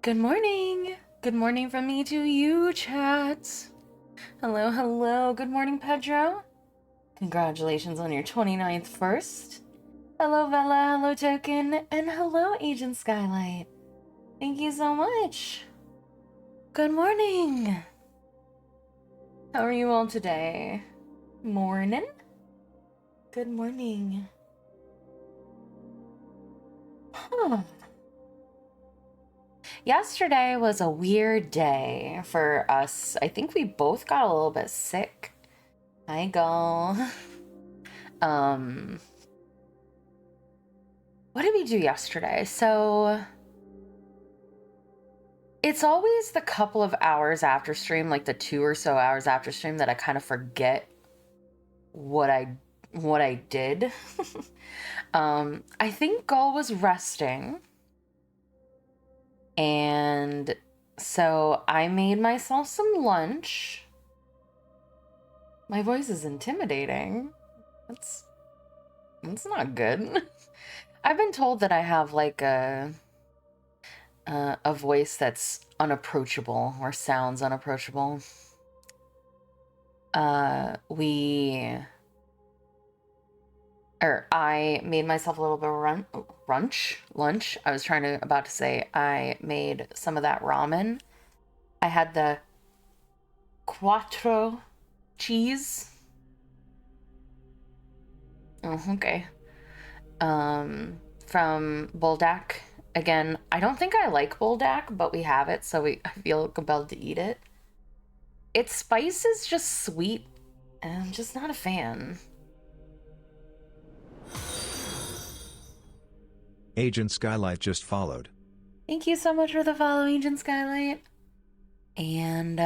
Good morning. Good morning from me to you, chat. Hello, hello. Good morning, Pedro. Congratulations on your 29th first. Hello, Vela. Hello, Token. And hello, Agent Skylight. Thank you so much. Good morning. How are you all today? Morning? Good morning. Huh. Yesterday was a weird day for us. I think we both got a little bit sick. Hi, go. What did we do yesterday? So it's always the couple of hours after stream, like the 2 or so hours after stream, that I kind of forget what I did. I think Gull was resting. And so I made myself some lunch. My voice is intimidating. That's not good. I've been told that I have like a voice that's unapproachable or sounds unapproachable. I made myself a little bit of lunch. I was about to say I made some of that ramen. I had the quattro cheese. Oh, okay. From Buldak. Again, I don't think I like Buldak, but we have it, so I feel compelled to eat it. Its spice is just sweet, and I'm just not a fan. Agent Skylight just followed. Thank you so much for the follow, Agent Skylight. And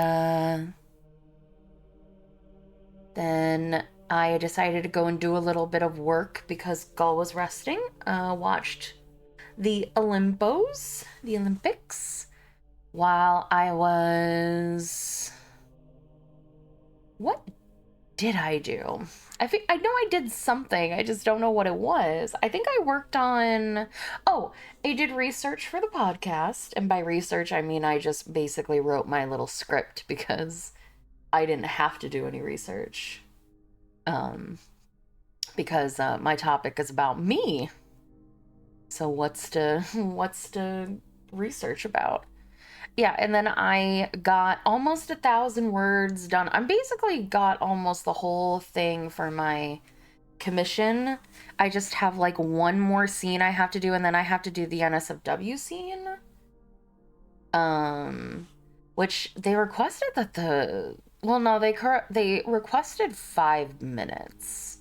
then I decided to go and do a little bit of work because Gull was resting. Watched the Olympics, while I was... What did I do? I know I did something. I just don't know what it was. I think I worked on... Oh, I did research for the podcast. And by research, I mean I just basically wrote my little script because I didn't have to do any research. Because my topic is about me. So what's to research about? Yeah, and then I got almost 1,000 words done. I'm basically got almost the whole thing for my commission. I just have like one more scene I have to do, and then I have to do the NSFW scene. Which they requested that they requested 5 minutes.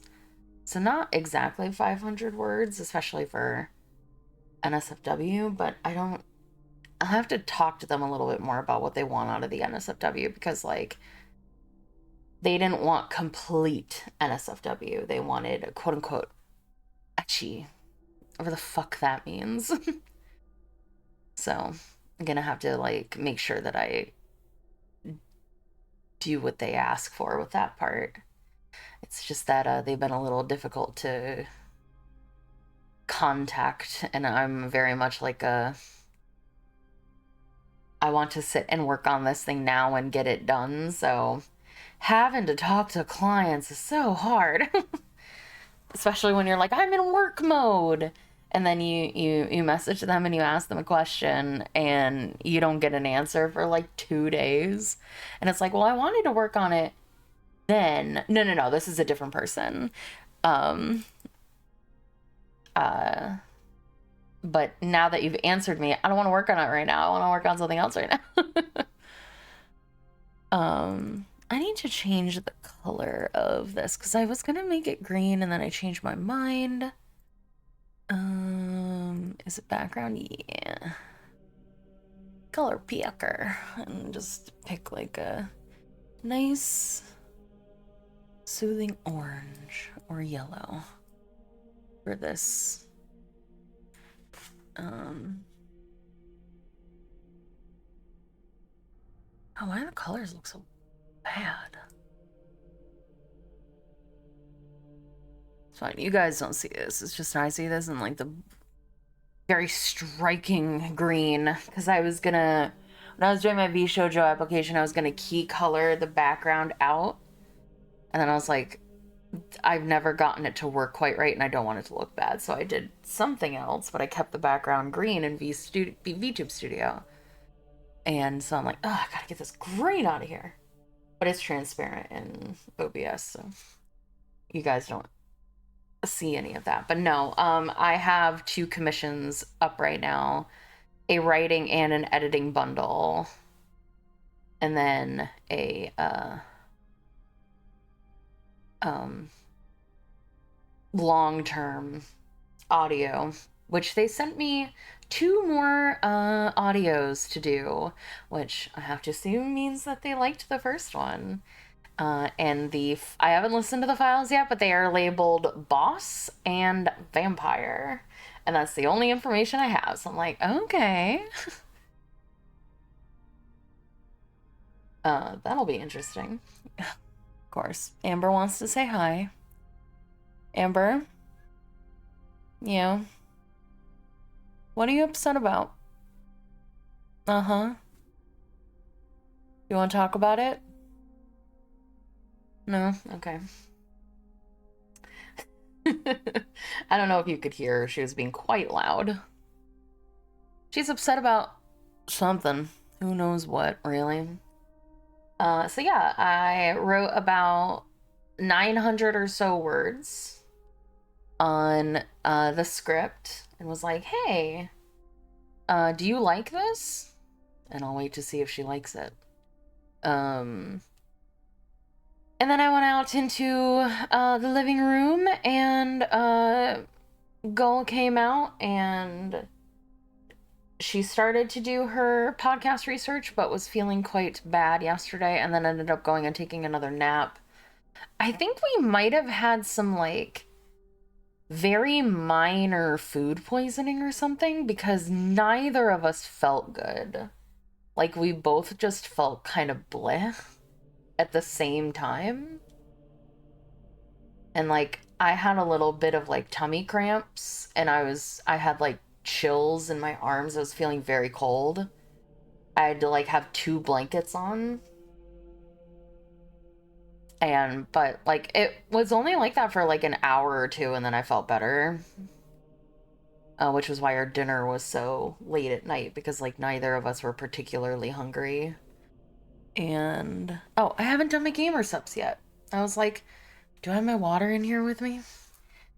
So not exactly 500 words, especially for NSFW, but I'll have to talk to them a little bit more about what they want out of the NSFW, because like they didn't want complete NSFW. They wanted quote unquote etchy, whatever the fuck that means. So I'm gonna have to like make sure that I do what they ask for with that part. It's just that they've been a little difficult to contact, and I'm very much like I want to sit and work on this thing now and get it done, so having to talk to clients is so hard. Especially when you're like, I'm in work mode, and then you message them and you ask them a question and you don't get an answer for like 2 days, and it's like, well, I wanted to work on it then. No, this is a different person. But now that you've answered me, I don't want to work on it right now. I want to work on something else right now. I need to change the color of this because I was gonna make it green and then I changed my mind. Is it background? Yeah. Color picker. And just pick like a nice soothing orange or yellow for this. Oh, why do the colors look so bad? It's fine. You guys don't see this. It's just I see this and like the very striking green, because I was gonna, when I was doing my VShojo application, I was gonna key color the background out, and then I was like, I've never gotten it to work quite right, and I don't want it to look bad, so I did something else, but I kept the background green in VTube Studio. And so I'm like, oh, I gotta get this green out of here. But it's transparent in OBS, so you guys don't see any of that. But no, I have 2 commissions up right now, a writing and an editing bundle, and then a long-term audio, which they sent me 2 more audios to do, which I have to assume means that they liked the first one. And I haven't listened to the files yet, but they are labeled boss and vampire, and that's the only information I have. So I'm like, okay. That'll be interesting. Of course, Amber wants to say hi. Amber? Yeah. What are you upset about? Uh-huh. You want to talk about it? No? Okay. I don't know if you could hear her. She was being quite loud. She's upset about something. Who knows what, really? So yeah, I wrote about 900 or so words on the script and was like, hey, do you like this? And I'll wait to see if she likes it. And then I went out into the living room, and Gull came out, and she started to do her podcast research, but was feeling quite bad yesterday, and then ended up going and taking another nap. I think we might have had some, like, very minor food poisoning or something, because neither of us felt good. Like, we both just felt kind of bleh at the same time. And, like, I had a little bit of, like, tummy cramps, and I had, like, chills in my arms. I was feeling very cold. I had to, like, have 2 blankets on. But, like, it was only like that for, like, an hour or 2, and then I felt better. Which was why our dinner was so late at night, because, like, neither of us were particularly hungry. And, oh, I haven't done my gamer subs yet. I was like, do I have my water in here with me?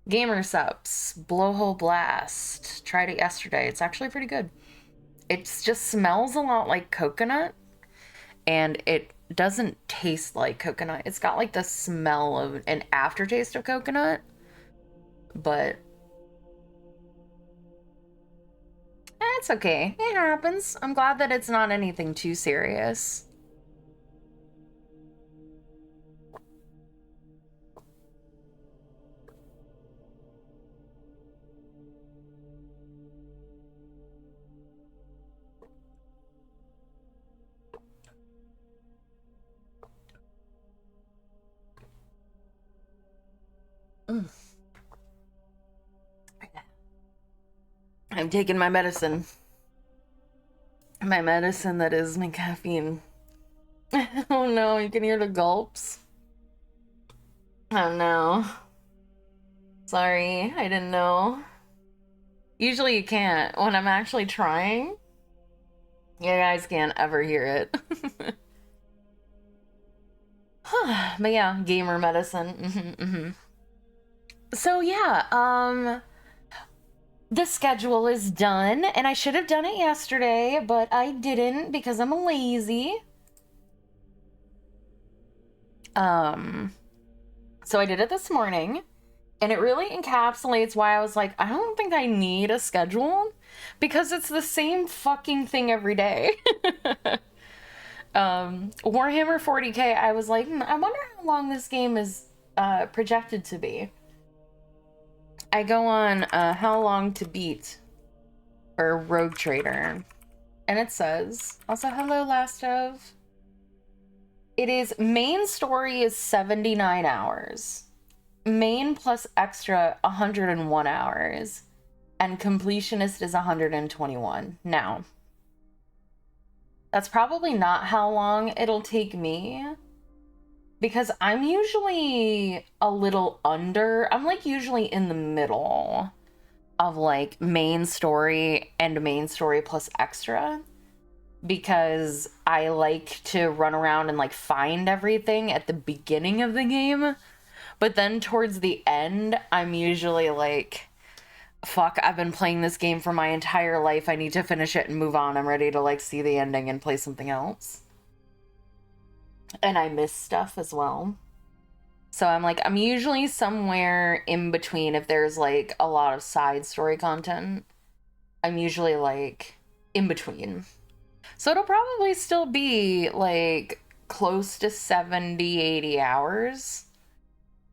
Gamer subs, Blowhole Blast. Tried it yesterday. It's actually pretty good. It just smells a lot like coconut, and it doesn't taste like coconut. It's got like the smell of an aftertaste of coconut, but it's okay. It happens. I'm glad that it's not anything too serious. I'm taking my medicine. My medicine that is my caffeine. Oh no, you can hear the gulps. Oh no. Sorry, I didn't know. Usually you can't. When I'm actually trying, you guys can't ever hear it. But yeah, gamer medicine. So yeah, the schedule is done, and I should have done it yesterday, but I didn't because I'm lazy. So I did it this morning, and it really encapsulates why I was like, I don't think I need a schedule, because it's the same fucking thing every day. Warhammer 40k, I was like, I wonder how long this game is projected to be. I go on how long to beat or Rogue Trader, and it says, also hello Last of. It is, main story is 79 hours. Main plus extra 101 hours. and completionist is 121. Now, that's probably not how long it'll take me, because I'm usually a little under, I'm like usually in the middle of like main story and main story plus extra, because I like to run around and like find everything at the beginning of the game. But then towards the end, I'm usually like, fuck, I've been playing this game for my entire life. I need to finish it and move on. I'm ready to like see the ending and play something else. And I miss stuff as well. So I'm usually somewhere in between. If there's like a lot of side story content, I'm usually like in between. So it'll probably still be like close to 70, 80 hours,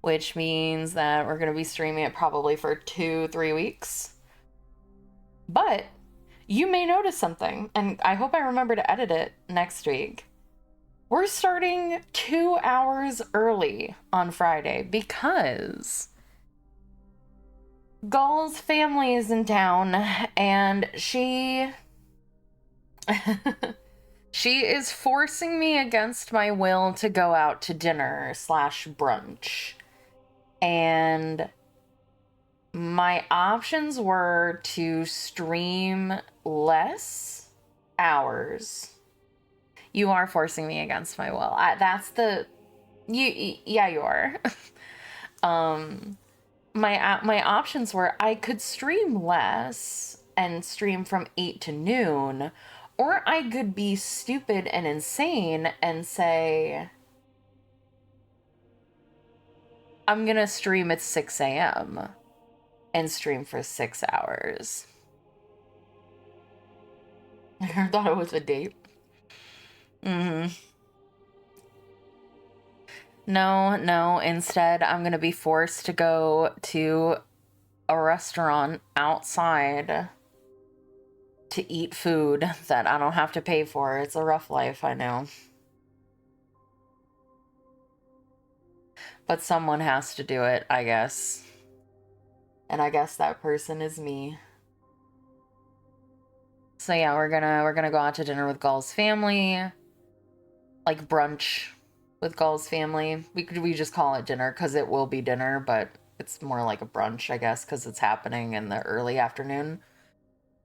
which means that we're going to be streaming it probably for 2-3 weeks. But you may notice something, and I hope I remember to edit it next week. We're starting 2 hours early on Friday because Gull's family is in town, and she is forcing me against my will to go out to dinner / brunch. And my options were to stream less hours. You are forcing me against my will. Yeah, you are. My options were I could stream less and stream from 8 to noon, or I could be stupid and insane and say, I'm gonna stream at 6 a.m. and stream for 6 hours. I thought it was a date. No, instead I'm gonna be forced to go to a restaurant outside to eat food that I don't have to pay for. It's a rough life, I know. But someone has to do it, I guess. And I guess that person is me. So yeah, we're gonna go out to dinner with Gull's family. Like brunch with Gull's family. We just call it dinner because it will be dinner, but it's more like a brunch, I guess, because it's happening in the early afternoon.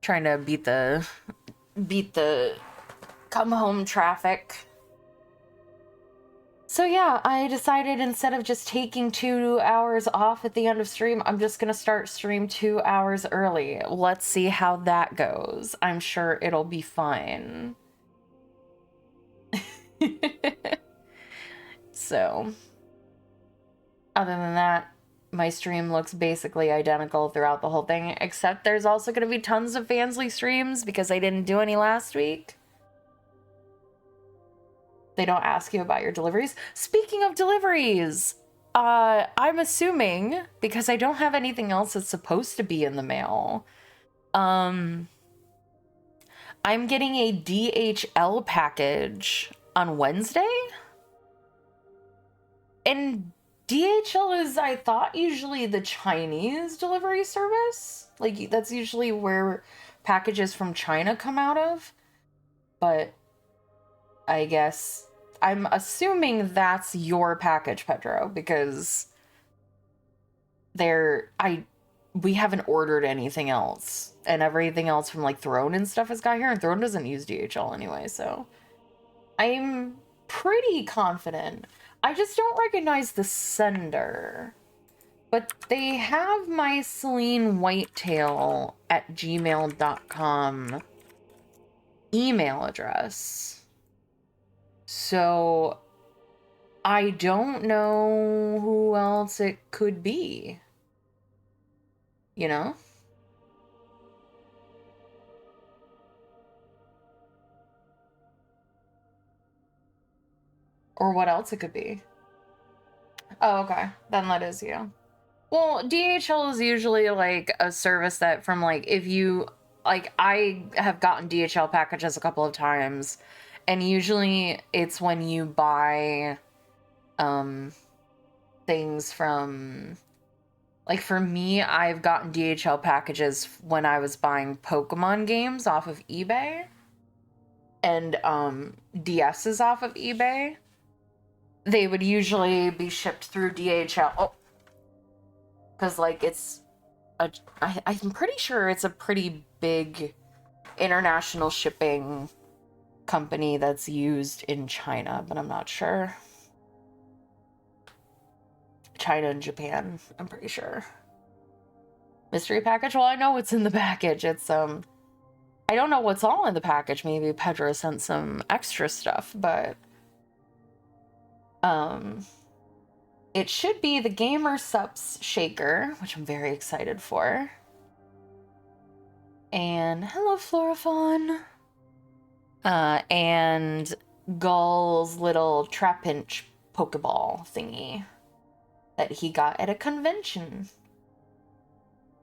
Trying to beat the come home traffic. So yeah, I decided instead of just taking 2 hours off at the end of stream, I'm just gonna start stream 2 hours early. Let's see how that goes. I'm sure it'll be fine. So, other than that, my stream looks basically identical throughout the whole thing, except there's also going to be tons of Fansly streams because I didn't do any last week. They don't ask you about your deliveries. Speaking of deliveries, I'm assuming, because I don't have anything else that's supposed to be in the mail, I'm getting a DHL package on Wednesday? And DHL is, I thought, usually the Chinese delivery service. Like, that's usually where packages from China come out of. But I guess I'm assuming that's your package, Pedro, because we haven't ordered anything else. And everything else from like Throne and stuff has got here, and Throne doesn't use DHL anyway, so I'm pretty confident. I just don't recognize the sender. But they have my Celine Whitetail at gmail.com email address. So I don't know who else it could be. You know? Or what else it could be. Oh, okay. Then that is you. Well, DHL is usually like a service that from like, if you, like, I have gotten DHL packages a couple of times, and usually it's when you buy things from Like for me, I've gotten DHL packages when I was buying Pokemon games off of eBay and DSs off of eBay. They would usually be shipped through DHL. Oh, because like I'm pretty sure it's a pretty big international shipping company that's used in China, but I'm not sure. China and Japan, I'm pretty sure. Mystery package? Well, I know what's in the package. It's I don't know what's all in the package. Maybe Pedro sent some extra stuff, but it should be the Gamer Sups shaker, which I'm very excited for. And hello, Florafawn. And Gull's little Trapinch Pokeball thingy that he got at a convention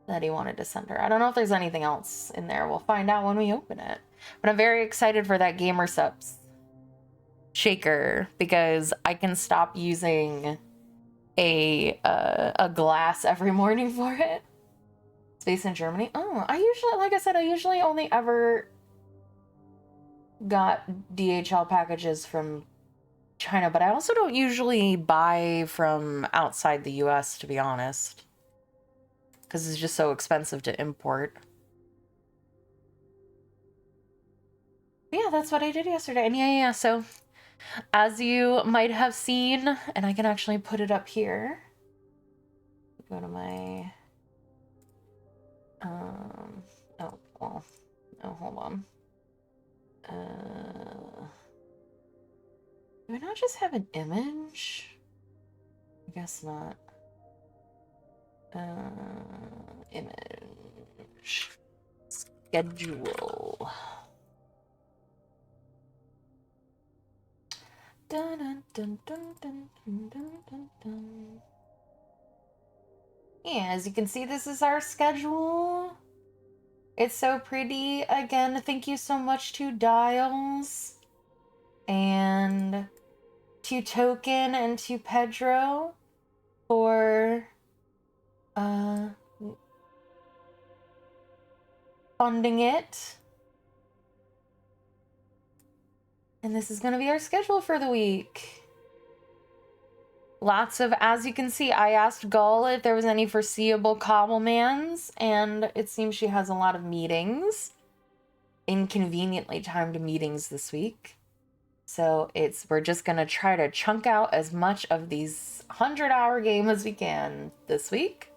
that he wanted to send her. I don't know if there's anything else in there. We'll find out when we open it. But I'm very excited for that Gamer Sups shaker because I can stop using a glass every morning for it. It's based in Germany. Oh, like I said, I usually only ever got DHL packages from China, but I also don't usually buy from outside the US, to be honest, because it's just so expensive to import. But yeah, that's what I did yesterday. And yeah, so as you might have seen, and I can actually put it up here. Go to my oh well, no, hold on. Do I not just have an image? I guess not. Image. Schedule. Dun, dun, dun, dun, dun, dun, dun, dun. Yeah, as you can see, this is our schedule. It's so pretty. Again, thank you so much to Dials and to Token and to Pedro for funding it. And this is going to be our schedule for the week. Lots of, as you can see, I asked Gull if there was any foreseeable cobblemans, and it seems she has a lot of meetings. Inconveniently timed meetings this week. So we're just going to try to chunk out as much of these 100-hour game as we can this week.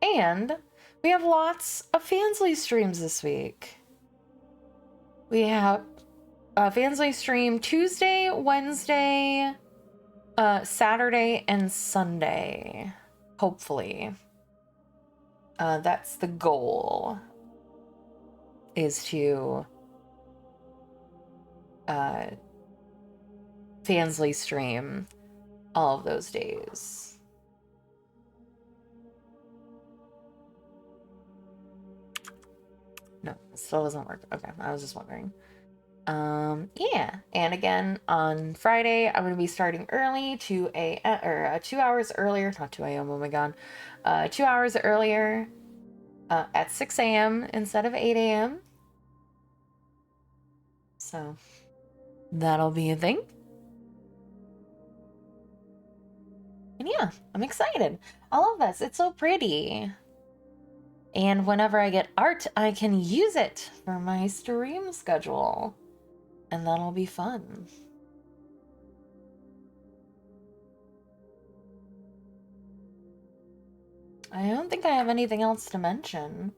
And we have lots of Fansly streams this week. We have a Fansly stream Tuesday, Wednesday, Saturday, and Sunday. Hopefully. That's the goal. Is to Fansly stream all of those days. No, it still doesn't work. Okay, I was just wondering. Yeah, and again on Friday I'm going to be starting early 2 hours earlier, not 2 a.m. oh my god, 2 hours earlier at 6 a.m. instead of 8 a.m. So that'll be a thing. And yeah, I'm excited. I love this. It's so pretty. And whenever I get art, I can use it for my stream schedule. And that'll be fun. I don't think I have anything else to mention.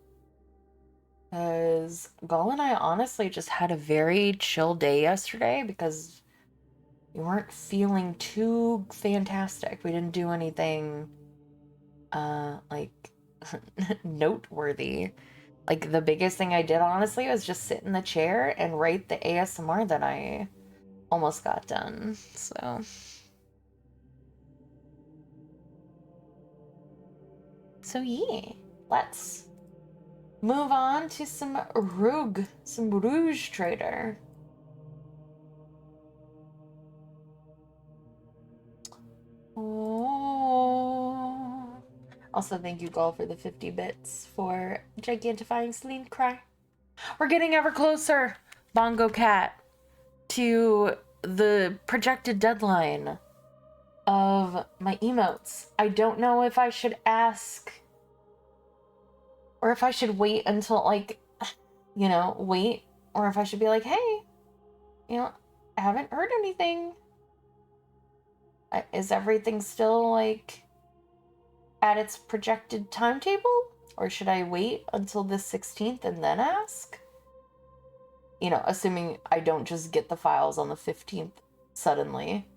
Because Gull and I honestly just had a very chill day yesterday because we weren't feeling too fantastic. We didn't do anything, like, noteworthy. Like, the biggest thing I did, honestly, was just sit in the chair and write the ASMR that I almost got done, so... So yeah, let's move on to some Rouge Trader. Oh, Also, thank you, Gull, for the 50 bits for gigantifying Celine cry. We're getting ever closer, Bongo Cat, to the projected deadline of my emotes. I don't know if I should ask or if I should wait until, like, you know, wait, or if I should be like, hey, you know, I haven't heard anything. Is everything still, like, at its projected timetable? Or should I wait until the 16th and then ask? You know, assuming I don't just get the files on the 15th suddenly.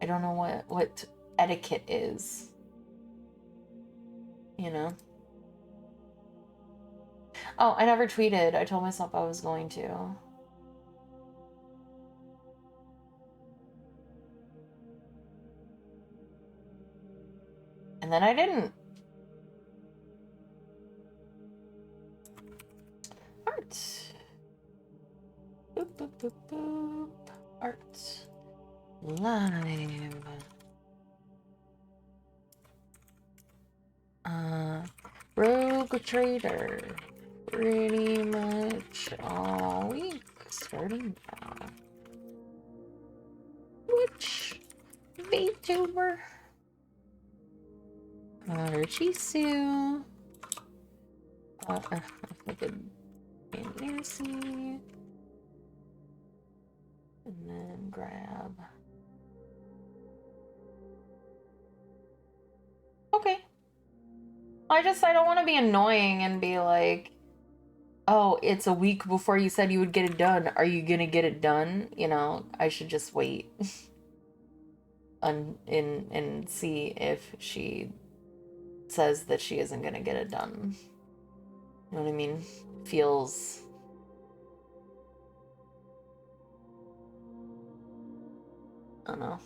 I don't know what etiquette is. You know? Oh, I never tweeted. I told myself I was going to. And then I didn't. Art. Boop, boop, boop, boop. Art. Live. Rogue Trader. Pretty much all week. Starting now. Which VTuber? Archisu. Fucking Nancy. And then grab. Okay. I don't want to be annoying and be like, oh, it's a week before you said you would get it done. Are you gonna get it done? You know, I should just wait and see if she says that she isn't gonna get it done. You know what I mean? Feels... I don't know.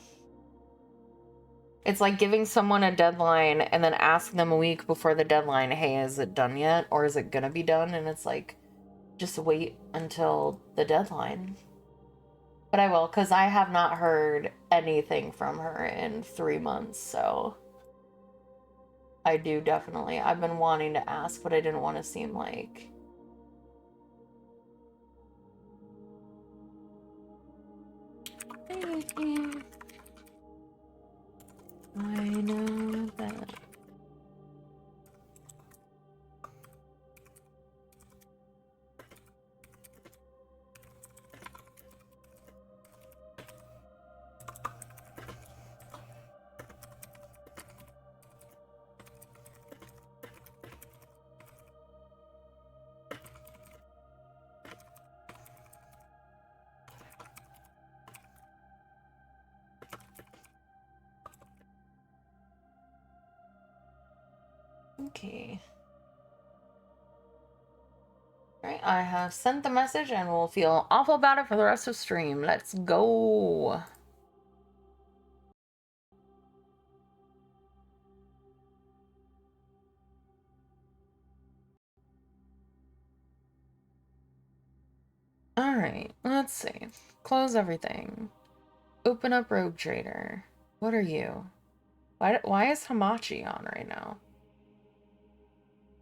It's like giving someone a deadline and then asking them a week before the deadline, hey, is it done yet? Or is it gonna be done? And it's like, just wait until the deadline. But I will, because I have not heard anything from her in 3 months, so I do definitely. I've been wanting to ask, but I didn't want to seem like... I know that. Okay. Alright, I have sent the message and we'll feel awful about it for the rest of stream. Let's go. Alright, let's see. Close everything. Open up Rogue Trader. What are you? Why is Hamachi on right now?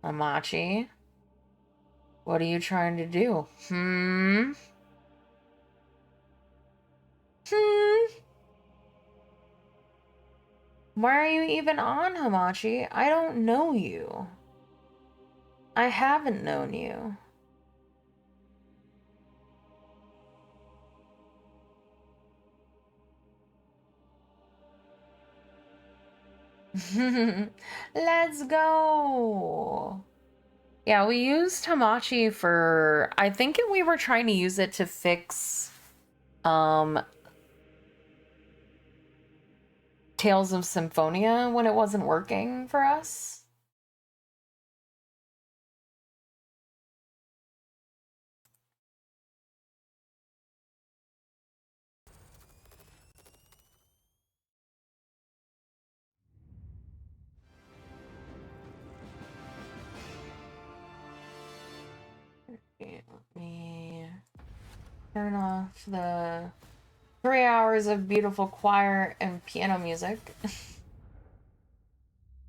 Hamachi? What are you trying to do? Hmm? Why are you even on, Hamachi? I don't know you. I haven't known you. Let's go. Yeah, we used Hamachi for... I think we were trying to use it to fix... Tales of Symphonia when it wasn't working for us. Okay, let me turn off the 3 hours of beautiful choir and piano music.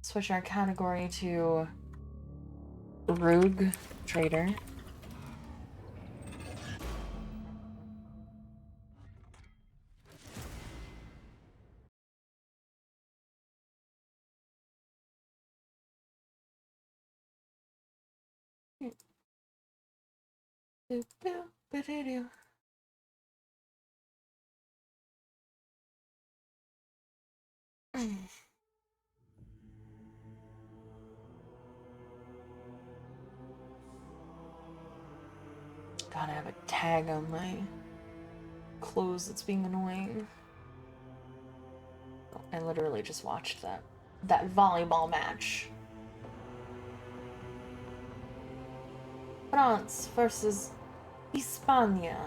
Switch our category to Rogue Trader. God, I have a tag on my clothes that's being annoying. I literally just watched that volleyball match. France versus Hispania.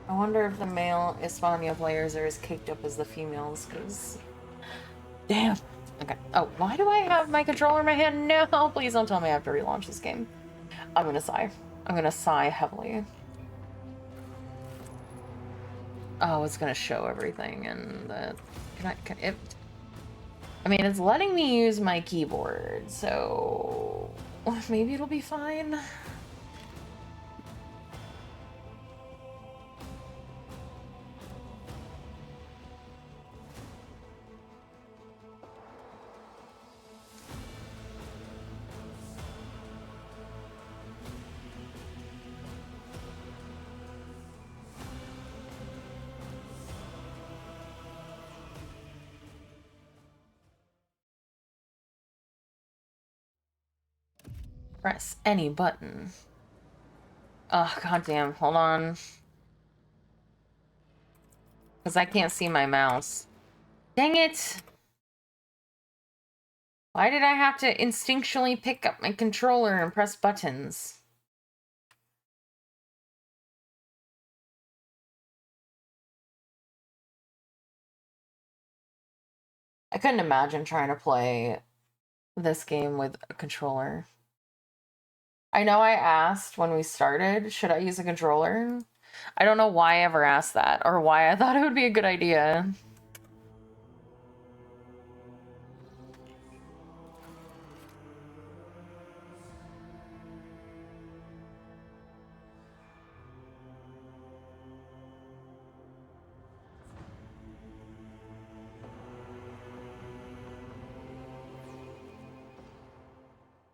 I wonder if the male Hispania players are as caked up as the females, because... Damn. Okay. Oh, why do I have my controller in my hand? No, please don't tell me I have to relaunch this game. I'm gonna sigh. I'm gonna sigh heavily. Oh, it's gonna show everything, and I mean, it's letting me use my keyboard, so maybe it'll be fine. Press any button. Oh, goddamn. Hold on. Because I can't see my mouse. Dang it! Why did I have to instinctually pick up my controller and press buttons? I couldn't imagine trying to play this game with a controller. I know I asked when we started, should I use a controller? I don't know why I ever asked that, or why I thought it would be a good idea.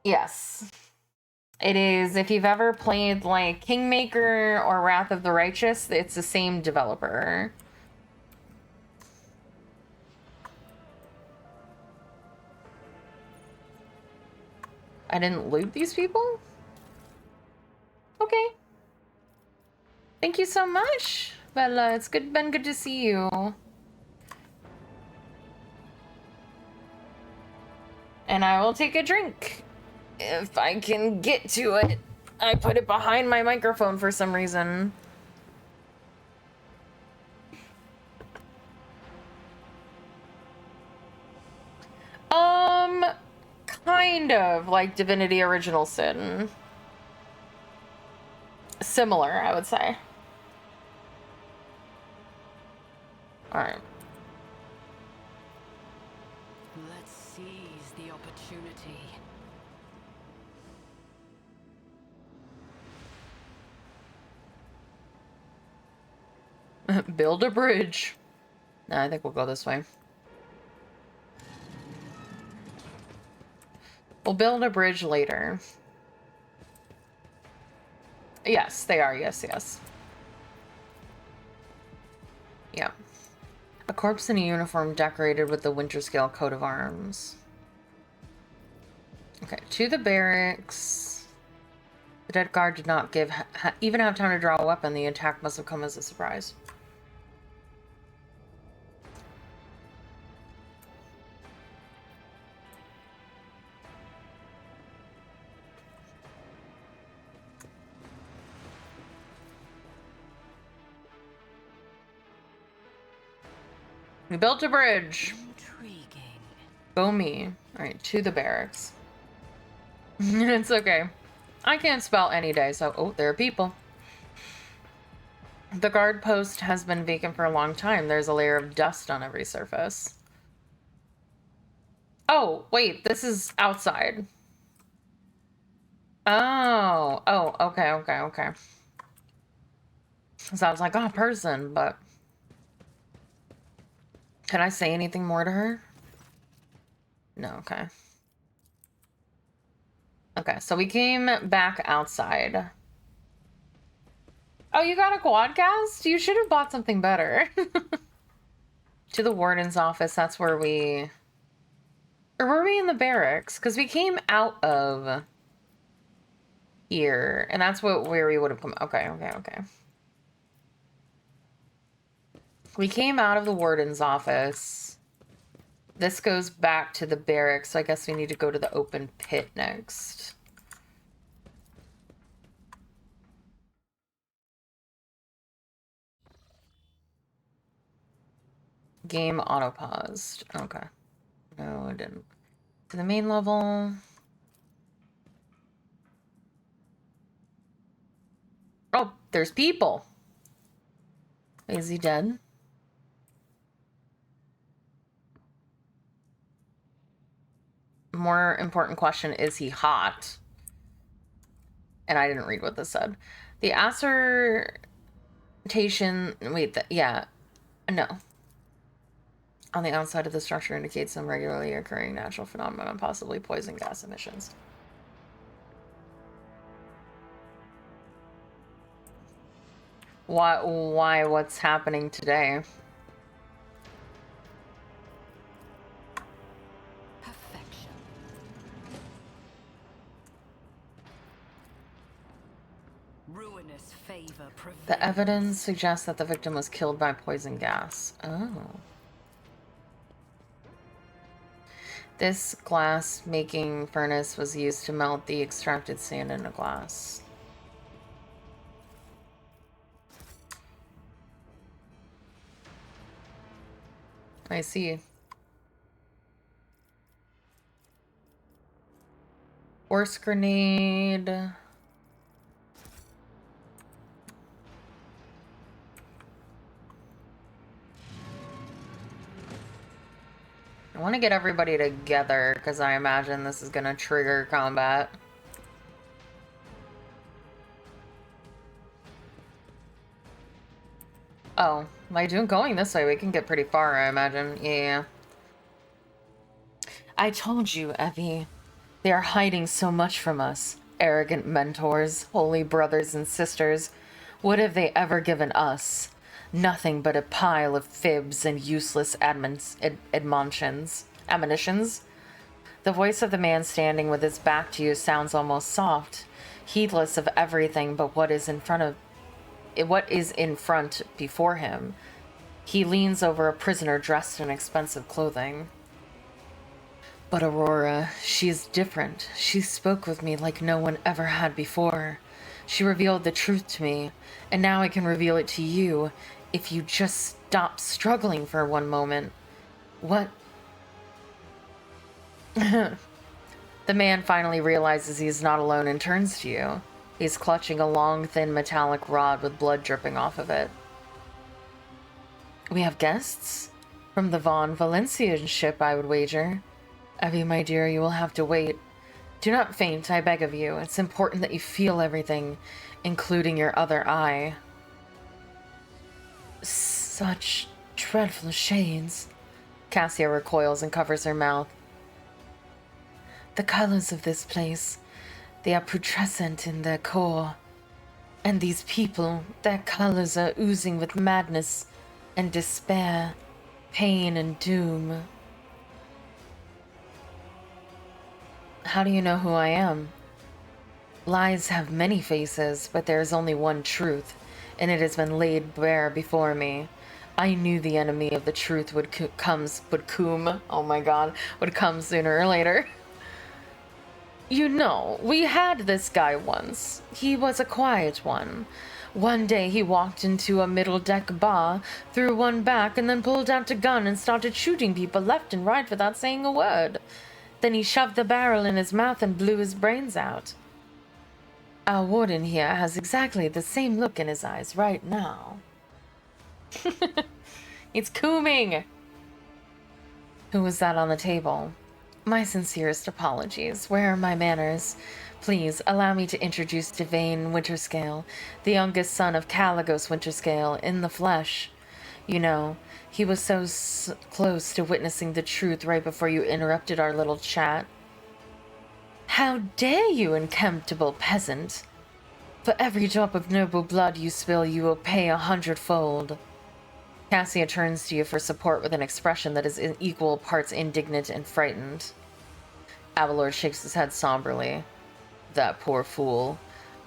Yes. It is. If you've ever played like Kingmaker or Wrath of the Righteous, it's the same developer. I didn't loot these people? Okay. Thank you so much. Well, it's been good to see you. And I will take a drink if I can get to it. I put it behind my microphone for some reason. Kind of like Divinity Original Sin. Similar, I would say. Alright. Let's seize the opportunity. Build a bridge. Nah, I think we'll go this way. We'll build a bridge later. Yes, they are. Yes, yes. Yeah. A corpse in a uniform decorated with the Winterscale coat of arms. Okay, to the barracks. The dead guard did not even have time to draw a weapon. The attack must have come as a surprise. We built a bridge. Intriguing. Go me. Alright, to the barracks. It's okay. I can't spell any day, so... Oh, there are people. The guard post has been vacant for a long time. There's a layer of dust on every surface. Oh, wait, this is outside. Oh, okay. Sounds like a person, but... Can I say anything more to her? No, okay. Okay, so we came back outside. Oh, you got a quadcast? You should have bought something better. To the warden's office, that's where we... Or were we in the barracks? Because we came out of here, and that's where we would have come... Okay. We came out of the warden's office. This goes back to the barracks, so I guess we need to go to the open pit next. Game auto-paused. Okay. No, it didn't. To the main level. Oh, there's people. Is he dead? More important question, is he hot? And I didn't read what this said. The assertion... Wait, yeah. No. On the outside of the structure indicates some regularly occurring natural phenomenon, possibly poison gas emissions. Why? What's happening today? Perfection. Ruinous favor prevails. The evidence suggests that the victim was killed by poison gas. Oh. This glass-making furnace was used to melt the extracted sand into glass. I see. Force grenade. I want to get everybody together because I imagine this is going to trigger combat. Oh, by going this way, we can get pretty far, I imagine. Yeah. I told you, Evie. They are hiding so much from us. Arrogant mentors, holy brothers and sisters. What have they ever given us? Nothing but a pile of fibs and useless admonitions. The voice of the man standing with his back to you sounds almost soft, heedless of everything but what is in front before him. He leans over a prisoner dressed in expensive clothing. But Aurora, she is different. She spoke with me like no one ever had before. She revealed the truth to me, and now I can reveal it to you if you just stop struggling for one moment. What? The man finally realizes he's not alone and turns to you. He's clutching a long, thin metallic rod with blood dripping off of it. We have guests? From the Von Valencian ship, I would wager. Evie, my dear, you will have to wait. Do not faint, I beg of you. It's important that you feel everything, including your other eye. Such dreadful shades. Cassia recoils and covers her mouth. The colors of this place, they are putrescent in their core. And these people, their colors are oozing with madness and despair, pain and doom. How do you know who I am? Lies have many faces, but there is only one truth, and it has been laid bare before me. I knew the enemy of the truth would come sooner or later. You know, we had this guy once. He was a quiet one. One day he walked into a middle-deck bar, threw one back, and then pulled out a gun and started shooting people left and right without saying a word. Then he shoved the barrel in his mouth and blew his brains out. Our warden here has exactly the same look in his eyes right now. It's cooming! Who was that on the table? My sincerest apologies. Where are my manners? Please allow me to introduce Devane Winterscale, the youngest son of Caligos Winterscale, in the flesh. You know, he was so close to witnessing the truth right before you interrupted our little chat. How dare you, contemptible peasant! For every drop of noble blood you spill, you will pay 100-fold. Cassia turns to you for support with an expression that is in equal parts indignant and frightened. Avalor shakes his head somberly. That poor fool.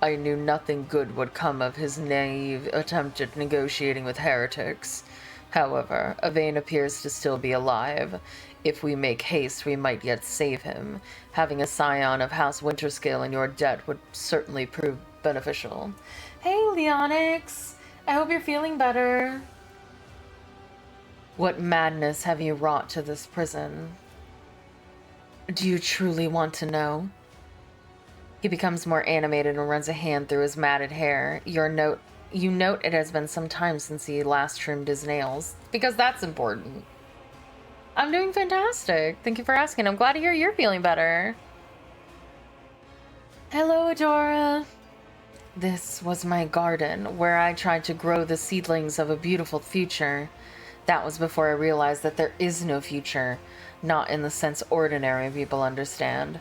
I knew nothing good would come of his naive attempt at negotiating with heretics. However, Yvain appears to still be alive. If we make haste, we might yet save him. Having a scion of House Winterscale in your debt would certainly prove beneficial. Hey, Leonix! I hope you're feeling better. What madness have you wrought to this prison? Do you truly want to know? He becomes more animated and runs a hand through his matted hair. You note it has been some time since he last trimmed his nails, because that's important. I'm doing fantastic. Thank you for asking. I'm glad to hear you're feeling better. Hello, Adora. This was my garden, where I tried to grow the seedlings of a beautiful future. That was before I realized that there is no future, not in the sense ordinary people understand.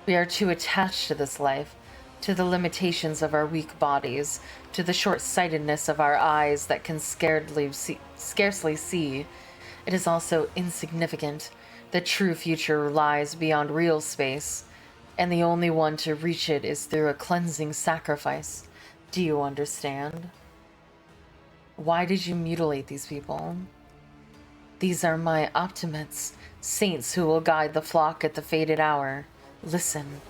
We are too attached to this life, to the limitations of our weak bodies, to the short-sightedness of our eyes that can scarcely see. It is also insignificant. The true future lies beyond real space, and the only one to reach it is through a cleansing sacrifice. Do you understand? Why did you mutilate these people? These are my optimates, saints who will guide the flock at the fated hour. Listen.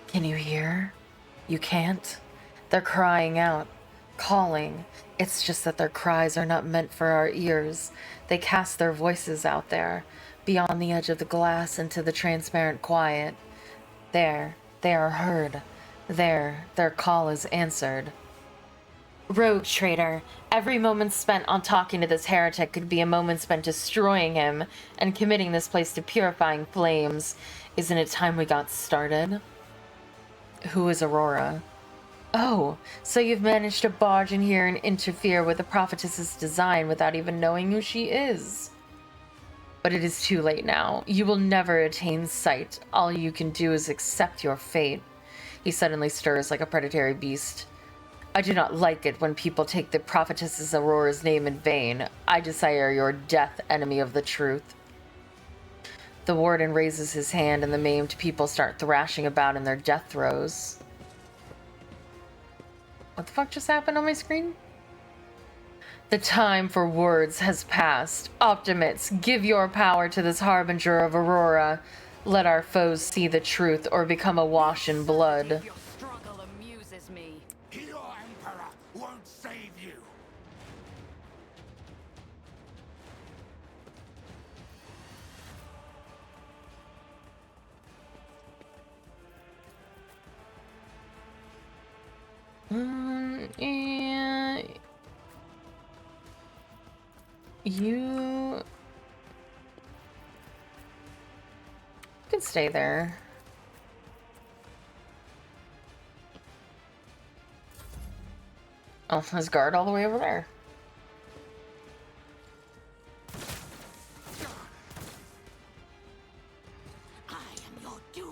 Can you hear? You can't? They're crying out, calling. It's just that their cries are not meant for our ears. They cast their voices out there, beyond the edge of the glass into the transparent quiet. There, they are heard. There, their call is answered. Rogue traitor. Every moment spent on talking to this heretic could be a moment spent destroying him and committing this place to purifying flames. Isn't it time we got started? Who is Aurora? Oh, so you've managed to barge in here and interfere with the prophetess's design without even knowing who she is. But it is too late now. You will never attain sight. All you can do is accept your fate. He suddenly stirs like a predatory beast. I do not like it when people take the prophetess Aurora's name in vain. I desire your death, enemy of the truth. The warden raises his hand and the maimed people start thrashing about in their death throes. What the fuck just happened on my screen? The time for words has passed. Optimates, give your power to this harbinger of Aurora. Let our foes see the truth or become awash in blood. Your struggle amuses me. Your emperor won't save you. Yeah. You can stay there. Oh, there's guard all the way over there. I am your doom.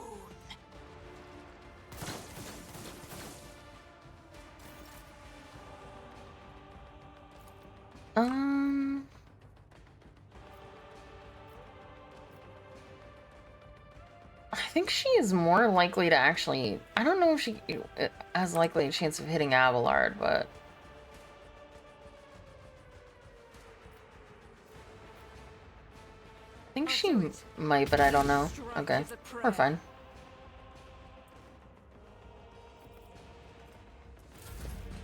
I think she is more likely to actually... I don't know if she has likely a chance of hitting Abelard, but... I think she might, but I don't know. Okay, we're fine.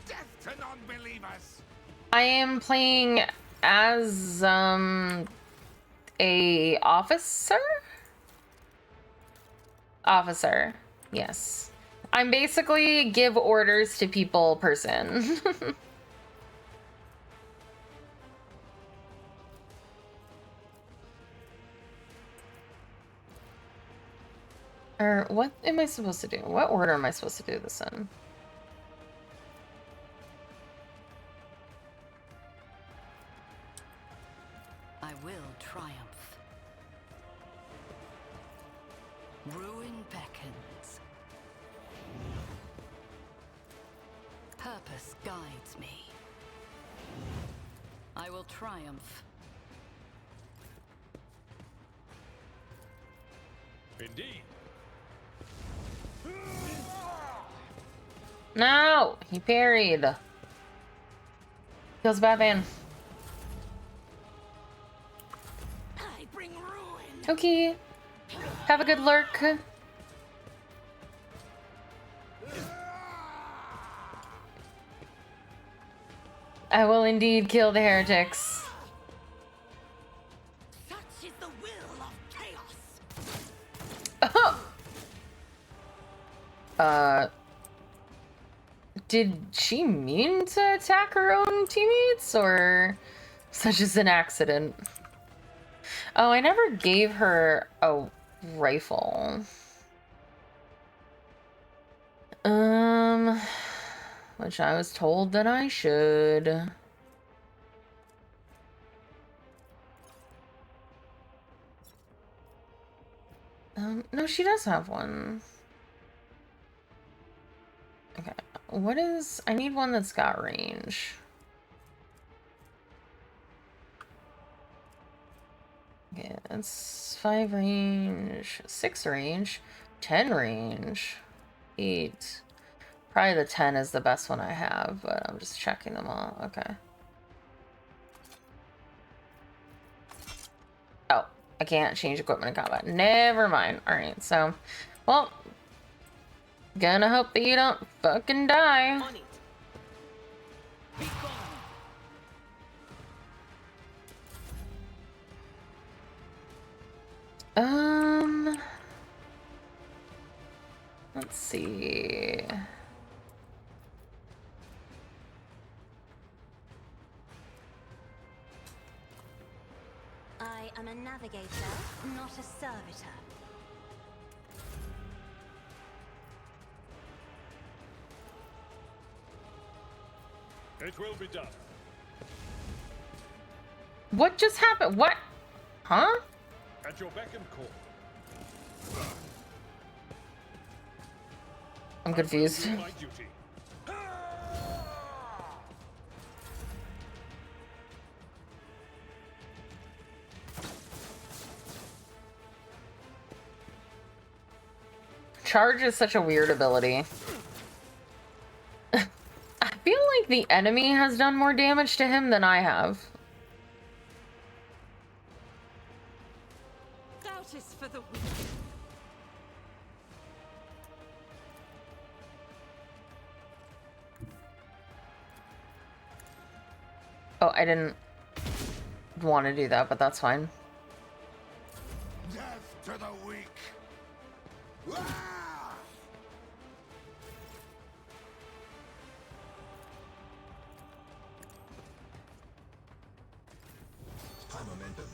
Death to non-believers. I am playing as, a officer? Officer, yes. I'm basically give orders to people person. Or what am I supposed to do? What order am I supposed to do this in? I will triumph. Ruin beckons. Purpose guides me. I will triumph. Indeed. No! He parried. Kills Batman. I bring ruin. Okay. Have a good lurk. I will indeed kill the heretics. Such is the will of chaos. Did she mean to attack her own teammates, or such as an accident? Oh, I never gave her a rifle. Which I was told that I should. No, she does have one. Okay, what is... I need one that's got range. Okay, that's 5 range, 6 range, 10 range, 8. Probably the 10 is the best one I have, but I'm just checking them all. Okay. Oh, I can't change equipment in combat. Never mind. Alright, so... Well... Gonna hope that you don't fucking die. On it. Be gone. Let's see. I am a navigator, not a servitor. It will be done. What just happened? What? Huh? At your beck and call. I'm confused. Do my duty. Charge is such a weird ability. I feel like the enemy has done more damage to him than I have. Doubt is for the weak. Oh, I didn't want to do that, but that's fine. Death to the weak. Ah! High momentum.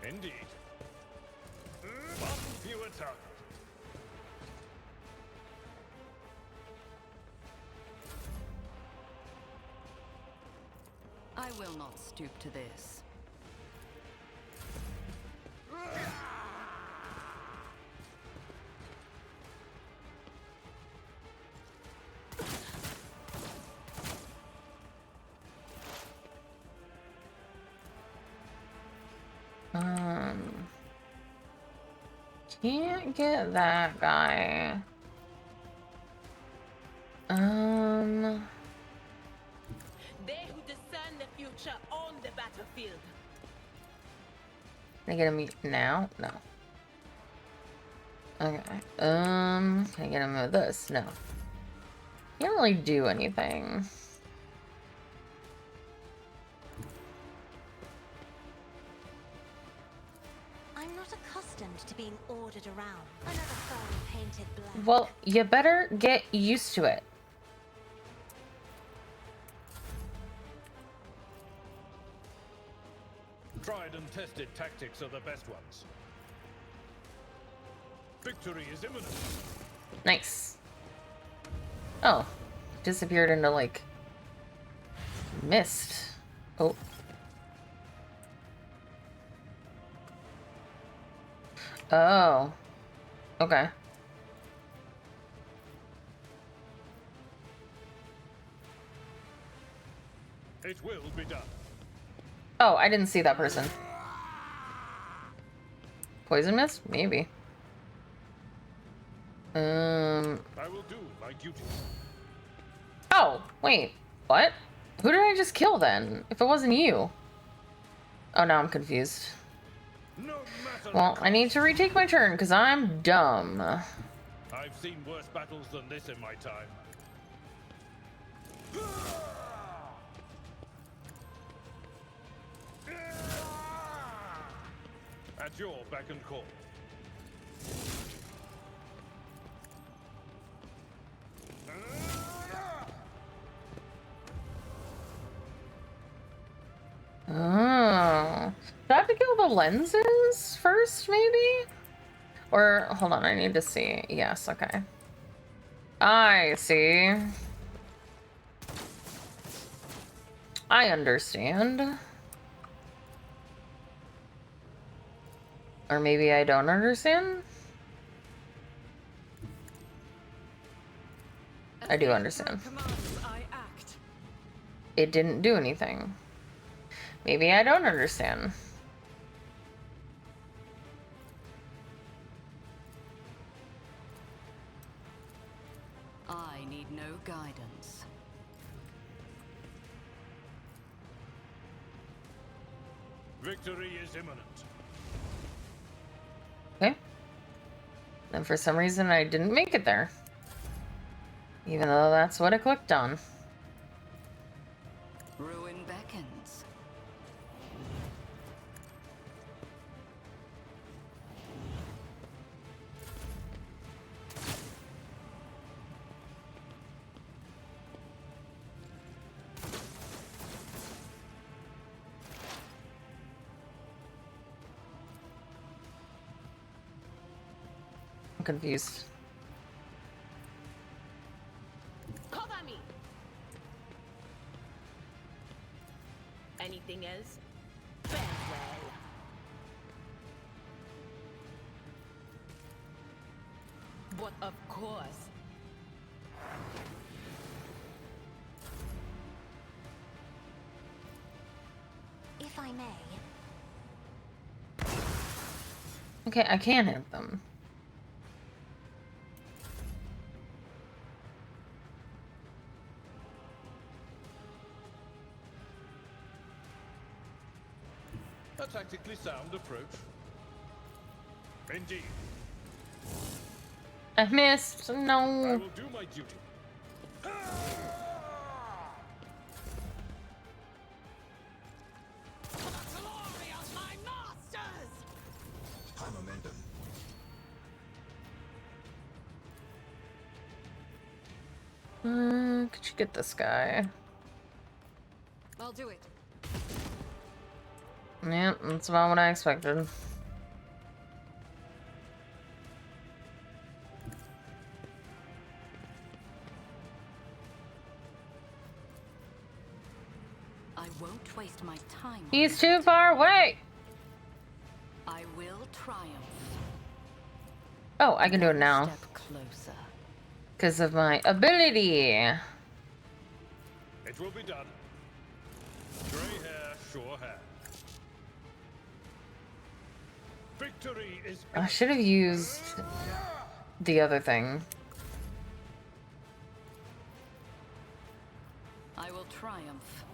Indeed. One fewer target. I will not stoop to this. Can't get that guy. They who discern the future on the battlefield. Can I get him now? No. Okay. Can I get him with this? No. Can't really do anything. not accustomed to being ordered around. Another foe painted black. Well, you better get used to it. Tried and tested tactics are the best ones. Victory is imminent. Nice. Oh, disappeared into like mist. Oh. Oh. Okay. It will be done. Oh, I didn't see that person. Poison mist? Maybe. I will do my duty. Oh, wait. What? Who did I just kill then? If it wasn't you. Oh, now I'm confused. No matter. Well, I need to retake my turn because I'm dumb. I've seen worse battles than this in my time. At your beck and call. Oh. Do I have to kill the lenses first, maybe? Or, hold on, I need to see. Yes, okay. I see. I understand. Or maybe I don't understand? I do understand. It didn't do anything. Maybe I don't understand. I need no guidance. Victory is imminent. Okay. And for some reason I didn't make it there. Even though that's what I clicked on. Ruin beckons. I'm confused. Cover me. Anything else? Very well. But of course. If I may. Okay, I can hit them. A tactically sound approach. Indeed. I missed. I No. will do my duty. For the glory of my masters! High momentum. Could you get this guy? I'll do it. Yeah, that's about what I expected. I won't waste my time. He's too far away. I will triumph. Oh, I can do it now Step closer. because of my ability. It will be done. Gray hair, sure hand. Victory is I should have used the other thing. I will triumph.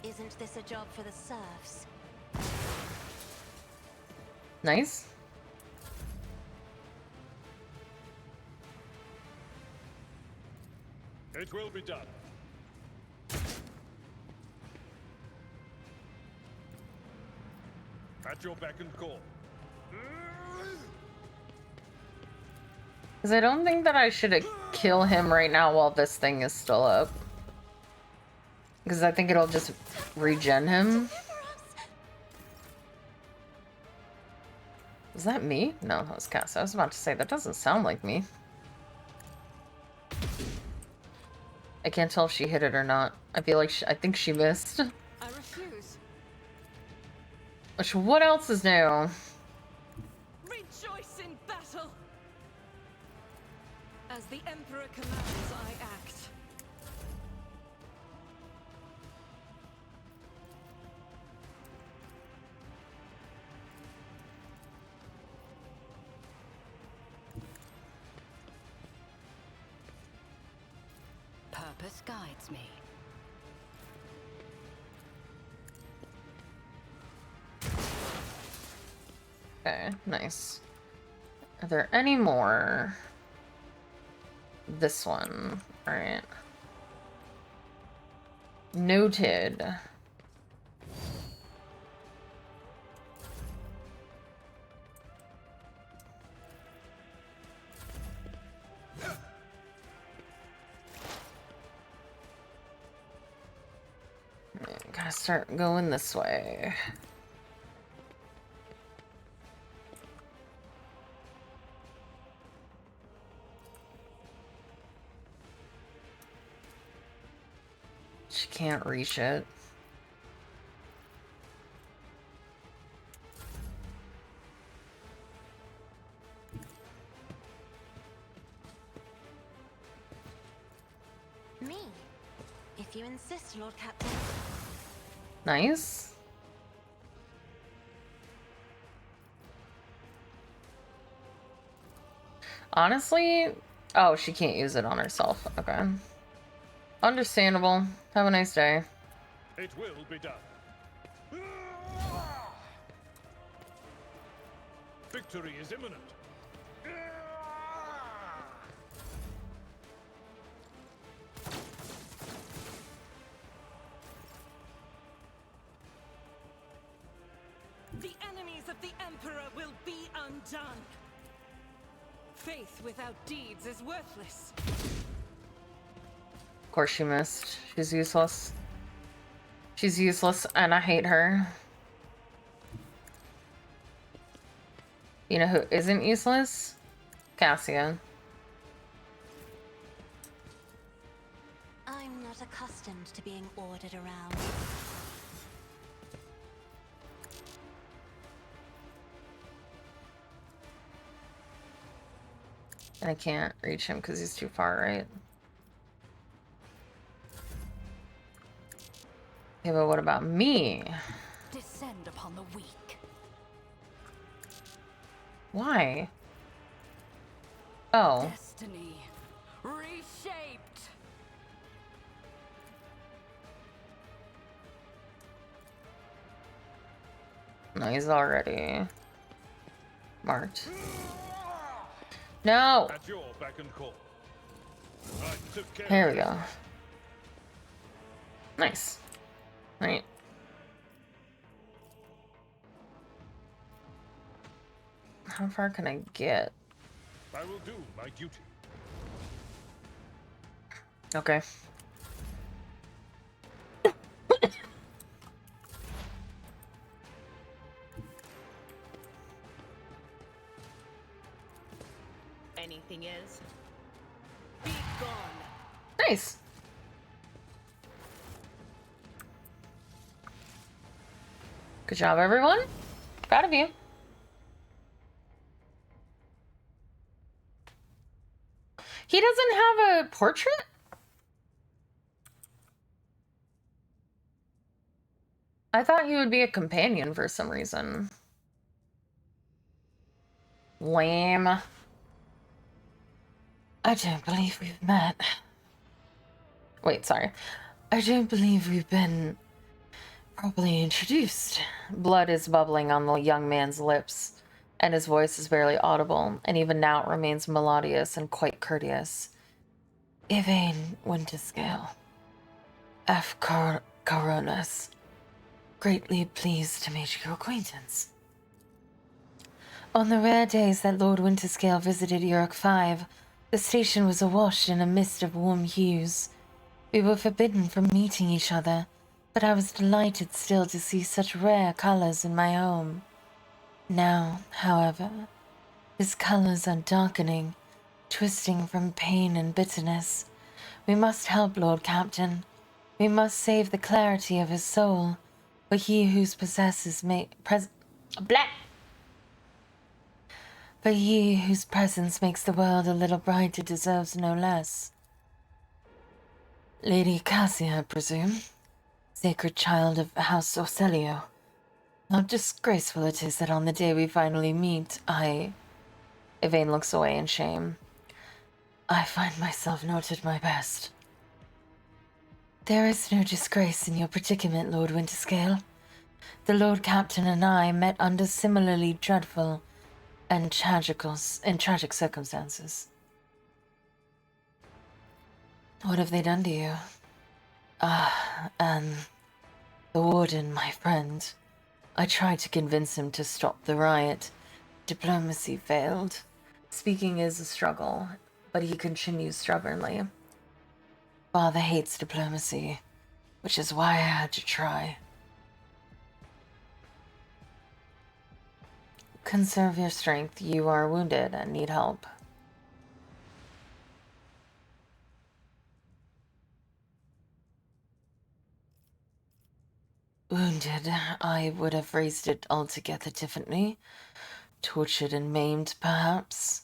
Isn't this a job for the serfs? Nice. It will be done. At your beck and call. Because I don't think that I should kill him right now while this thing is still up. Because I think it'll just regen him. Was that me? No, that was Cass. I was about to say, that doesn't sound like me. I can't tell if she hit it or not. I feel like I think she missed. I refuse. Which, what else is new? Rejoice in battle! As the Emperor commands, I act. Purpose guides me. Okay, nice. Are there any more? This one. Alright. Noted. Gotta start going this way. She can't reach it. Me. If you insist, Lord Captain. Nice. Honestly, oh, she can't use it on herself. Okay. Understandable. Have a nice day. It will be done. Victory is imminent. The enemies of the Emperor will be undone. Faith without deeds is worthless. Of course she missed. She's useless. She's useless and I hate her. You know who isn't useless? Cassia. I'm not accustomed to being ordered around. And I can't reach him because he's too far, right? Okay, but what about me? Descend upon the weak. Why? Oh. Destiny reshaped. No, he's already marked. No! At your beck and call. I took care Here of we go. Nice. Right. How far can I get? I will do my duty. Okay. Anything else? Be gone. Nice. Good job, everyone. Proud of you. He doesn't have a portrait? I thought he would be a companion for some reason. Lame. I don't believe we've met. Wait, sorry. I don't believe we've been properly introduced. Blood is bubbling on the young man's lips. and his voice is barely audible, and even now it remains melodious and quite courteous. Yvain Winterscale, F. Coronas, greatly pleased to make your acquaintance. On the rare days that Lord Winterscale visited York 5, the station was awash in a mist of warm hues. We were forbidden from meeting each other, but I was delighted still to see such rare colors in my home. Now, however, his colors are darkening, twisting from pain and bitterness. We must help Lord Captain. We must save the clarity of his soul, for he whose presence makes the world a little brighter deserves no less. Lady Cassia, I presume, sacred child of House Orselio. How disgraceful it is that on the day we finally meet, Yvain looks away in shame. I find myself not at my best. There is no disgrace in your predicament, Lord Winterscale. The Lord Captain and I met under similarly dreadful and tragic circumstances. What have they done to you? The warden, my friend. I tried to convince him to stop the riot. Diplomacy failed. Speaking is a struggle, but he continues stubbornly. Father hates diplomacy, which is why I had to try. Conserve your strength. You are wounded and need help. Wounded, I would have phrased it altogether differently. Tortured and maimed, perhaps.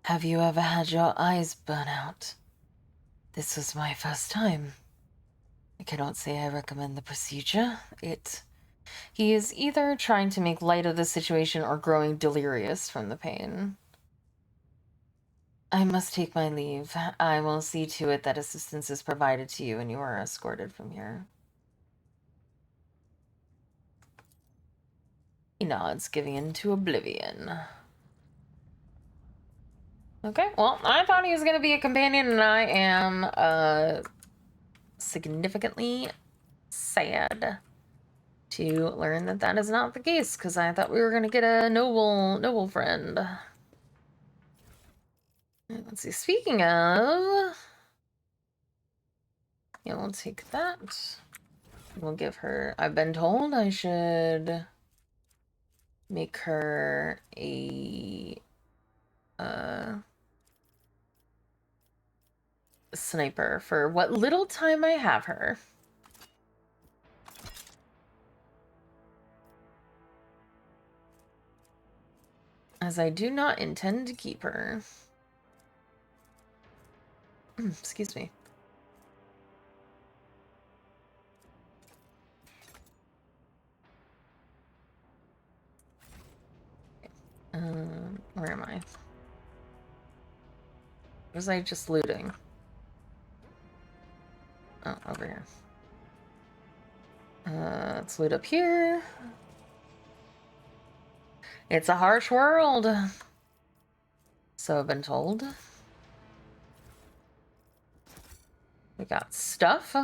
Have you ever had your eyes burn out? This was my first time. I cannot say I recommend the procedure. He is either trying to make light of the situation or growing delirious from the pain. I must take my leave. I will see to it that assistance is provided to you and you are escorted from here. He nods, giving into oblivion. Okay, well, I thought he was going to be a companion, and I am significantly sad to learn that that is not the case, because I thought we were going to get a noble friend. Let's see, speaking of... Yeah, we'll take that. We'll give her... I've been told I should make her a... sniper for what little time I have her. As I do not intend to keep her. Excuse me. Where am I? Was I just looting? Oh, over here. Let's loot up here. It's a harsh world. So I've been told. We got stuff.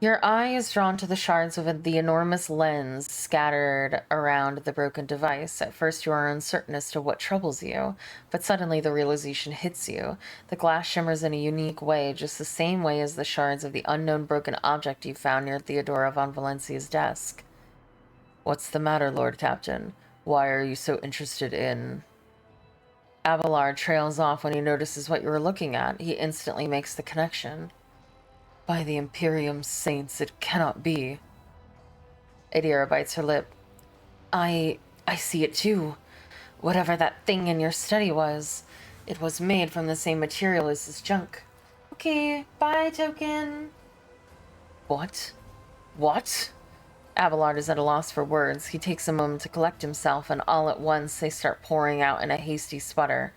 Your eye is drawn to the shards of the enormous lens scattered around the broken device. At first you are uncertain as to what troubles you, but suddenly the realization hits you. The glass shimmers in a unique way, just the same way as the shards of the unknown broken object you found near Theodora von Valencia's desk. What's the matter, Lord Captain? Why are you so interested in... Abelard trails off when he notices what you were looking at. He instantly makes the connection. By the Imperium Saints, it cannot be. Adira bites her lip. I see it too. Whatever that thing in your study was, it was made from the same material as this junk. Okay, bye, Token. What? What? Abelard is at a loss for words. He takes a moment to collect himself, and all at once they start pouring out in a hasty sputter.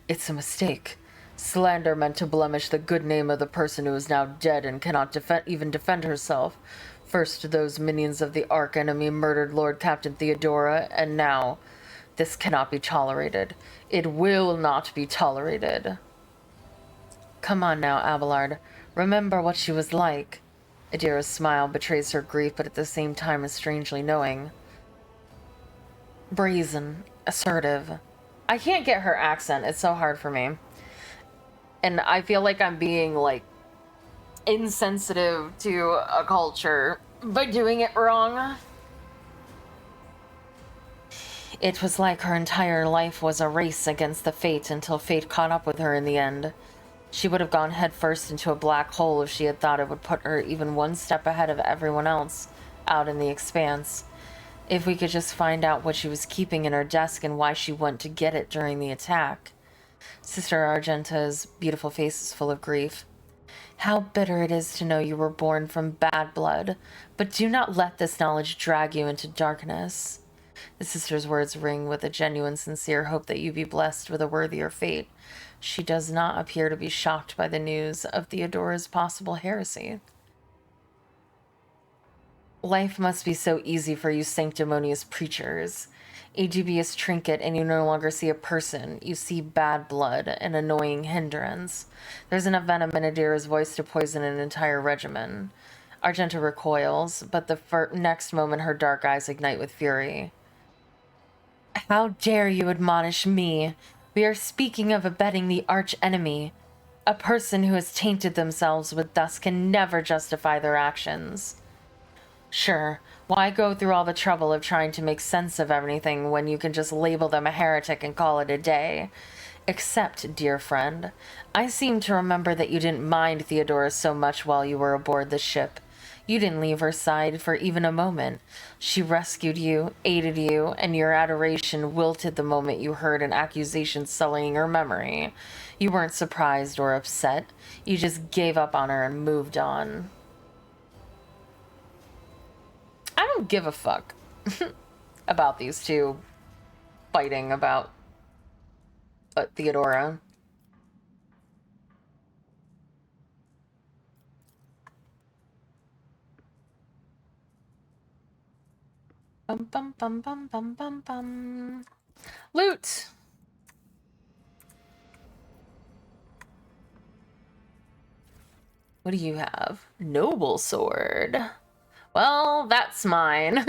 It's a mistake. Slander meant to blemish the good name of the person who is now dead and cannot even defend herself. First, those minions of the Arch Enemy murdered Lord Captain Theodora, and now this cannot be tolerated. It will not be tolerated. Come on now, Abelard. Remember what she was like. Adira's smile betrays her grief, but at the same time is strangely knowing. Brazen, assertive. I can't get her accent. It's so hard for me. And I feel like I'm being, like, insensitive to a culture by doing it wrong. It was like her entire life was a race against the fate until fate caught up with her in the end. She would have gone headfirst into a black hole if she had thought it would put her even one step ahead of everyone else out in the expanse. If we could just find out what she was keeping in her desk and why she went to get it during the attack. Sister Argenta's beautiful face is full of grief. How bitter it is to know you were born from bad blood, but do not let this knowledge drag you into darkness. The sister's words ring with a genuine, sincere hope that you be blessed with a worthier fate. She does not appear to be shocked by the news of Theodora's possible heresy. Life must be so easy for you sanctimonious preachers. A dubious trinket and you no longer see a person. You see bad blood, an annoying hindrance. There's enough venom in Adira's voice to poison an entire regiment. Argenta recoils, but the next moment her dark eyes ignite with fury. How dare you admonish me? We are speaking of abetting the arch enemy. A person who has tainted themselves with dust can never justify their actions. Sure, why go through all the trouble of trying to make sense of everything when you can just label them a heretic and call it a day? Except, dear friend, I seem to remember that you didn't mind Theodora so much while you were aboard the ship. You didn't leave her side for even a moment. She rescued you, aided you, and your adoration wilted the moment you heard an accusation sullying her memory. You weren't surprised or upset. You just gave up on her and moved on. I don't give a fuck about these two fighting about Theodora. Bum bum bum bum bum bum bum. Loot! What do you have? Noble sword. Well, that's mine.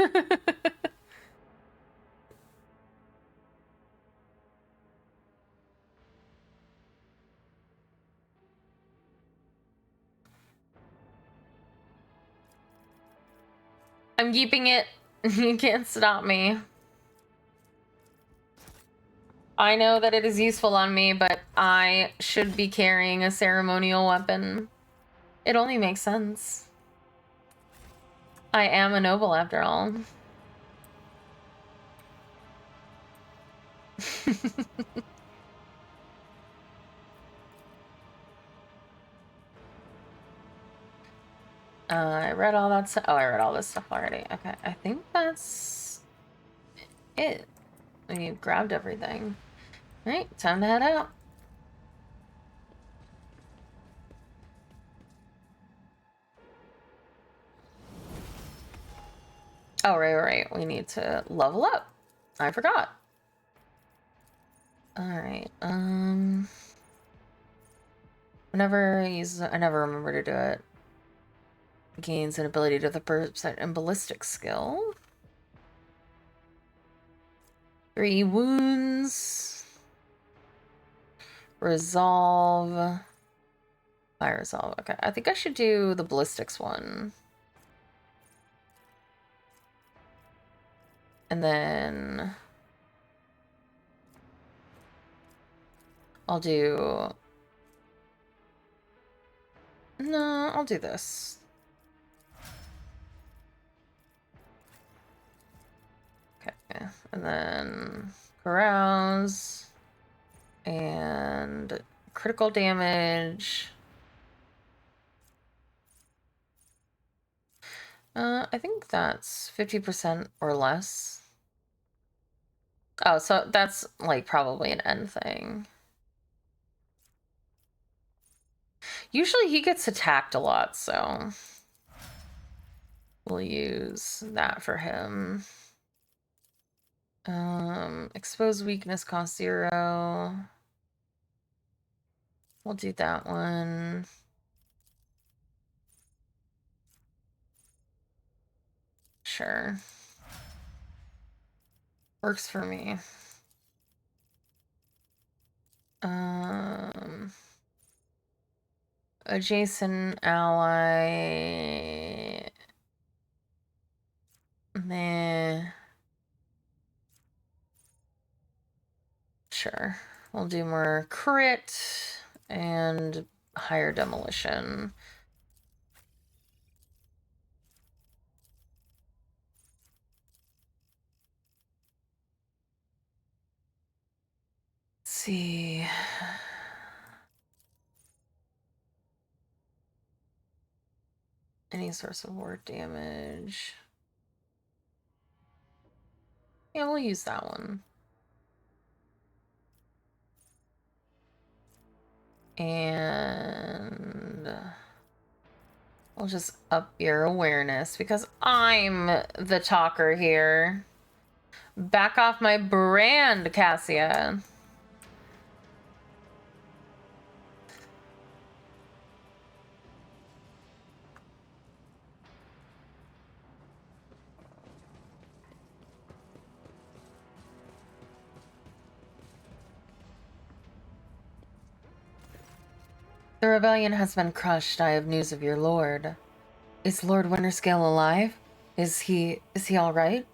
I'm keeping it. You can't stop me. I know that it is useful on me, but I should be carrying a ceremonial weapon. It only makes sense. I am a noble after all. I read all that stuff. Oh, I read all this stuff already. Okay, I think that's it. We grabbed everything. All right, time to head out. Oh, right. We need to level up. I forgot. All right. Whenever I never remember to do it. Gains an ability to the percent and ballistic skill. 3 wounds. Resolve. Fire resolve. Okay, I think I should do the ballistics one. And then I'll do... No, I'll do this. Okay, and then carouse and critical damage. I think that's 50% or less. Oh, so that's like probably an end thing. Usually he gets attacked a lot, so We'll use that for him. Expose weakness cost 0. We'll do that one. Sure. Works for me. Adjacent ally. Nah. Sure. We'll do more crit and higher demolition. Let's see. Any source of ward damage. Yeah, we'll use that one. And we'll just up your awareness because I'm the talker here. Back off my brand, Cassia. The rebellion has been crushed. I have news of your lord. Is Lord Winterscale alive? Is he all right?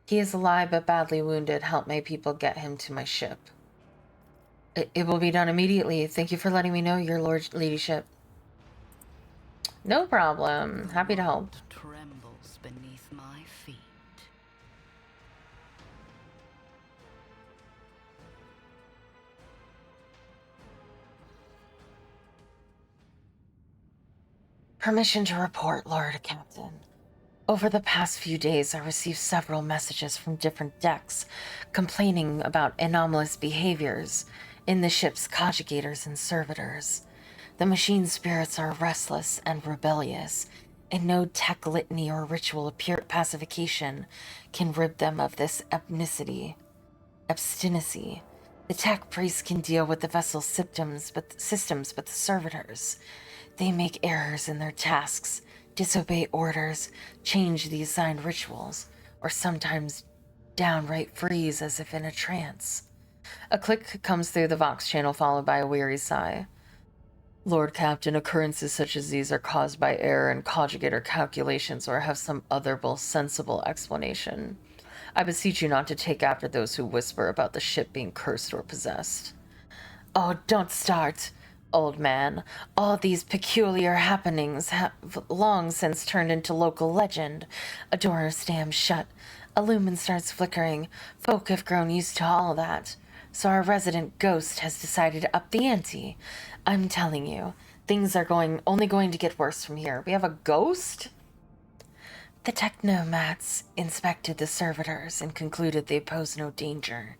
He is alive but badly wounded. Help my people get him to my ship. It will be done immediately. Thank you for letting me know, your lord ladyship. No problem. Happy to help. Trembles beneath my feet. Permission to report, Lord Captain. Over the past few days, I received several messages from different decks complaining about anomalous behaviors in the ship's conjugators and servitors. The machine spirits are restless and rebellious, and no tech litany or ritual pacification can rid them of this obstinacy. The tech priests can deal with the vessel's systems, but the servitors, they make errors in their tasks, disobey orders, change the assigned rituals, or sometimes downright freeze as if in a trance. A click comes through the Vox channel, followed by a weary sigh. Lord Captain, occurrences such as these are caused by error in conjugator calculations or have some other sensible explanation. I beseech you not to take after those who whisper about the ship being cursed or possessed. Oh, don't start, old man. All these peculiar happenings have long since turned into local legend. A door slams shut. A lumen starts flickering. Folk have grown used to all that. So our resident ghost has decided to up the ante. I'm telling you, things are only going to get worse from here. We have a ghost? The technomats inspected the servitors and concluded they pose no danger.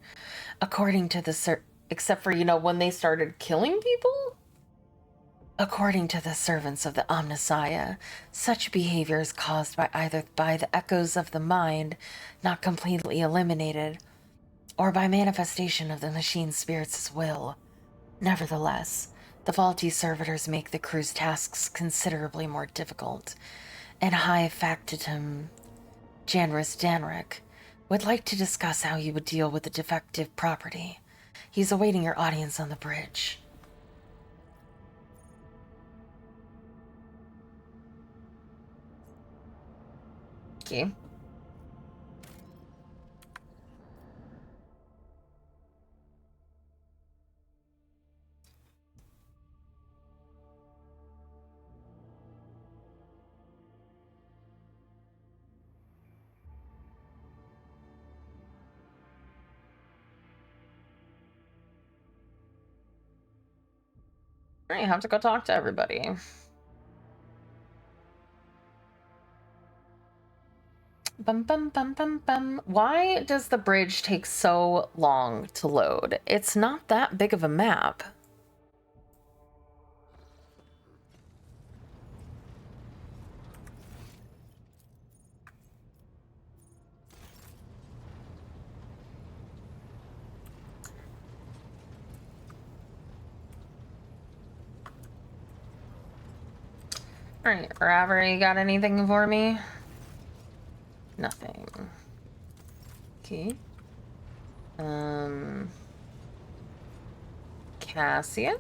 According to the except for, when they started killing people? According to the servants of the Omnissiah, such behavior is caused either by the echoes of the mind, not completely eliminated, or by manifestation of the machine spirit's will. Nevertheless, the faulty servitors make the crew's tasks considerably more difficult, and High Factotum Janris Danrik would like to discuss how he would deal with the defective property. He's awaiting your audience on the bridge. Okay. I have to go talk to everybody. Bum, bum, bum, bum, bum. Why does the bridge take so long to load? It's not that big of a map. Alright, Robert, you got anything for me? Nothing. Okay. Cassian?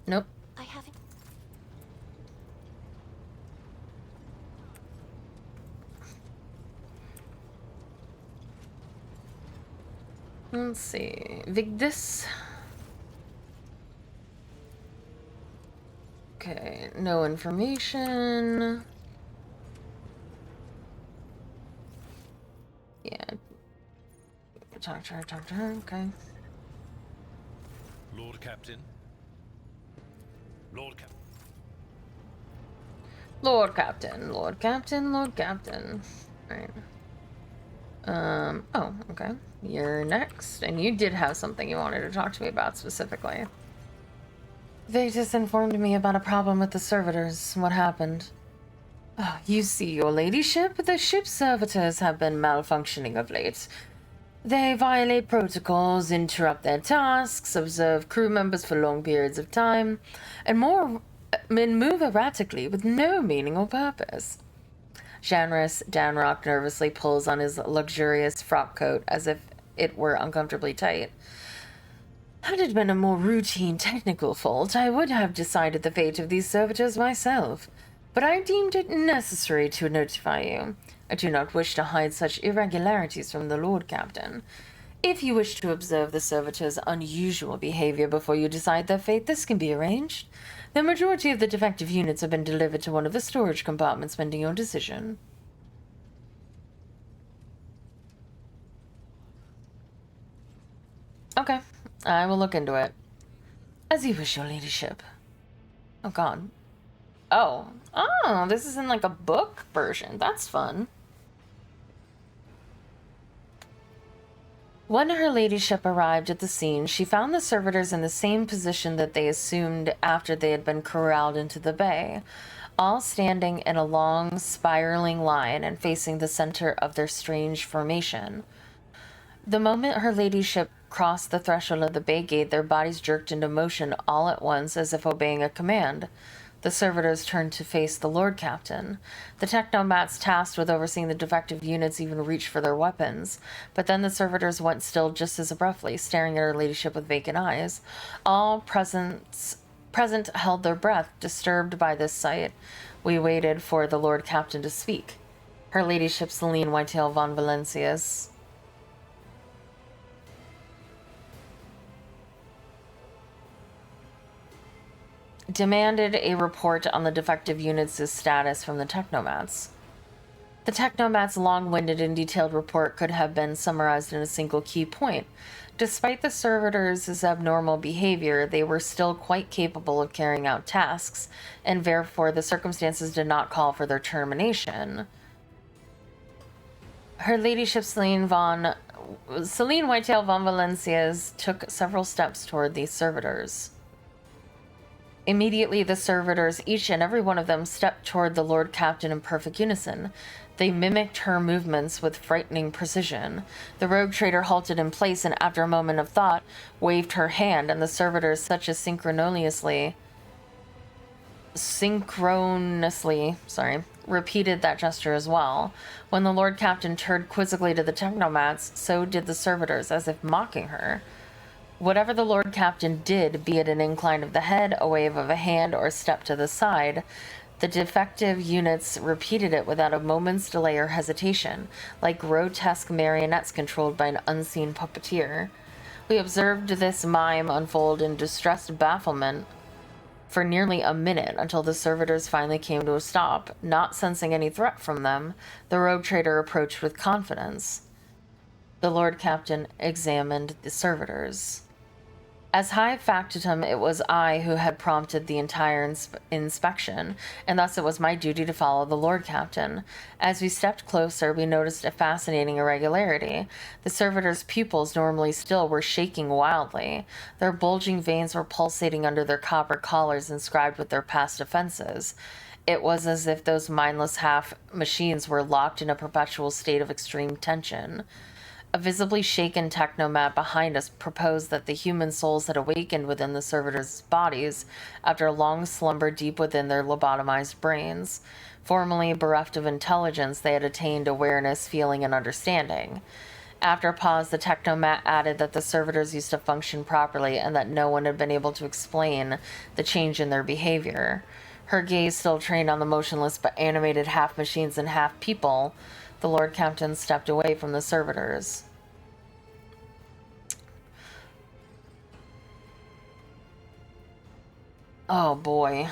Nope. I haven't. Let's see. Vigdis? Okay, no information. Yeah. Talk to her, okay. Lord Captain. Lord Captain. Lord Captain, Lord Captain, Lord Captain. Right. Oh, okay. You're next. And you did have something you wanted to talk to me about specifically. They just informed me about a problem with the servitors. What happened? Oh, you see, your ladyship, the ship's servitors have been malfunctioning of late. They violate protocols, interrupt their tasks, observe crew members for long periods of time, and move erratically with no meaning or purpose. Janris Danrock nervously pulls on his luxurious frock coat as if it were uncomfortably tight. Had it been a more routine technical fault, I would have decided the fate of these servitors myself, but I deemed it necessary to notify you. I do not wish to hide such irregularities from the Lord Captain. If you wish to observe the servitors' unusual behavior before you decide their fate, this can be arranged. The majority of the defective units have been delivered to one of the storage compartments pending your decision. Okay, I will look into it. As you wish, your ladyship. Oh god. Oh, this is in like a book version. That's fun. When her ladyship arrived at the scene, she found the servitors in the same position that they assumed after they had been corralled into the bay, all standing in a long, spiraling line and facing the center of their strange formation. The moment her ladyship crossed the threshold of the bay gate, their bodies jerked into motion all at once as if obeying a command. The servitors turned to face the Lord Captain. The technomats tasked with overseeing the defective units even reached for their weapons, but then the servitors went still just as abruptly, staring at her ladyship with vacant eyes. All present held their breath, disturbed by this sight. We waited for the Lord Captain to speak. Her ladyship Celine Whitetail von Valencias demanded a report on the defective units' status from the technomats. The technomats' long-winded and detailed report could have been summarized in a single key point. Despite the servitors' abnormal behavior, they were still quite capable of carrying out tasks, and therefore the circumstances did not call for their termination. Her ladyship Celine Whitetail von Valencias took several steps toward these servitors. Immediately, the servitors, each and every one of them, stepped toward the Lord Captain in perfect unison. They mimicked her movements with frightening precision. The rogue trader halted in place and, after a moment of thought, waved her hand, and the servitors, such as synchronously, repeated that gesture as well. When the Lord Captain turned quizzically to the technomats, so did the servitors, as if mocking her. Whatever the Lord Captain did, be it an incline of the head, a wave of a hand, or a step to the side, the defective units repeated it without a moment's delay or hesitation, like grotesque marionettes controlled by an unseen puppeteer. We observed this mime unfold in distressed bafflement for nearly a minute until the servitors finally came to a stop. Not sensing any threat from them, the rogue trader approached with confidence. The Lord Captain examined the servitors. As High Factotum, it was I who had prompted the entire inspection, and thus it was my duty to follow the Lord Captain. As we stepped closer, we noticed a fascinating irregularity. The servitors' pupils, normally still, were shaking wildly. Their bulging veins were pulsating under their copper collars inscribed with their past offenses. It was as if those mindless half machines were locked in a perpetual state of extreme tension. A visibly shaken technomat behind us proposed that the human souls had awakened within the servitors' bodies after a long slumber deep within their lobotomized brains. Formerly bereft of intelligence, they had attained awareness, feeling, and understanding. After a pause, the technomat added that the servitors used to function properly and that no one had been able to explain the change in their behavior. Her gaze still trained on the motionless but animated half machines and half people. The Lord Captain stepped away from the servitors. Oh boy.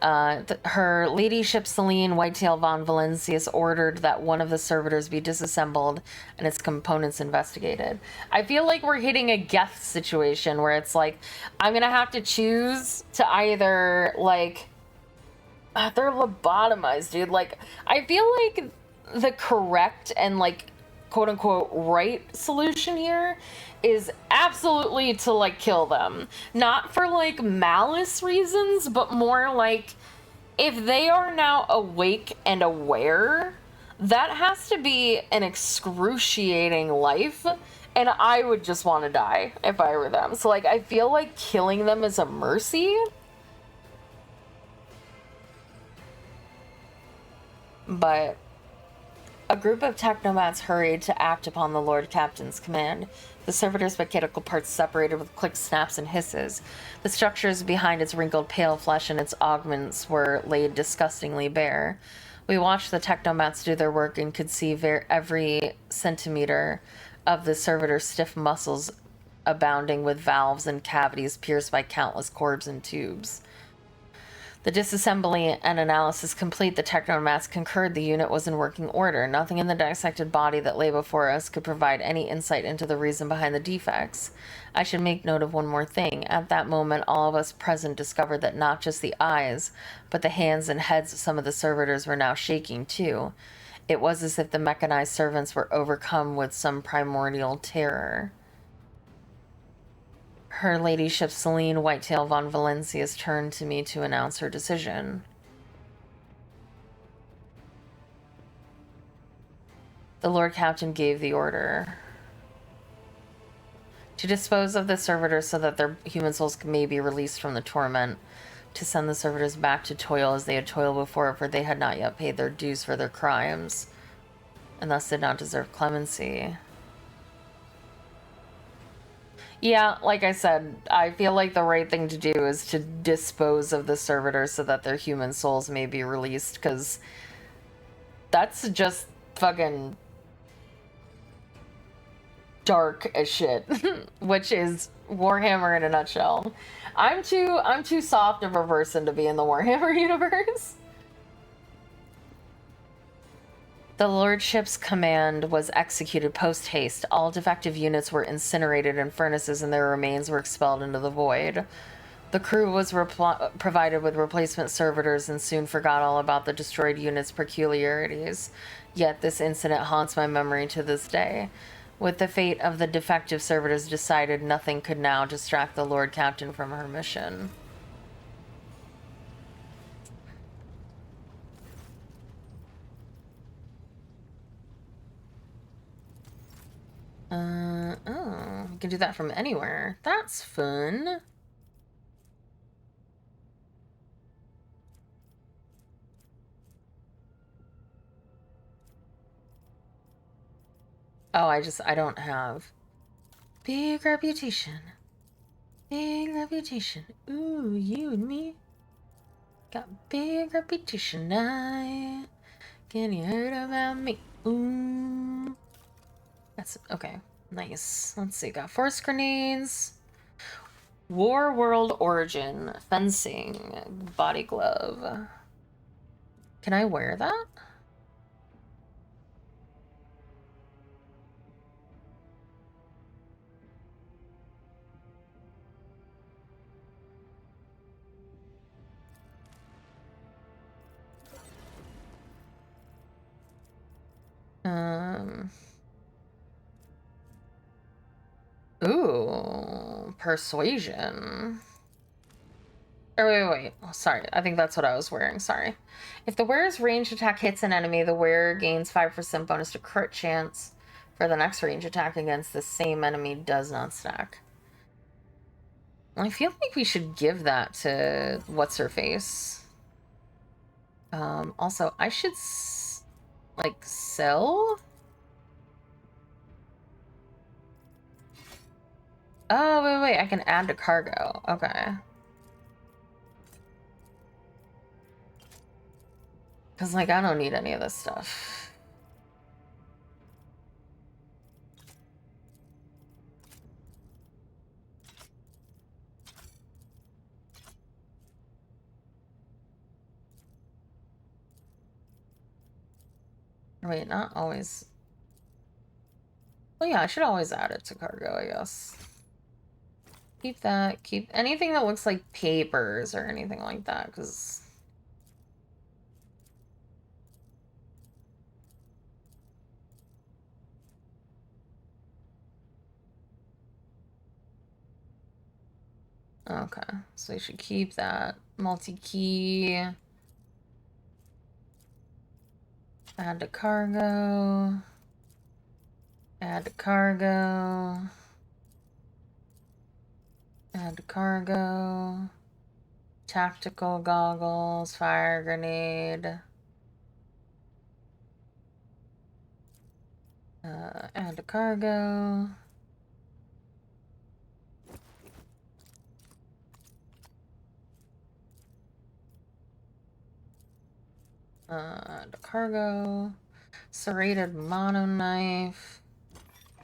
Her ladyship Celine Whitetail von Valencius ordered that one of the servitors be disassembled and its components investigated. I feel like we're hitting a Geth situation where it's like, I'm gonna have to choose to either, like, they're lobotomized, dude. Like, I feel like the correct and, like, quote unquote right solution here is absolutely to, like, kill them. Not for, like, malice reasons, but more like, if they are now awake and aware, that has to be an excruciating life, and I would just want to die if I were them. So, like, I feel like killing them is a mercy. But a group of technomats hurried to act upon the Lord Captain's command. The servitor's mechanical parts separated with quick snaps and hisses. The structures behind its wrinkled pale flesh and its augments were laid disgustingly bare. We watched the technomats do their work and could see every centimeter of the servitor's stiff muscles abounding with valves and cavities pierced by countless cords and tubes. The disassembly and analysis complete, the technomats concurred the unit was in working order. Nothing in the dissected body that lay before us could provide any insight into the reason behind the defects. I should make note of one more thing. At that moment, all of us present discovered that not just the eyes, but the hands and heads of some of the servitors were now shaking too. It was as if the mechanized servants were overcome with some primordial terror. Her ladyship Celine Whitetail von Valencius turned to me to announce her decision. The Lord Captain gave the order to dispose of the servitors so that their human souls may be released from the torment, to send the servitors back to toil as they had toiled before, for they had not yet paid their dues for their crimes, and thus did not deserve clemency. Yeah, like I said, I feel like the right thing to do is to dispose of the servitors so that their human souls may be released, because that's just fucking dark as shit, which is Warhammer in a nutshell. I'm too soft of a person to be in the Warhammer universe. The Lordship's command was executed post-haste. All defective units were incinerated in furnaces and their remains were expelled into the void. The crew was provided with replacement servitors and soon forgot all about the destroyed unit's peculiarities. Yet this incident haunts my memory to this day. With the fate of the defective servitors decided, nothing could now distract the Lord Captain from her mission. Oh, you can do that from anywhere. That's fun. Oh, I don't have. Big reputation. Big reputation. Ooh, you and me got big reputation. Can you heard about me? Ooh. That's okay. Nice. Let's see. Got force grenades. War World Origin. Fencing. Body glove. Can I wear that? Ooh, persuasion. Oh, wait. Oh, sorry. I think that's what I was wearing. Sorry. If the wearer's ranged attack hits an enemy, the wearer gains 5% bonus to crit chance for the next range attack against the same enemy does not stack. I feel like we should give that to what's-her-face. Also, I should, like, sell? Oh, wait, I can add to cargo. Okay. Because, like, I don't need any of this stuff. Wait, not always. Well, yeah, I should always add it to cargo, I guess. Keep that. Keep anything that looks like papers or anything like that, because... Okay, so we should keep that. Multi-key. Add to cargo. Add to cargo. Add to cargo. Tactical goggles. Fire grenade. Add to cargo. Add to cargo. Serrated mono knife.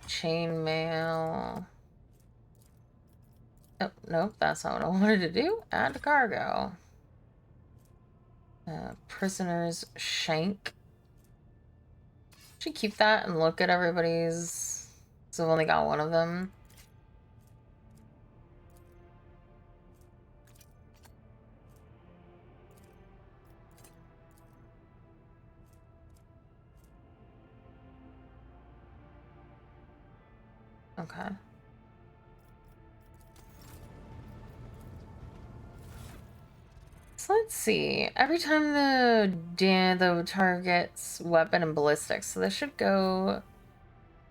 Chainmail. Oh, nope, that's not what I wanted to do. Add to cargo. Prisoner's shank. Should keep that and look at everybody's. So I've only got one of them. Okay. So let's see. Every time the target's weapon and ballistics, so this should go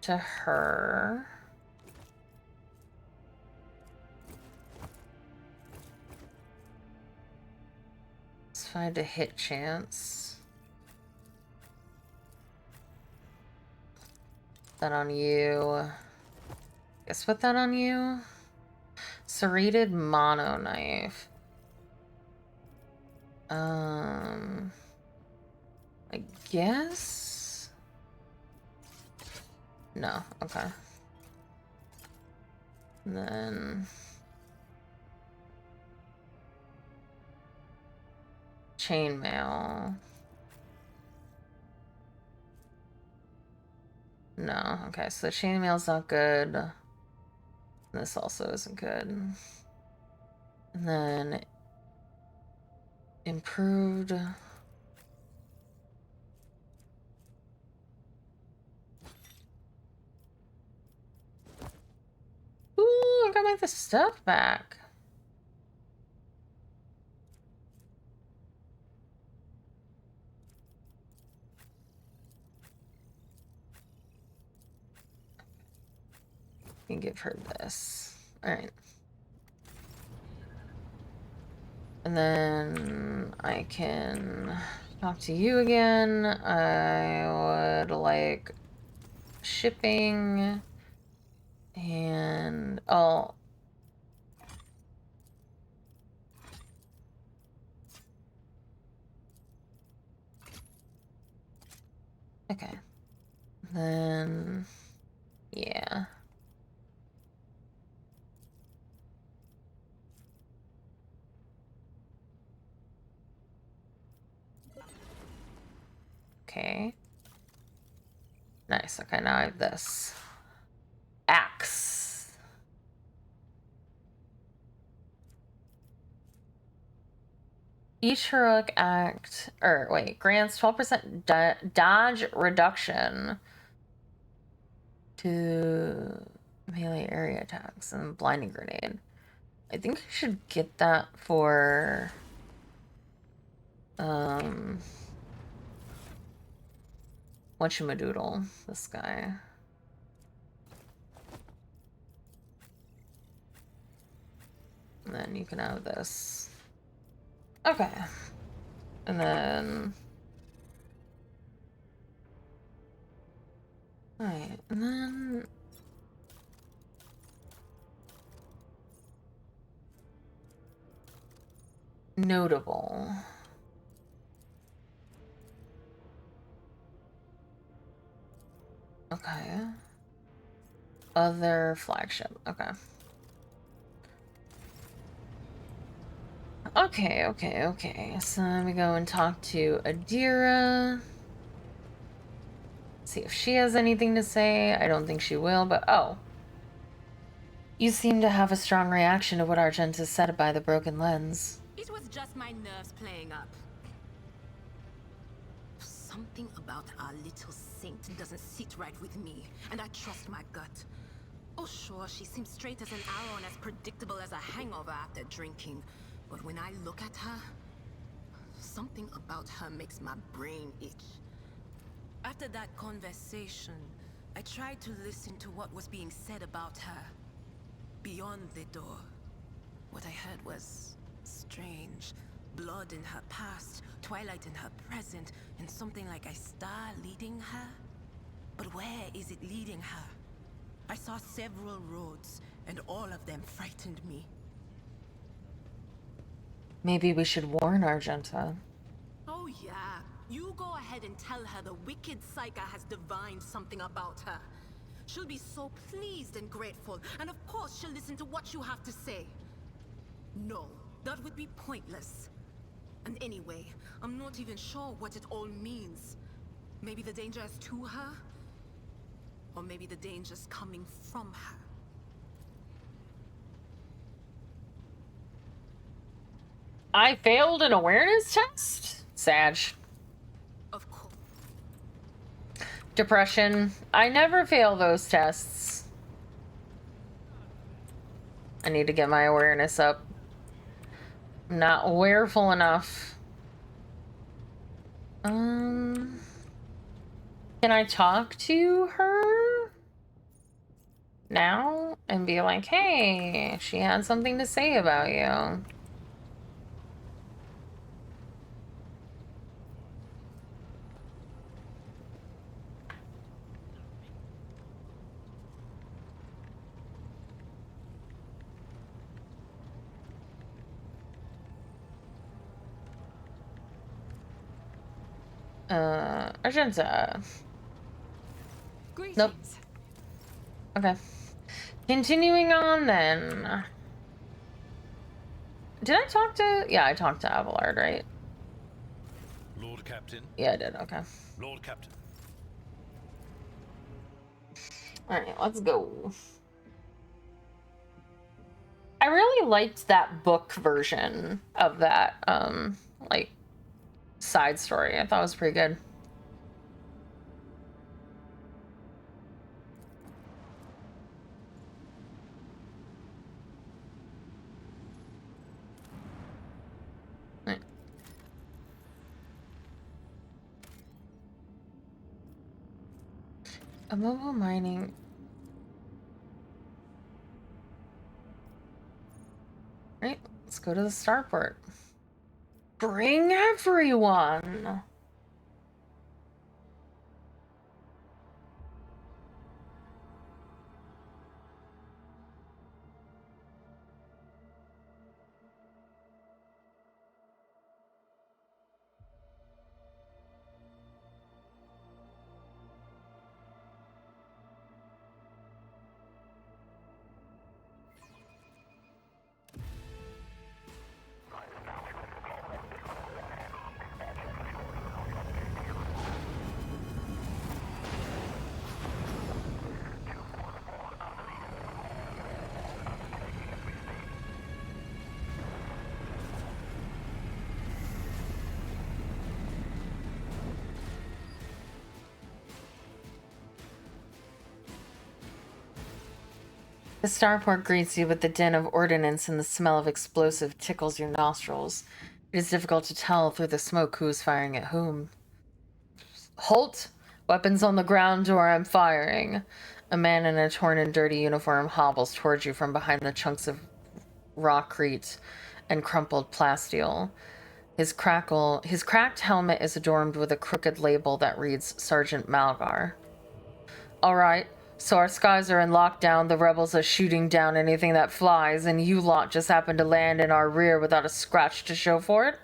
to her. Let's find a hit chance. That on you. Guess put that on you. Serrated mono knife. I guess. No, okay. And then chainmail. No, okay, so the chainmail's not good. This also isn't good. And then improved. Ooh, I got like the stuff back. I can give her this. All right. And then I can talk to you again. I would like shipping and oh. Okay. Then yeah. Okay. Nice. Okay, now I have this. Axe. Each heroic act, or wait, grants 12% dodge reduction to melee area attacks and blinding grenade. I think I should get that for whatchamadoodle, this guy. And then you can have this. Okay. And then... Alright, and then... Notable. Okay. Other flagship. Okay. Okay. So let me go and talk to Adira. See if she has anything to say. I don't think she will, but oh. You seem to have a strong reaction to what Argenta said by the broken lens. It was just my nerves playing up. Something about our little saint doesn't sit right with me, and I trust my gut. Oh sure, she seems straight as an arrow and as predictable as a hangover after drinking. But when I look at her, something about her makes my brain itch. After that conversation, I tried to listen to what was being said about her. Beyond the door, what I heard was strange. Blood in her past, twilight in her present, and something like a star leading her. But where is it leading her? I saw several roads, and all of them frightened me. Maybe we should warn Argenta. Oh yeah, you go ahead and tell her the wicked Psyker has divined something about her. She'll be so pleased and grateful, and of course she'll listen to what you have to say. No, that would be pointless. And anyway, I'm not even sure what it all means. Maybe the danger is to her? Or maybe the danger's coming from her. I failed an awareness test? Sag. Of course. Depression. I never fail those tests. I need to get my awareness up. I'm not awareful enough. Can I talk to her now and be like, hey, she had something to say about you? Argenta. Greetings. Nope. Okay. Continuing on then. Did I talk to... Yeah, I talked to Abelard, right? Lord Captain. Yeah, I did. Okay. Lord Captain. Alright, let's go. I really liked that book version of that, like, side story. I thought it was pretty good. Right. A mobile mining. Right, let's go to the starport. Bring everyone. The starport greets you with the din of ordnance, and the smell of explosive tickles your nostrils. It is difficult to tell through the smoke who is firing at whom. Halt! Weapons on the ground, or I'm firing. A man in a torn and dirty uniform hobbles towards you from behind the chunks of rawcrete, and crumpled plasteel. His cracked helmet is adorned with a crooked label that reads Sergeant Malgar. All right, so our skies are in lockdown, the rebels are shooting down anything that flies, and you lot just happen to land in our rear without a scratch to show for it?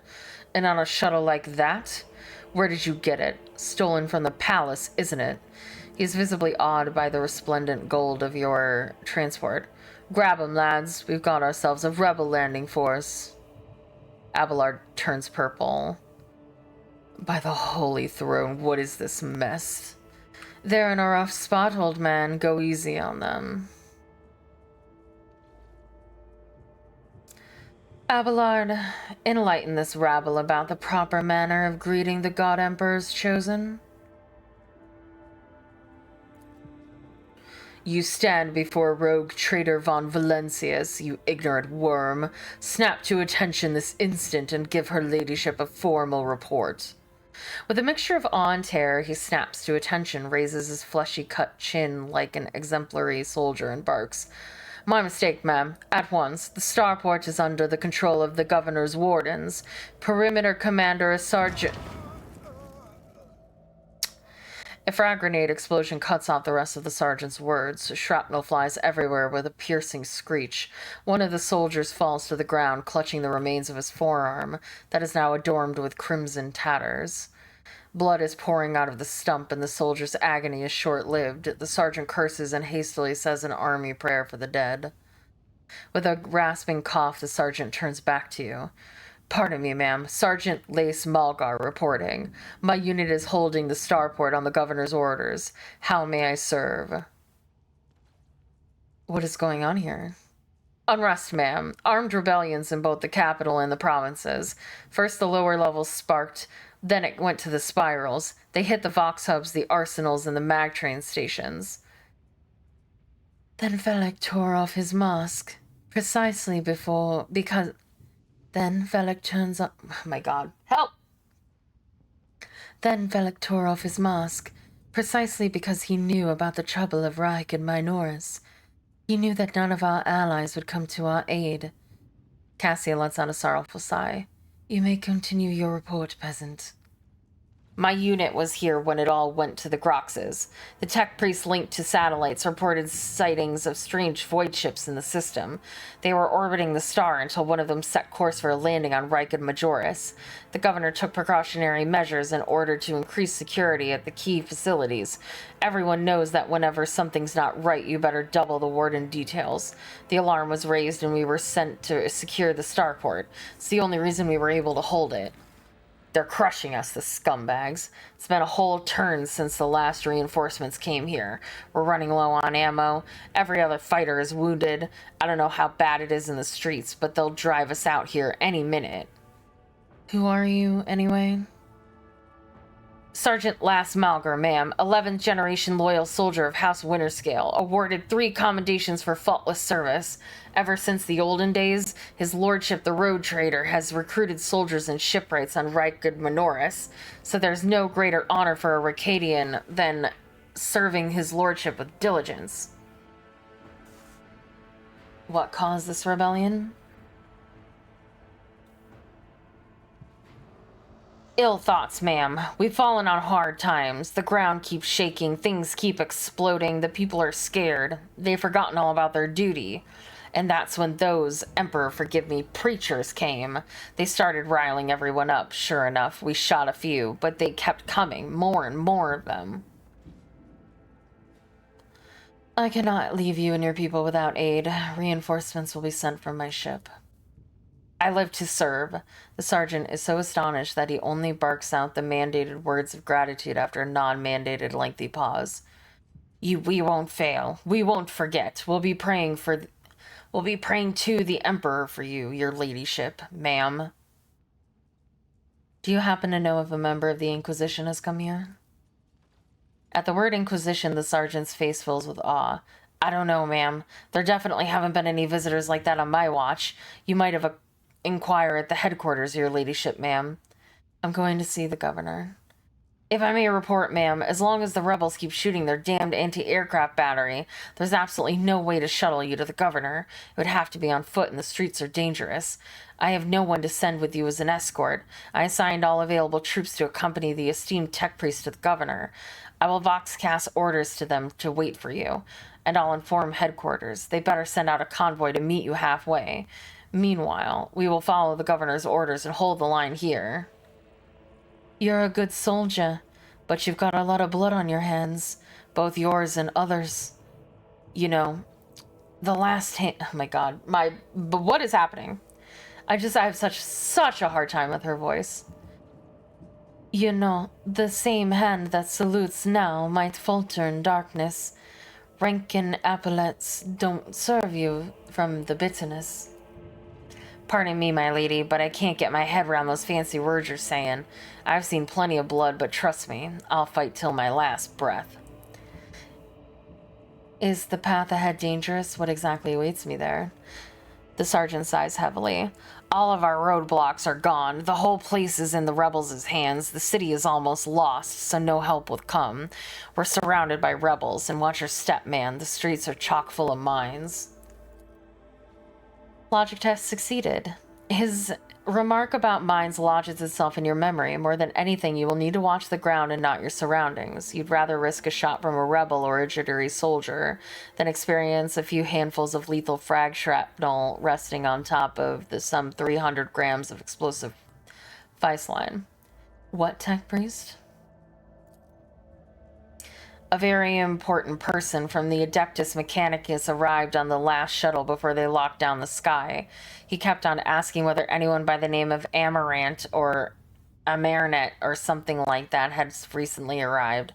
And on a shuttle like that? Where did you get it? Stolen from the palace, isn't it? He's visibly awed by the resplendent gold of your transport. Grab 'em, lads. We've got ourselves a rebel landing force. Abelard turns purple. By the holy throne, what is this mess? They're in a rough spot, old man. Go easy on them. Abelard, enlighten this rabble about the proper manner of greeting the God Emperor's chosen. You stand before rogue traitor von Valencius, you ignorant worm. Snap to attention this instant and give her ladyship a formal report. With a mixture of awe and terror, he snaps to attention, raises his fleshy cut chin like an exemplary soldier, and barks. My mistake, ma'am. At once. The starport is under the control of the governor's wardens. Perimeter commander is Sergeant... A frag grenade explosion cuts off the rest of the sergeant's words. Shrapnel flies everywhere with a piercing screech. One of the soldiers falls to the ground, clutching the remains of his forearm that is now adorned with crimson tatters. Blood is pouring out of the stump, and the soldier's agony is short-lived. The sergeant curses and hastily says an army prayer for the dead. With a rasping cough, the sergeant turns back to you. Pardon me, ma'am. Sergeant Lace Malgar reporting. My unit is holding the starport on the governor's orders. How may I serve? What is going on here? Unrest, ma'am. Armed rebellions in both the capital and the provinces. First the lower levels sparked, then it went to the spirals. They hit the Vox hubs, the arsenals, and the mag train stations. Then Velek tore off his mask. Precisely because... Then Velek turns up... Oh my god. Help! Then Velek tore off his mask, precisely because he knew about the trouble of Reich and Minoris. He knew that none of our allies would come to our aid. Cassia lets out a sorrowful sigh. You may continue your report, peasant. My unit was here when it all went to the Groxes. The tech priests linked to satellites reported sightings of strange void ships in the system. They were orbiting the star until one of them set course for a landing on Reich and Majoris. The governor took precautionary measures in order to increase security at the key facilities. Everyone knows that whenever something's not right, you better double the warden details. The alarm was raised and we were sent to secure the starport. It's the only reason we were able to hold it. They're crushing us, the scumbags. It's been a whole turn since the last reinforcements came here. We're running low on ammo. Every other fighter is wounded. I don't know how bad it is in the streets, but they'll drive us out here any minute. Who are you, anyway? Sergeant Lass Malgar, ma'am, 11th generation loyal soldier of House Winterscale, awarded 3 commendations for faultless service. Ever since the olden days, his lordship the Road Trader has recruited soldiers and shipwrights on Reikgud Minoris, so there's no greater honor for a Ricadian than serving his lordship with diligence. What caused this rebellion? Ill thoughts, ma'am. We've fallen on hard times. The ground keeps shaking, things keep exploding, the people are scared. They've forgotten all about their duty. And that's when those, Emperor forgive me, preachers came. They started riling everyone up. Sure enough, we shot a few, but they kept coming, more and more of them. I cannot leave you and your people without aid. Reinforcements will be sent from my ship. I live to serve. The sergeant is so astonished that he only barks out the mandated words of gratitude after a non-mandated lengthy pause. We won't fail. We won't forget. We'll be praying to the Emperor for you, your ladyship, ma'am. Do you happen to know if a member of the Inquisition has come here? At the word Inquisition, the sergeant's face fills with awe. I don't know, ma'am. There definitely haven't been any visitors like that on my watch. You might have inquire at the headquarters, your ladyship, ma'am. I'm going to see the governor. If I may report, ma'am, as long as the rebels keep shooting their damned anti-aircraft battery, there's absolutely no way to shuttle you to the governor. It would have to be on foot, and the streets are dangerous. I have no one to send with you as an escort. I assigned all available troops to accompany the esteemed tech priest to the governor. I will voxcast orders to them to wait for you, and I'll inform headquarters. They better send out a convoy to meet you halfway. Meanwhile, we will follow the governor's orders and hold the line here. You're a good soldier, but you've got a lot of blood on your hands, both yours and others. You know, the last hand. Oh my god, but what is happening? I have such a hard time with her voice. You know, the same hand that salutes now might falter in darkness. Rank and epaulets don't serve you from the bitterness. Pardon me, my lady, but I can't get my head around those fancy words you're saying. I've seen plenty of blood, but trust me, I'll fight till my last breath. Is the path ahead dangerous? What exactly awaits me there? The sergeant sighs heavily. All of our roadblocks are gone. The whole place is in the rebels' hands. The city is almost lost, so no help will come. We're surrounded by rebels, and watch your step, man. The streets are chock full of mines. Logic test succeeded. His remark about mines lodges itself in your memory. More than anything, you will need to watch the ground and not your surroundings. You'd rather risk a shot from a rebel or a jittery soldier than experience a few handfuls of lethal frag shrapnel resting on top of the some 300 grams of explosive Feisline. What, tech priest? A very important person from the Adeptus Mechanicus arrived on the last shuttle before they locked down the sky. He kept on asking whether anyone by the name of Amarant or Amarnet or something like that had recently arrived.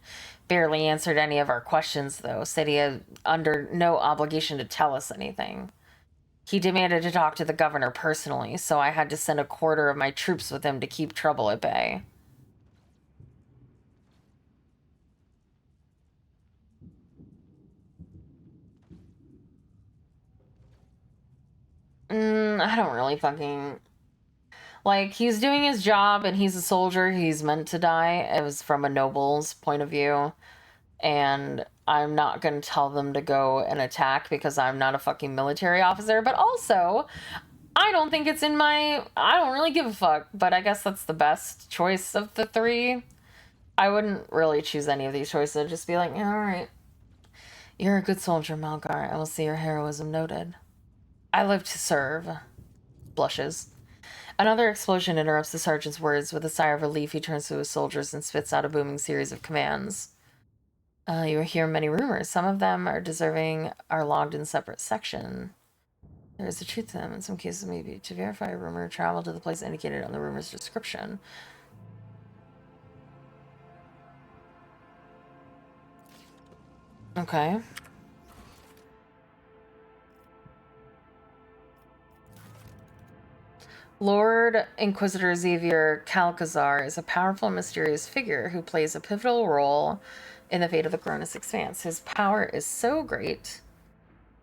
Barely answered any of our questions, though. Said he had under no obligation to tell us anything. He demanded to talk to the governor personally, so I had to send a quarter of my troops with him to keep trouble at bay. I don't really fucking... Like, he's doing his job and he's a soldier. He's meant to die. It was from a noble's point of view. And I'm not going to tell them to go and attack because I'm not a fucking military officer. But also, I don't think it's in my... I don't really give a fuck. But I guess that's the best choice of the three. I wouldn't really choose any of these choices. I'd just be like, yeah, alright. You're a good soldier, Malgar. I will see your heroism noted. I live to serve. Blushes. Another explosion interrupts the sergeant's words. With a sigh of relief, he turns to his soldiers and spits out a booming series of commands. You hear many rumors. Some of them are logged in separate section. There is a truth to them. In some cases, maybe to verify a rumor, travel to the place indicated on the rumor's description. Okay. Lord Inquisitor Xavier Calcazar is a powerful and mysterious figure who plays a pivotal role in the fate of the Cronus Expanse. His power is so great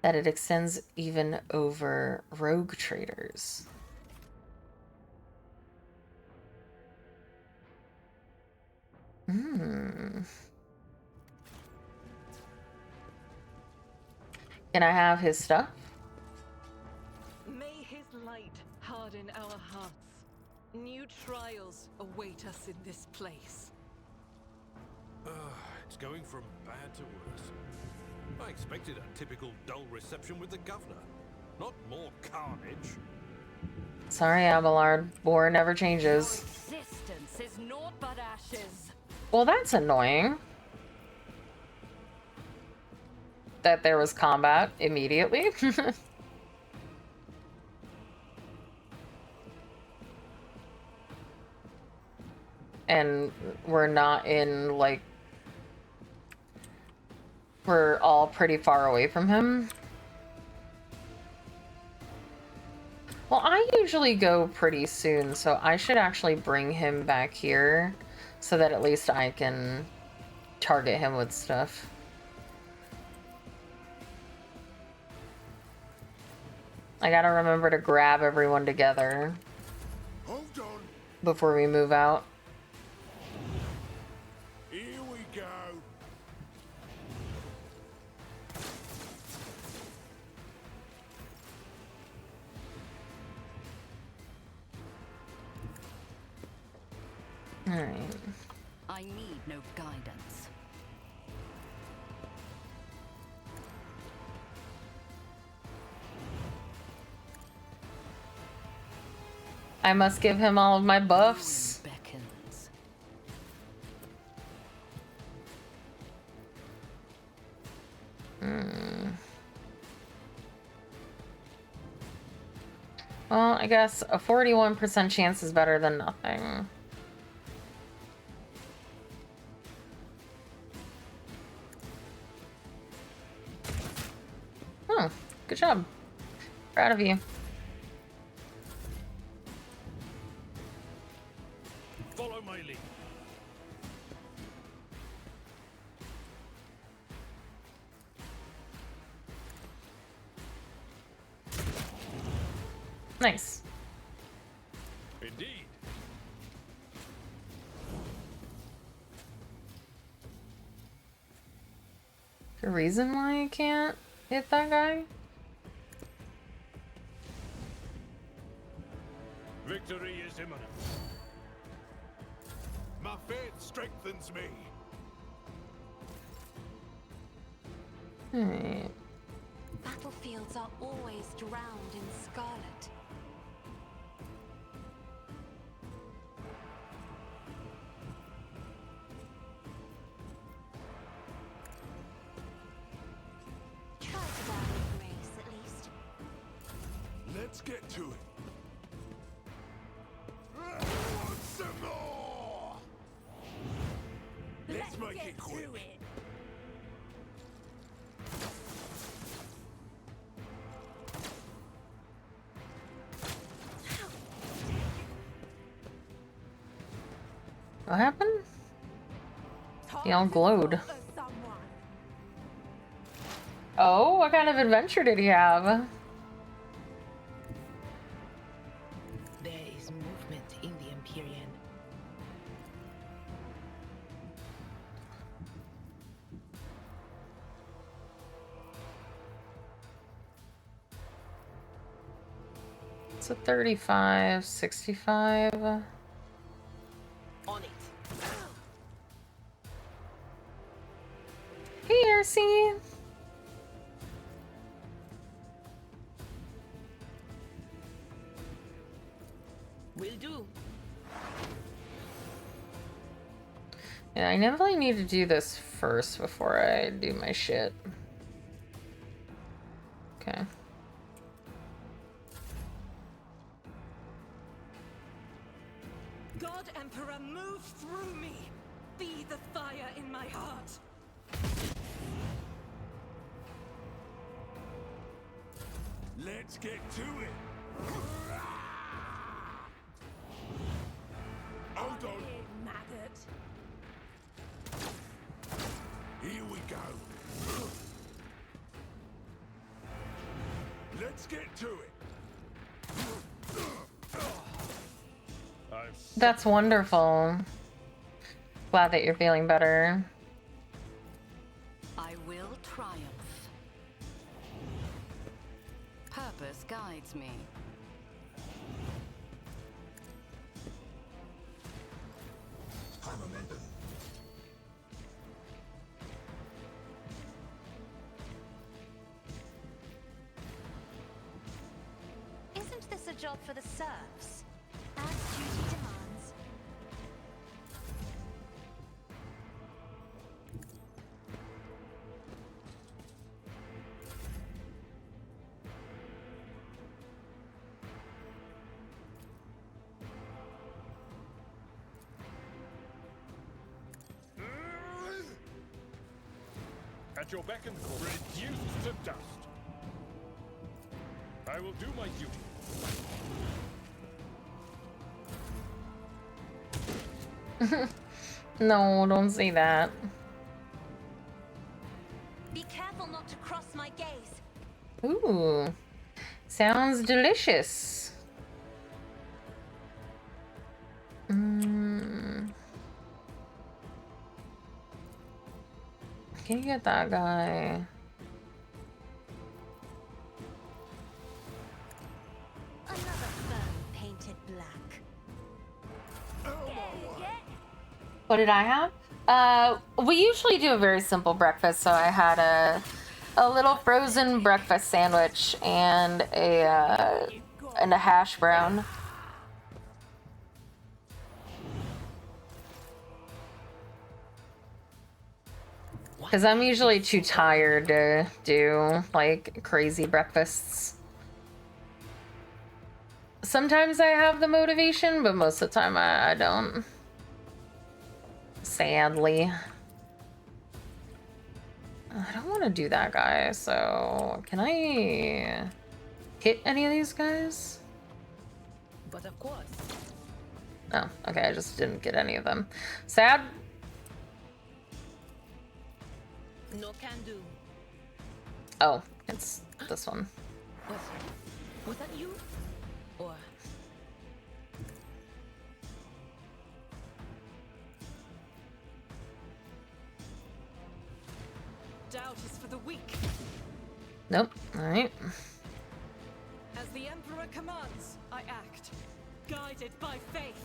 that it extends even over rogue traders. Can I have his stuff? May his light harden our hearts. New trials await us in this place. It's going from bad to worse. I expected a typical dull reception with the governor, not more carnage. Sorry, Abelard. War never changes. Existence is naught but ashes. Well, that's annoying. That there was combat immediately. And we're not in, like... We're all pretty far away from him. Well, I usually go pretty soon, so I should actually bring him back here so that at least I can target him with stuff. I gotta remember to grab everyone together Hold on. before we move out. Alright. I need no guidance. I must give him all of my buffs. Ruin beckons. Well, I guess a 41% chance is better than nothing. Oh, good job. Proud of you. Follow my lead. Nice. Indeed. The reason why I can't hit that guy? Victory is imminent. My faith strengthens me. Alright. Battlefields are always drowned in scarlet. Try to die with grace, at least. Let's get to it. Want some more? Let's make it quick. What happened? He all glowed. Oh, what kind of adventure did he have? There is movement in the Empyrean. It's a 35, 65. On it. Here, see? Will do. Yeah, I definitely need to do this first before I do my shit. Okay. God Emperor, move through me. Be the fire in my heart. Let's get to it. Hold on. Maggot. Here we go. Let's get to it. That's wonderful. Glad that you're feeling better. I will triumph. Purpose guides me. High momentum. Isn't this a job for the serfs? As duty demands. At your beck and call, reduced to dust. I will do my duty. No, don't say that. Be careful not to cross my gaze. Ooh. Sounds delicious. Can you get that guy? Another fern painted black. What did I have? We usually do a very simple breakfast, so I had a little frozen breakfast sandwich and a hash brown. Because I'm usually too tired to do like crazy breakfasts. Sometimes I have the motivation, but most of the time I don't. Sadly. I don't want to do that guy, so can I hit any of these guys? But of course. Oh, okay, I just didn't get any of them. Sad. No can do. Oh, it's this one. Was that you? Or Doubt is for the weak. Nope. Alright. As the Emperor commands, I act, guided by faith.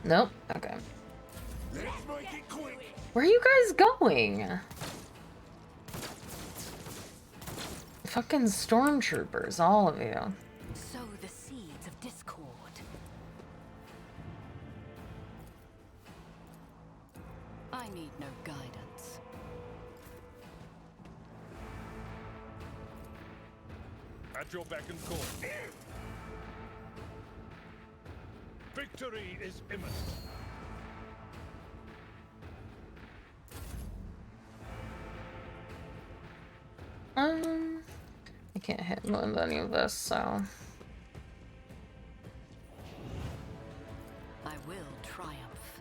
Nope. Okay. Let's make it quick. Where are you guys going? Fucking stormtroopers, all of you. Sow the seeds of discord. I need no guidance. At your beck and call. Victory is imminent. I can't hit with any of this, so. I will triumph.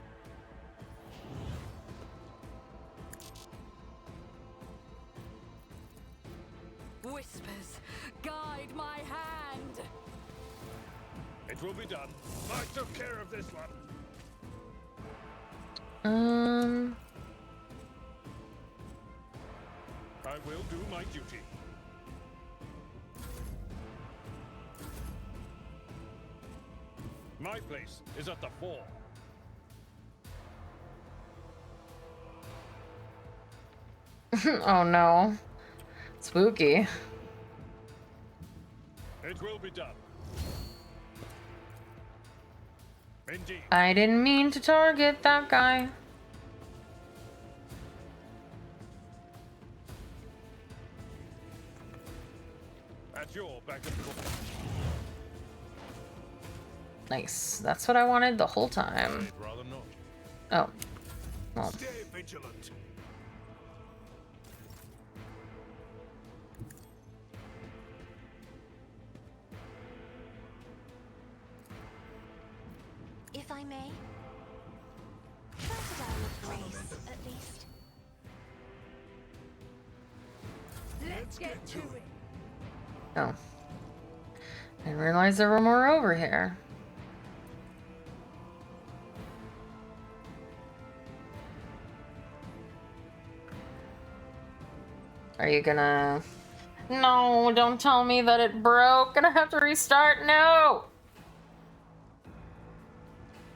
Whispers, guide my hand. It will be done. I took care of this one. I will do my duty. My place is at the fore. Oh no. Spooky. It will be done. Indeed. I didn't mean to target that guy. At your beck and call. Nice. That's what I wanted the whole time. I'd rather not. Oh. Well. Stay vigilant. If I may. Try to die with grace, at least. Let's get to it. Oh. I didn't realize there were more over here. Are you gonna... No, don't tell me that it broke. Gonna have to restart. No!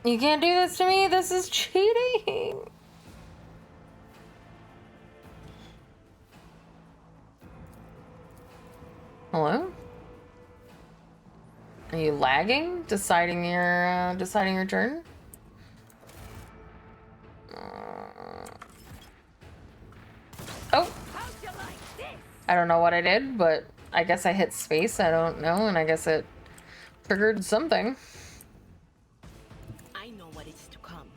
You can't do this to me. This is cheating. Hello? Are you lagging? Deciding your turn? Oh! I don't know what I did, but I guess I hit space. I don't know, and I guess it triggered something. I know what is to come.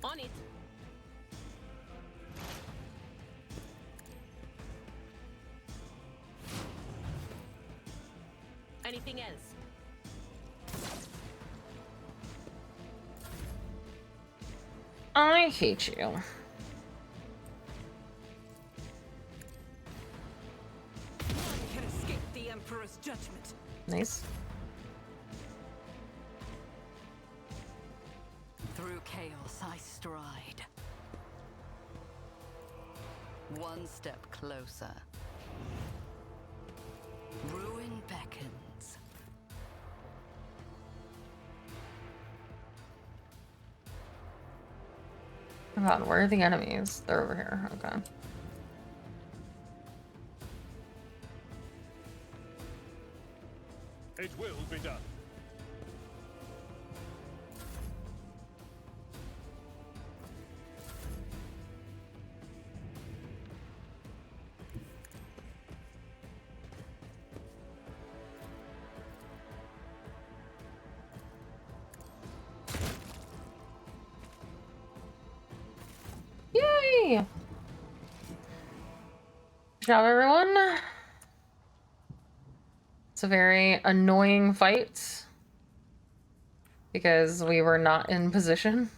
On it. Anything else? I hate you. None Can escape the Emperor's judgment. Nice. Through chaos I stride. One step closer. Ruin beckons. God, where are the enemies? They're over here. Okay. It will be done. Yay! Good job, everyone. It's a very annoying fight because we were not in position.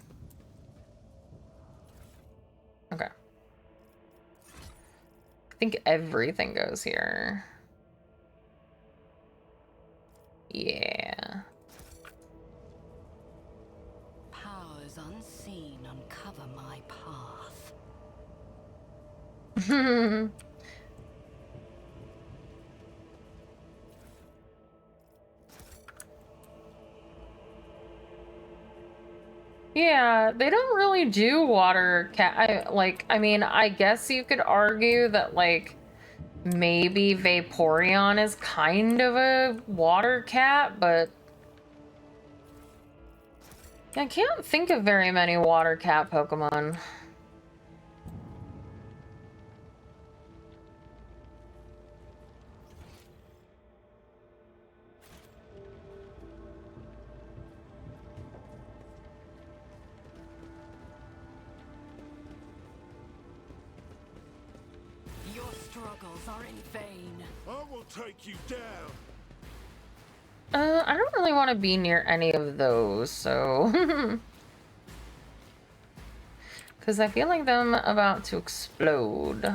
Okay. I think everything goes here. Yeah. Powers unseen uncover my path. Yeah, they don't really do water cat. I mean, I guess you could argue that, like, maybe Vaporeon is kind of a water cat, but I can't think of very many water cat Pokemon. Your struggles are in vain. I will take you down. I don't really want to be near any of those, so... Because I feel like them about to explode.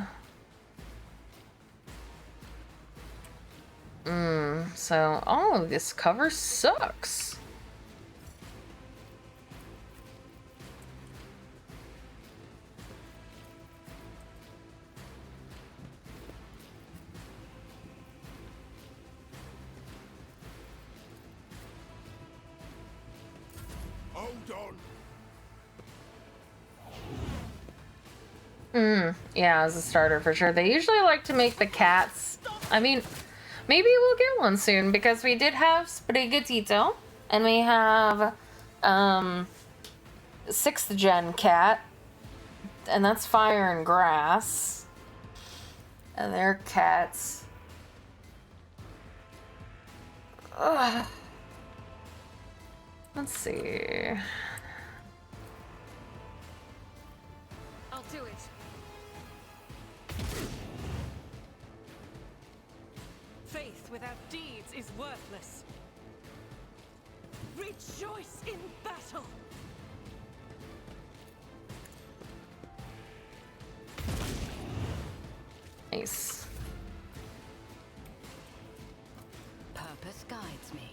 So all of this cover sucks. Hold on. Yeah, as a starter for sure. They usually like to make the cats. I mean, maybe we'll get one soon because we did have Sprigatito and we have 6th gen cat, and that's fire and grass. And they're cats. Ugh. Let's see. I'll do it. Faith without deeds is worthless. Rejoice in battle. Nice. Purpose guides me.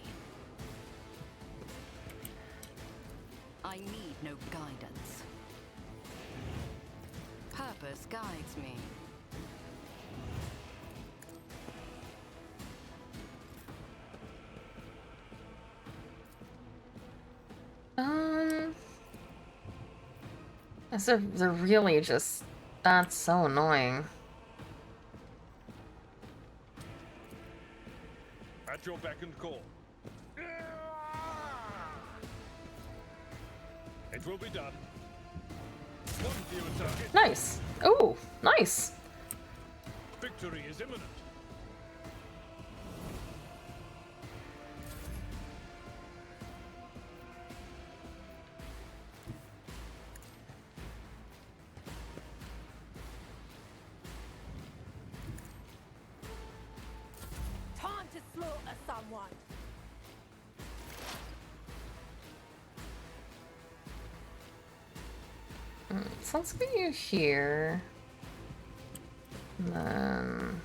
I need no guidance. Purpose guides me. They're really just, that's so annoying. At your beck and call. It will be done. One fewer target. Nice. Oh, nice. Victory is imminent. Time to slaughter someone. So let's get you here. And then...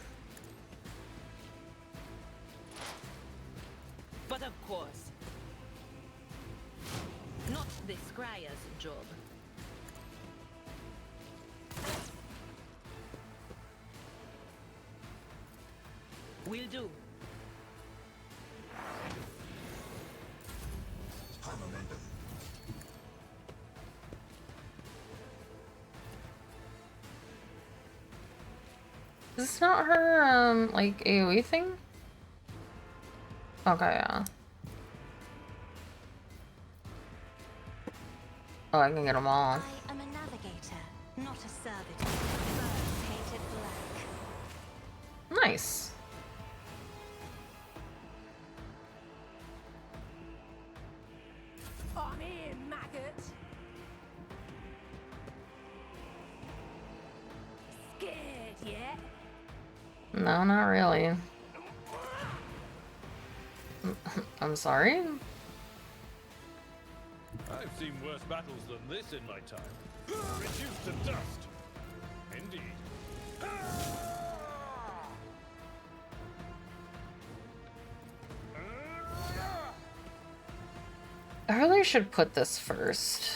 But of course, not the scryer's job. Will do. Is this not her, like, AoE thing? Okay, yeah. Oh, I can get them all. I am a navigator, not a servitor. Birds painted black. Nice. I'm here, maggot. Scared yet? No, not really. I'm sorry? I've seen worse battles than this in my time. Reduced to dust. Indeed. I really should put this first.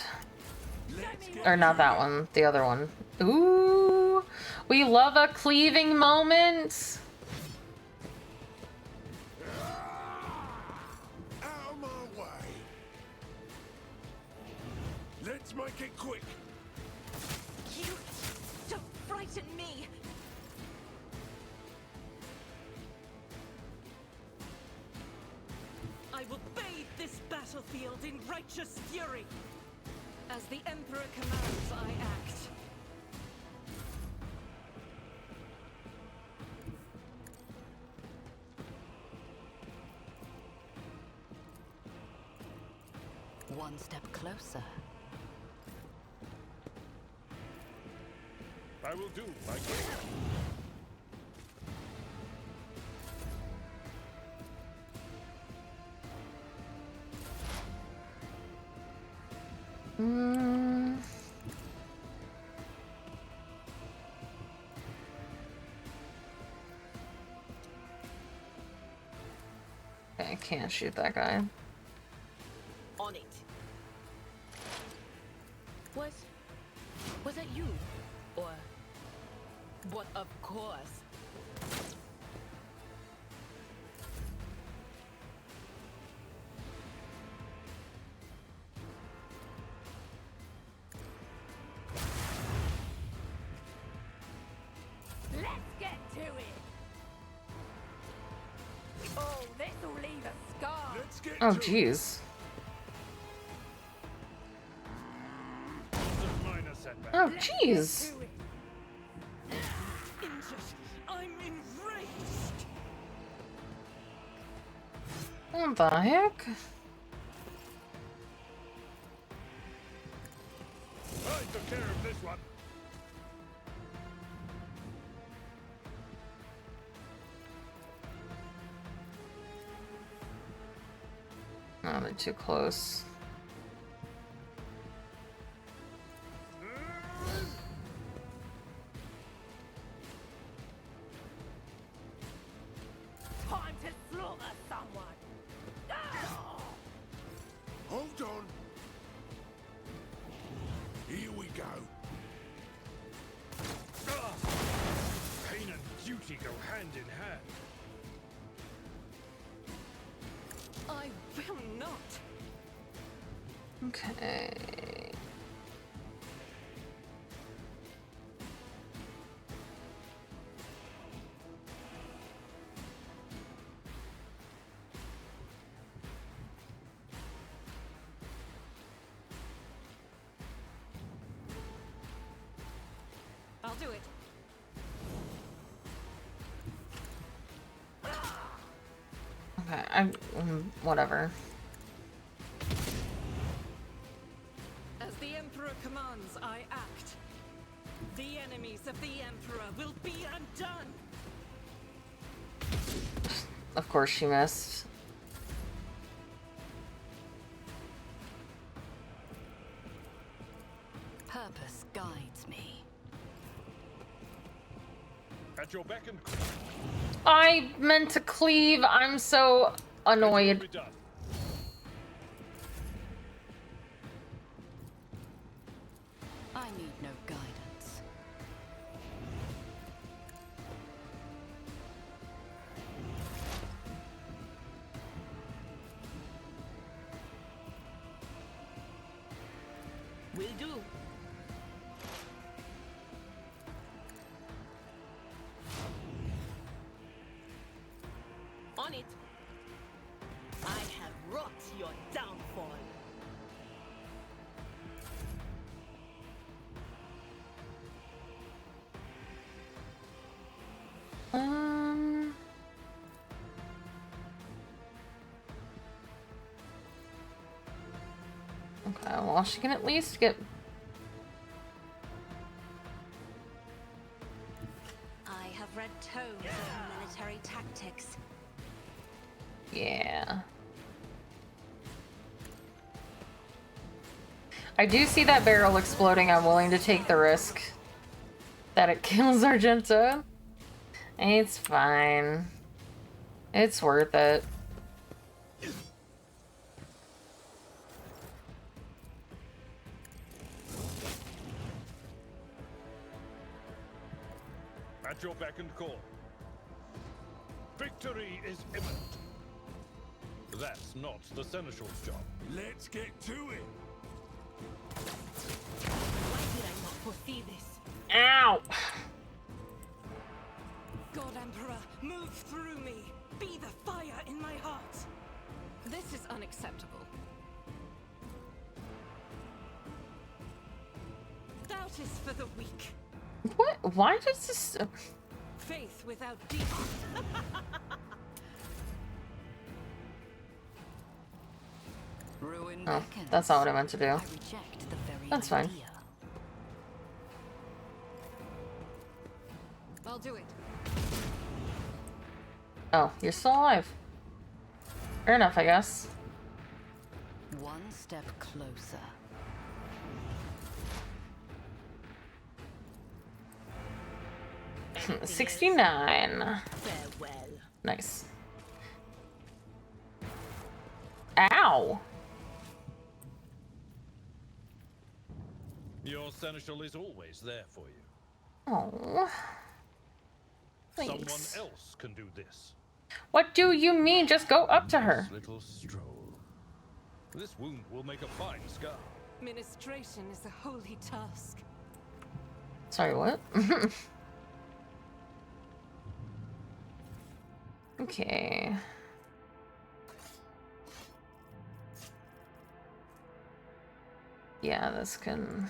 Or not that one, the other one. Ooh, we love a cleaving moment. Out of my way. Let's make it quick. You don't frighten me. I will bathe this battlefield in righteous fury. As the Emperor commands, I act. One step closer. I will do my king. I can't shoot that guy. On it. Was it you? Or what, of course. Let's get to it. Oh, this'll leave a scar. Let's get Oh, to it. jeez. Just a minor setback. Oh, jeez. To it. Injured. I'm enraged. What the heck? I took care of this one. Oh, they're too close. Time to slaughter someone. Ah! Hold on. Here we go. Pain and duty go hand in hand. I will not. Okay. I'll do it. Okay, whatever. As the Emperor commands, I act. The enemies of the Emperor will be undone. Of course she missed. Purpose guides me. At your beck and I meant to cleave. I'm so annoyed. be done. I need no guidance. Will do. On it. I have wrought your downfall. Okay, well, she can at least get... I have read tomes of military tactics. Yeah. I do see that barrel exploding. I'm willing to take the risk that it kills Argenta. It's fine. It's worth it. At your beck and call. Victory is imminent. That's not the Seneschal's job. Let's get to it. Why did I not foresee this? Ow! God Emperor, move through me. Be the fire in my heart. This is unacceptable. Doubt is for the weak. What? Why does this... Faith without deeds. Ruin Oh, beckons. that's not what I meant to do. I reject the very That's fine. idea. I'll do it. Oh, you're still alive. Fair enough, I guess. One step closer. Anything else? 69. Farewell. Nice. Ow! Your Seneschal is always there for you. Oh. Someone Thanks. else can do this. What do you mean? Just go up to her. This little stroll. This wound will make a fine scar. Ministration is a holy task. Sorry, what? Okay. Yeah, this can...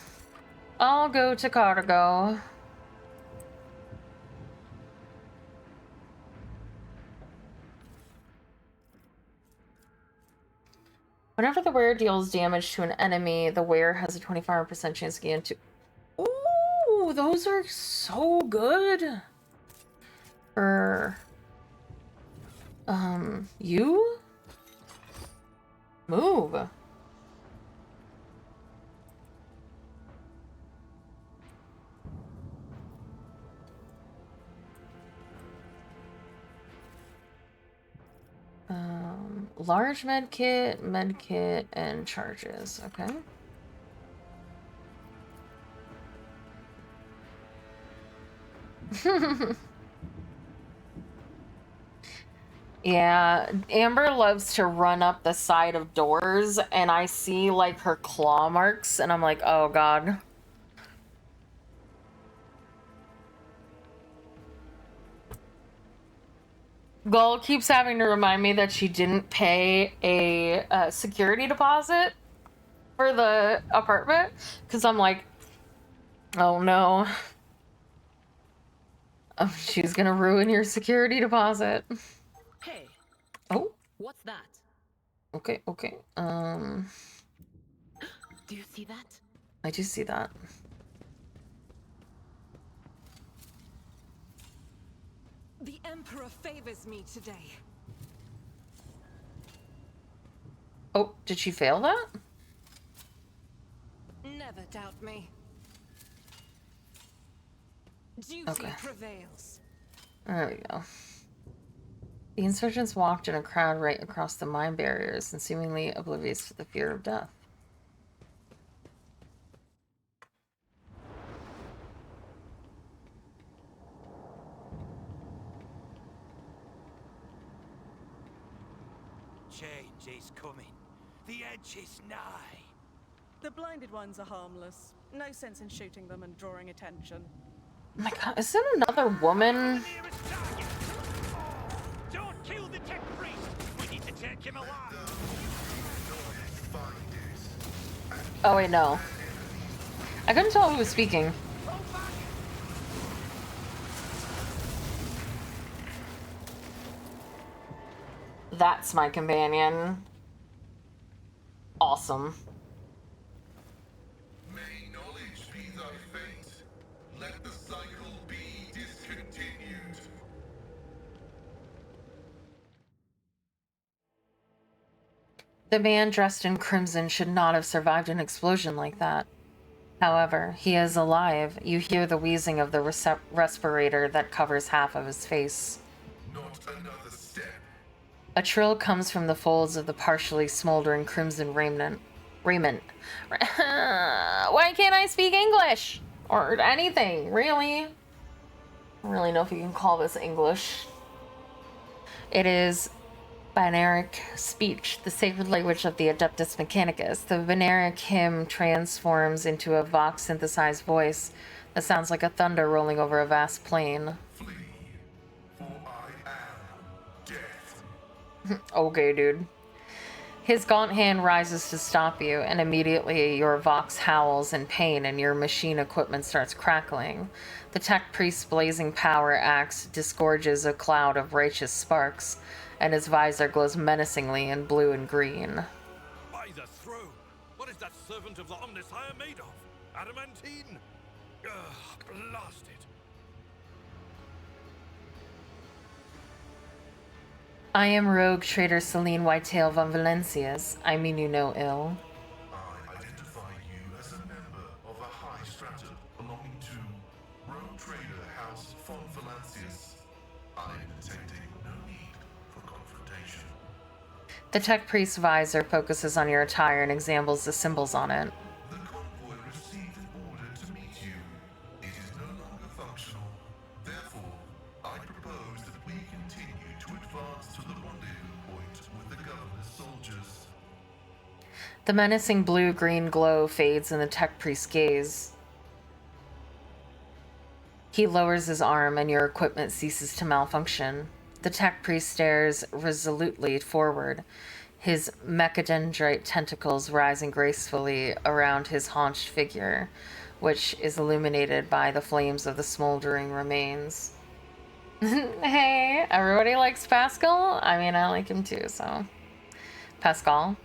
I'll go to cargo. Whenever the wearer deals damage to an enemy, the wearer has a 25% chance to gain two. Ooh, those are so good. For you? Move. Large med kit, and charges. Okay. Yeah, Amber loves to run up the side of doors, and I see like her claw marks, and I'm like, oh god. Gull keeps having to remind me that she didn't pay a security deposit for the apartment, because I'm like, oh no. Oh, she's gonna ruin your security deposit. Hey, Oh, what's that? okay. Do you see that? I do see that. The Emperor favors me today. Oh, did she fail that? Never doubt me. Duty Okay. prevails. There we go. The insurgents walked in a crowd right across the mine barriers and seemingly oblivious to the fear of death. Change is coming. The edge is nigh. The blinded ones are harmless. No sense in shooting them and drawing attention. Oh my god, is it another woman? Nearest target. Oh, don't Kill the tech priest! We need to take him alive! Oh wait, no. I couldn't tell who was speaking. That's my companion. Awesome. May knowledge be thy fate. Let the cycle be discontinued. The man dressed in crimson should not have survived an explosion like that. However, he is alive. You hear the wheezing of the respirator that covers half of his face. Not another step. A trill comes from the folds of the partially smoldering crimson raiment. Why can't I speak English? Or anything, really? I don't really know if you can call this English. It is Binaric speech, the sacred language of the Adeptus Mechanicus. The Binaric hymn transforms into a Vox-synthesized voice that sounds like a thunder rolling over a vast plain. Flee, for I am death. Okay, dude. His gaunt hand rises to stop you, and immediately your Vox howls in pain and your machine equipment starts crackling. The tech priest's blazing power axe disgorges a cloud of righteous sparks, and his visor glows menacingly in blue and green. By the throne! What is that servant of the Omnissiah made of? Adamantine? Ugh, blast it! I am rogue trader Celine Whitetail von Valencias. I mean you no ill. I identify you as a member of a high strata belonging to Rogue Trader House von Valancius. I am detecting no need for confrontation. The tech priest's visor focuses on your attire and examines the symbols on it. The convoy received an order to meet you. It is no longer functional. Therefore, I propose that we continue to advance to the rendezvous point with the governor's soldiers. The menacing blue-green glow fades in the tech priest's gaze. He lowers his arm and your equipment ceases to malfunction. The tech priest stares resolutely forward, his mechadendrite tentacles rising gracefully around his haunched figure, which is illuminated by the flames of the smoldering remains. Hey, everybody likes Pascal? I mean, I like him too, so. Pascal,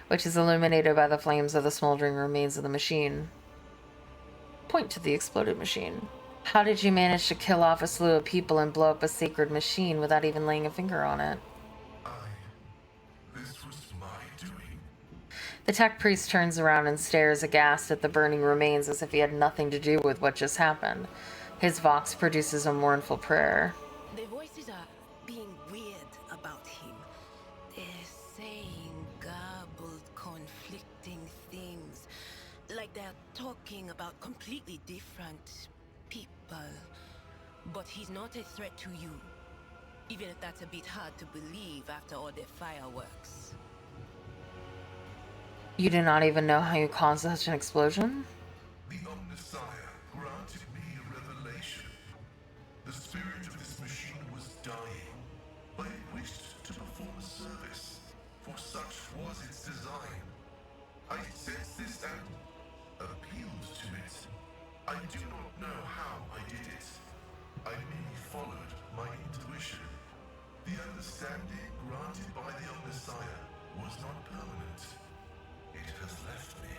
which is illuminated by the flames of the smoldering remains of the machine. Point to the exploded machine. How did you manage to kill off a slew of people and blow up a sacred machine without even laying a finger on it? This was my doing. The tech priest turns around and stares aghast at the burning remains as if he had nothing to do with what just happened. His vox produces a mournful prayer. The voices are being weird about him. They're saying garbled, conflicting things. Like they're talking about completely different people. But he's not a threat to you. Even if that's a bit hard to believe after all the fireworks. You do not even know how you caused such an explosion? The Omnissiah granted me a revelation. The spirit of this machine was dying, but it wished to perform a service, for such was its design. I sensed this and appealed to it. I do not know how I did it. I merely followed my intuition. The understanding granted by the Omnissiah was not permanent. It has left me.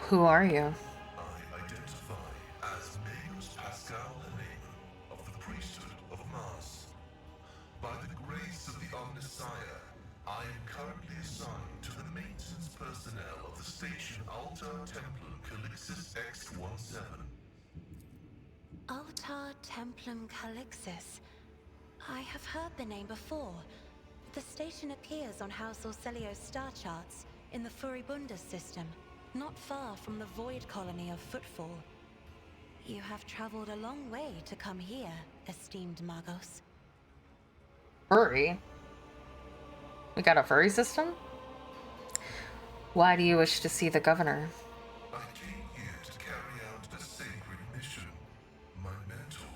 Who are you? I identify as Magus Pascal Helene of the priesthood of Mars. By the grace of the Omnissiah, I am currently assigned to the maintenance personnel of the station Altar Templum Calixis X-17. Altar Templum Calixis. I have heard the name before. The station appears on House Orcelio's star charts in the Furibundus system, not far from the void colony of Footfall. You have traveled a long way to come here, esteemed Magos. Furry? We got a furry system? Why do you wish to see the governor? I came here to carry out a sacred mission. My mentor,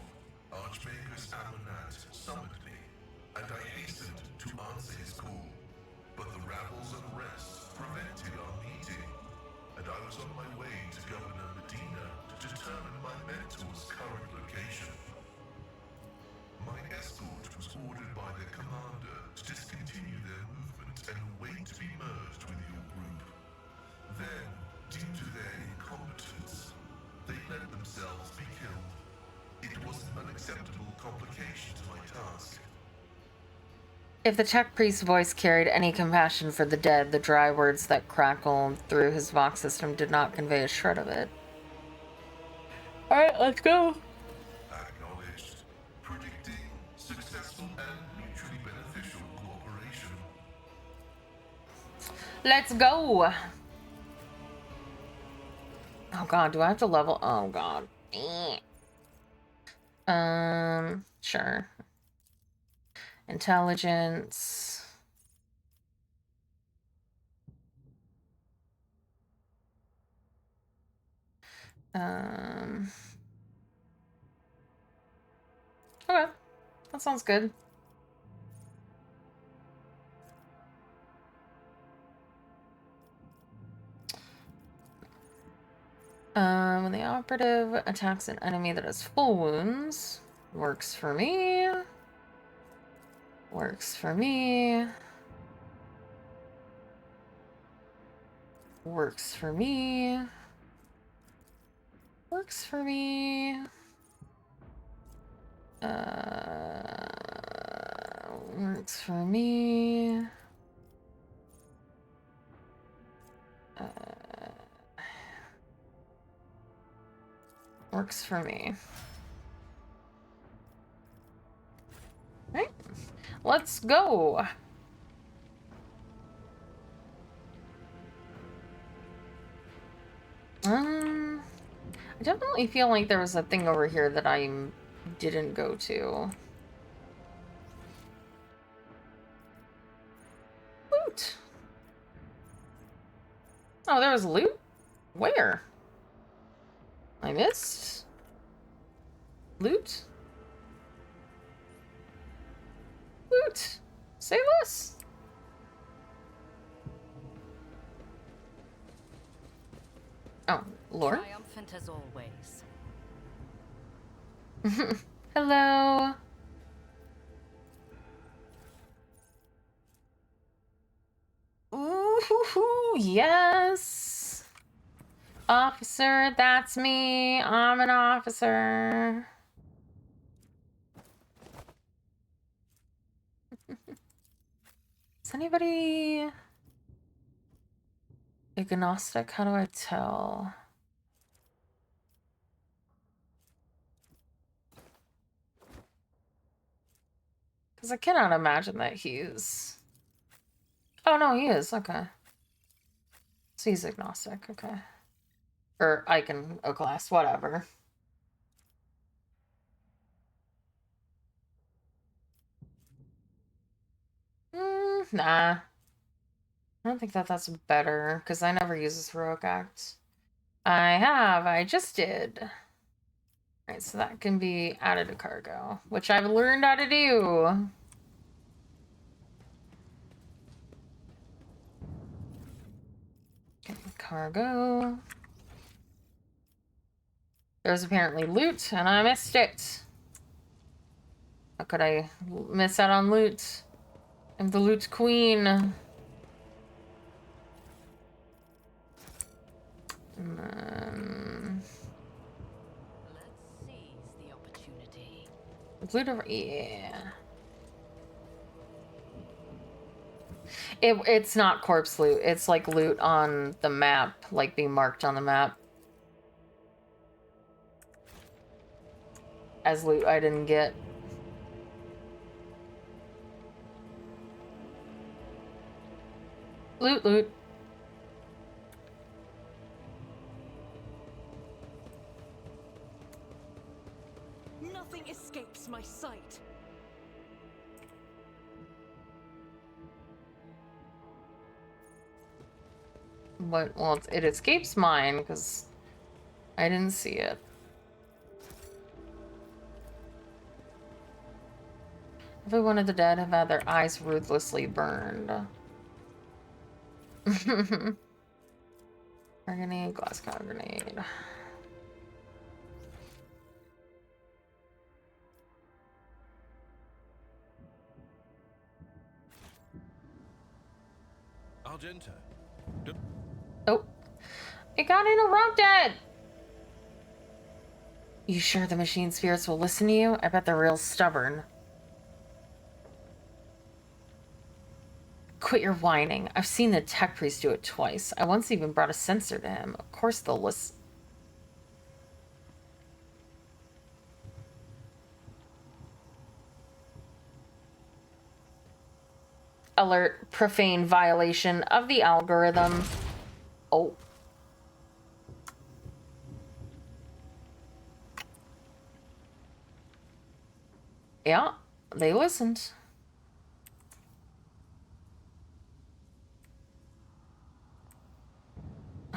Archmage mentor's current location. My escort was ordered by their commander to discontinue their movement and await to be merged with your group. Then, due to their incompetence, they let themselves be killed. It was an unacceptable complication to my task. If the tech priest's voice carried any compassion for the dead, the dry words that crackled through his Vox system did not convey a shred of it. Alright, let's go. Acknowledged. Predicting successful and mutually beneficial cooperation. Let's go. Oh god, do I have to level? Oh god. Sure. Intelligence. Okay. That sounds good. When the operative attacks an enemy that has full wounds, works for me. Works for me. Works for me. Works for me. Works for me. Works for me. Right? Let's go. I definitely feel like there was a thing over here that I didn't go to. Loot. Oh, there was loot? Where? I missed? Loot? Loot! Save us! Oh, lore? Triumphant as always. Hello! Ooh, yes! Officer, that's me. I'm an officer. Is anybody agnostic? How do I tell? Because I cannot imagine that he's... Oh, no, he is. Okay. So he's agnostic. Okay. Or iconoclast, whatever. Nah. I don't think that that's better, because I never use this heroic act. I just did. Alright, so that can be added to cargo, which I've learned how to do. Okay, cargo. There's apparently loot, and I missed it. How could I miss out on loot? I'm the loot queen. And then... Let's seize the opportunity. Loot over... Yeah. It's not corpse loot. It's like loot on the map, like being marked on the map. As loot I didn't get. Loot, loot. Nothing escapes my sight. But, well, it escapes mine, because I didn't see it. Every one of the dead have had their eyes ruthlessly burned. Grenade, glass cutter grenade. Magenta. Oh, it got interrupted. You sure the machine spirits will listen to you? I bet they're real stubborn. Quit your whining. I've seen the tech priest do it twice. I once even brought a sensor to him. Of course they'll listen. Alert, profane violation of the algorithm. Oh. Yeah, they listened.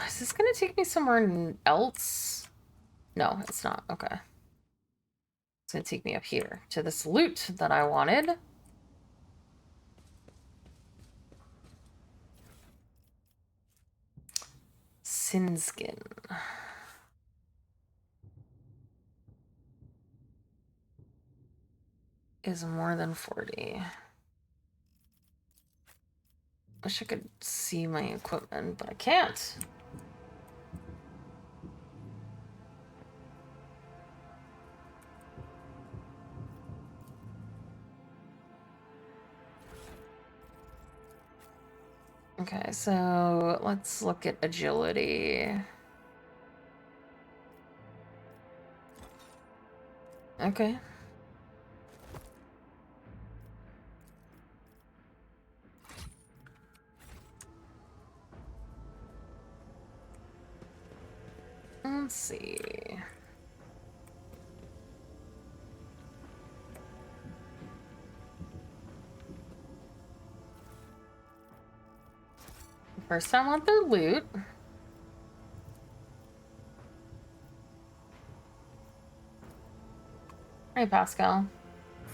Is this gonna take me somewhere else? No, it's not. Okay. It's gonna take me up here to this loot that I wanted. Sinskin. Is more than 40. Wish I could see my equipment, but I can't. Okay, so let's look at agility. Okay. Let's see. First, I want their loot. Hey, Pascal.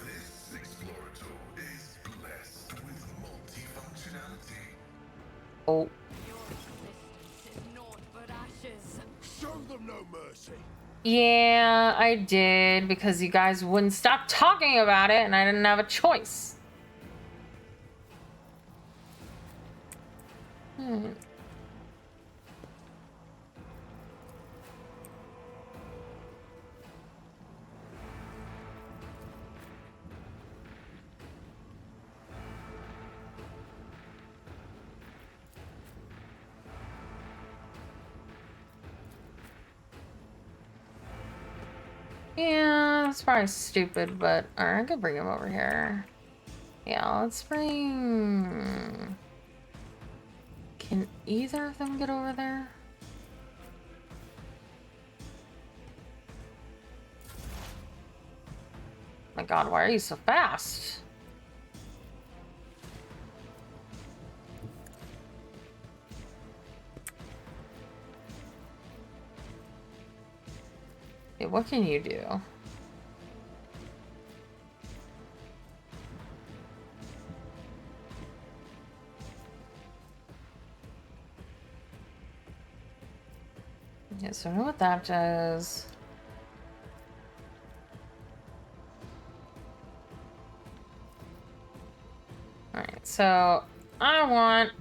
This explorator is blessed with multifunctionality. Oh. Your existence is naught but ashes. Show them no mercy. Yeah, I did, because you guys wouldn't stop talking about it, and I didn't have a choice. Yeah, that's probably stupid, but alright, I could bring him over here. Yeah, let's bring... Can either of them get over there? My god, why are you so fast? Hey, what can you do? Yeah, so I know what that does. Alright, so I want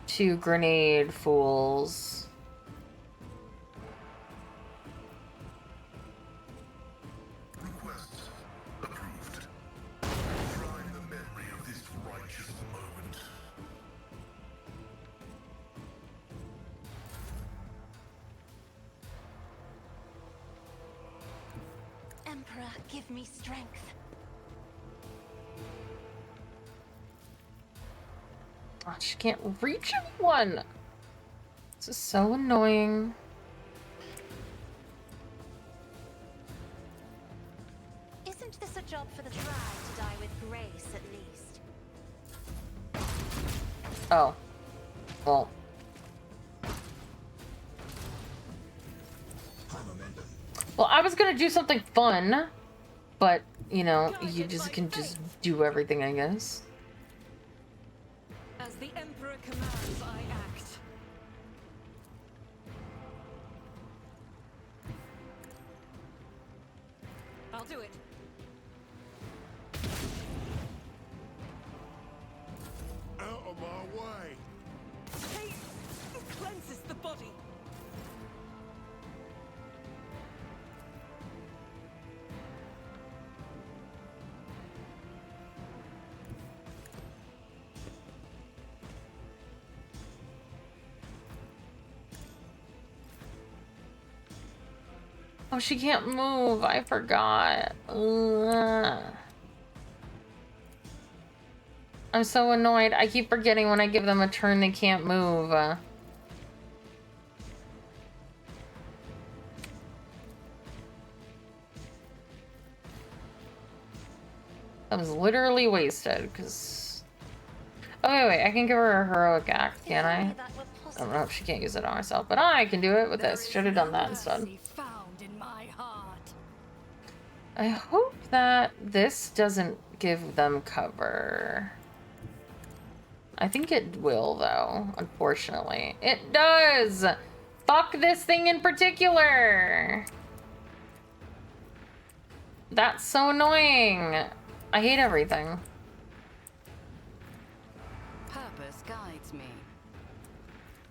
2 grenade fools. Request approved. Shrine the memory of this righteous moment. Emperor, give me strength. Oh, she can't reach anyone. This is so annoying. Isn't this a job for the tribe to die with grace, at least? Oh. Well. Well, I was gonna do something fun, but, you know, you just can just do everything, I guess. As the Emperor commands, I act. I'll do it. Oh, she can't move. I forgot. Ugh. I'm so annoyed. I keep forgetting when I give them a turn they can't move. That was literally wasted, because... Oh, wait, I can give her a heroic act, can't I? I don't know if she can't use it on herself, but I can do it with this. Should have done that instead. Found in my heart. I hope that this doesn't give them cover. I think it will, though, unfortunately. It does! Fuck this thing in particular! That's so annoying! I hate everything. Purpose guides me.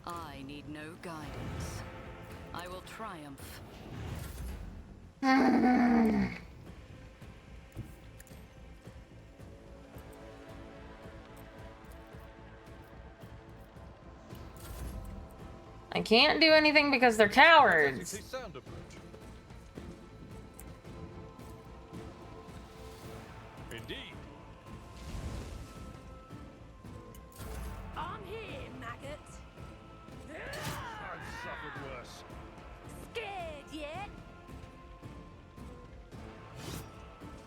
I need no guidance. I will triumph. I can't do anything because they're cowards. Indeed. I'm here, maggot. I've suffered worse. Scared yet?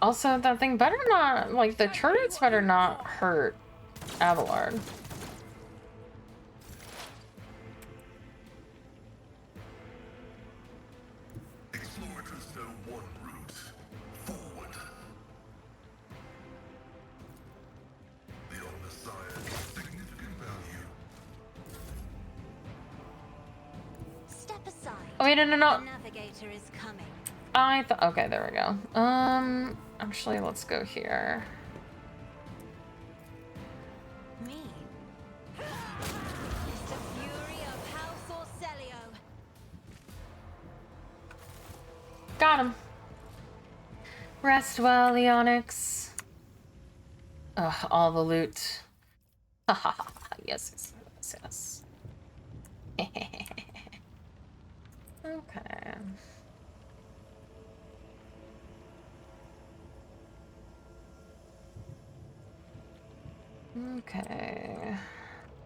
Also, that thing better not, like, the turrets better not hurt Abelard. Explorers know one route. Forward. The Omnissiah has significant value. Step aside. Oh, wait, no. The navigator is coming. I thought, okay, there we go. Actually, let's go here. Me? It's the fury of House Orcelio. Got him. Rest well, the Onyx. Ugh, all the loot. Ha ha ha. Yes. Okay. Okay.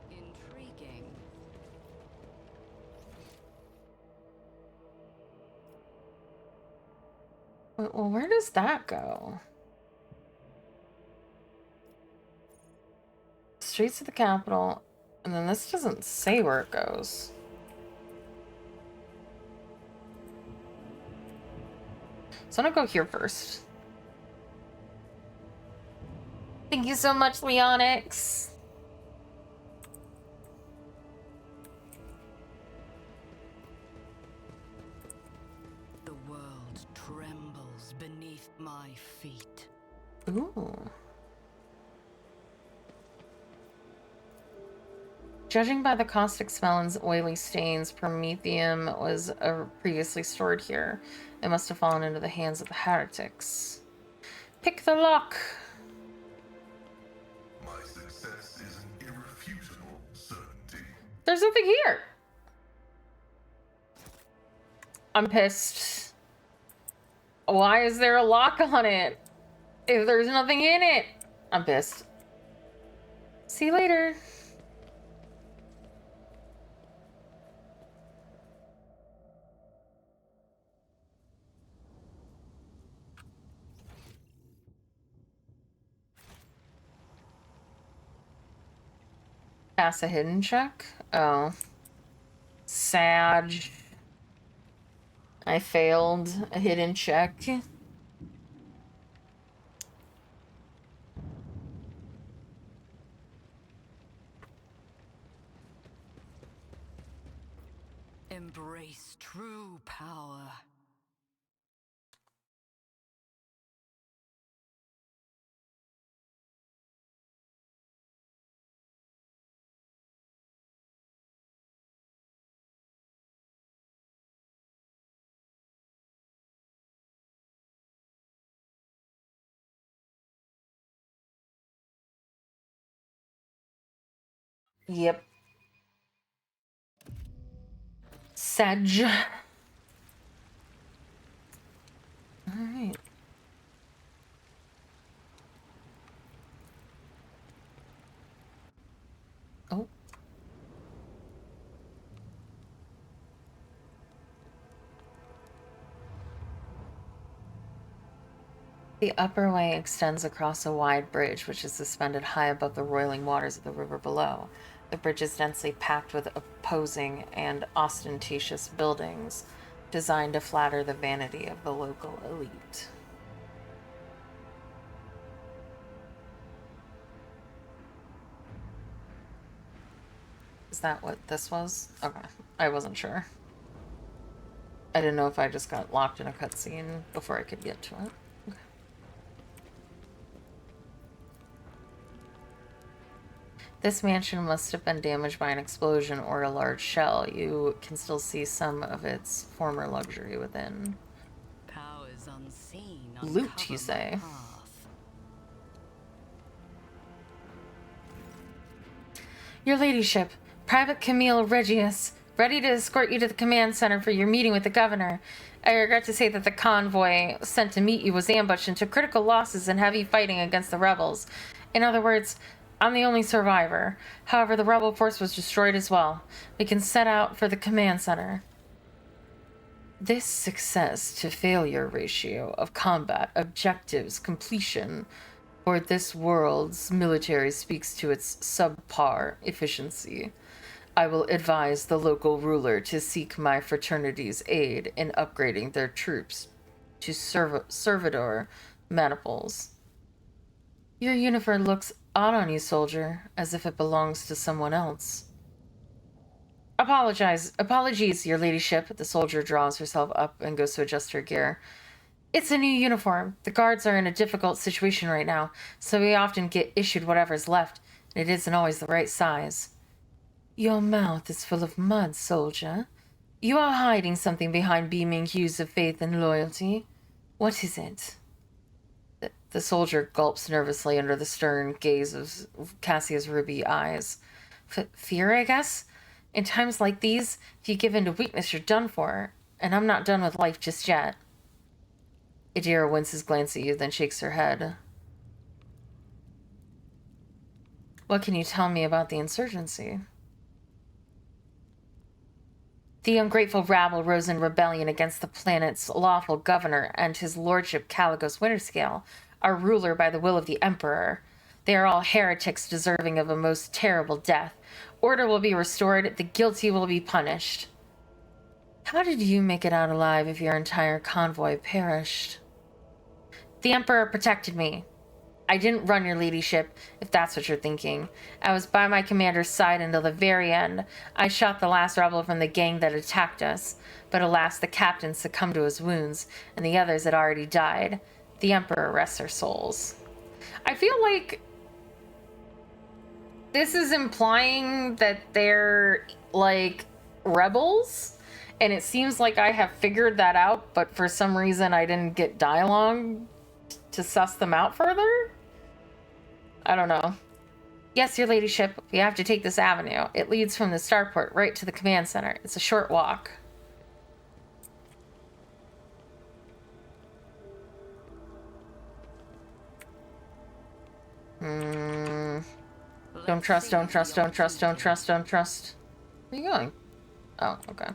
Intriguing. Well, where does that go? Streets of the capital, and then this doesn't say where it goes. So I'm gonna go here first. Thank you so much, Leonix. The world trembles beneath my feet. Ooh. Judging by the caustic smell and oily stains, promethium was previously stored here. It must have fallen into the hands of the heretics. Pick the lock. My success is an irrefutable certainty. There's nothing here. I'm pissed. Why is there a lock on it? If there's nothing in it. I'm pissed. See you later. Pass a hidden check? Oh. Sad. I failed a hidden check. Embrace true power. Yep. Sedge. Alright. Oh. The upper way extends across a wide bridge, which is suspended high above the roiling waters of the river below. The bridge is densely packed with opposing and ostentatious buildings, designed to flatter the vanity of the local elite. Is that what this was? Okay, I wasn't sure. I didn't know if I just got locked in a cutscene before I could get to it. Okay. This mansion must have been damaged by an explosion or a large shell. You can still see some of its former luxury within. Powers unseen Loot, you say? Your ladyship, Private Camille Regius, ready to escort you to the command center for your meeting with the governor. I regret to say that the convoy sent to meet you was ambushed and took critical losses in heavy fighting against the rebels. In other words, I'm the only survivor. However, the rebel force was destroyed as well. We can set out for the command center. This success to failure ratio of combat objectives completion for this world's military speaks to its subpar efficiency. I will advise the local ruler to seek my fraternity's aid in upgrading their troops to servitor maniples. Your uniform looks odd on you, soldier, as if it belongs to someone else. Apologies, your ladyship. The soldier draws herself up and goes to adjust her gear. It's a new uniform. The guards are in a difficult situation right now, so we often get issued whatever's left, and it isn't always the right size. Your mouth is full of mud, soldier. You are hiding something behind beaming hues of faith and loyalty. What is it? The soldier gulps nervously under the stern gaze of Cassia's ruby eyes. Fear, I guess? In times like these, if you give in to weakness, you're done for. And I'm not done with life just yet. Adira winces, glances at you, then shakes her head. What can you tell me about the insurgency? The ungrateful rabble rose in rebellion against the planet's lawful governor and his lordship Caligos Winterscale, our ruler by the will of the Emperor. They are all heretics deserving of a most terrible death. Order will be restored, the guilty will be punished. How did you make it out alive if your entire convoy perished? The Emperor protected me. I didn't run, your ladyship, if that's what you're thinking. I was by my commander's side until the very end. I shot the last rebel from the gang that attacked us, but alas, the captain succumbed to his wounds, and the others had already died. The Emperor rests their souls. I feel like this is implying that they're, like, rebels, and it seems like I have figured that out, but for some reason I didn't get dialogue to suss them out further? I don't know. Yes, your ladyship, we have to take this avenue. It leads from the starport right to the command center. It's a short walk. Don't trust, don't trust, don't trust, don't trust, don't trust. Where are you going? Oh, okay.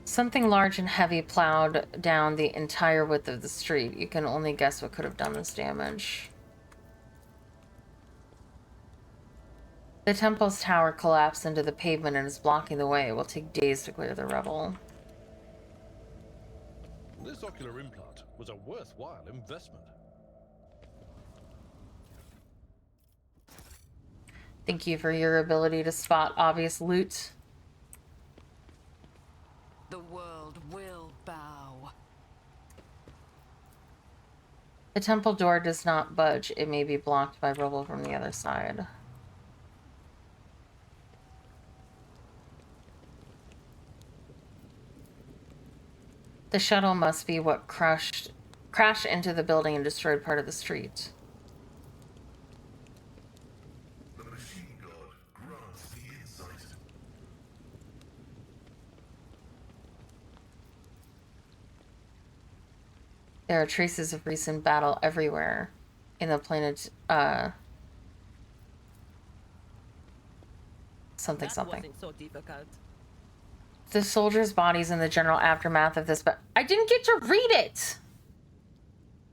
Something large and heavy plowed down the entire width of the street. You can only guess what could have done this damage. The temple's tower collapsed into the pavement and is blocking the way. It will take days to clear the rubble. This ocular implant was a worthwhile investment. Thank you for your ability to spot obvious loot. The world will bow. The temple door does not budge. It may be blocked by rubble from the other side. The shuttle must be what crashed into the building and destroyed part of the street. The machine god grants the insight. There are traces of recent battle everywhere in the planet, something. Wasn't so difficult. The soldiers' bodies in the general aftermath of this, but I didn't get to read it!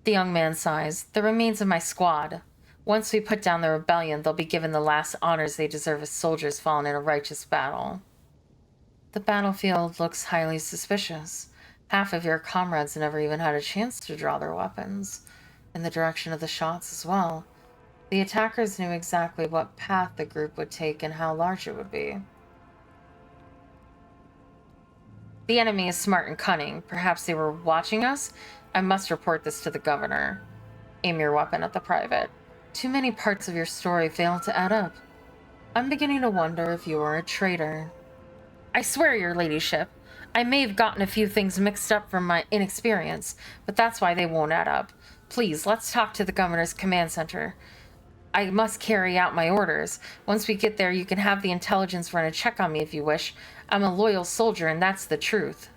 The young man sighs. The remains of my squad. Once we put down the rebellion, they'll be given the last honors they deserve as soldiers fallen in a righteous battle. The battlefield looks highly suspicious. Half of your comrades never even had a chance to draw their weapons, in the direction of the shots as well. The attackers knew exactly what path the group would take and how large it would be. The enemy is smart and cunning. Perhaps they were watching us? I must report this to the governor. Aim your weapon at the private. Too many parts of your story fail to add up. I'm beginning to wonder if you are a traitor. I swear, your ladyship, I may have gotten a few things mixed up from my inexperience, but that's why they won't add up. Please, let's talk to the governor's command center. I must carry out my orders. Once we get there, you can have the intelligence run a check on me if you wish. I'm a loyal soldier, and that's the truth.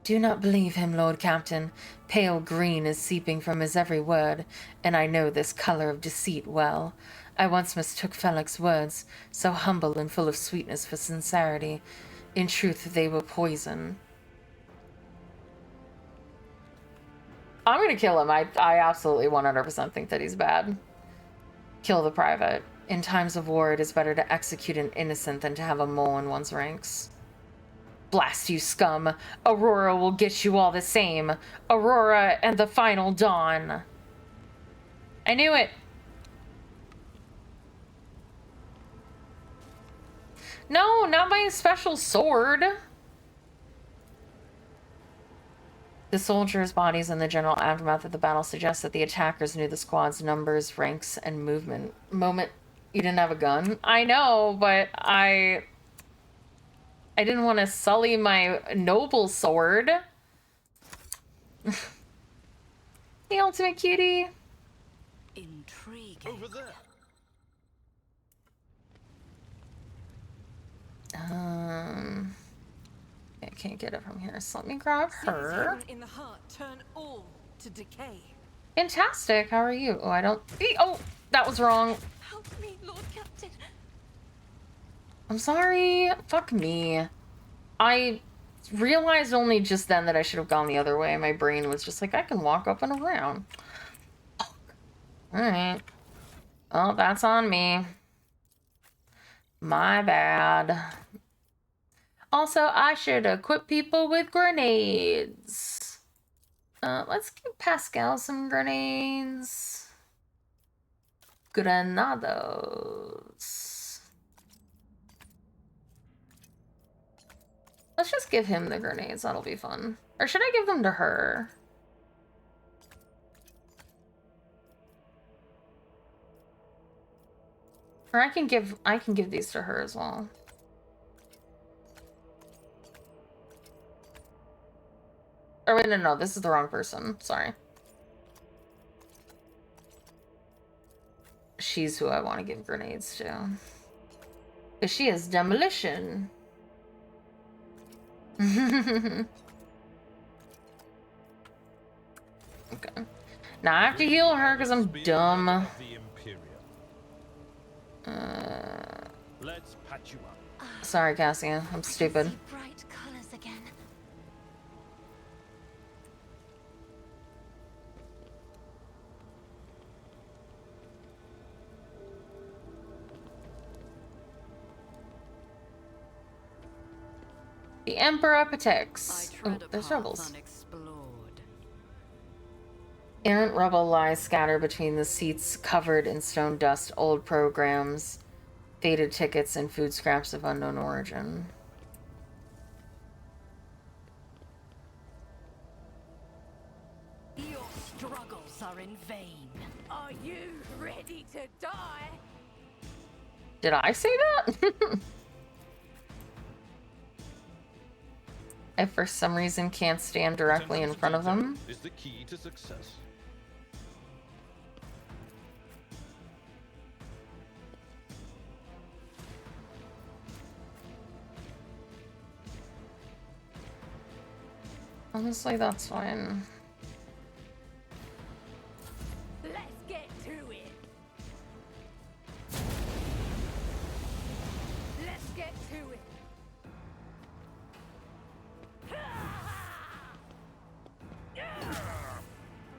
Do not believe him, Lord Captain. Pale green is seeping from his every word, and I know this color of deceit well. I once mistook Felix's words, so humble and full of sweetness, for sincerity. In truth, they were poison. I'm gonna kill him. I absolutely 100% think that he's bad. Kill the private. In times of war, it is better to execute an innocent than to have a mole in one's ranks. Blast you, scum. Aurora will get you all the same. Aurora and the final dawn. I knew it. No, not my special sword. The soldiers' bodies in the general aftermath of the battle suggest that the attackers knew the squad's numbers, ranks, and movement. Moment, you didn't have a gun? I know, but I didn't want to sully my noble sword. The ultimate cutie. Intriguing. Over there. I can't get it from here, so let me grab her. In the heart, turn all to decay. Fantastic. How are you? Oh, I don't. Oh, that was wrong. Help me, Lord Captain. I'm sorry. Fuck me. I realized only just then that I should have gone the other way. My brain was just like, I can walk up and around. Alright. Oh, that's on me. My bad. Also, I should equip people with grenades. Let's give Pascal some grenades. Granados. Let's just give him the grenades. That'll be fun. Or should I give them to her? Or I can give these to her as well. Or wait, no, this is the wrong person. Sorry. She's who I want to give grenades to. Because she is demolition. Okay. Now I have to heal her because I'm dumb. Let's patch you up. Sorry, Cassia. I'm stupid. Bright colors again. The Emperor protects. Oh, there's rebels. Errant rubble lies scattered between the seats covered in stone dust, old programs, faded tickets, and food scraps of unknown origin. Your struggles are in vain. Are you ready to die? Did I say that? I, for some reason, can't stand directly in front of them. Is the key to success. Honestly, that's fine. Let's get to it. Let's get to it.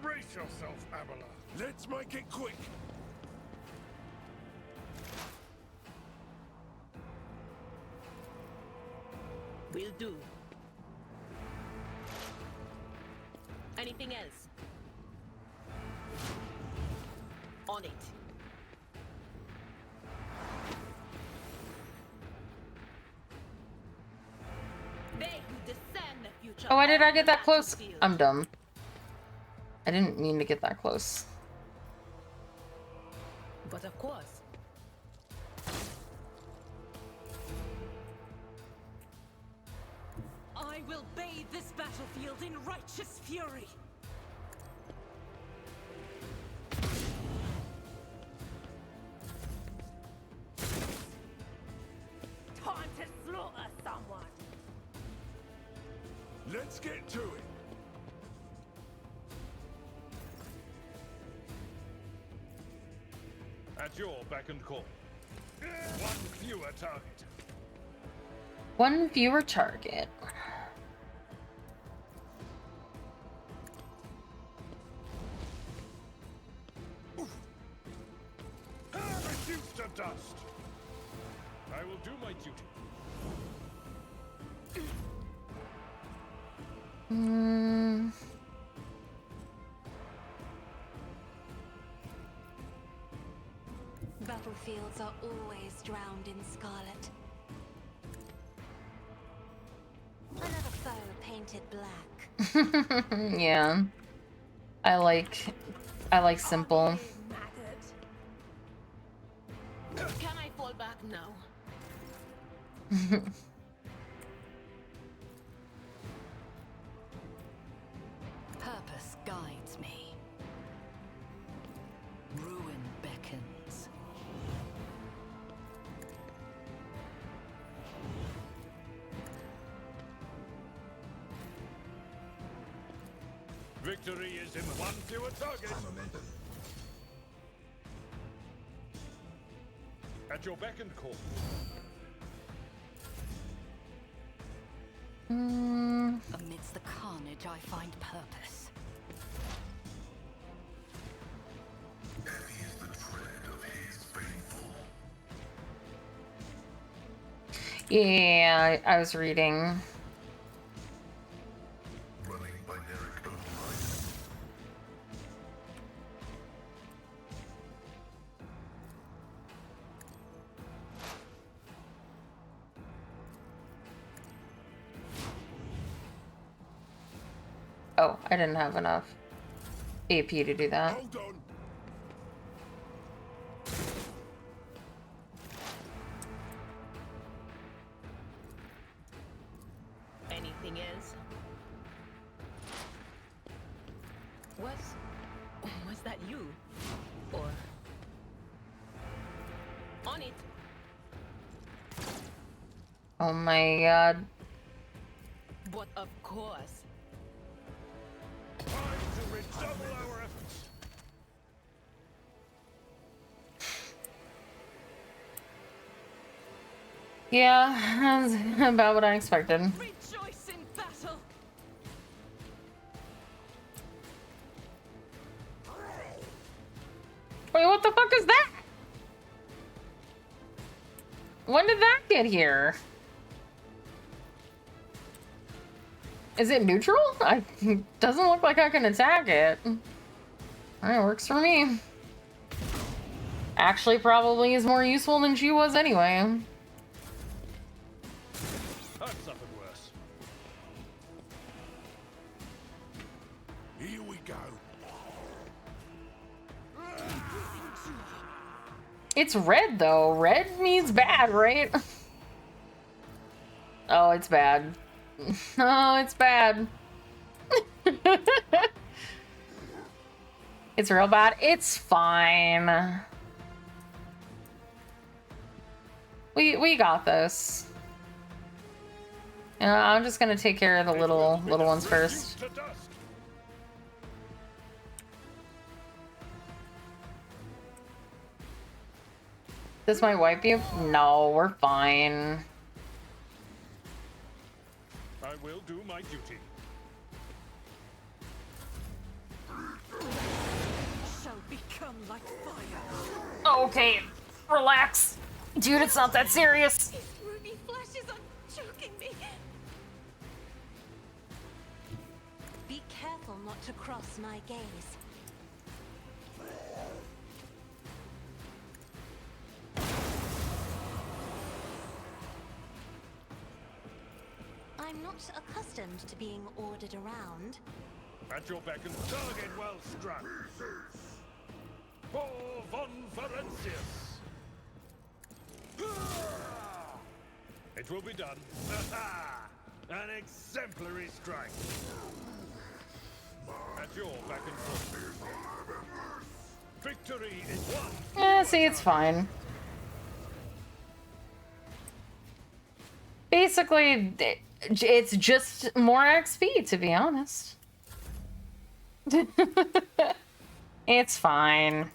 Brace yourself, Abela. Let's make it quick. Will do. Anything else? On it. They who discern the future. Oh, why did I get that on the close? battlefield. I'm dumb. I didn't mean to get that close. But of course. I will bathe this battlefield in righteous fury. Time to slaughter someone. Let's get to it. At your beck and call. One fewer target. One viewer target. Reduced to dust. I will do my duty. Battlefields are always drowned in scarlet. Another foe painted black. Yeah. I like simple. Can I fall back now? Purpose guides me. Ruin beckons. Victory is in one fewer target. At your beck and call. Amidst the carnage, I find purpose. Heavy is the tread of his faithful. Yeah, I was reading. Running binaric override. Oh, I didn't have enough AP to do that. Hold on. Anything else? Was that you? Or on it? Oh my god. But of course. Time to redouble our efforts. Yeah, that's about what I expected. Rejoice in battle. Wait, what the fuck is that? When did that get here? Is it neutral? Doesn't look like I can attack it. Alright, works for me. Actually, probably is more useful than she was anyway. I've suffered worse. Here we go. It's red, though. Red means bad, right? Oh, it's bad. Oh, it's bad. It's real bad. It's fine. We got this. I'm just gonna take care of the little ones first. This might wipe you? No, we're fine. I will do my duty. Shall become like fire. Okay, relax. Dude, it's not that serious. His ruby flashes are choking me. Be careful not to cross my gaze. I'm not accustomed to being ordered around. At your beck and target well struck. For von Ferencius. It will be done. An exemplary strike. At your beck and forth. Victory is won. Yeah, see, it's fine. Basically, it's just more XP, to be honest. It's fine.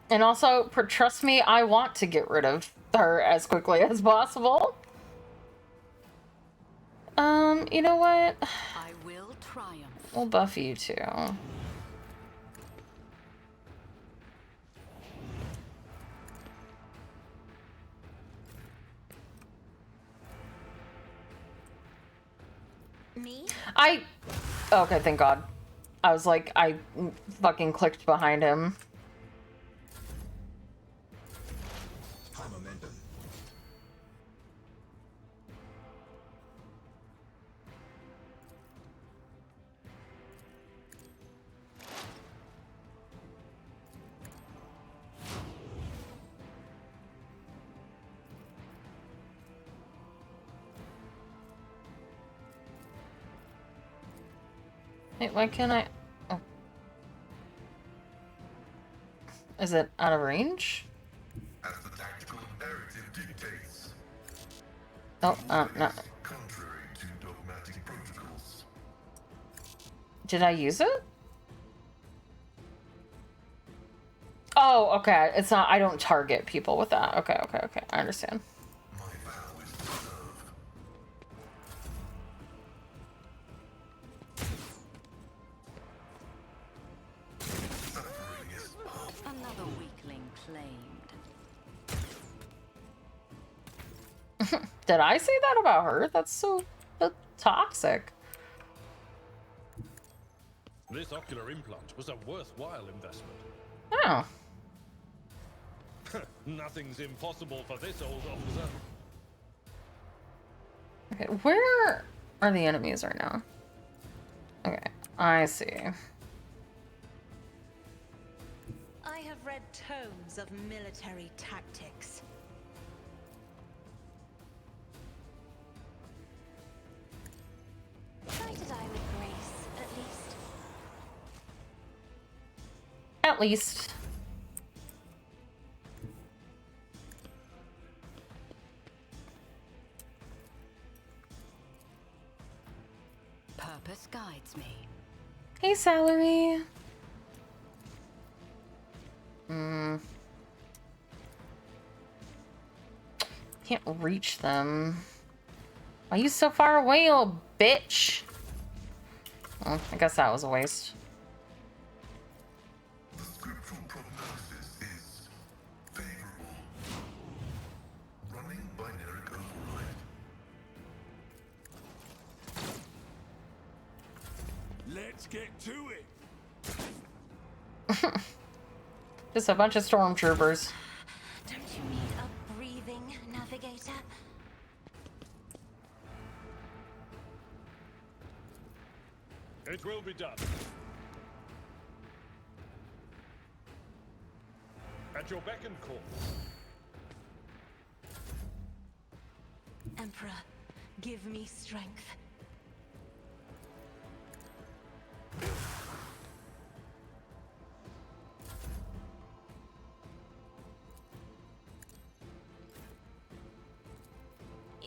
And also, trust me, I want to get rid of her as quickly as possible. You know what? I will triumph. We'll buff you too. Me? Okay, thank God. I was like, I fucking clicked behind him. High momentum. Wait, why can't I? Oh. Is it out of range? As the tactical imperative dictates. Oh, no. Contrary to dogmatic protocols. Did I use it? Oh, okay. It's not. I don't target people with that. Okay. I understand. My vow is to serve. Suffering is Another weakling claimed. Did I say that about her? That's so toxic. This ocular implant was a worthwhile investment. Oh. Nothing's impossible for this old officer. Okay, where are the enemies right now? Okay, I see. I have read tomes of military tactics. Try to die with grace, at least. At least. Purpose guides me. Hey, Salary. Can't reach them. Why are you so far away, you little bitch? Well, I guess that was a waste. The scriptural prognosis is favorable. Running binary override. Let's get to it. Just a bunch of stormtroopers. Don't you need a breathing navigator? It will be done. At your beck and call. Emperor, give me strength.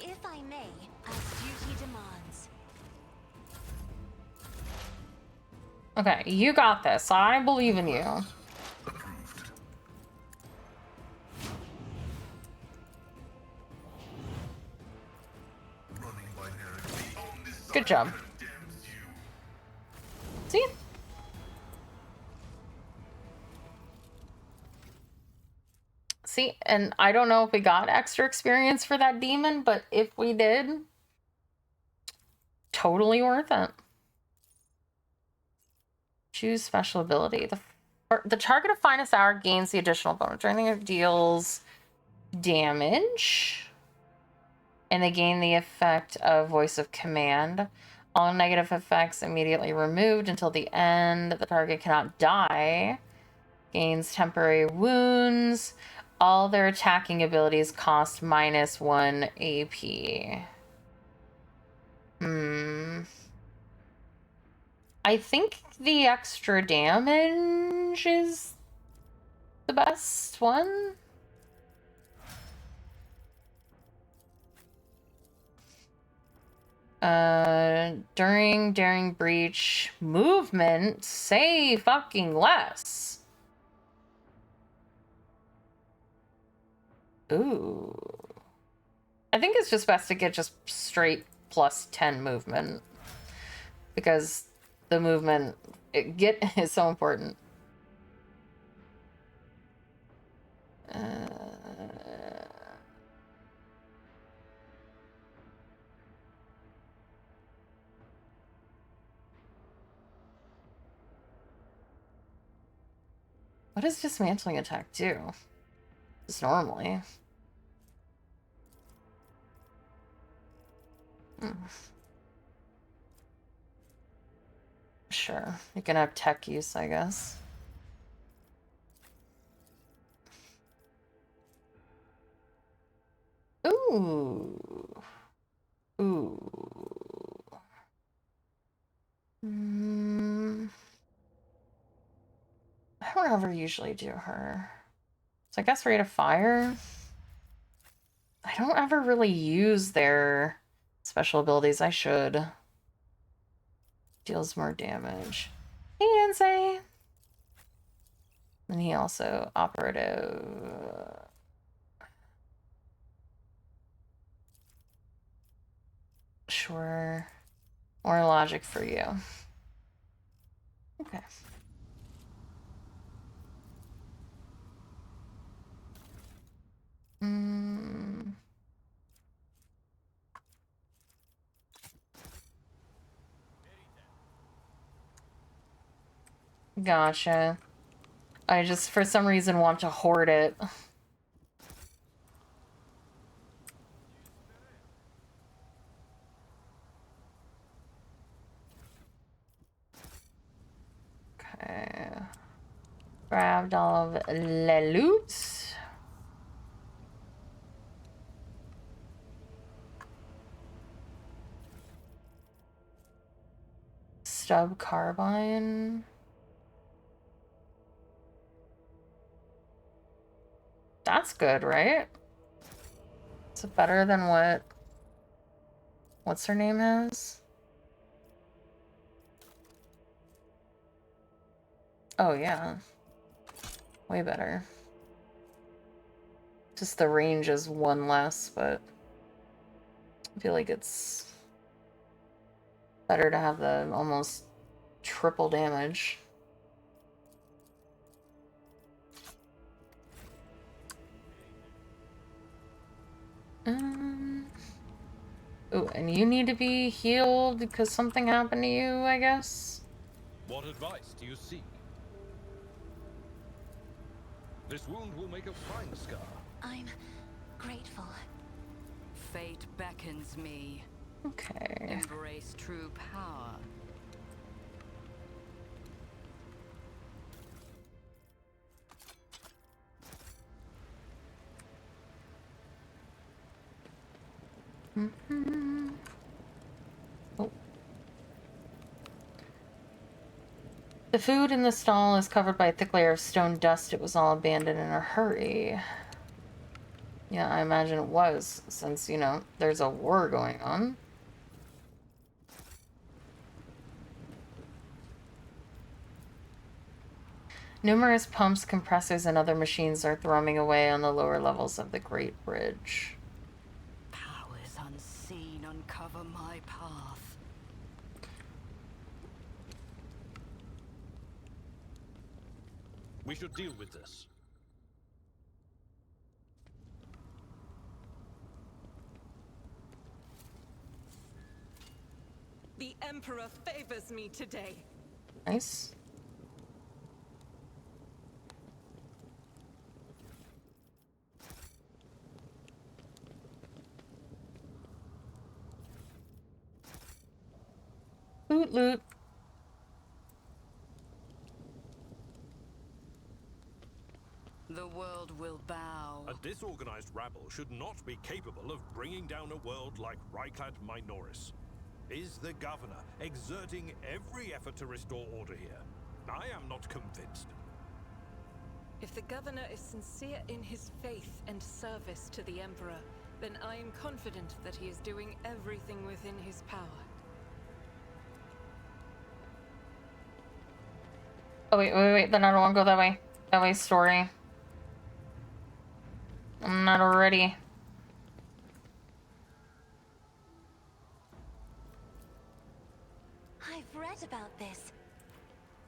If I may, as duty demands. Okay, you got this. I believe in you. Approved. Running binary. Good job. See? See, and I don't know if we got extra experience for that demon, but if we did, totally worth it. Choose special ability. The target of finest hour gains the additional bonus. During it deals damage. And they gain the effect of voice of command. All negative effects immediately removed until the end. The target cannot die. Gains temporary wounds. All their attacking abilities cost -1 AP. I think the extra damage is the best one. During daring breach, movement, say fucking less. Ooh. I think it's just best to get just straight +10 movement. Because the movement is so important. What does dismantling attack do? Just normally. Sure, you can have tech use, I guess. Ooh. Ooh. I don't ever usually do her. So I guess rate of fire. I don't ever really use their special abilities. I should. Deals more damage. Hey, Ansei! And he also operative. Sure. More logic for you. Okay. Gotcha. I just, for some reason, want to hoard it. Okay. Grabbed all of the loot. Stub carbine. That's good, right? Is it better than what's her name has? Oh yeah. Way better. Just the range is 1 less, but I feel like it's better to have the almost triple damage. Oh, and you need to be healed because something happened to you, I guess? What advice do you seek? This wound will make a fine scar. I'm grateful. Fate beckons me. Okay. Embrace true power. Oh. The food in the stall is covered by a thick layer of stone dust. It was all abandoned in a hurry. Yeah, I imagine it was, since, you know, there's a war going on. Numerous pumps, compressors, and other machines are thrumming away on the lower levels of the Great Bridge. Powers unseen uncover my path. We should deal with this. The Emperor favors me today. Nice. Loot, loot. The world will bow. A disorganized rabble should not be capable of bringing down a world like Ryklad Minoris. Is the governor exerting every effort to restore order here? I am not convinced. If the governor is sincere in his faith and service to the Emperor, then I am confident that he is doing everything within his power. Oh, wait, then I don't want to go that way. That way, story. I'm not ready. I've read about this.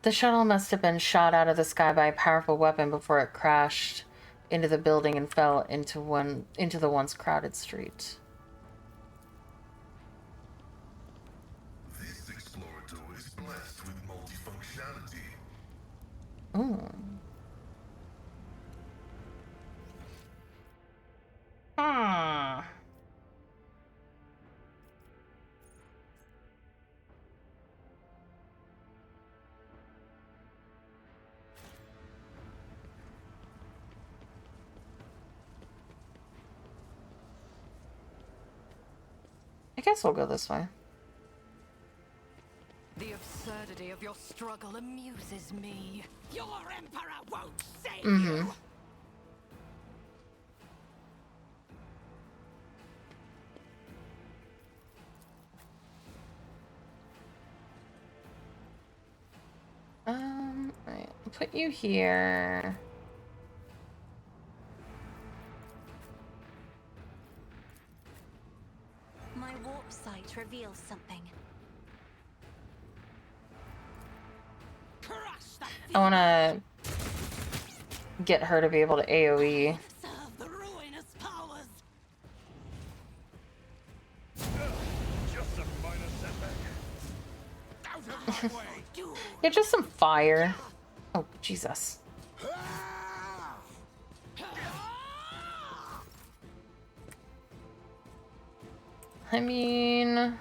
The shuttle must have been shot out of the sky by a powerful weapon before it crashed into the building and fell into the once crowded street. This explorator is blessed with multifunctionality. Ooh. Hmm. I guess we'll go this way. The absurdity of your struggle amuses me. Your Emperor won't save Mm-hmm. you! Right. I'll put you here. My warp sight reveals something. I want to get her to be able to AoE. Serve the ruinous powers! Just a minor setback. Out of my way! Yeah, just some fire. Oh, Jesus. I mean...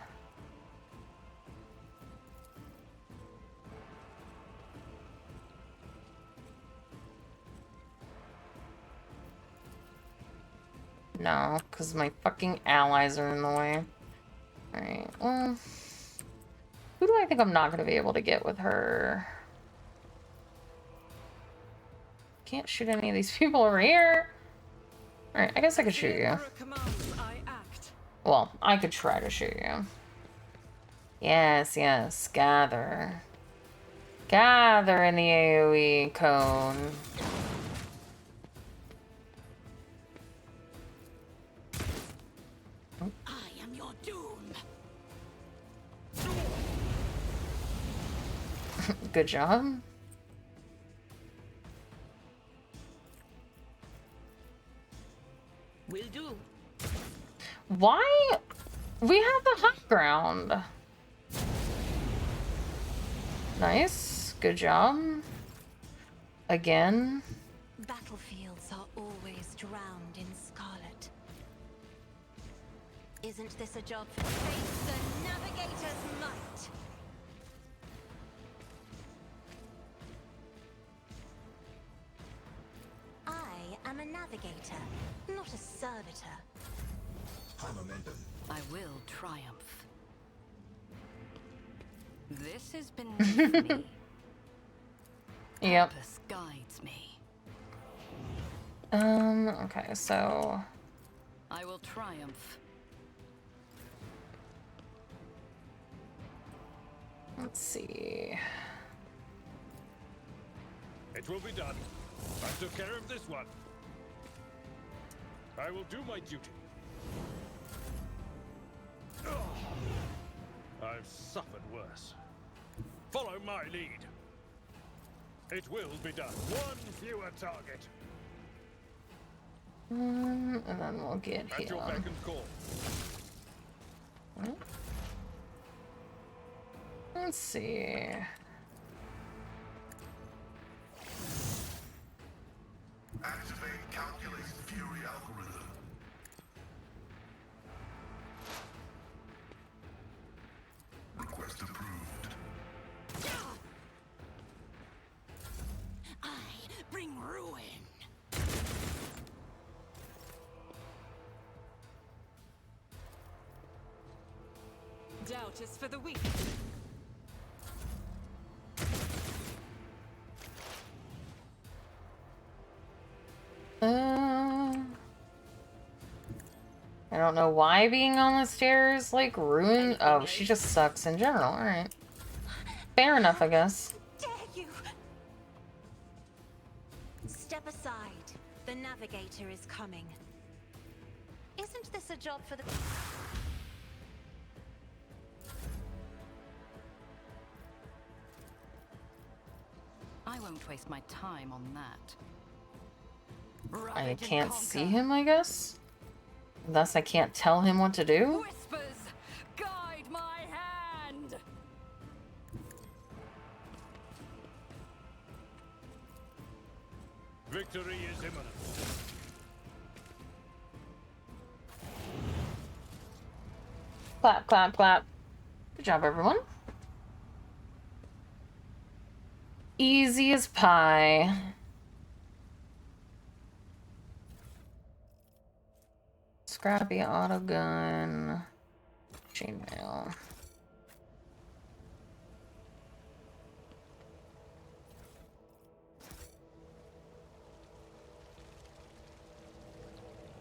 No, because my fucking allies are in the way. Alright, well... Who do I think I'm not going to be able to get with her? Can't shoot any of these people over here. Alright, I guess I could shoot you. Well, I could try to shoot you. Yes, yes, gather. Gather in the AoE cone. I am your doom! Good job. Will do. Why? We have the high ground. Nice. Good job. Again. Battlefields are always drowned in scarlet. Isn't this a job for face the navigator's might? I am a navigator, not a servitor. High momentum. I will triumph. This has been me. Yep. Purpose guides me. Okay, so I will triumph. Let's see. It will be done. I took care of this one. I will do my duty. I've suffered worse. Follow my lead. It will be done. One fewer target. And then we'll get At your him. beck and call. Let's see. Activate calculate fury algorithm. Request approved. I bring ruin. Doubt is for the weak. I don't know why being on the stairs like ruined. Oh, she just sucks in general. All right, fair enough, I guess. Dare you? Step aside. The navigator is coming. Isn't this a job for the... I won't waste my time on that. I Ravage and can't see conquer. him, I guess. Thus, I can't tell him what to do. Whispers, guide my hand. Victory is imminent. Clap, clap, clap. Good job, everyone. Easy as pie. Scrappy auto gun. Chainmail.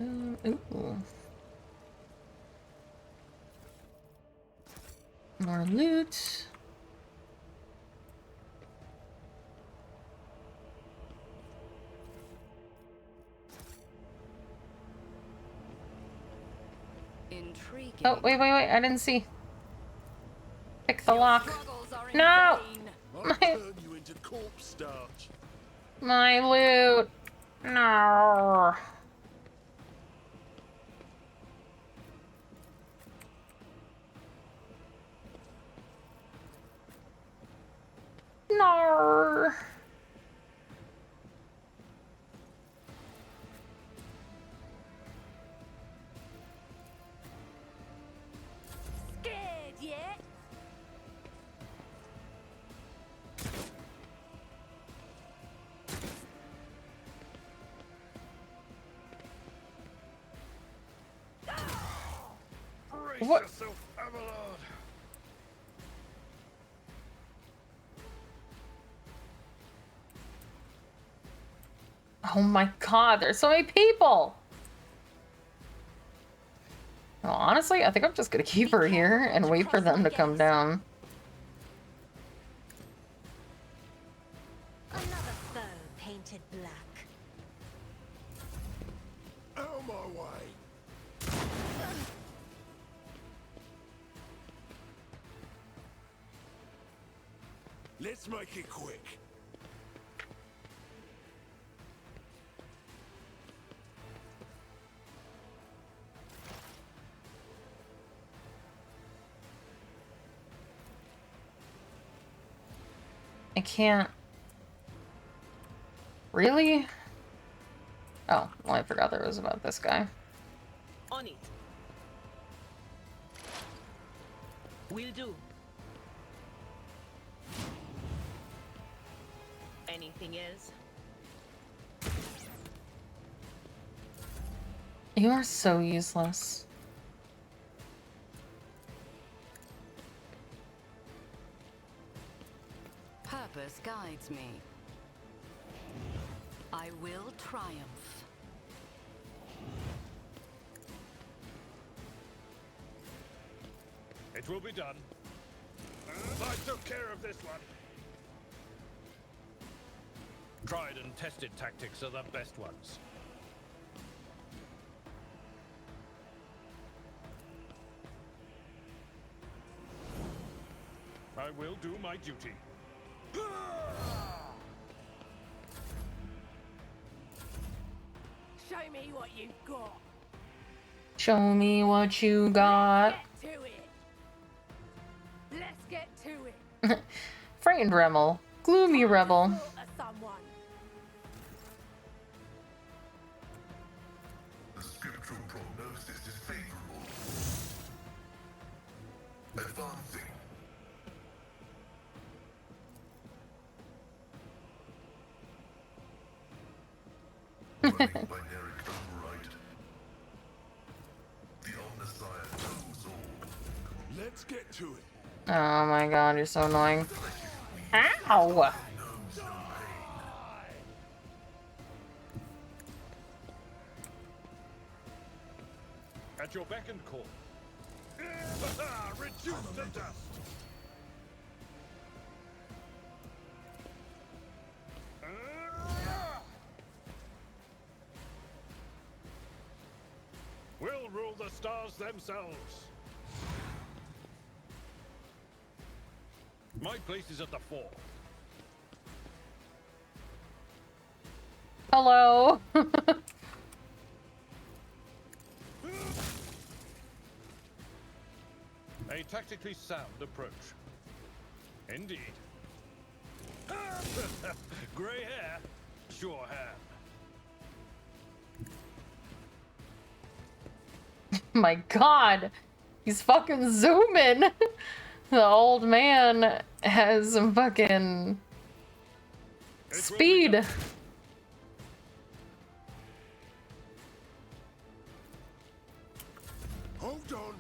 Ooh. More loot. Intriguing. Oh, wait, I didn't see. Pick the Your lock. struggles are in No! vain. I'll turn you into corpse starch. My loot. No. No. Scared yet? Brace What? yourself, Abelard. Oh my god, there's so many people! Well, honestly, I think I'm just gonna keep her here and wait for them to come down. Another foe painted black. Out of my way. Let's make it quick. I can't... Really? Oh, well, I forgot there was about this guy. On it. Will do. Anything else? You are so useless. Purpose guides me. I will triumph. It will be done. I took care of this one. Tried and tested tactics are the best ones. I will do my duty. Show me what you've got. Show me what you got. Let's get to it. Let's get to it. Frightened Rebel. Gloomy Rebel. Slaughter someone. The scriptural prognosis is favorable. Advancing. Running binary override. The Omnissiah knows all. Let's get to it. Oh my god, you're so annoying. Ow! At your beck and call. Reduce to dust. We'll rule the stars themselves. My place is at the fore. Hello. A tactically sound approach. Indeed. Grey hair, sure hand. My god. He's fucking zooming. The old man has some fucking speed. Hold on.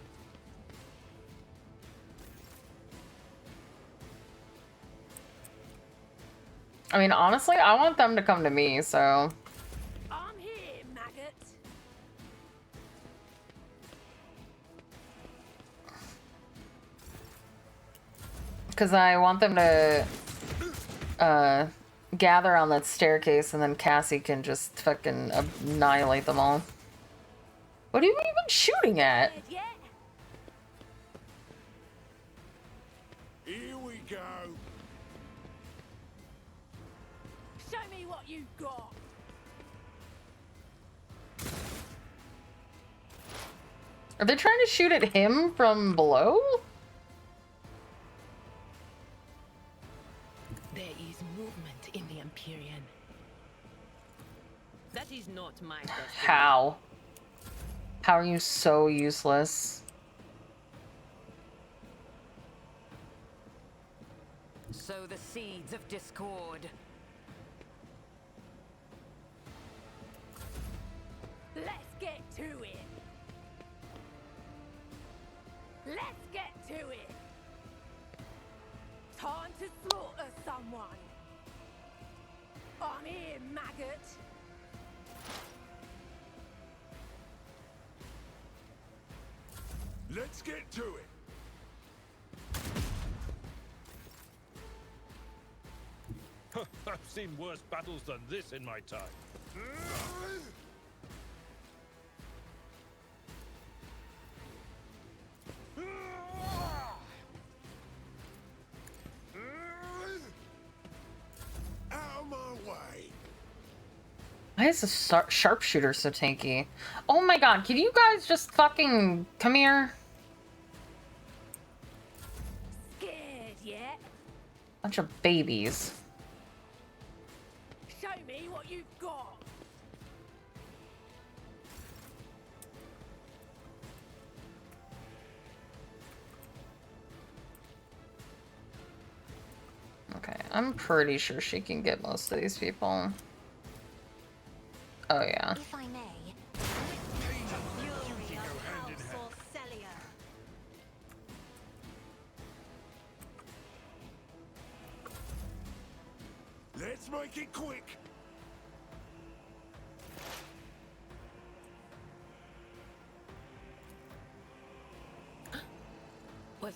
I mean, honestly, I want them to come to me, so. I'm here, maggot. Because I want them to gather on that staircase, and then Cassie can just fucking annihilate them all. What are you even shooting at? Dead yet? Here we go. Show me what you've got. Are they trying to shoot at him from below? There is movement in the Empyrean. That is not my destiny. How? How are you so useless? Sow the seeds of discord. Let's get to it. Let's get to it. Time to slaughter someone. I'm here, maggot. Let's get to it. I've seen worse battles than this in my time. Out of my way. Why is the sharpshooter so tanky? Oh my god, can you guys just fucking come here? Scared yet? Bunch of babies. Show me what you've got. Okay, I'm pretty sure she can get most of these people. Oh yeah. If I may, fury of House Orcelia. Let's make it quick. Was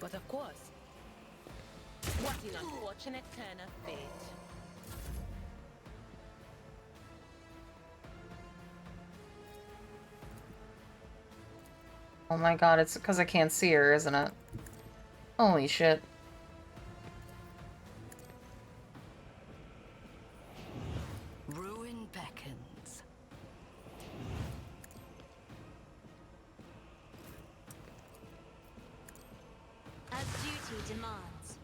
But of course, what an unfortunate turn of fate. Oh my god, it's because I can't see her, isn't it? Holy shit. Ruin beckons. As duty demands.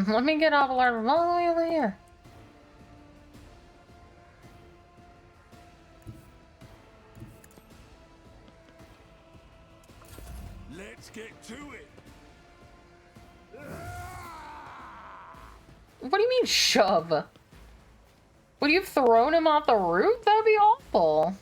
Let me get Abelard from all the way over here. Let's get to it. What do you mean, shove? Would you have thrown him off the roof? That'd be awful.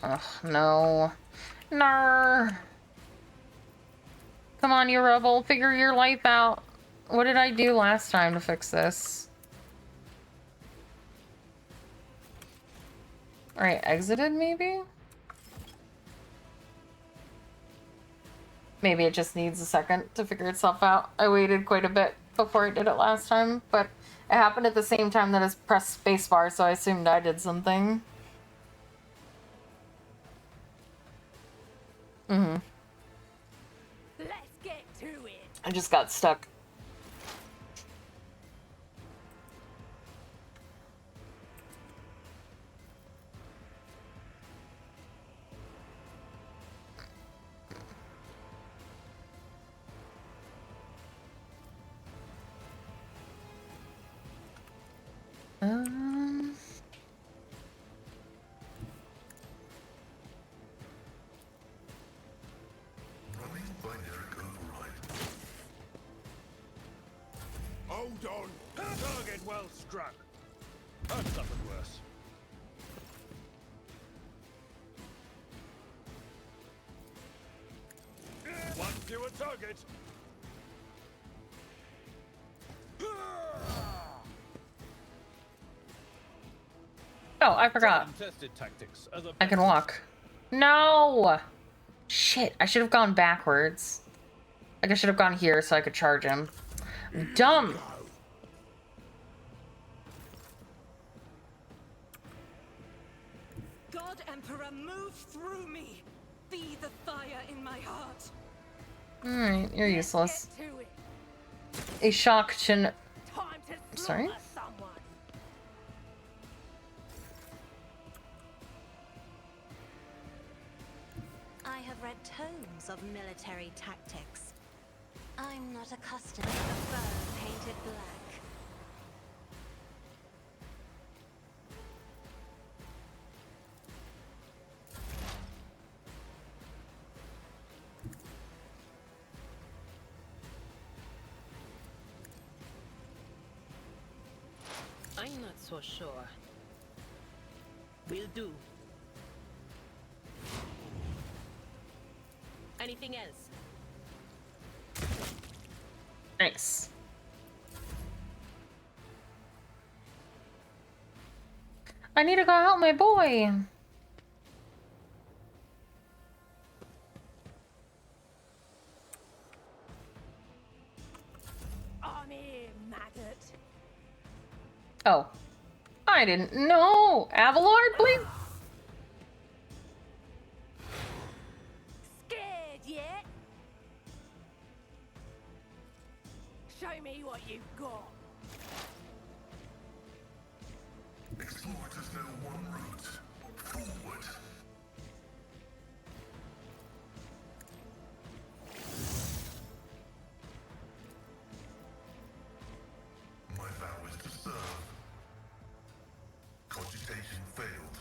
Ugh, no. No. Come on, you rebel. Figure your life out. What did I do last time to fix this? Alright, exited maybe? Maybe it just needs a second to figure itself out. I waited quite a bit before I did it last time, but it happened at the same time that I pressed spacebar, so I assumed I did something. Mm-hmm. Let's get to it. I just got stuck. Um... Running binary override. Hold on. Target well struck. I've suffered worse. One fewer target. Oh, I forgot. Untested tactics are the I can best. walk. No! Shit, I should have gone backwards. Like, I should have gone here so I could charge him. Dumb! God Emperor, move through me. Be the fire in my heart. Alright, you're useless. Get to it. A shock to... Time to Sorry? slaughter someone. I have read tomes of military tactics. I'm not accustomed to the fur painted black. I'm not so sure. Will do. Anything else? Nice. I need to go help my boy. I'm here, maggot. Oh. I didn't know. Abelard, please. Scared yet? Show me what you've got. Explorers know one route. Forward. My vow is to serve. Cogitation failed.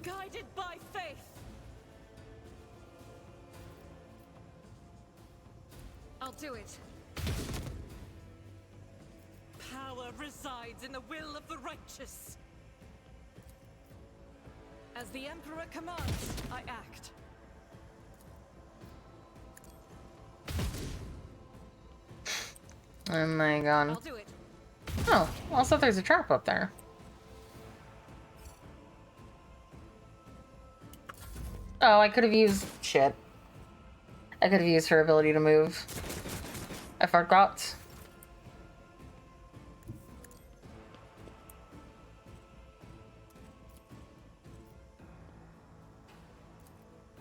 Guided by faith. I'll do it. Power resides in the will of the righteous. As the Emperor commands, I act. Oh my god. I'll do it. Oh, also there's a trap up there. Oh, I could have used shit. I could have used her ability to move. I forgot.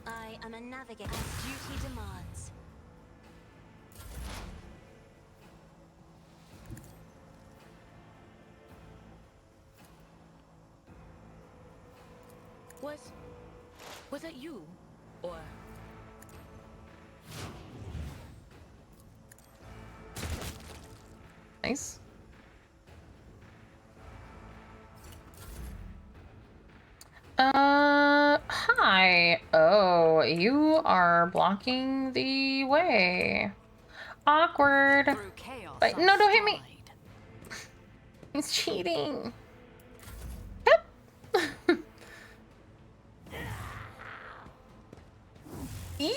I am a navigator as duty demands. Was it you? Or... Nice. Hi. Oh, you are blocking the way. Awkward. Through chaos, Wait, no, don't hit me. He's cheating. Yep. Eee!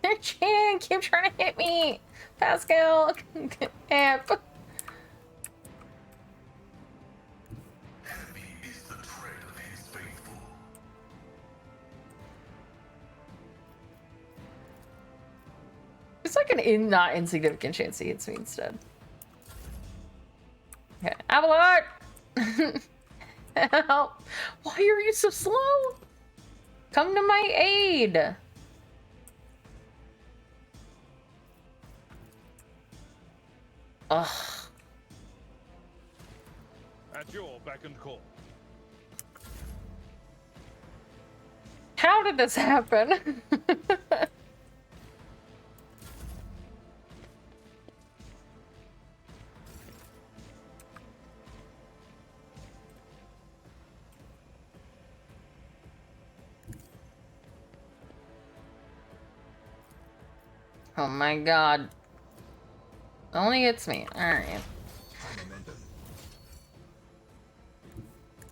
They're cheating. Keep trying to hit me. Pascal. Amp. Heavy is the tread of his faithful. It's like an not insignificant chance he hits me instead. Okay, Abelard! Help! Why are you so slow? Come to my aid! Ugh. At your beck and call. How did this happen? Oh my god. Only it's me. Alright.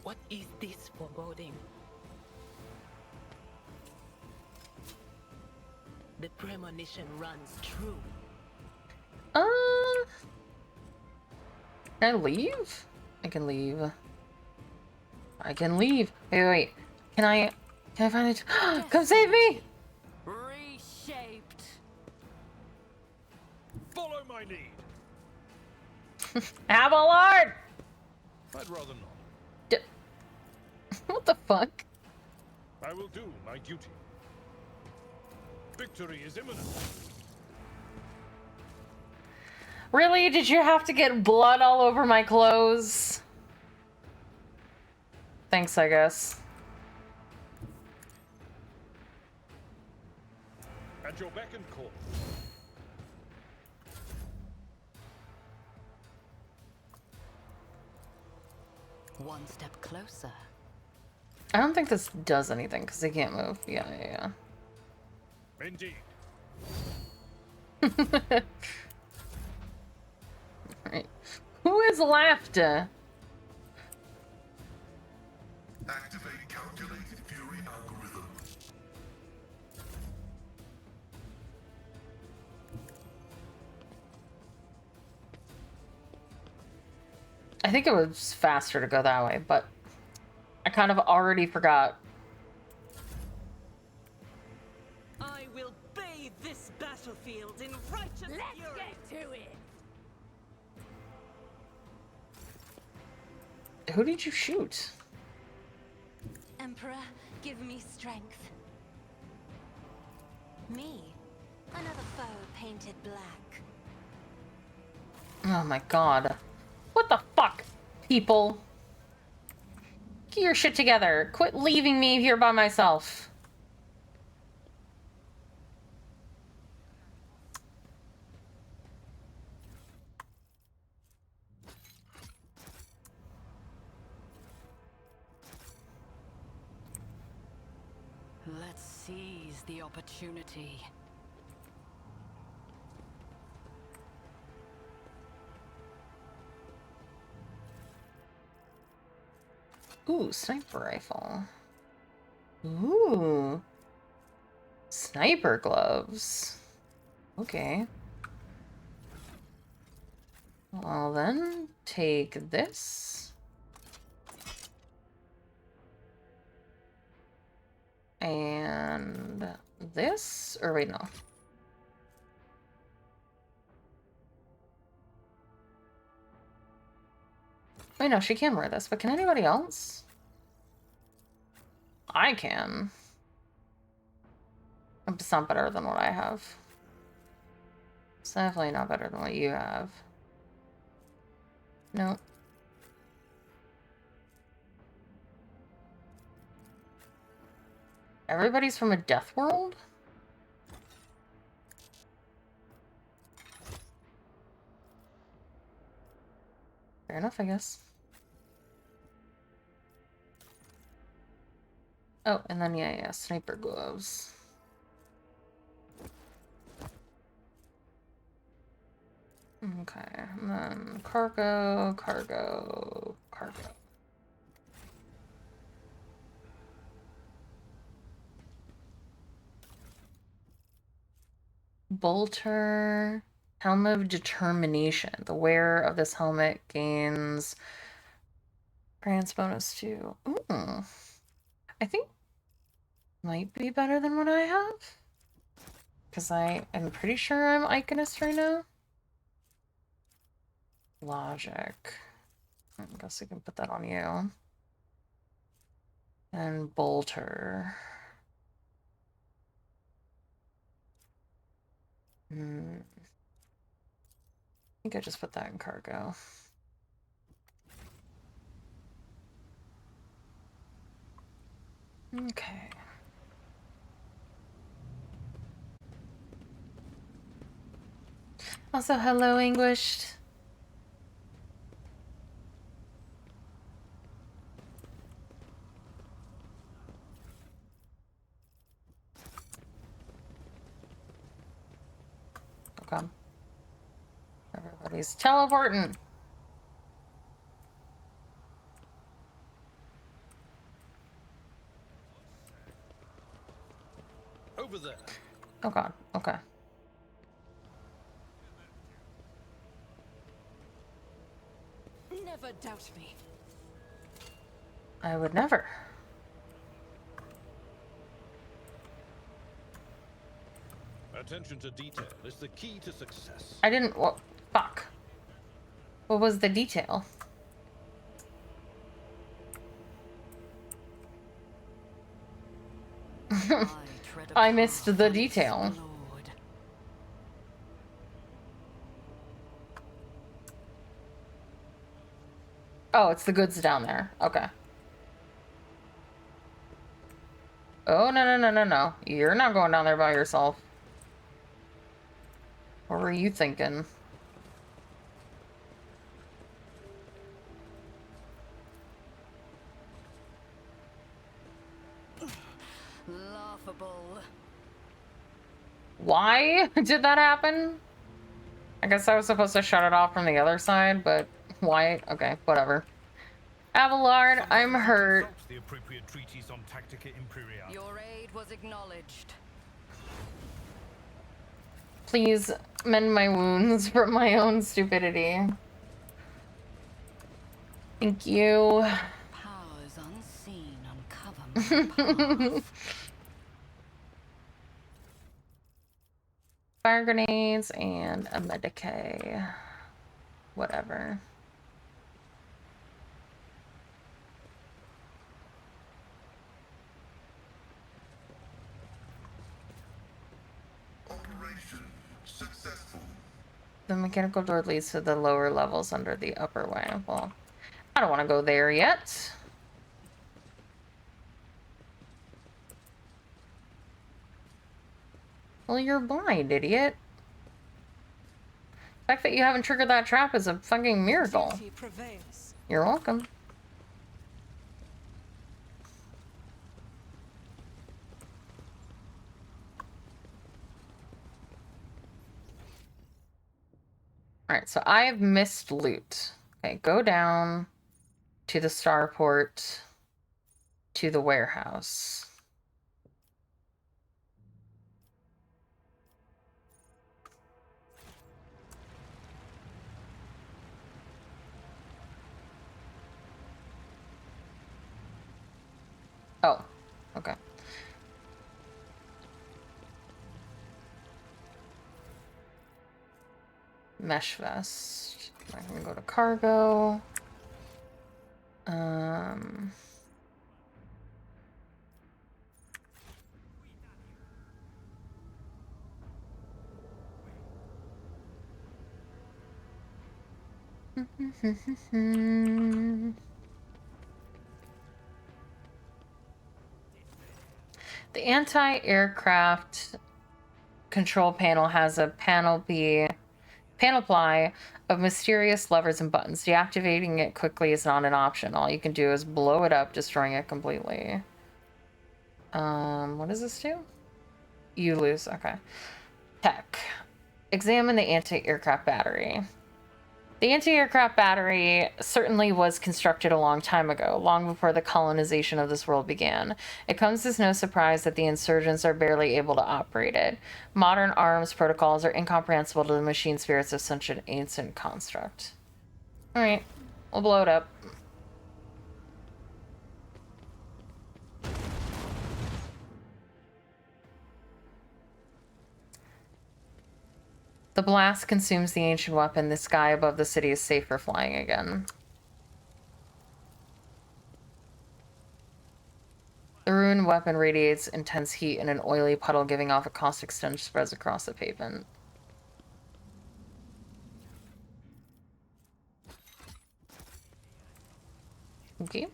What is this foreboding? The premonition runs true. Can I leave? I can leave. I can leave. Wait. Can I find it? Come save me! Reshaped. Follow my lead. Abelard! I'd rather not. What the fuck? I will do my duty. Victory is imminent. Really? Did you have to get blood all over my clothes? Thanks, I guess. At your beck and call. One step closer. I don't think this does anything because they can't move. Yeah. Indeed. Right. Who is left? Activate calculated fury algorithm. I think it was faster to go that way, but I kind of already forgot. I will bathe this battlefield in righteous fury. Let's get to it. Who did you shoot? Emperor, give me strength. Me, another foe painted black. Oh my god. What the fuck, people? Get your shit together. Quit leaving me here by myself. Let's seize the opportunity. Ooh, sniper rifle. Ooh. Sniper gloves. Okay. Well then, take this. And this? Or wait, no. Wait, no, she can wear this, but can anybody else? I can. It's not better than what I have. It's definitely not better than what you have. No. Everybody's from a death world? Fair enough, I guess. Oh, and then yeah, sniper gloves. Okay, and then cargo. Bolter. Helm of Determination. The wearer of this helmet gains Grants bonus to... Ooh. I think might be better than what I have. Because I am pretty sure I'm Iconist right now. Logic. I guess we can put that on you. And Bolter. I think I just put that in cargo. Okay. Also, hello, Anguished. Okay. Everybody's teleporting. Over there. Oh god, okay. Never doubt me. I would never. Attention to detail is the key to success. I didn't. Well, fuck. What was the detail? I missed the detail. Oh, it's the goods down there. Okay. Oh, no. You're not going down there by yourself. What were you thinking? Laughable. Why did that happen? I guess I was supposed to shut it off from the other side, but why? Okay, whatever. Abelard, I'm hurt. The appropriate treaties on Tactica Imperiale. Your aid was acknowledged. Please mend my wounds from my own stupidity. Thank you. Powers unseen uncover my path. Fire grenades and a Medicae. Whatever. Operation successful. The mechanical door leads to the lower levels under the upper way. Well, I don't want to go there yet. Well, you're blind, idiot. The fact that you haven't triggered that trap is a fucking miracle. You're welcome. Alright, so I have missed loot. Okay, go down to the starport to the warehouse. Oh, okay. Mesh vest. I'm gonna go to cargo. The anti-aircraft control panel has a panoply of mysterious levers and buttons. Deactivating it quickly is not an option. All you can do is blow it up, destroying it completely. What does this do? You lose. Okay. Tech. Examine the anti-aircraft battery. The anti-aircraft battery certainly was constructed a long time ago, long before the colonization of this world began. It comes as no surprise that the insurgents are barely able to operate it. Modern arms protocols are incomprehensible to the machine spirits of such an ancient construct. Alright, we'll blow it up. The blast consumes the ancient weapon. The sky above the city is safe for flying again. The ruined weapon radiates intense heat in an oily puddle, giving off a caustic stench spreads across the pavement. Okay.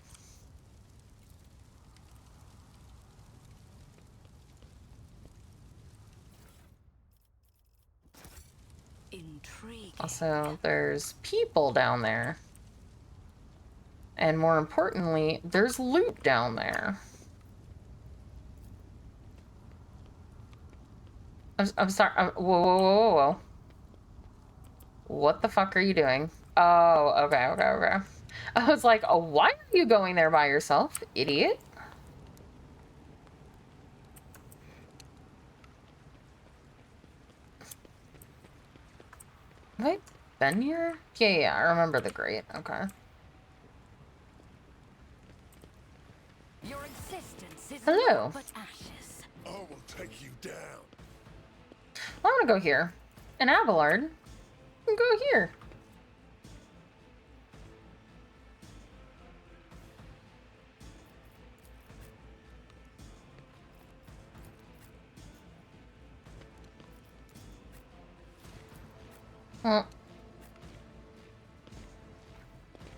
Intriguing. Also, there's people down there. And more importantly, there's loot down there. I'm sorry. Whoa. What the fuck are you doing? Oh, okay. I was like, oh, why are you going there by yourself, idiot? Have I been here? Yeah, I remember the grate. Okay. Your existence is Hello. but ashes. I will take you down. I want to go here. In Abelard. Go here. Well,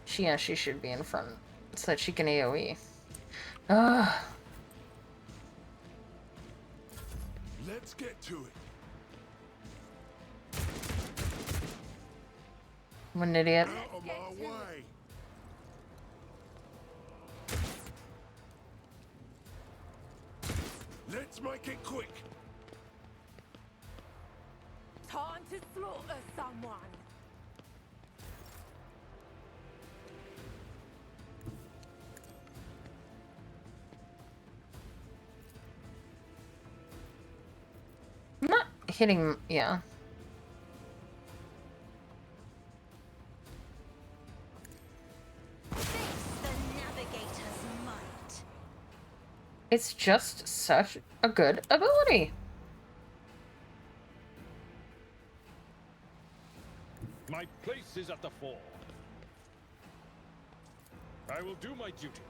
she should be in front so that she can AoE. Ugh. Let's get to it. I'm an idiot. Out of my way. Let's make it quick. Time to slaughter someone. I'm not hitting, yeah. It's just such a good ability. My place is at the fore. I will do my duty.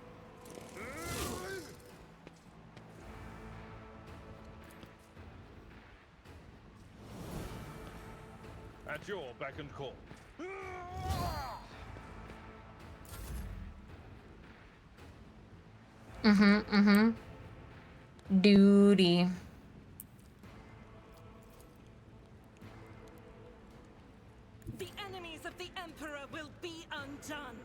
At your beck and call. Duty. The enemies of the Emperor will be undone.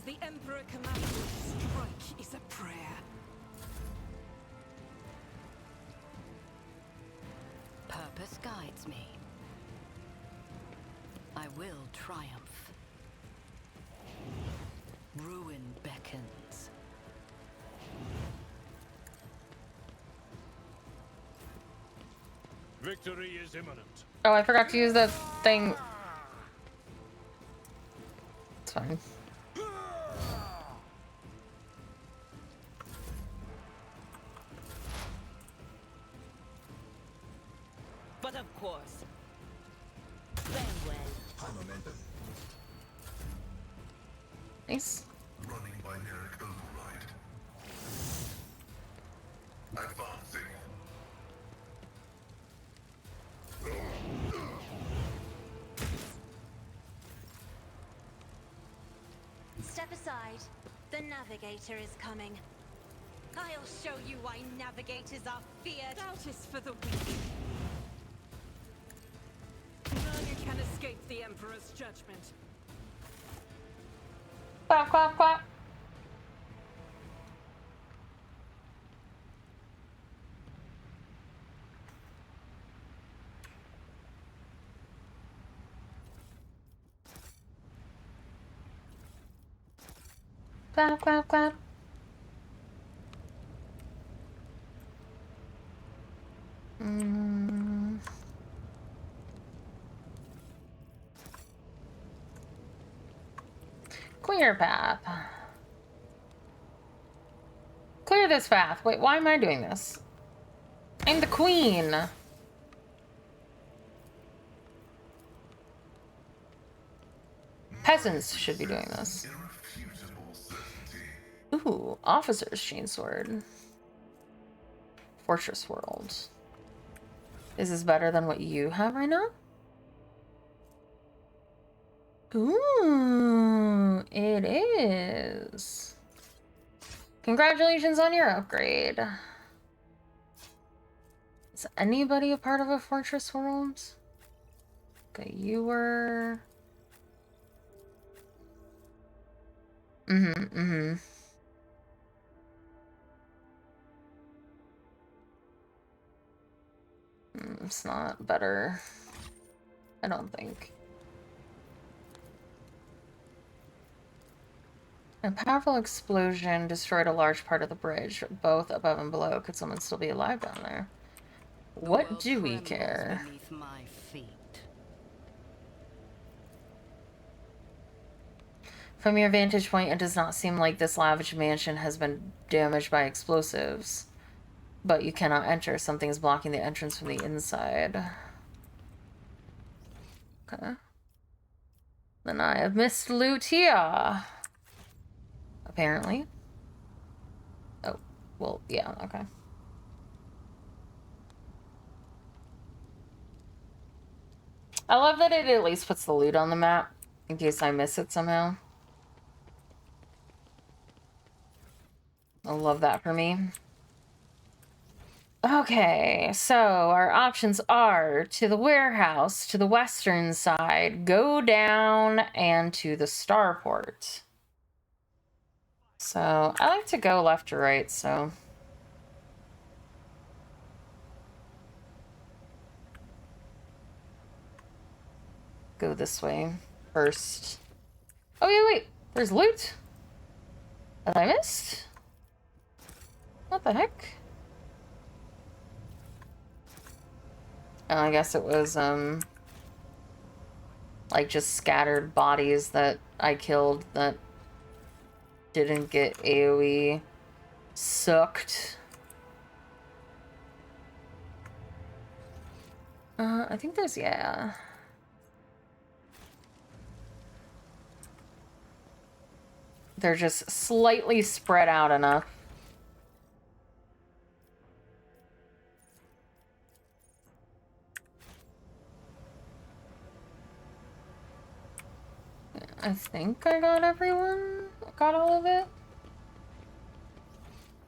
the Emperor commands, strike is a prayer. Purpose guides me. I will triumph. Ruin beckons. Victory is imminent. Oh, I forgot to use that thing. It's fine. But of course. Very well. High momentum. Nice. Running binaric override. Advancing. Step aside. The navigator is coming. I'll show you why navigators are feared. Doubt is for the weak. None can escape the Emperor's judgment. Quack, quack, quack. Quack, quack, quack. Clear path. Clear this path. Wait, why am I doing this? I'm the queen. Peasants should be doing this. Ooh, officer's chainsword. Fortress world. Is this better than what you have right now? Ooh, it is. Congratulations on your upgrade. Is anybody a part of a fortress world? Okay, you were... It's not better. I don't think. A powerful explosion destroyed a large part of the bridge, both above and below. Could someone still be alive down there? What do we care? Beneath my feet. From your vantage point, it does not seem like this lavish mansion has been damaged by explosives. But you cannot enter. Something is blocking the entrance from the inside. Okay. Then I have missed loot here. Apparently. Oh, well, yeah, okay. I love that it at least puts the loot on the map, in case I miss it somehow. I love that for me. Okay, so our options are to the warehouse, to the western side, go down, and to the starport. So I like to go left to right, so... Go this way first. Oh, yeah, wait, there's loot that I missed? What the heck? Oh, I guess it was, like, just scattered bodies that I killed that didn't get AoE sucked. I think there's, yeah. They're just slightly spread out enough. I think I got everyone. Got all of it?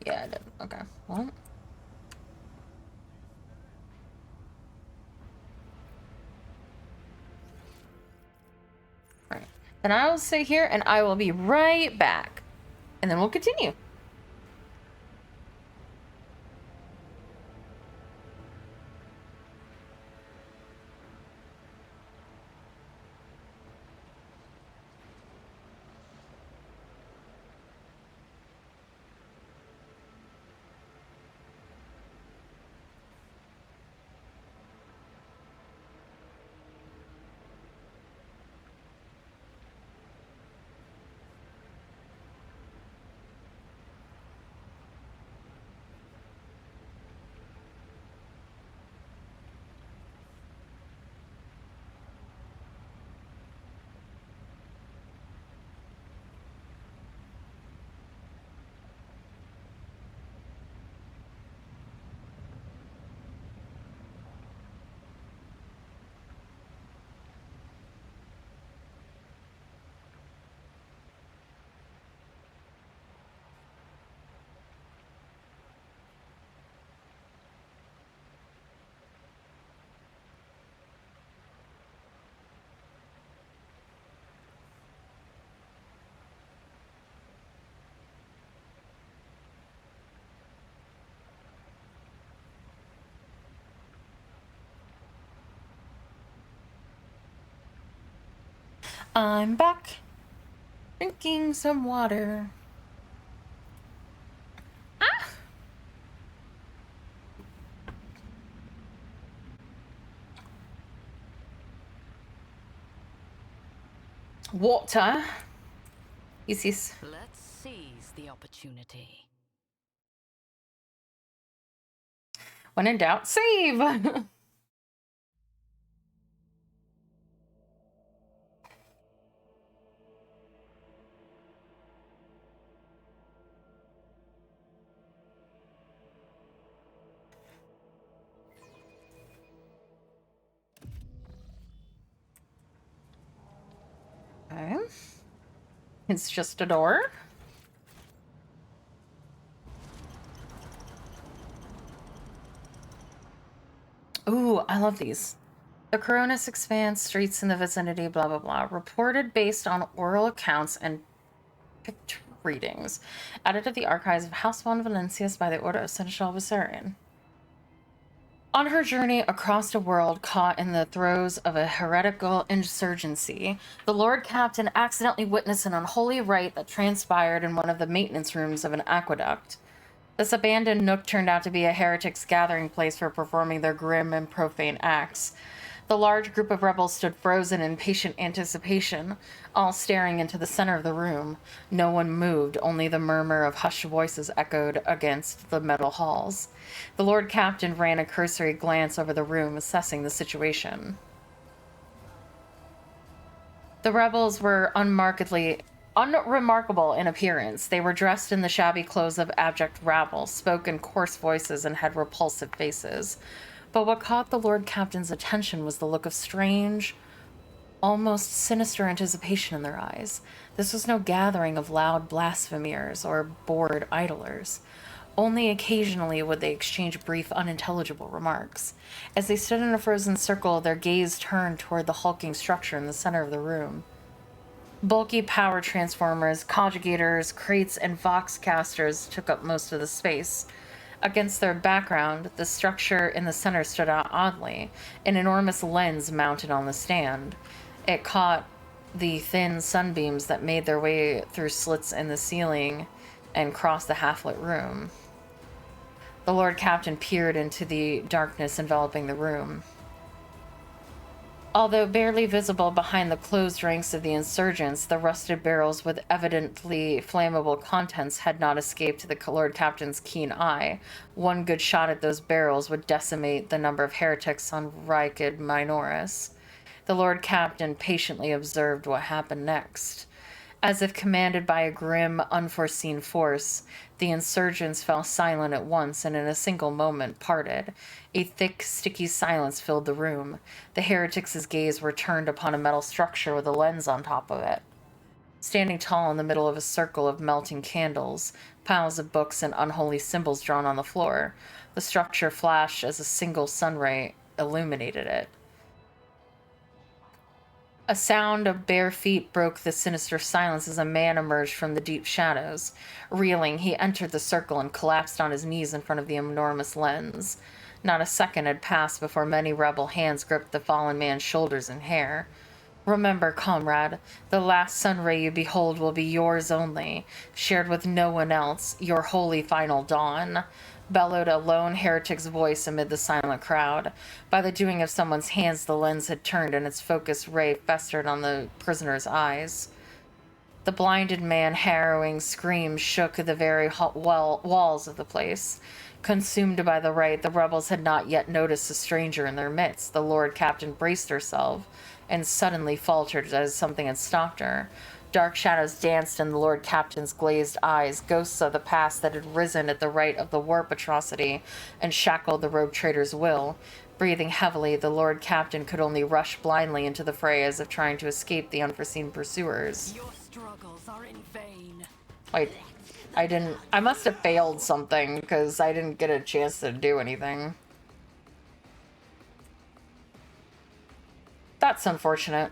Yeah, I did. Okay. Well. Right. Then I will sit here and I will be right back. And then we'll continue. I'm back. Drinking some water. Ah! Water. Yes. Let's seize the opportunity. When in doubt, save! Okay. It's just a door. Ooh, I love these. The Coronis expands streets in the vicinity, blah, blah, blah. Reported based on oral accounts and picture readings. Added to the archives of House von Valencius by the Order of Seneschal Viserion. On her journey across a world caught in the throes of a heretical insurgency, the Lord Captain accidentally witnessed an unholy rite that transpired in one of the maintenance rooms of an aqueduct. This abandoned nook turned out to be a heretic's gathering place for performing their grim and profane acts. The large group of rebels stood frozen in patient anticipation, all staring into the center of the room. No one moved, only the murmur of hushed voices echoed against the metal halls. The Lord Captain ran a cursory glance over the room, assessing the situation. The rebels were unremarkable in appearance. They were dressed in the shabby clothes of abject rabble, spoke in coarse voices, and had repulsive faces. But what caught the Lord Captain's attention was the look of strange, almost sinister anticipation in their eyes. This was no gathering of loud blasphemers or bored idlers. Only occasionally would they exchange brief, unintelligible remarks. As they stood in a frozen circle, their gaze turned toward the hulking structure in the center of the room. Bulky power transformers, conjugators, crates, and voxcasters took up most of the space. Against their background, the structure in the center stood out oddly, an enormous lens mounted on the stand. It caught the thin sunbeams that made their way through slits in the ceiling and crossed the half-lit room. The Lord Captain peered into the darkness enveloping the room. Although barely visible behind the closed ranks of the insurgents, the rusted barrels with evidently flammable contents had not escaped the Lord Captain's keen eye. One good shot at those barrels would decimate the number of heretics on Rykid Minoris. The Lord Captain patiently observed what happened next. As if commanded by a grim, unforeseen force, the insurgents fell silent at once and in a single moment parted. A thick, sticky silence filled the room. The heretics' gaze were turned upon a metal structure with a lens on top of it. Standing tall in the middle of a circle of melting candles, piles of books and unholy symbols drawn on the floor, the structure flashed as a single sunray illuminated it. A sound of bare feet broke the sinister silence as a man emerged from the deep shadows. Reeling, he entered the circle and collapsed on his knees in front of the enormous lens. Not a second had passed before many rebel hands gripped the fallen man's shoulders and hair. Remember, comrade, the last sunray you behold will be yours only, shared with no one else, your holy final dawn, bellowed a lone heretic's voice amid the silent crowd. By the doing of someone's hands, the lens had turned and its focused ray festered on the prisoner's eyes. The blinded man, harrowing screams shook the very walls of the place. Consumed by the rite, the rebels had not yet noticed a stranger in their midst. The Lord Captain braced herself and suddenly faltered as something had stopped her. Dark shadows danced in the Lord Captain's glazed eyes, ghosts of the past that had risen at the rite of the warp atrocity and shackled the rogue trader's will. Breathing heavily, the Lord Captain could only rush blindly into the fray as if trying to escape the unforeseen pursuers. Your struggles are in vain. Wait, I must have failed something because I didn't get a chance to do anything. That's unfortunate.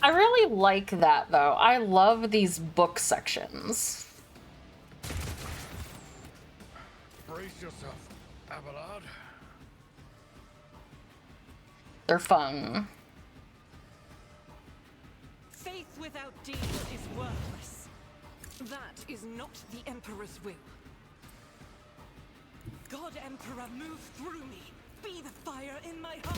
I really like that, though. I love these book sections. Brace yourself, Abelard. They're fun. Faith without deed is worthless. That is not the Emperor's will. God Emperor, move through me. Be the fire in my heart.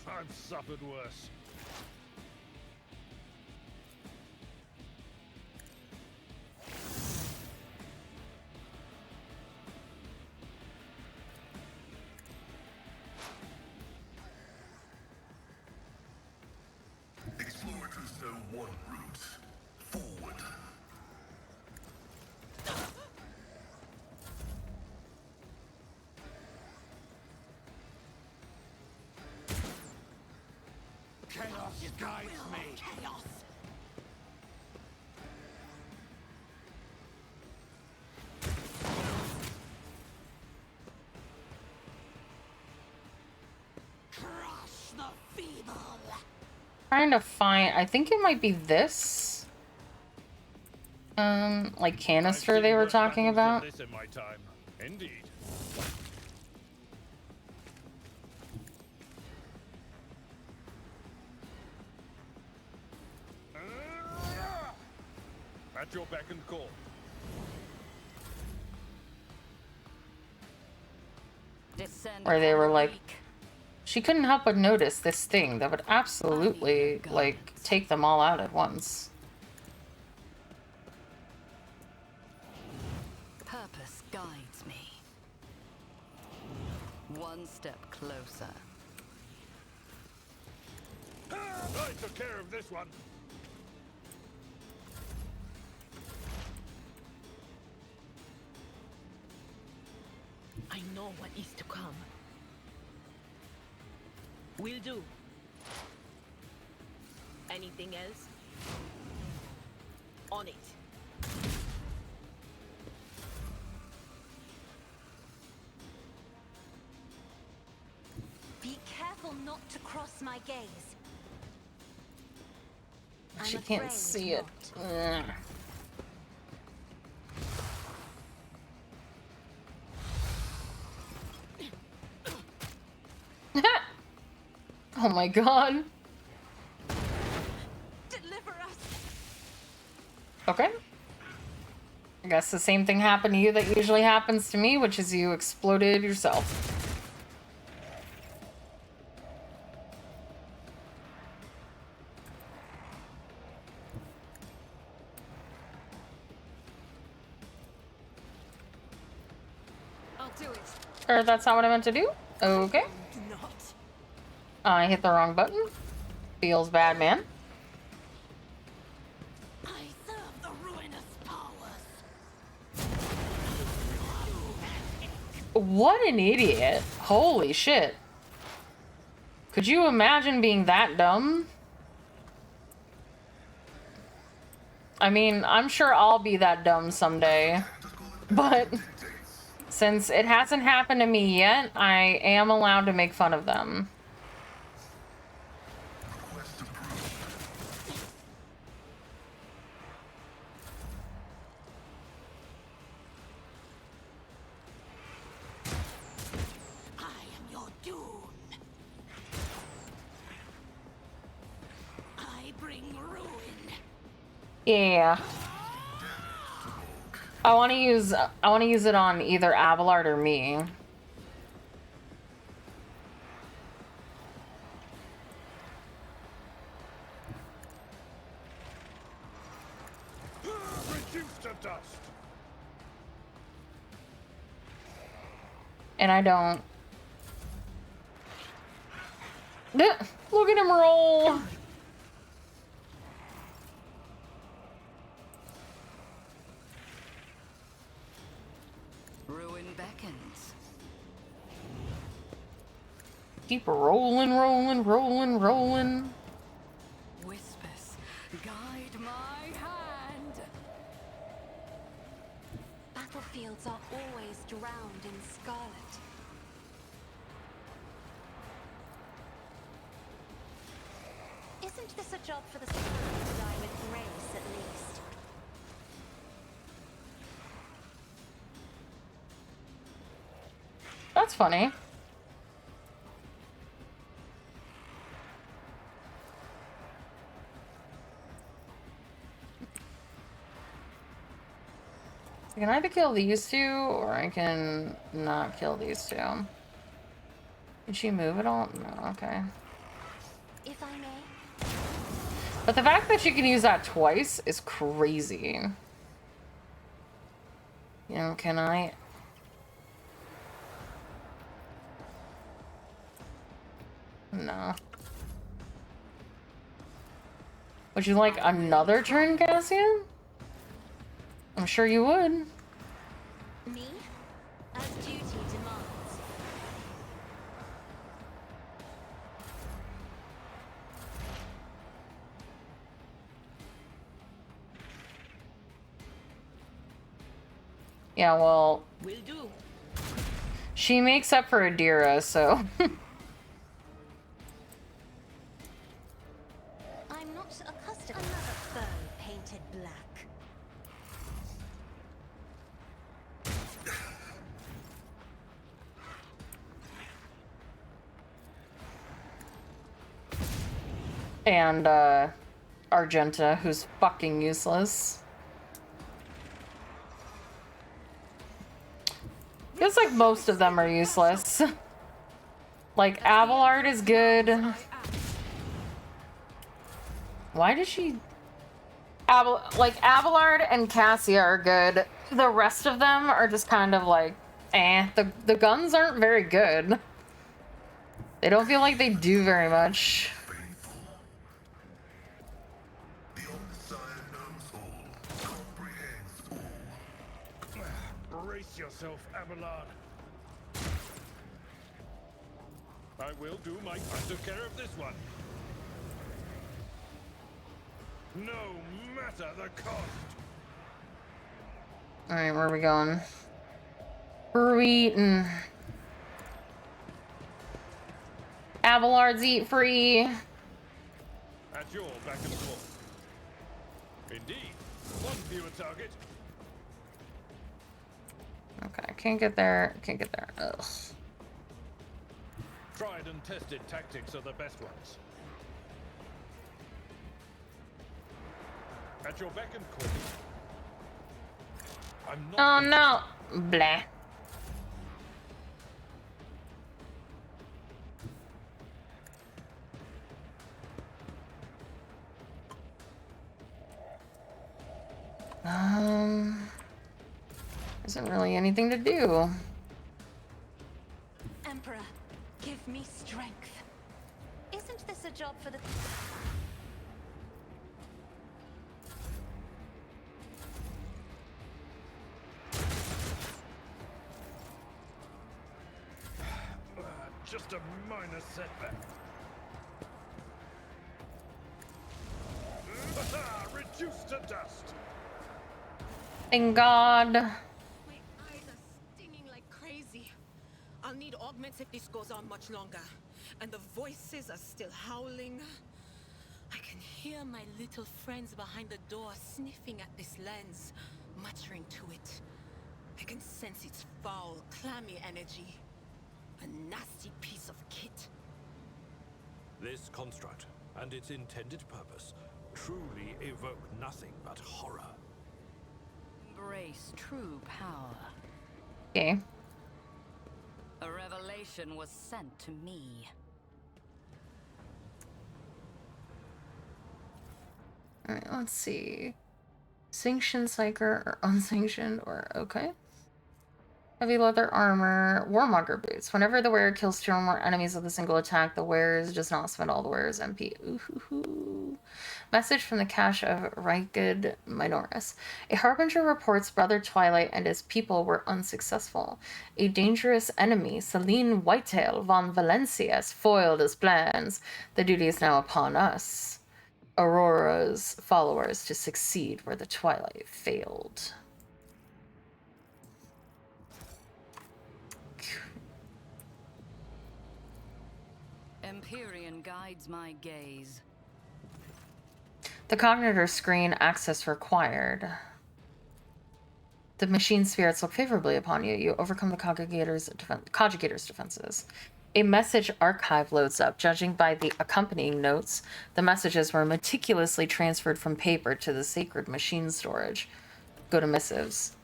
I've suffered worse. Explorers know one route. Forward. Chaos guides me. Chaos. Crush the feeble. Trying to find, I think it might be this. Like canister they were talking about. This in my time. Indeed. At your beck and call. Descend Where they were upon like, weak. she couldn't help but notice this thing that would absolutely, like, take them all out at once. Purpose guides me. One step closer. I took care of this one. I know what is to come. Will do. Anything else? On it. Be careful not to cross my gaze. She I'm can't afraid see it. not. Ugh. Oh my god. Deliver us. Okay. I guess the same thing happened to you that usually happens to me, which is you exploded yourself. Do it. Or that's not what I meant to do? Okay. Do not. I hit the wrong button. Feels bad, man. I serve the ruinous powers. What an idiot. Holy shit. Could you imagine being that dumb? I mean, I'm sure I'll be that dumb someday. But since it hasn't happened to me yet, I am allowed to make fun of them. I am your doom. I bring ruin. Yeah. I want to use it on either Abelard or me. Reduced to dust. And I don't. Look at him roll. Ruin beckons. Keep rolling, rolling, rolling, rolling. Whispers, guide my hand. Battlefields are always drowned in scarlet. Isn't this a job for the Spirit to die with grace, at least? That's funny. I can either kill these two, or I can not kill these two. Can she move at all? No, okay. If I may. But the fact that she can use that twice is crazy. You know, can I... No. Would you like another turn, Cassian? I'm sure you would. Me? As duty demands. Yeah, well... Will do. She makes up for Adira, so... I'm not accustomed. Another foe painted black. And, Argenta, who's fucking useless. Feels like most of them are useless. Like, Abelard is good. Why did she... Abelard and Cassia are good. The rest of them are just kind of like, eh. The guns aren't very good. They don't feel like they do very much. Brace yourself, Abelard. I will do my part of care of this one. No matter the cost. Alright, where are we going? Where are we eating? Abelard's eat free. At your back and forth. Indeed. One fewer target. Okay, can't get there. Can't get there. Ugh. Tried and tested tactics are the best ones. At your beck and call. I'm not. Oh no! Blah. Isn't really anything to do. Emperor, give me strength. Isn't this a job for the... Just a minor setback. Reduced to dust. Thank God. My eyes are stinging like crazy. I'll need augments if this goes on much longer. And the voices are still howling. I can hear my little friends behind the door sniffing at this lens, muttering to it. I can sense its foul, clammy energy. A nasty piece of kit. This construct and its intended purpose truly evoke nothing but horror. Embrace true power. Okay. A revelation was sent to me. Alright, let's see. Sanctioned psyker or unsanctioned or okay. Heavy leather armor, warmonger boots. Whenever the wearer kills 2 or more enemies with a single attack, the wearer does not spend all the wearer's MP. Ooh. Message from the cache of Rykid Minoris. A harbinger reports Brother Twilight and his people were unsuccessful. A dangerous enemy, Celine Whitetail von Valencia, has foiled his plans. The duty is now upon us, Aurora's followers, to succeed where the Twilight failed. Empyrean guides my gaze. The cognitor screen access required. The machine spirits look favorably upon you. You overcome the conjugator's defenses. A message archive loads up. Judging by the accompanying notes, the messages were meticulously transferred from paper to the sacred machine storage. Go to missives.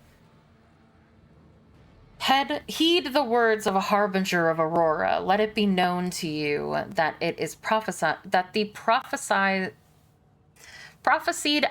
Heed the words of a harbinger of Aurora. Let it be known to you that it is prophesied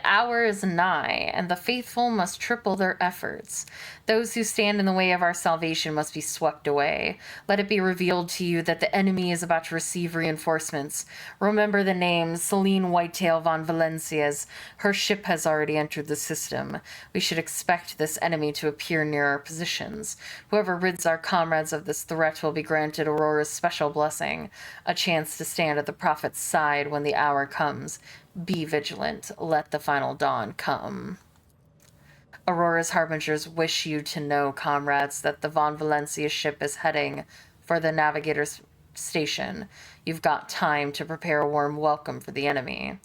hour is nigh, and the faithful must triple their efforts. Those who stand in the way of our salvation must be swept away. Let it be revealed to you that the enemy is about to receive reinforcements. Remember the name Celine Whitetail von Valencias. Her ship has already entered the system. We should expect this enemy to appear near our positions. Whoever rids our comrades of this threat will be granted Aurora's special blessing, a chance to stand at the prophet's side when the hour comes. Be vigilant. Let the final dawn come. Aurora's harbingers wish you to know, comrades, that the Von Valencia ship is heading for the navigator's station. You've got time to prepare a warm welcome for the enemy.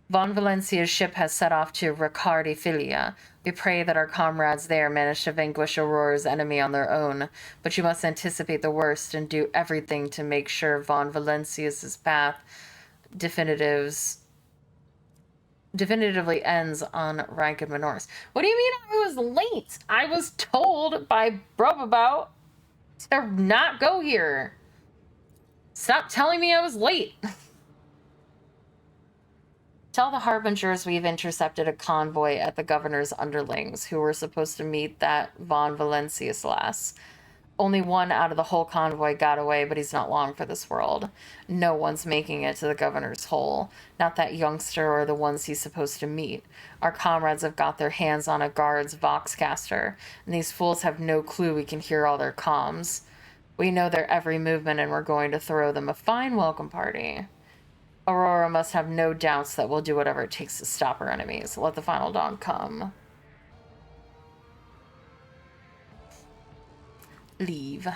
Von Valencia's ship has set off to Riccardi Filia. We pray that our comrades there manage to vanquish Aurora's enemy on their own, but you must anticipate the worst and do everything to make sure Von Valencia's path definitively ends on Rykid Minoris. What do you mean I was late? I was told by Brubabout to not go here. Stop telling me I was late. Tell the harbingers we've intercepted a convoy at the governor's underlings who were supposed to meet that Von Valencia's lass. Only one out of the whole convoy got away, but he's not long for this world. No one's making it to the governor's hole. Not that youngster or the ones he's supposed to meet. Our comrades have got their hands on a guard's voxcaster, and these fools have no clue we can hear all their comms. We know their every movement, and we're going to throw them a fine welcome party. Aurora must have no doubts that we'll do whatever it takes to stop our enemies. Let the final dawn come. Leave.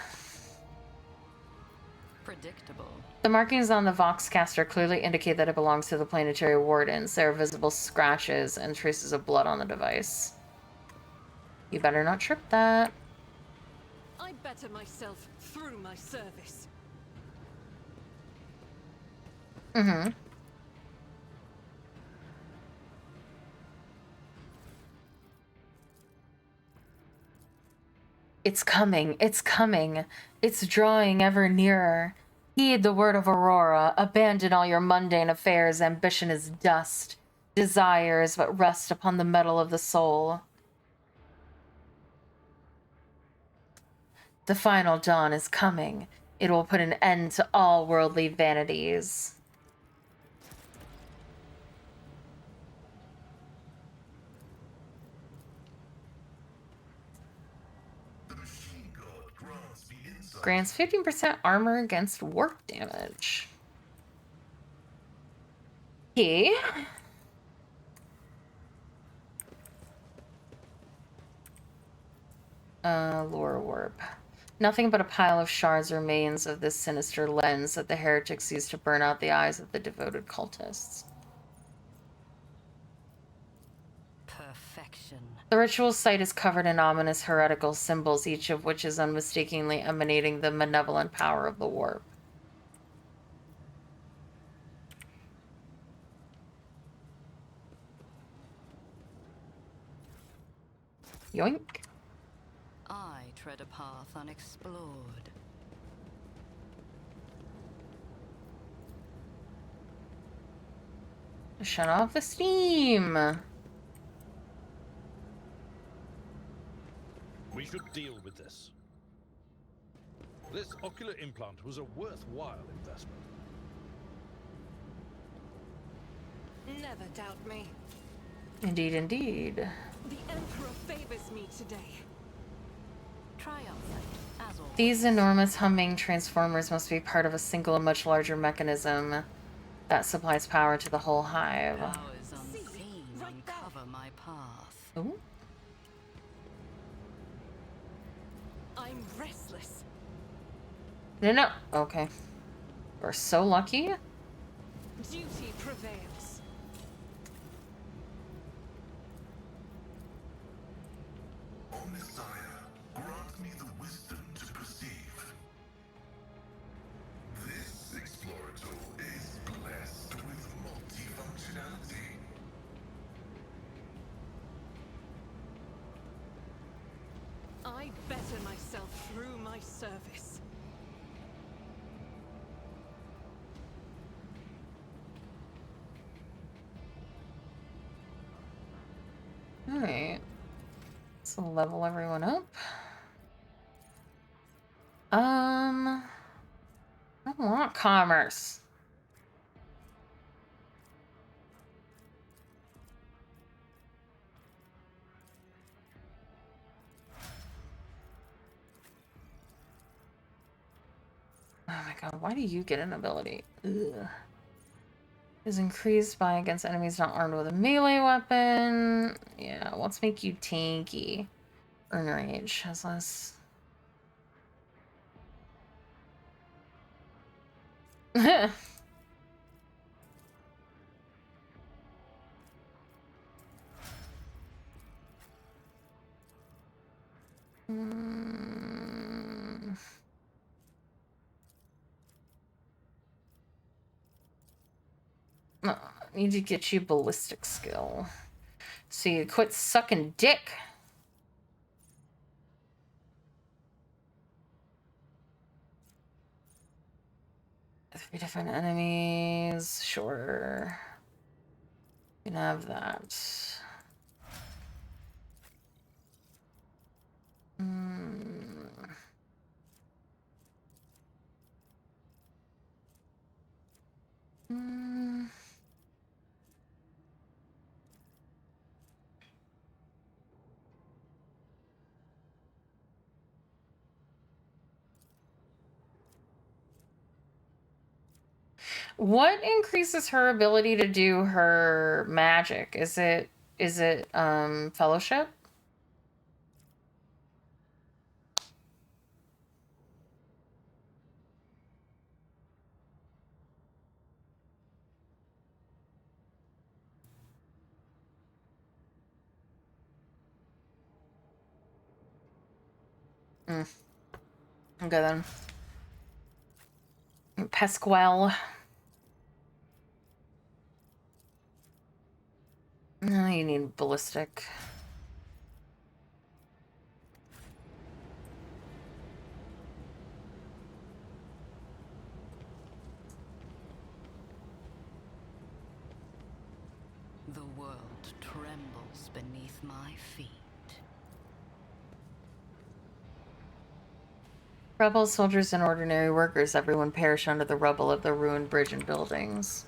Predictable. The markings on the voxcaster clearly indicate that it belongs to the planetary wardens. There are visible scratches and traces of blood on the device. You better not trip that. I better myself through my service. Mm-hmm. It's coming, it's coming. It's drawing ever nearer. Heed the word of Aurora. Abandon all your mundane affairs. Ambition is dust. Desire is but rust upon the metal of the soul. The final dawn is coming. It will put an end to all worldly vanities. The machine god grants me insight. Grants 15% armor against warp damage. Okay. Lore warp. Nothing but a pile of shards remains of this sinister lens that the heretics used to burn out the eyes of the devoted cultists. Perfection. The ritual site is covered in ominous heretical symbols, each of which is unmistakably emanating the malevolent power of the warp. Yoink. I tread a path unexplored. Shut off the steam. We should deal with this. This ocular implant was a worthwhile investment. Never doubt me. Indeed, indeed. The Emperor favors me today. Triumphant, as always. These enormous humming transformers must be part of a single and much larger mechanism that supplies power to the whole hive. Powers unseen uncover my path. Ooh. I'm restless. No. Okay. We're so lucky. Duty prevails. O Messiah, grant me the wisdom to perceive. This explorator is blessed with multifunctionality. I better myself through my service. Alright. So level everyone up. I don't want commerce. Oh my god, why do you get an ability? Ugh. Is increased by against enemies not armed with a melee weapon. Yeah, let's make you tanky. Earn rage has less. I need to get you ballistic skill. So you quit sucking dick. Three different enemies. Sure. You can have that. What increases her ability to do her magic? Is it fellowship? Okay then. Pasquale. No, you need ballistic. The world trembles beneath my feet. Rebel soldiers and ordinary workers, everyone perished under the rubble of the ruined bridge and buildings.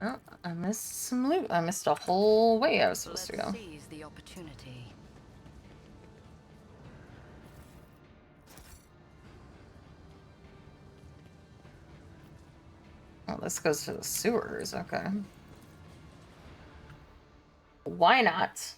Oh, I missed some loot. I missed a whole way I was supposed to go. Let's seize the opportunity. Oh, this goes to the sewers. Okay. Why not?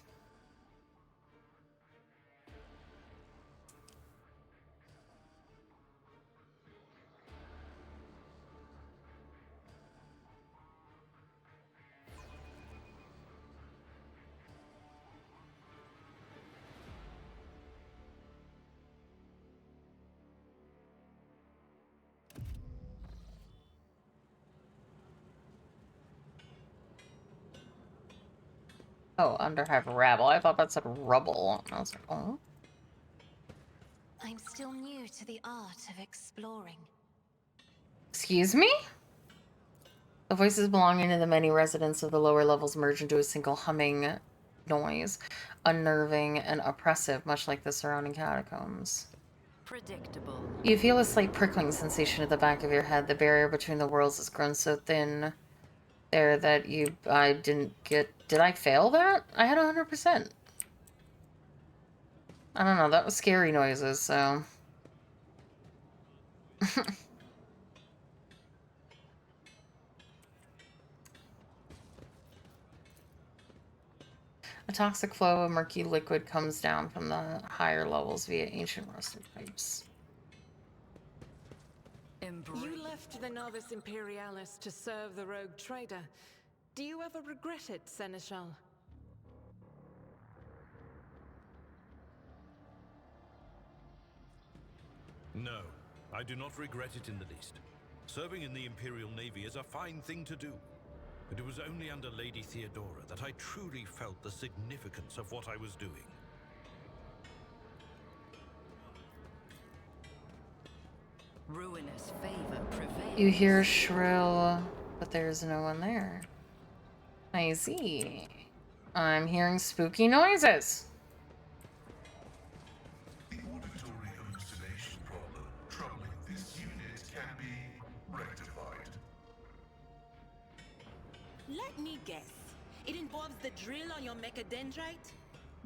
Oh, Underhive rabble. I thought that said rubble. I was like, oh. I'm still new to the art of exploring. Excuse me? The voices belonging to the many residents of the lower levels merge into a single humming noise, unnerving and oppressive, much like the surrounding catacombs. Predictable. You feel a slight prickling sensation at the back of your head. The barrier between the worlds has grown so thin there that I didn't get... Did I fail that? I had 100%. I don't know, that was scary noises, so... A toxic flow of murky liquid comes down from the higher levels via ancient rusted pipes. You left the Novice Imperialis to serve the rogue trader. Do you ever regret it, Seneschal? No, I do not regret it in the least. Serving in the Imperial Navy is a fine thing to do. But it was only under Lady Theodora that I truly felt the significance of what I was doing. Ruinous favor prevails. You hear a shrill, but there's no one there. I see. I'm hearing spooky noises. The auditory hallucination problem troubling this unit can be rectified. Let me guess. It involves the drill on your mechadendrite?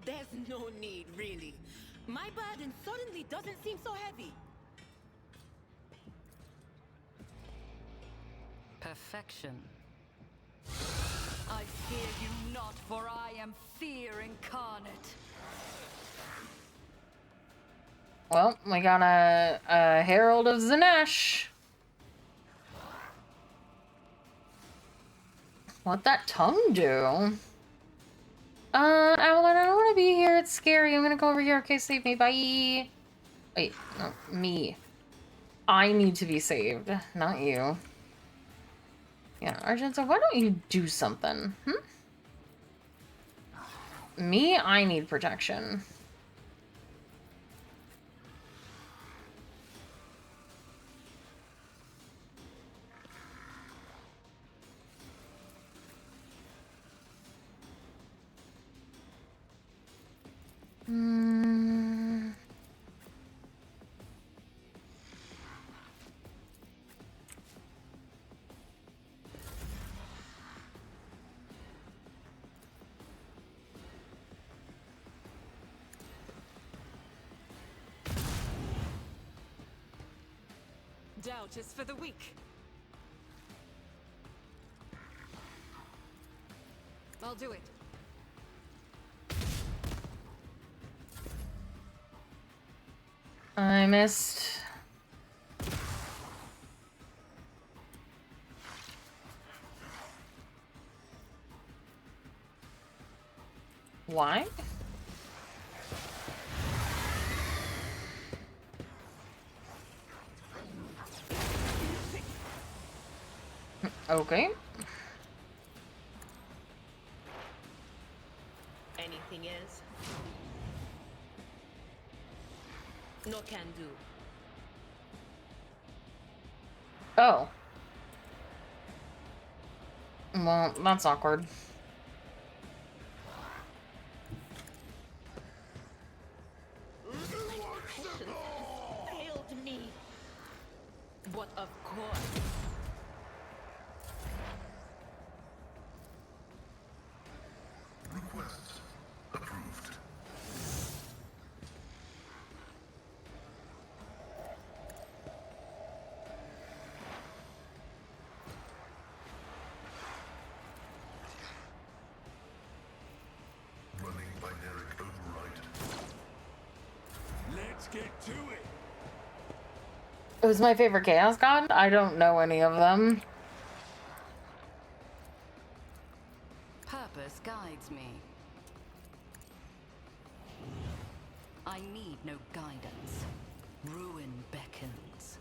There's no need, really. My burden suddenly doesn't seem so heavy. Perfection. I fear you not, for I am fear incarnate. Well, we got a Herald of Zanesh. What'd that tongue do? Avalon, I don't want to be here. It's scary. I'm gonna go over here. Okay, save me. Bye. Wait, no, me. I need to be saved, not you. Yeah, Argenta, why don't you do something? Me? I need protection. Doubt is for the weak. I'll do it. I missed. Why? Okay. Anything else? No can do. Oh. Well, that's awkward. Failed me. But of course. Request approved. Running binary override. Let's get to it. Who's my favorite Chaos God? I don't know any of them. Purpose guides me. I need no guidance. Ruin beckons.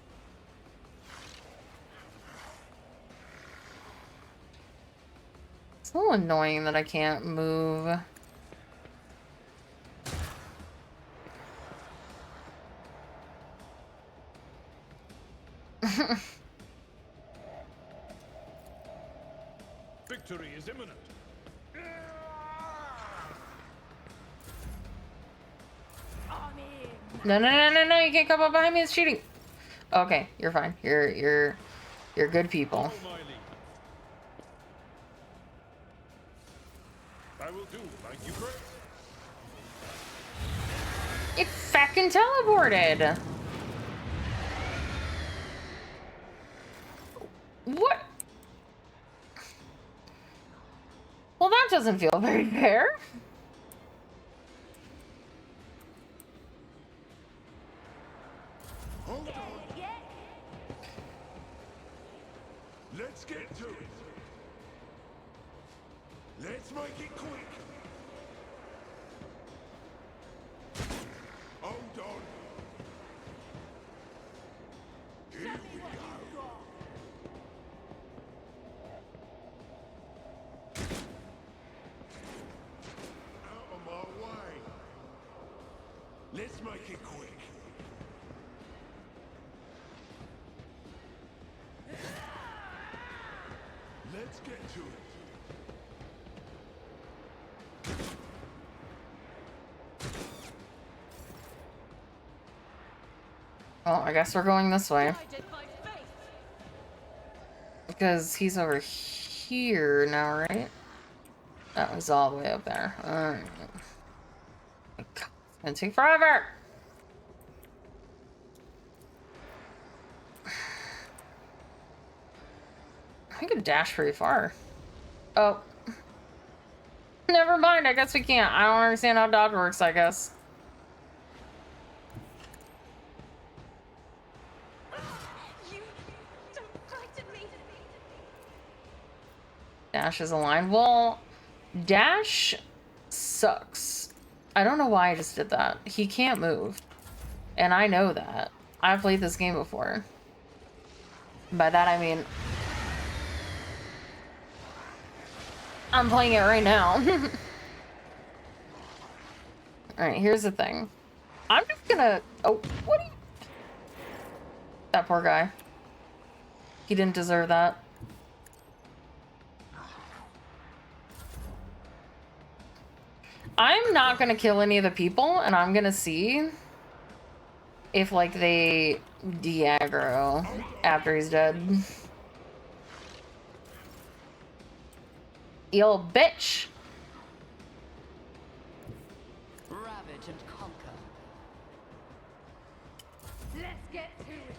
It's a little annoying that I can't move. Victory is imminent. No, no, no, no, no, you can't come up behind me, it's cheating. Okay, you're fine. You're good people. I will do like you pray. It fucking teleported. What? Well, that doesn't feel very fair. Hold on. Let's get to it. Let's make it quick. Hold on. Here we go. Out of my way. Let's make it quick. Let's get to it. Well, I guess we're going this way. Because he's over here now, right? Oh, he's all the way up there. Alright. It's gonna take forever! I could dash pretty far. Oh. Never mind, I guess we can't. I don't understand how dodge works, I guess. Dash is aligned. Well, Dash sucks. I don't know why I just did that. He can't move. And I know that. I've played this game before. By that I mean... I'm playing it right now. Alright, here's the thing. I'm just gonna... Oh, what are you... That poor guy. He didn't deserve that. I'm not gonna kill any of the people, and I'm gonna see if, like, they de-aggro after he's dead. You little bitch! Ravage and conquer. Let's get to it.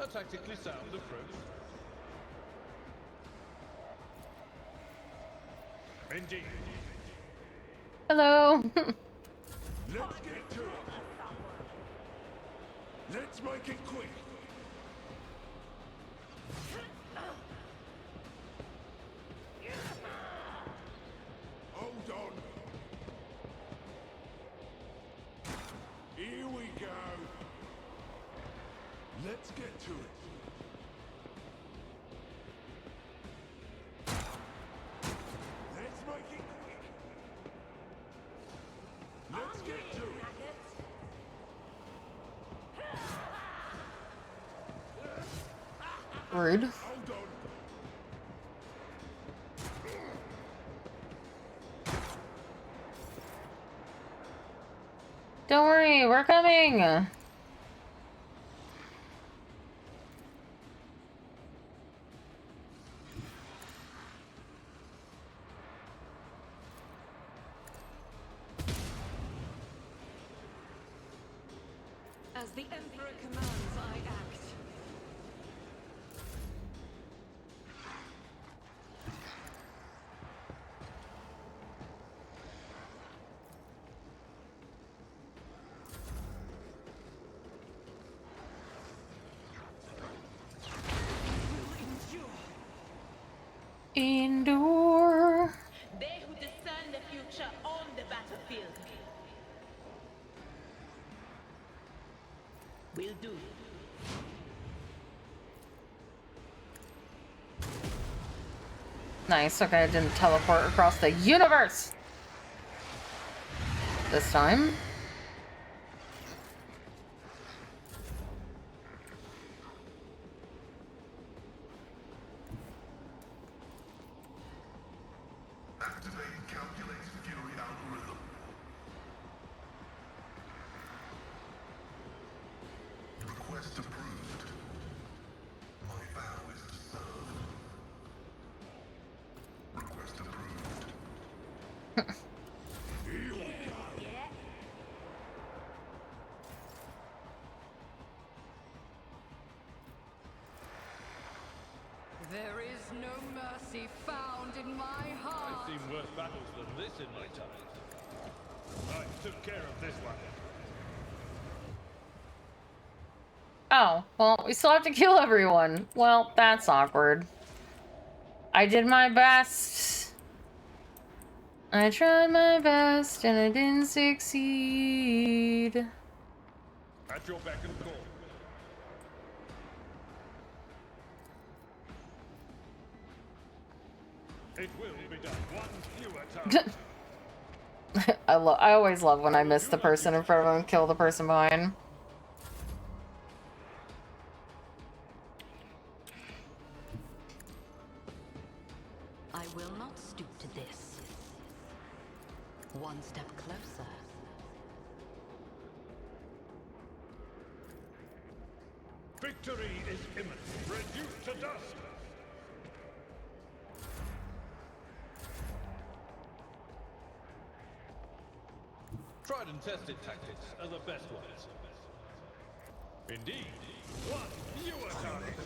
A tactically sound approach. Indeed. Hello! Let's get to it. Let's make it quick. Hold on. Here we go. Let's get to it. Let's make it quick. Rude. Don't worry, we're coming! As the Emperor commands, I act. Endure. They who discern the future on the battlefield. Will do. Nice, okay, I didn't teleport across the universe! This time. Activating calculated fury algorithm. Request approved. My vow is to serve. Request approved. There is no mercy found in my heart. I've seen worse battles than this in my time. I took care of this one. Oh, well, we still have to kill everyone. Well, that's awkward. I did my best. I tried my best and I didn't succeed. At your beck and call. It will be done. One fewer time. I always love when I miss the person in front of them and kill the person behind. I will not stoop to this. One step closer. Victory is imminent. Reduced to dust. Tried and tested tactics are the best ones. Indeed. One fewer target.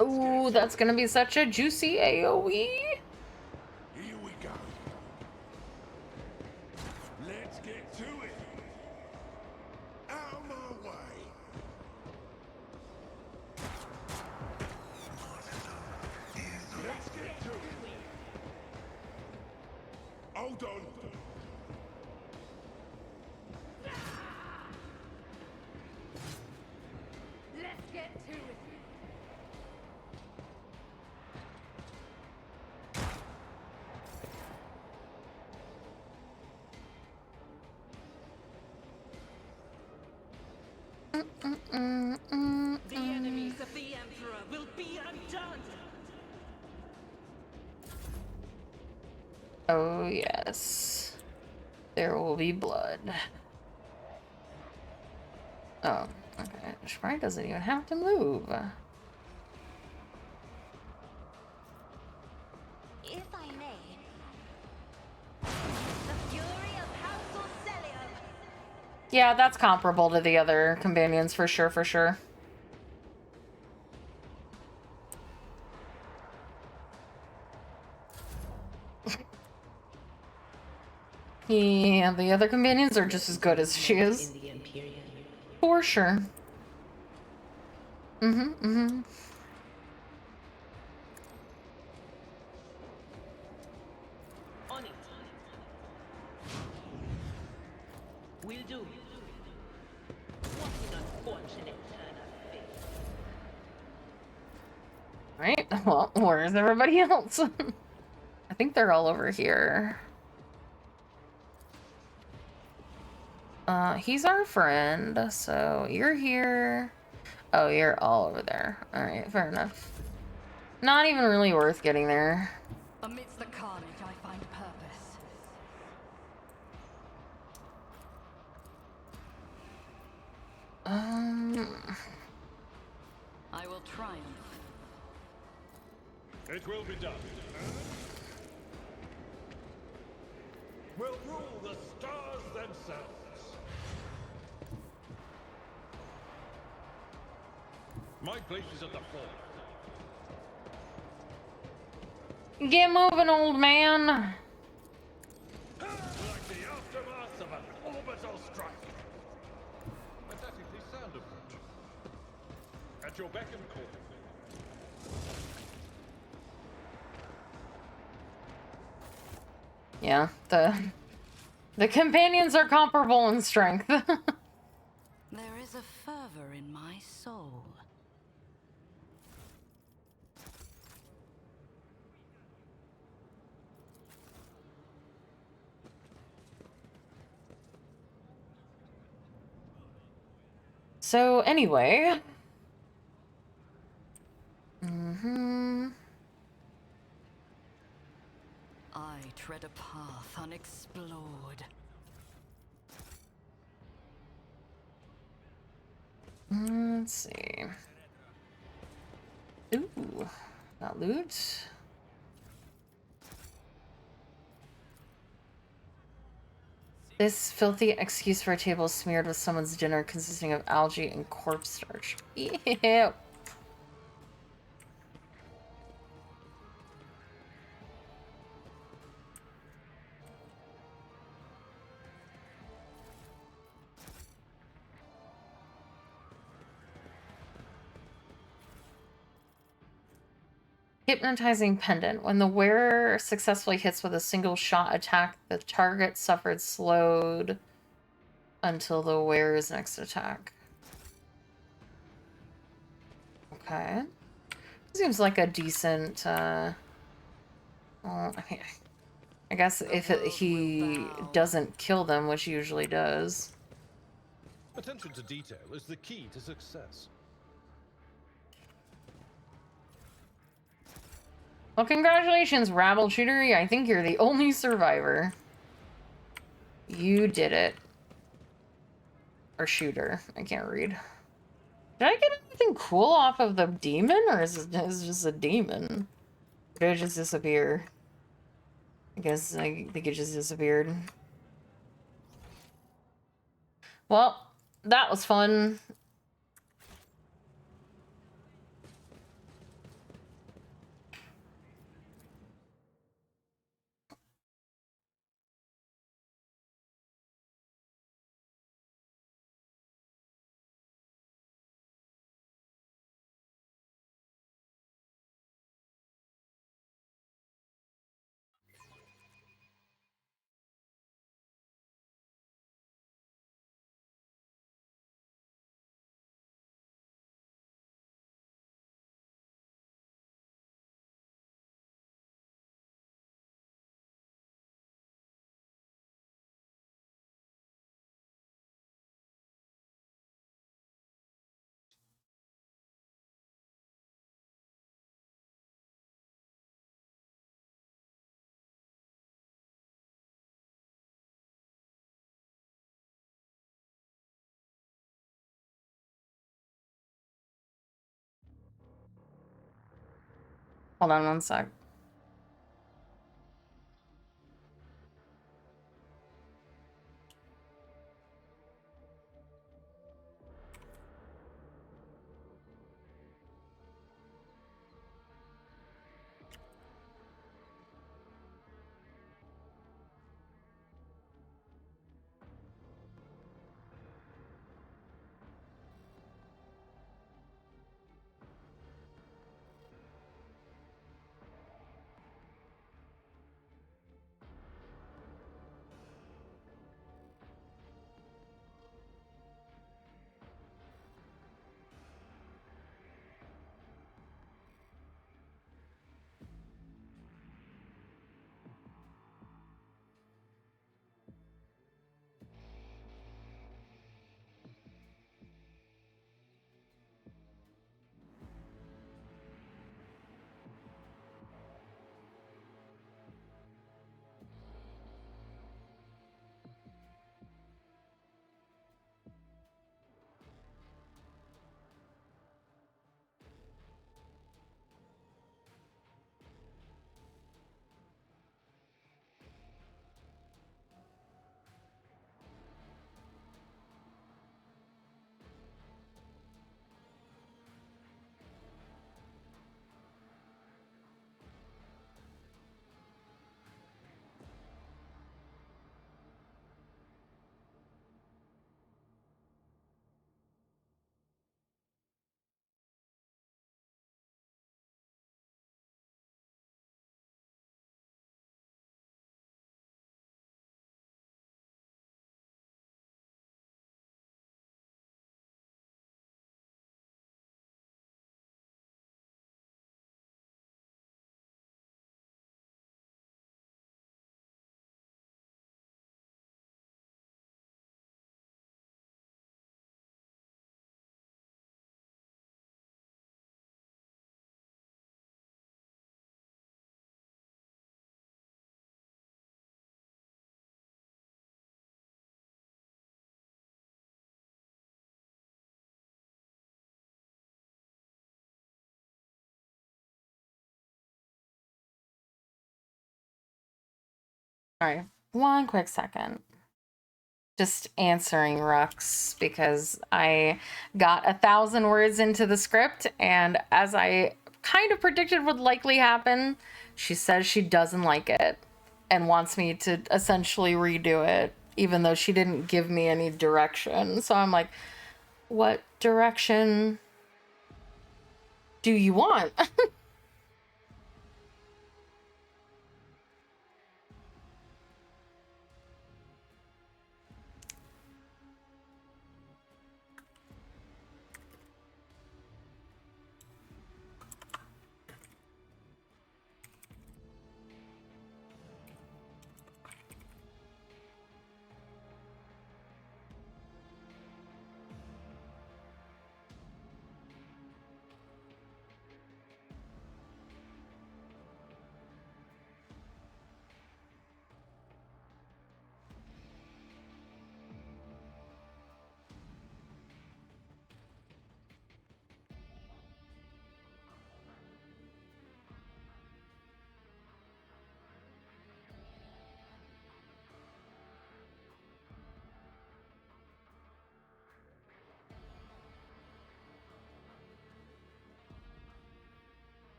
Ooh, that's gonna be such a juicy AoE. Here we go. Let's get to it. Out of my way. Let's get to it. Hold on. Let's get to it. The enemies of the Emperor will be undone. Oh, yes. There will be blood. Oh, okay. Sprite doesn't even have to move. If I may, the fury of House Celio. Yeah, that's comparable to the other companions for sure, for sure. Yeah, the other companions are just as good as she is. For sure. Mm-hmm. On it. Will do. What an unfortunate turn of fate. Right? Well, where's everybody else? I think they're all over here. He's our friend, so you're here. Oh, you're all over there. Alright, fair enough. Not even really worth getting there. Amidst the carnage, I find purpose. I will triumph. It will be done. We'll rule the stars themselves. My place is at the fore. Get moving, old man. Like the aftermath of an orbital strike. Pathetically sound approach. At your beck and call. Yeah, the companions are comparable in strength. There is a fervor in my soul. So anyway, I tread a path unexplored. let's see. Ooh, got loot. This filthy excuse for a table smeared with someone's dinner consisting of algae and corpse starch. Ew. Hypnotizing pendant. When the wearer successfully hits with a single shot attack, the target suffered slowed until the wearer's next attack. Okay. Seems like a decent, well, I guess if he doesn't kill them, which he usually does. Attention to detail is the key to success. Well, congratulations, rabble shooter. I think you're the only survivor. You did it. Or shooter. I can't read. Did I get anything cool off of the demon, or is it just a demon? Or did it just disappear? I guess I think it just disappeared. Well, that was fun. Hold on one sec. All right, one quick second. Just answering Rux because I got 1,000 words into the script, and as I kind of predicted would likely happen, she says she doesn't like it and wants me to essentially redo it, even though she didn't give me any direction. So I'm like, what direction do you want?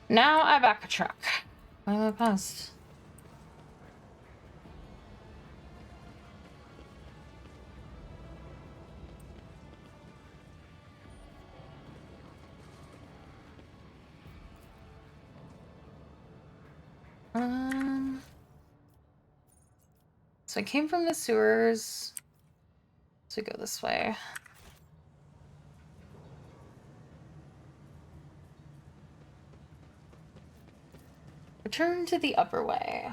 Now I back a truck. Why am I paused? So I came from the sewers. So go this way. Return to the upper way.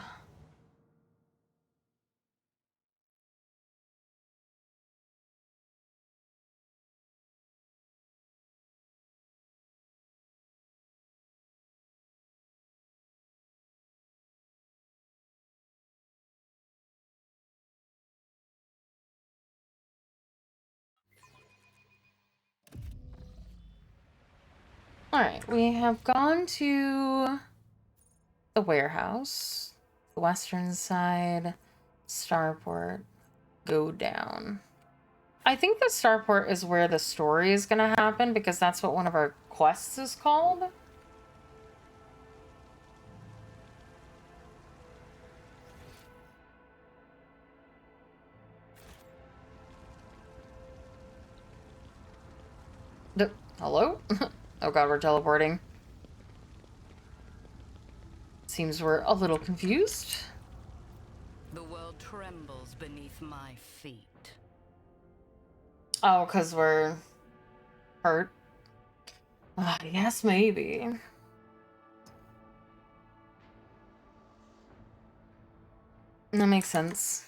Alright, we have gone to the warehouse, the western side, starport, go down. I think the starport is where the story is gonna happen because that's what one of our quests is called. Hello? Oh god, we're teleporting. Seems we're a little confused. The world trembles beneath my feet. Oh, because we're hurt? Yes, maybe. That makes sense.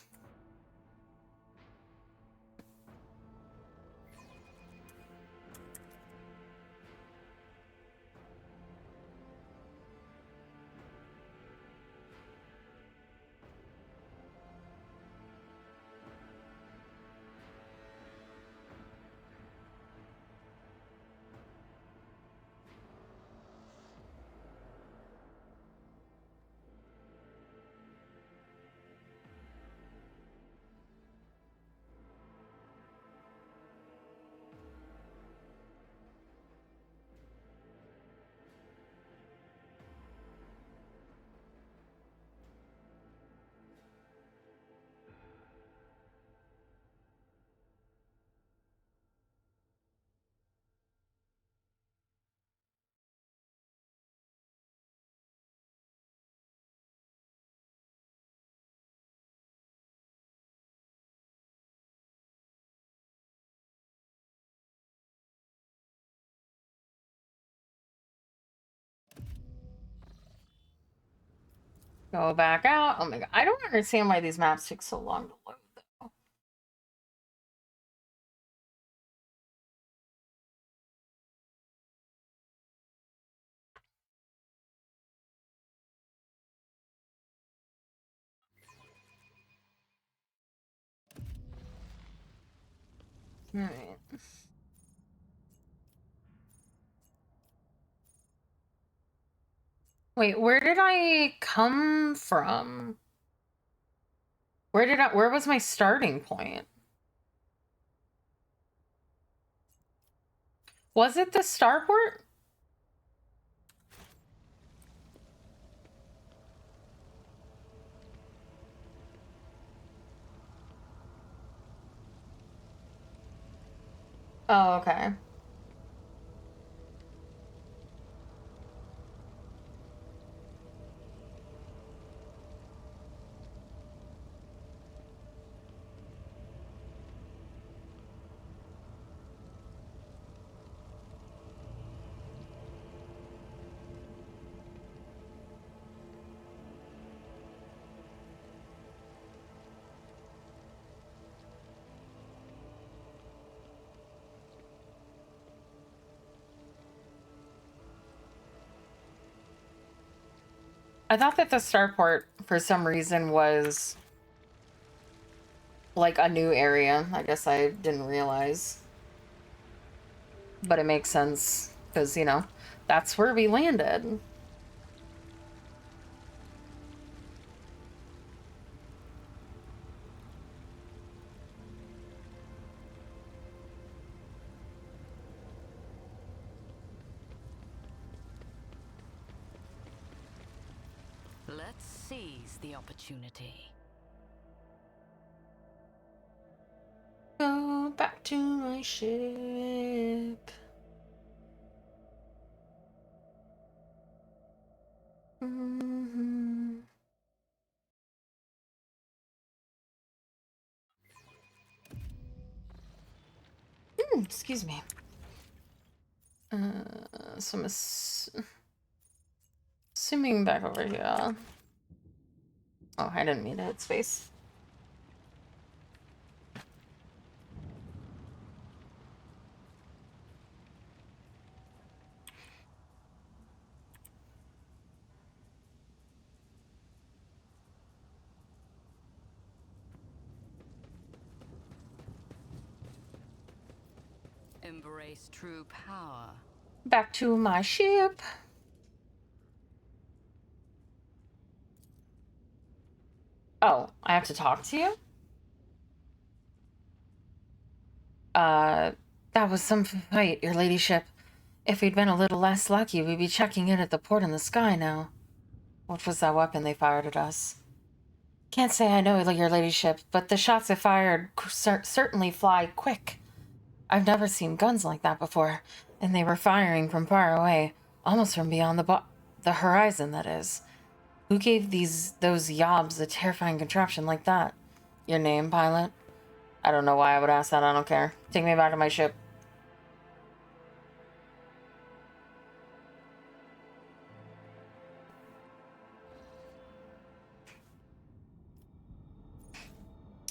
Go back out. Oh my god. I don't understand why these maps take so long to load, though. Alright. Wait, where did I come from? Where was my starting point? Was it the starport? Oh, okay. I thought that the starport, for some reason, was like a new area. I guess I didn't realize. But it makes sense, because, you know, that's where we landed. Let's seize the opportunity. Go back to my ship. Mm-hmm. Excuse me. So I'm assuming back over here. Oh, I didn't mean to hit space. Embrace true power. Back to my ship. Oh, I have to talk to you? That was some fight, your ladyship. If we'd been a little less lucky, we'd be checking in at the port in the sky now. What was that weapon they fired at us? Can't say I know, your ladyship, but the shots they fired certainly fly quick. I've never seen guns like that before, and they were firing from far away, almost from beyond the horizon, that is. Who gave those yobs a terrifying contraption like that? Your name, pilot? I don't know why I would ask that, I don't care. Take me back to my ship.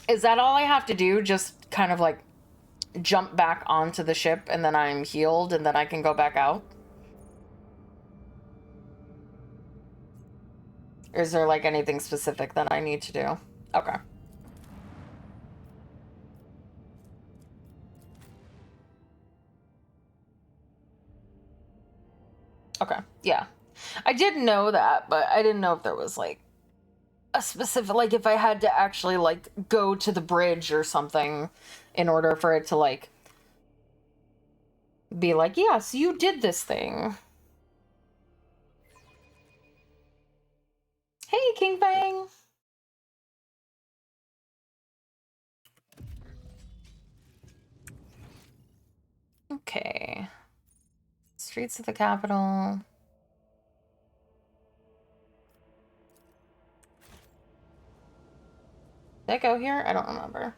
Is that all I have to do? Just kind of like jump back onto the ship and then I'm healed and then I can go back out? Or is there like anything specific that I need to do? Okay. Okay, yeah. I did know that, but I didn't know if there was like a specific, like if I had to actually like go to the bridge or something in order for it to like be like, yes, you did this thing. Hey, King Bang. Okay. Streets of the capital. Did I go here? I don't remember.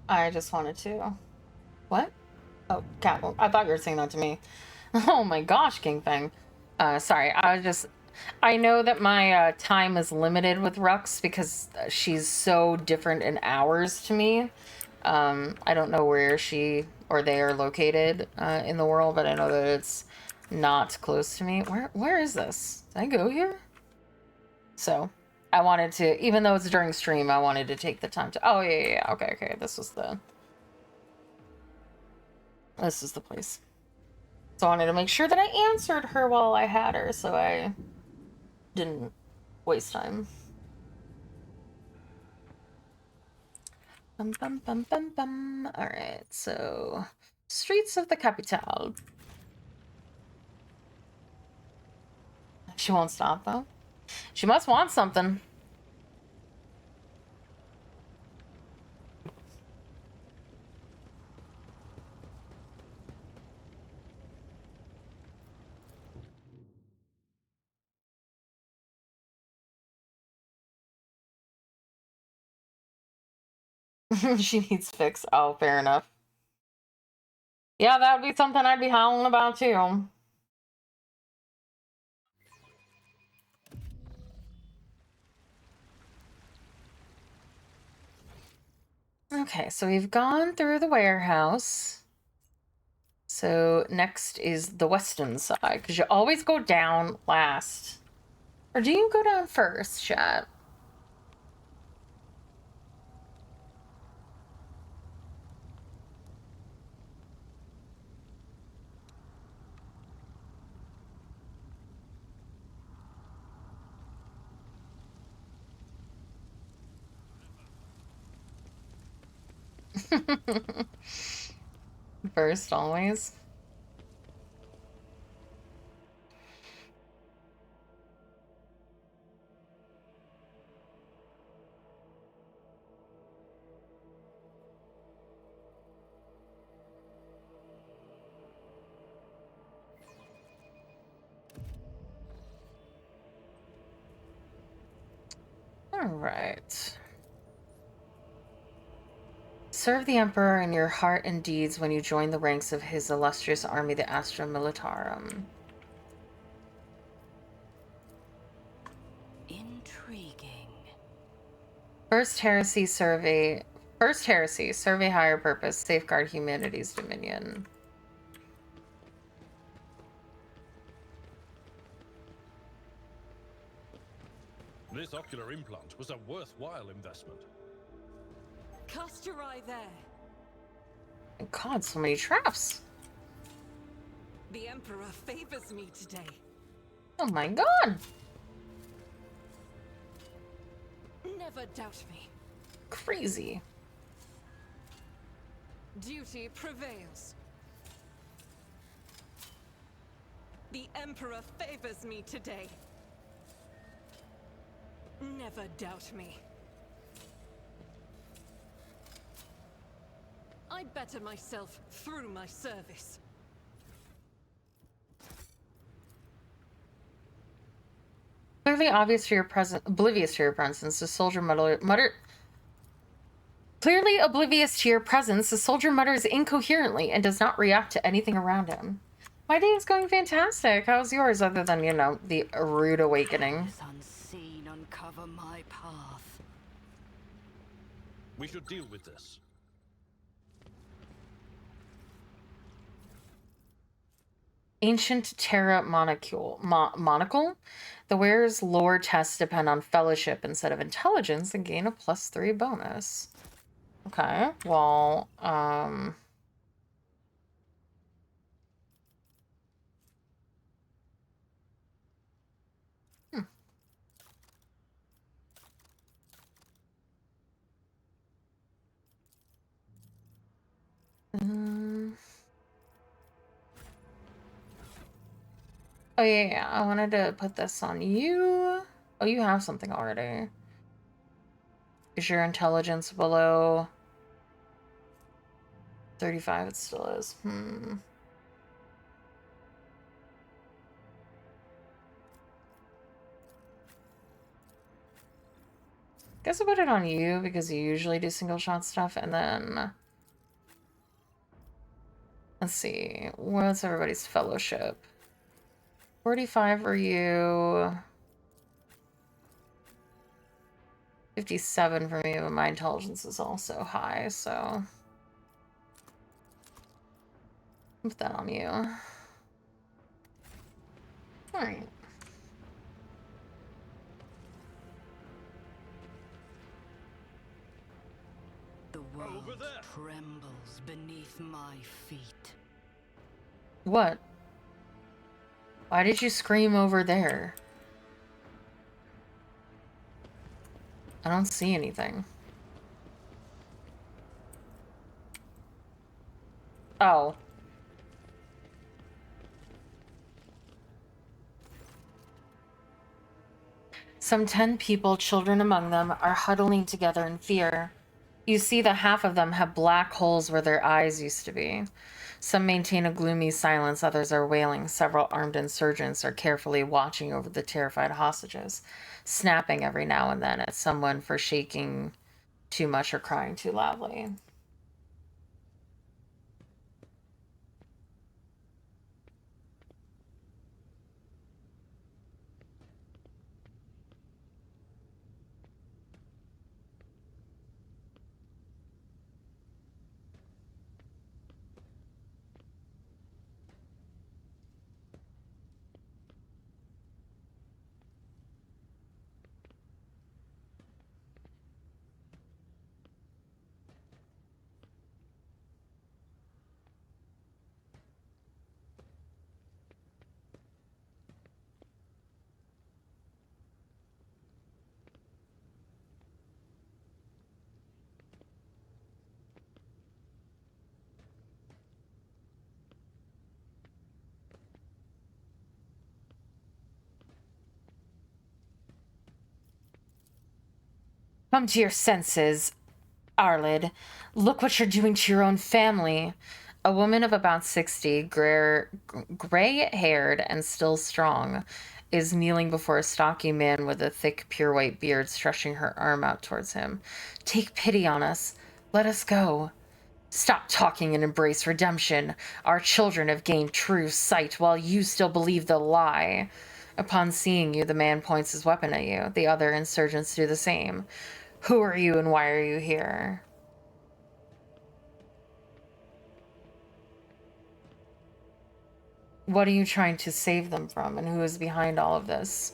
I just wanted to. What? Oh, cat. I thought you were saying that to me. Oh my gosh, King Feng. Sorry. I know that my time is limited with Rux because she's so different in hours to me. I don't know where she or they are located in the world, but I know that it's not close to me. Where is this? Did I go here? So I wanted to, even though it's during stream, I wanted to take the time to. Oh yeah. Okay. This is the place. So I wanted to make sure that I answered her while I had her, so I didn't waste time. Bum bum bum bum bum. All right, so streets of the capital. She won't stop though. She must want something. She needs fix. Oh, fair enough. Yeah, that would be something I'd be howling about too. Okay, so we've gone through the warehouse. So next is the western side, because you always go down last. Or do you go down first, chat? First, always. All right. Serve the Emperor in your heart and deeds when you join the ranks of his illustrious army, the Astra Militarum. Intriguing. First Heresy, survey higher purpose, safeguard humanity's dominion. This ocular implant was a worthwhile investment. Cast your eye there. God, so many traps. The Emperor favors me today. Oh my god. Never doubt me. Crazy. Duty prevails. The Emperor favors me today. Never doubt me. I better myself through my service. Clearly oblivious to your presence, the soldier Clearly oblivious to your presence, the soldier mutters incoherently and does not react to anything around him. My day is going fantastic. How's yours, other than, you know, the rude awakening? Unseen, uncover my path. We should deal with this. Ancient Terra Monocle? The wearer's lore tests depend on fellowship instead of intelligence and gain a +3 bonus. Okay, well, Oh, yeah, I wanted to put this on you. Oh, you have something already. Is your intelligence below 35? It still is. Guess I'll put it on you because you usually do single shot stuff, and then let's see, what's everybody's fellowship? 45 for you. 57 for me, but my intelligence is also high, so put that on you. Alright. The world trembles beneath my feet. What? Why did you scream over there? I don't see anything. Oh. Some 10 people, children among them, are huddling together in fear. You see that half of them have black holes where their eyes used to be. Some maintain a gloomy silence, others are wailing. Several armed insurgents are carefully watching over the terrified hostages, snapping every now and then at someone for shaking too much or crying too loudly. Come to your senses, Arlid. Look what you're doing to your own family. A woman of about 60, gray-haired and still strong, is kneeling before a stocky man with a thick, pure white beard, stretching her arm out towards him. Take pity on us. Let us go. Stop talking and embrace redemption. Our children have gained true sight while you still believe the lie. Upon seeing you, the man points his weapon at you. The other insurgents do the same. Who are you and why are you here? What are you trying to save them from, and who is behind all of this?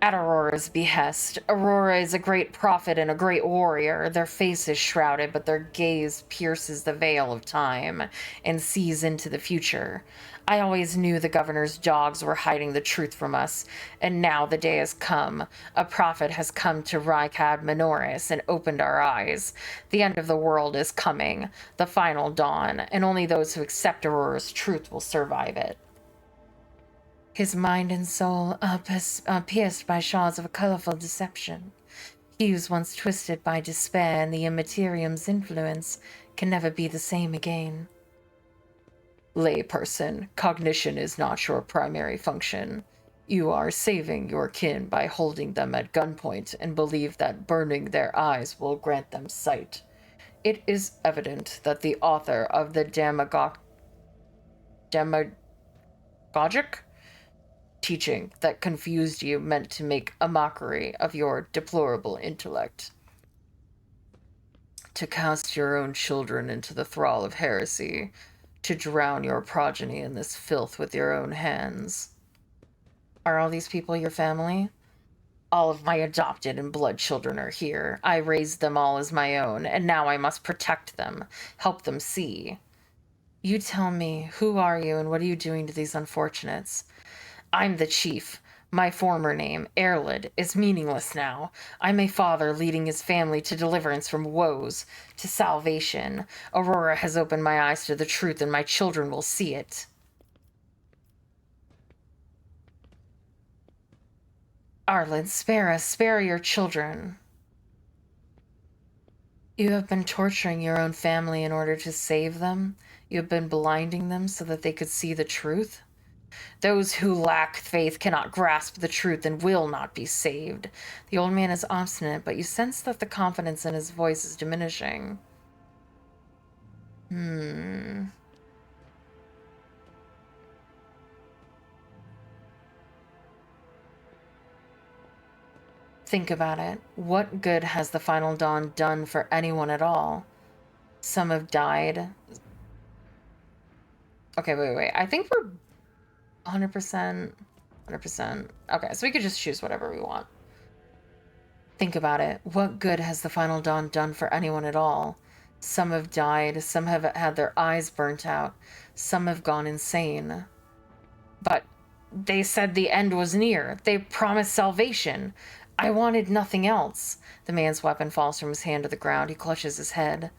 At Aurora's behest. Aurora is a great prophet and a great warrior. Their face is shrouded, but their gaze pierces the veil of time and sees into the future. I always knew the governor's dogs were hiding the truth from us, and now the day has come. A prophet has come to Rykad Minoris and opened our eyes. The end of the world is coming, the final dawn, and only those who accept Aurora's truth will survive it. His mind and soul are pierced by shards of a colorful deception. Hues once twisted by despair and the Immaterium's influence can never be the same again. Layperson, cognition is not your primary function. You are saving your kin by holding them at gunpoint and believe that burning their eyes will grant them sight. It is evident that the author of the demagogic teaching that confused you meant to make a mockery of your deplorable intellect. To cast your own children into the thrall of heresy, to drown your progeny in this filth with your own hands. Are all these people your family? All of my adopted and blood children are here. I raised them all as my own, and now I must protect them, help them see. You tell me, who are you and what are you doing to these unfortunates? I'm the chief. My former name, Erlid, is meaningless now. I'm a father leading his family to deliverance from woes, to salvation. Aurora has opened my eyes to the truth, and my children will see it. Arlid, spare us. Spare your children. You have been torturing your own family in order to save them. You have been blinding them so that they could see the truth. Those who lack faith cannot grasp the truth and will not be saved. The old man is obstinate, but you sense that the confidence in his voice is diminishing. Think about it. What good has the final dawn done for anyone at all? Some have died. Okay, wait. I think we're 100%. 100%. Okay, so we could just choose whatever we want. Think about it. What good has the final dawn done for anyone at all? Some have died. Some have had their eyes burnt out. Some have gone insane. But they said the end was near. They promised salvation. I wanted nothing else. The man's weapon falls from his hand to the ground. He clutches his head.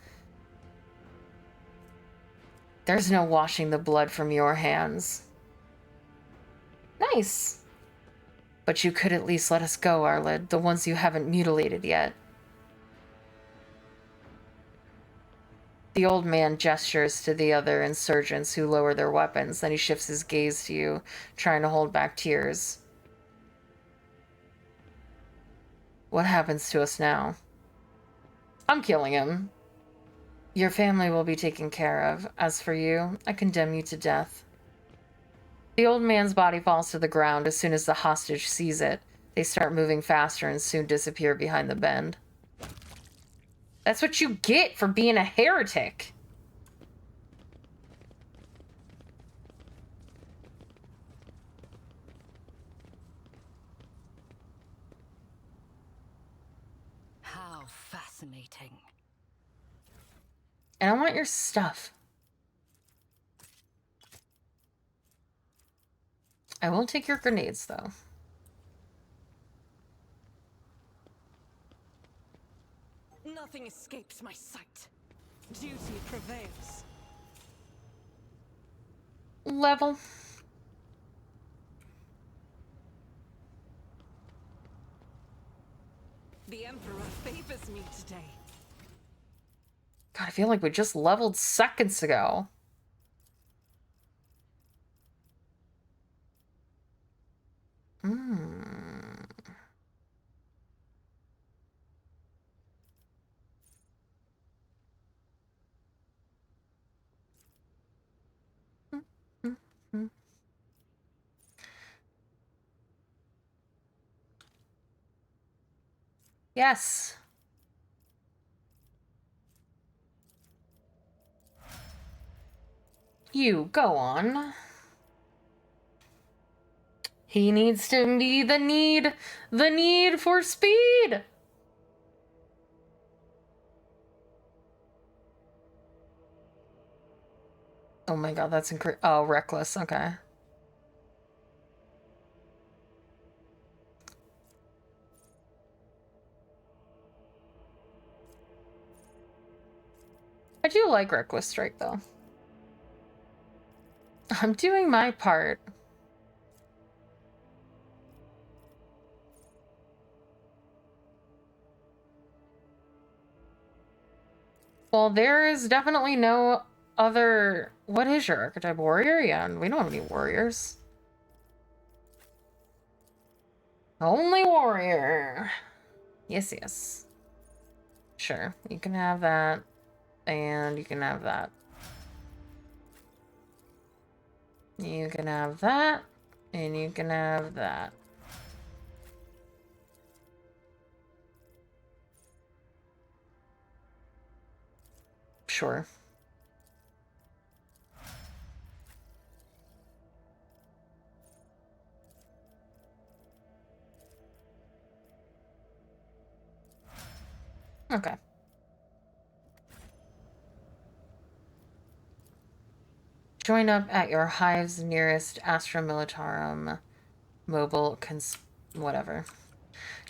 There's no washing the blood from your hands. Nice. But you could at least let us go, Arlid, the ones you haven't mutilated yet. The old man gestures to the other insurgents who lower their weapons. Then he shifts his gaze to you, trying to hold back tears. What happens to us now? I'm killing him. Your family will be taken care of. As for you, I condemn you to death. The old man's body falls to the ground as soon as the hostage sees it. They start moving faster and soon disappear behind the bend. That's what you get for being a heretic. How fascinating. And I want your stuff. I won't take your grenades, though. Nothing escapes my sight. Duty prevails. Level. The Emperor favors me today. God, I feel like we just leveled seconds ago. Yes. You go on. He needs to be the need for speed. Oh my god, that's incredible. Oh, reckless. Okay. I do like reckless strike though. I'm doing my part. Well, there is definitely no other... What is your archetype? Warrior? Yeah, we don't have any warriors. Only warrior. Yes, yes. Sure, you can have that. And you can have that. You can have that. And you can have that. Sure. Okay. Join up at your hive's nearest Astra Militarum mobile whatever.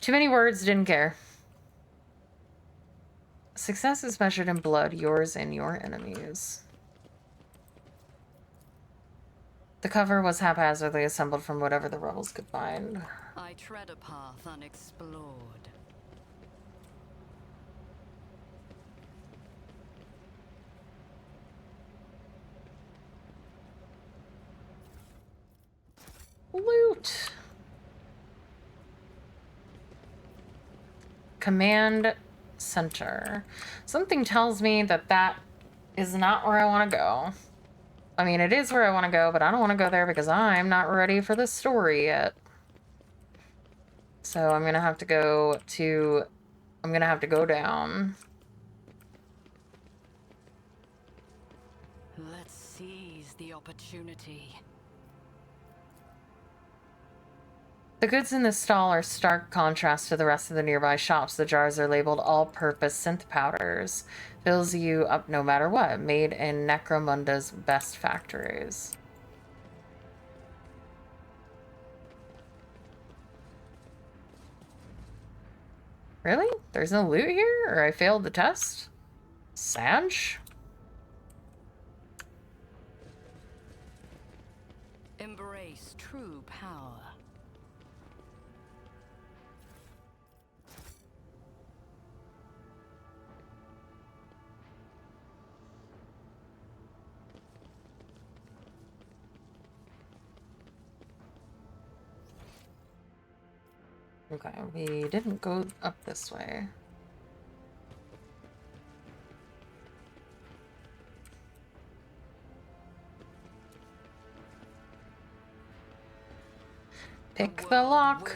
Too many words, didn't care. Success is measured in blood, yours and your enemies. The cover was haphazardly assembled from whatever the rebels could find. I tread a path unexplored. Loot. Command center. Something tells me that that is not where I want to go. I mean, it is where I want to go, but I don't want to go there because I'm not ready for the story yet. So I'm gonna have to go to... I'm gonna have to go down. Let's seize the opportunity. The goods in this stall are stark contrast to the rest of the nearby shops. The jars are labeled all-purpose synth powders. Fills you up no matter what. Made in Necromunda's best factories. Really? There's no loot here? Or I failed the test? Sag? Embrace true power. Okay, we didn't go up this way. Pick the lock.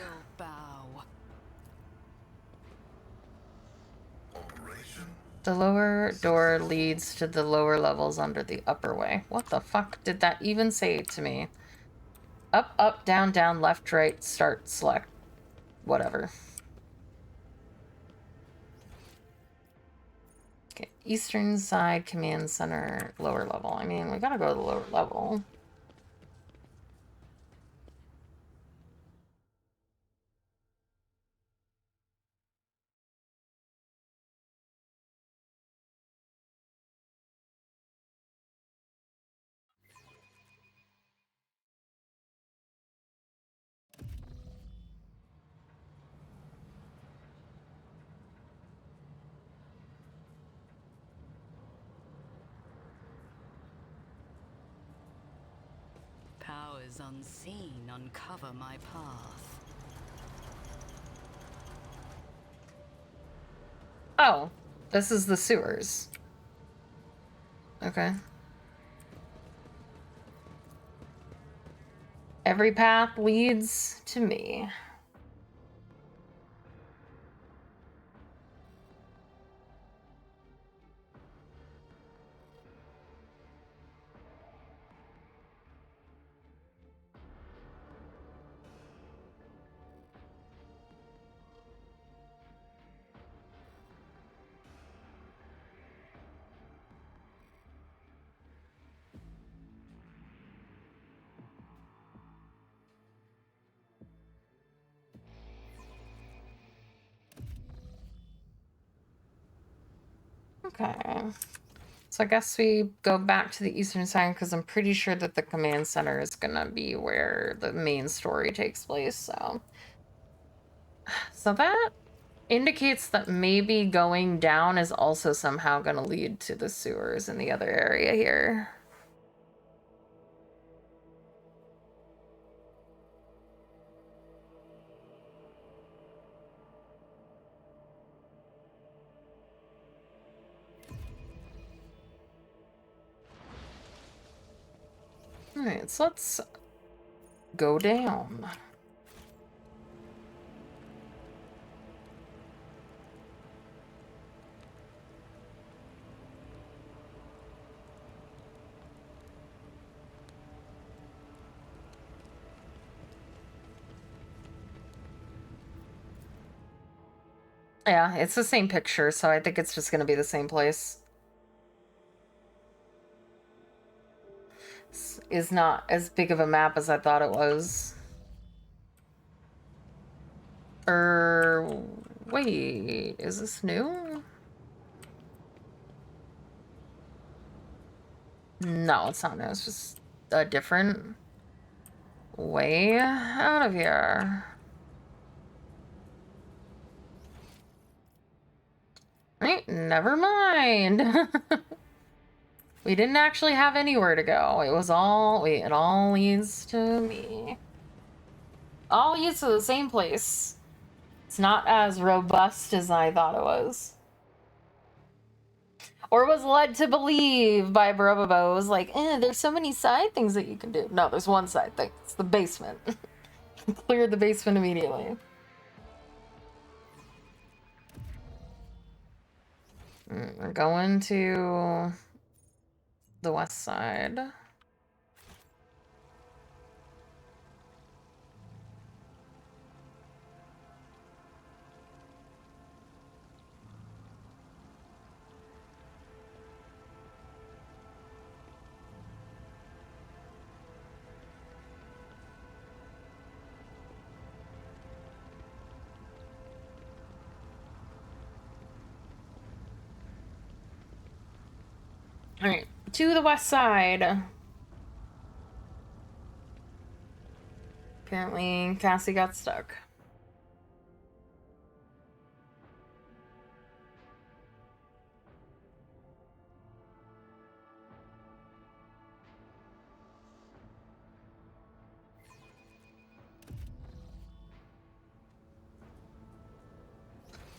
The lower door leads to the lower levels under the upper way. What the fuck did that even say to me? Up, up, down, down, left, right, start, select. Whatever. Okay, eastern side, command center, lower level. I mean, we gotta go to the lower level. Powers unseen uncover my path. Oh, this is the sewers. Okay. Every path leads to me. Okay. So I guess we go back to the eastern side because I'm pretty sure that the command center is gonna be where the main story takes place, so. So that indicates that maybe going down is also somehow gonna lead to the sewers in the other area here. Alright, so let's go down. Yeah, it's the same picture, so I think it's just gonna be the same place. Is not as big of a map as I thought it was. Wait, is this new? No, it's not new. It's just a different way out of here. Right, never mind. We didn't actually have anywhere to go. It was all... Wait, it all leads to me. all used to the same place. It's not as robust as I thought it was. Or was led to believe by Barobobo. It was like, there's so many side things that you can do. No, there's one side thing. It's the basement. Cleared the basement immediately. We're going to the west side. Alright, to the west side. Apparently, Cassie got stuck.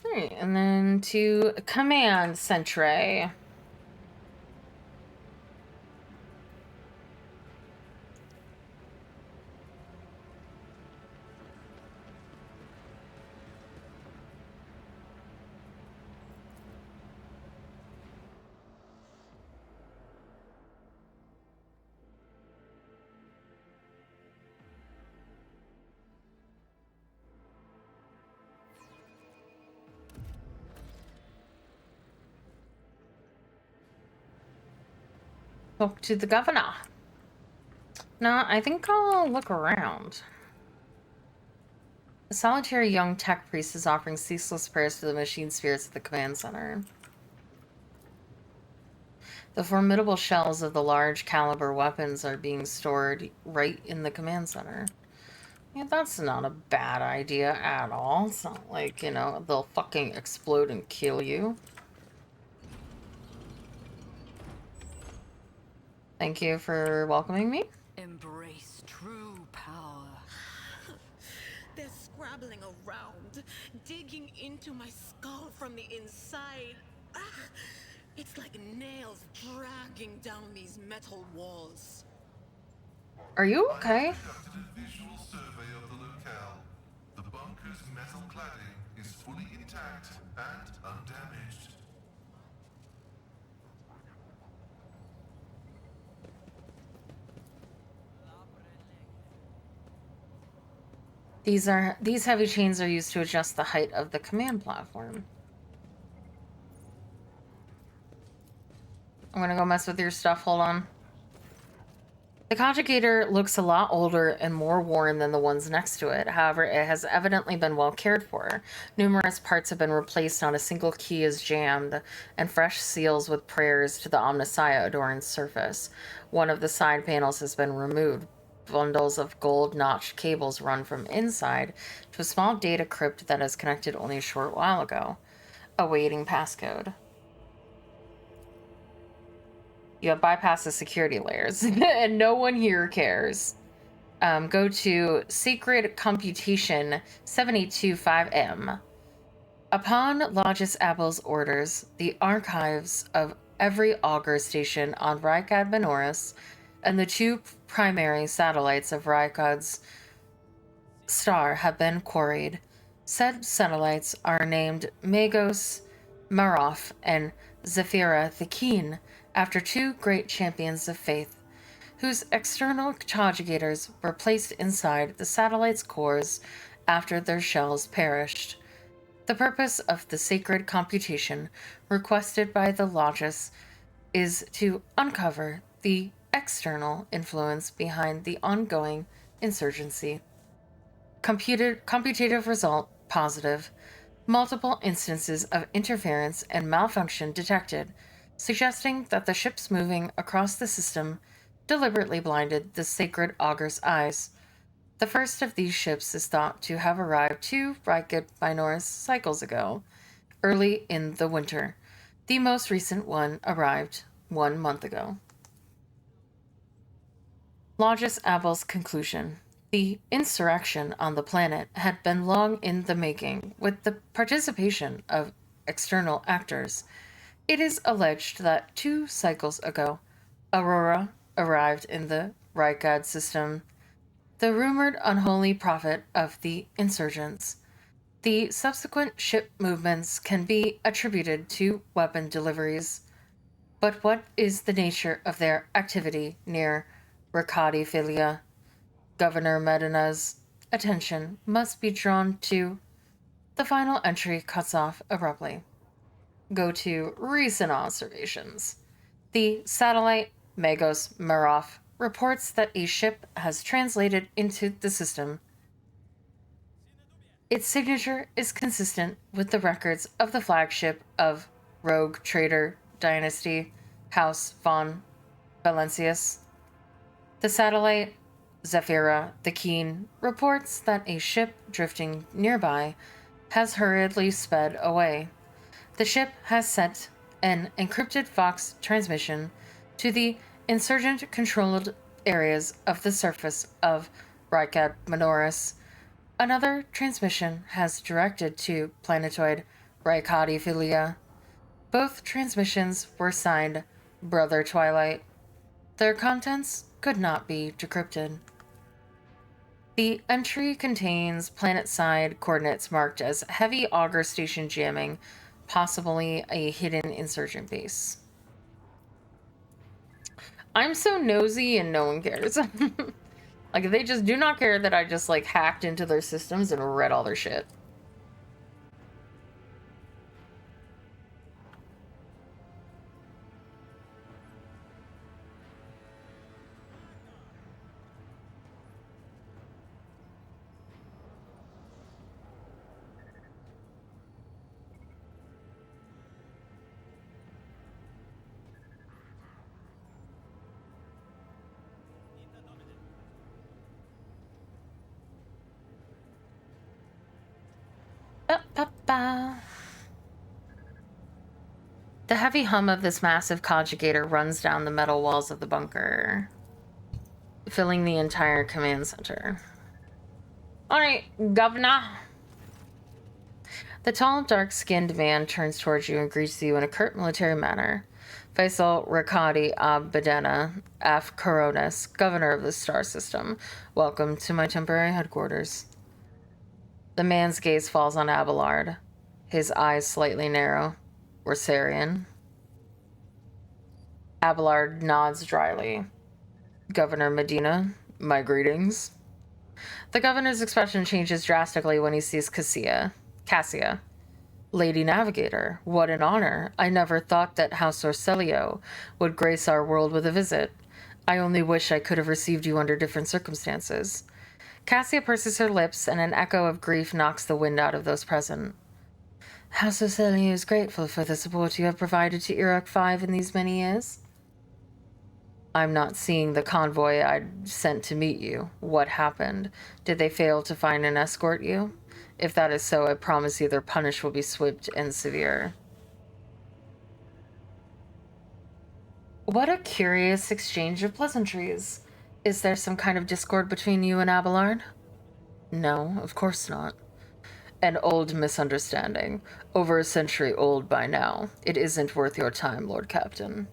Alright, and then to Command Sentry. Talk to the governor. No, I think I'll look around. A solitary young tech priest is offering ceaseless prayers to the machine spirits at the command center. The formidable shells of the large caliber weapons are being stored right in the command center. Yeah, that's not a bad idea at all. It's not like, you know, they'll fucking explode and kill you. Thank you for welcoming me. Embrace true power. They're scrabbling around, digging into my skull from the inside. It's like nails dragging down these metal walls. Are you okay? I conducted a visual survey of the locale. The bunker's metal cladding is fully intact and undamaged. These heavy chains are used to adjust the height of the command platform. I'm gonna go mess with your stuff, hold on. The conjugator looks a lot older and more worn than the ones next to it. However, it has evidently been well cared for. Numerous parts have been replaced, not a single key is jammed, and fresh seals with prayers to the Omnissiah adorn its surface. One of the side panels has been removed. Bundles of gold-notched cables run from inside to a small data crypt that is connected only a short while ago. Awaiting passcode. You have bypassed the security layers, and no one here cares. Go to Sacred Computation 7825M. Upon Logis Abel's orders, the archives of every augur station on Rykad Minoris and the two primary satellites of Rykad's star have been quarried. Said satellites are named Magos, Maroff, and Zephyra the Keen, after two great champions of faith, whose external conjugators were placed inside the satellite's cores after their shells perished. The purpose of the sacred computation requested by the Logis is to uncover the external influence behind the ongoing insurgency. Computative result positive. Multiple instances of interference and malfunction detected, suggesting that the ships moving across the system deliberately blinded the sacred augur's eyes. The first of these ships is thought to have arrived 2 Rykad Minoris cycles ago, early in the winter. The most recent one arrived 1 month ago. Logis Abel's conclusion. The insurrection on the planet had been long in the making, with the participation of external actors. It is alleged that 2 cycles ago, Aurora arrived in the Rykad system, the rumored unholy prophet of the insurgents. The subsequent ship movements can be attributed to weapon deliveries, but what is the nature of their activity near Rakati Filia? Governor Medina's attention must be drawn to. The final entry cuts off abruptly. Go to recent observations. The satellite Magos Maroff reports that a ship has translated into the system. Its signature is consistent with the records of the flagship of Rogue Trader Dynasty, House von Valencius. The satellite Zephyra the Keen reports that a ship drifting nearby has hurriedly sped away. The ship has sent an encrypted Fox transmission to the insurgent-controlled areas of the surface of Rykad Minoris. Another transmission has directed to planetoid Rykadi Filia. Both transmissions were signed Brother Twilight. Their contents could not be decrypted. The entry contains planet-side coordinates marked as Heavy Auger Station jamming, possibly a hidden insurgent base. I'm so nosy and no one cares. Like, they just do not care that I just, like, hacked into their systems and read all their shit. The heavy hum of this massive conjugator runs down the metal walls of the bunker, filling the entire command center. Alright, Governor. The tall, dark-skinned man turns towards you and greets you in a curt military manner. Faisal Rakadi Abedena, Af Coronis, Governor of the Star System. Welcome to my temporary headquarters. The man's gaze falls on Abelard, his eyes slightly narrow. Rosarian. Abelard nods dryly. Governor Medina, my greetings. The governor's expression changes drastically when he sees Cassia. Lady Navigator, what an honor. I never thought that House Orcelio would grace our world with a visit. I only wish I could have received you under different circumstances. Cassia purses her lips, and an echo of grief knocks the wind out of those present. House Orcelio is grateful for the support you have provided to Iraq 5 in these many years. I'm not seeing the convoy I'd sent to meet you. What happened? Did they fail to find and escort you? If that is so, I promise you their punish will be swift and severe. What a curious exchange of pleasantries. Is there some kind of discord between you and Abelard? No, of course not. An old misunderstanding. Over a century old by now. It isn't worth your time, Lord Captain.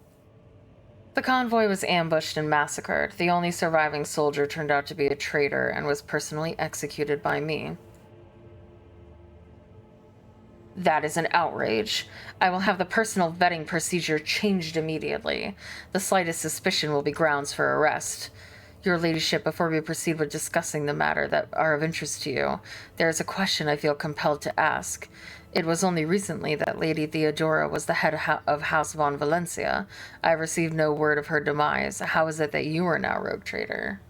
The convoy was ambushed and massacred. The only surviving soldier turned out to be a traitor and was personally executed by me. That is an outrage. I will have the personal vetting procedure changed immediately. The slightest suspicion will be grounds for arrest. Your ladyship, before we proceed with discussing the matter that are of interest to you, there is a question I feel compelled to ask. It was only recently that Lady Theodora was the head of House von Valencia. I received no word of her demise. How is it that you are now rogue trader?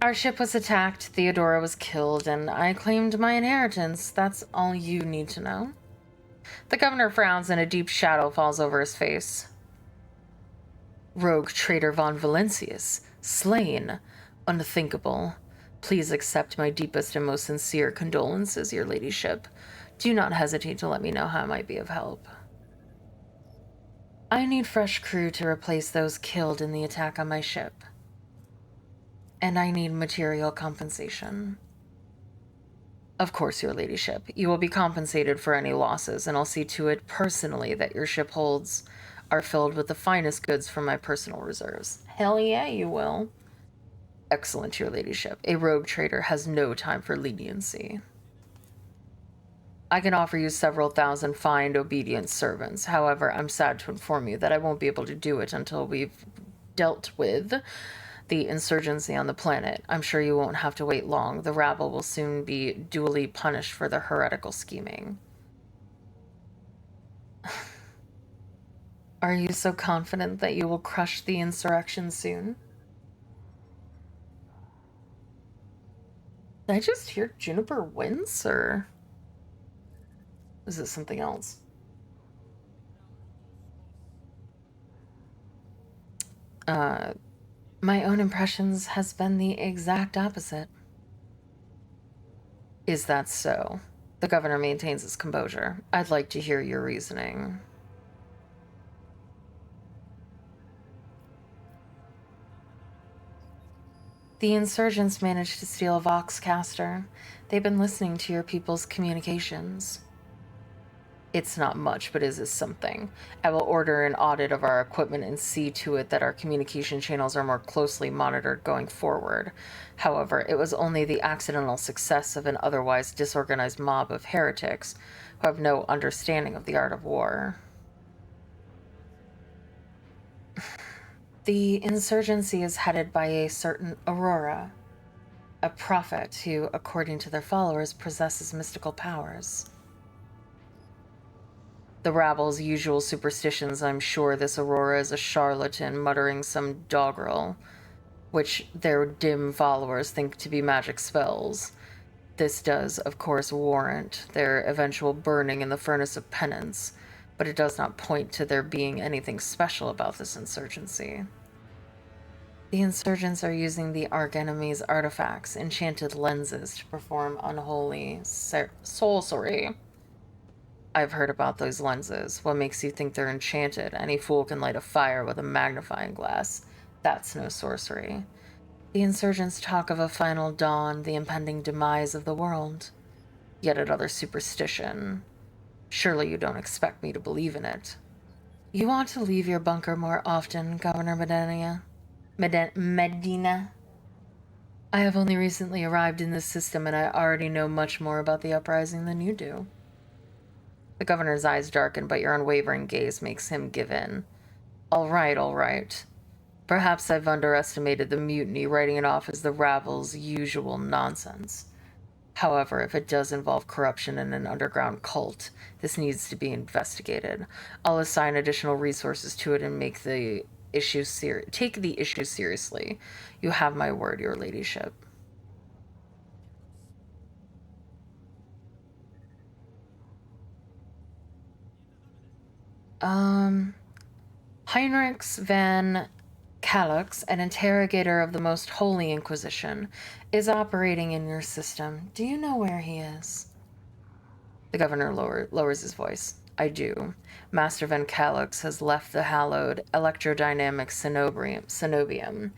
Our ship was attacked, Theodora was killed, and I claimed my inheritance. That's all you need to know. The governor frowns and a deep shadow falls over his face. Rogue traitor von Valencius, slain. Unthinkable. Please accept my deepest and most sincere condolences, your ladyship. Do not hesitate to let me know how I might be of help. I need fresh crew to replace those killed in the attack on my ship. And I need material compensation. Of course, your ladyship. You will be compensated for any losses, and I'll see to it personally that your ship holds are filled with the finest goods from my personal reserves. Hell yeah, you will. Excellent, your ladyship. A rogue trader has no time for leniency. I can offer you several thousand fine, obedient servants. However, I'm sad to inform you that I won't be able to do it until we've dealt with the insurgency on the planet. I'm sure you won't have to wait long. The rabble will soon be duly punished for their heretical scheming. Are you so confident that you will crush the insurrection soon? Did I just hear Juniper wince, or is it something else? My own impressions has been the exact opposite. Is that so? The governor maintains his composure. I'd like to hear your reasoning. The insurgents managed to steal a Voxcaster. They've been listening to your people's communications. It's not much, but it is something. I will order an audit of our equipment and see to it that our communication channels are more closely monitored going forward. However, it was only the accidental success of an otherwise disorganized mob of heretics who have no understanding of the art of war. The insurgency is headed by a certain Aurora, a prophet who, according to their followers, possesses mystical powers. The rabble's usual superstitions, I'm sure this Aurora is a charlatan muttering some doggerel, which their dim followers think to be magic spells. This does, of course, warrant their eventual burning in the furnace of penance, but it does not point to there being anything special about this insurgency. The insurgents are using the archenemy's artifacts, enchanted lenses, to perform unholy sorcery. I've heard about those lenses. What makes you think they're enchanted? Any fool can light a fire with a magnifying glass. That's no sorcery. The insurgents talk of a final dawn, the impending demise of the world. Yet another superstition. Surely you don't expect me to believe in it. You ought to leave your bunker more often, Governor Medina. I have only recently arrived in this system, and I already know much more about the uprising than you do. The governor's eyes darken, but your unwavering gaze makes him give in. All right, all right. Perhaps I've underestimated the mutiny, writing it off as the rabble's usual nonsense. However, if it does involve corruption in an underground cult, this needs to be investigated. I'll assign additional resources to it and take the issue seriously. You have my word, your ladyship. Heinrich van Calix, an interrogator of the Most Holy Inquisition, is operating in your system. Do you know where he is? The governor lowers his voice. I do. Master van Calix has left the hallowed electrodynamic cenobium.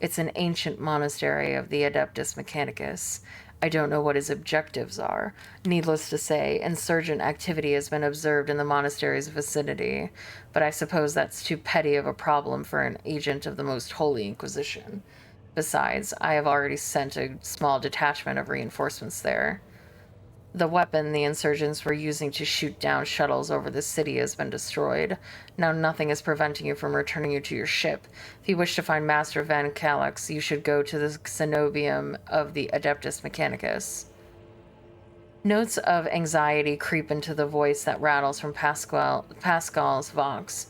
It's an ancient monastery of the Adeptus Mechanicus. I don't know what his objectives are. Needless to say, insurgent activity has been observed in the monastery's vicinity, but I suppose that's too petty of a problem for an agent of the Most Holy Inquisition. Besides, I have already sent a small detachment of reinforcements there. The weapon the insurgents were using to shoot down shuttles over the city has been destroyed. Now nothing is preventing you from returning you to your ship. If you wish to find Master Van Calix, you should go to the cenobium of the Adeptus Mechanicus. Notes of anxiety creep into the voice that rattles from Pascal's vox.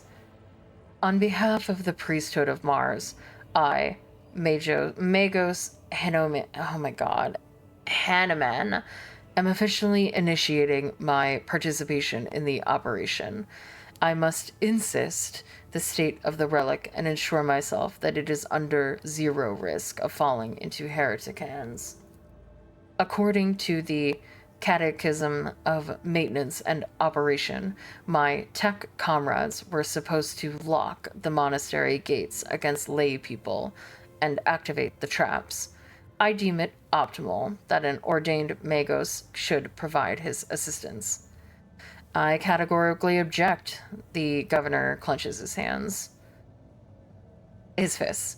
On behalf of the priesthood of Mars, I, Magos Hanuman, am officially initiating my participation in the operation. I must insist the state of the relic and ensure myself that it is under zero risk of falling into heretic hands. According to the catechism of maintenance and operation, my tech comrades were supposed to lock the monastery gates against lay people and activate the traps. I deem it optimal that an ordained magos should provide his assistance. I categorically object. The governor clenches his fists.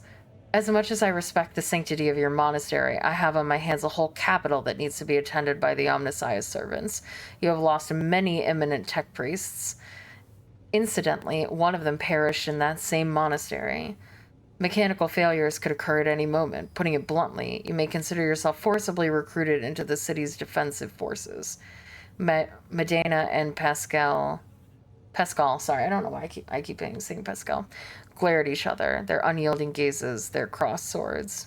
As much as I respect the sanctity of your monastery, I have on my hands a whole capital that needs to be attended by the Omnissiah's servants. You have lost many eminent tech priests. Incidentally, one of them perished in that same monastery. Mechanical failures could occur at any moment. Putting it bluntly, you may consider yourself forcibly recruited into the city's defensive forces. Medina and Pascal, sorry, I don't know why I keep saying Pascal, glare at each other, their unyielding gazes, their crossed swords.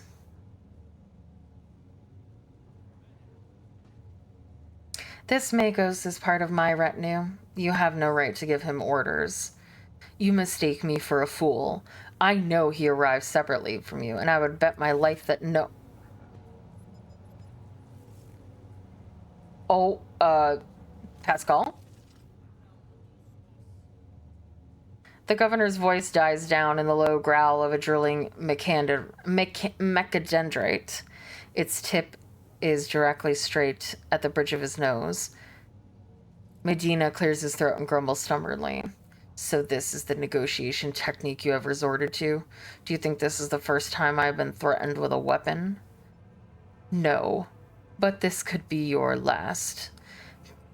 This Magos is part of my retinue. You have no right to give him orders. You mistake me for a fool. I know he arrived separately from you, and I would bet my life that no... Oh, Pascal? The governor's voice dies down in the low growl of a drilling mechadendrite. Its tip is directly straight at the bridge of his nose. Medina clears his throat and grumbles stubbornly. So this is the negotiation technique you have resorted to? Do you think this is the first time I've been threatened with a weapon? No, but this could be your last.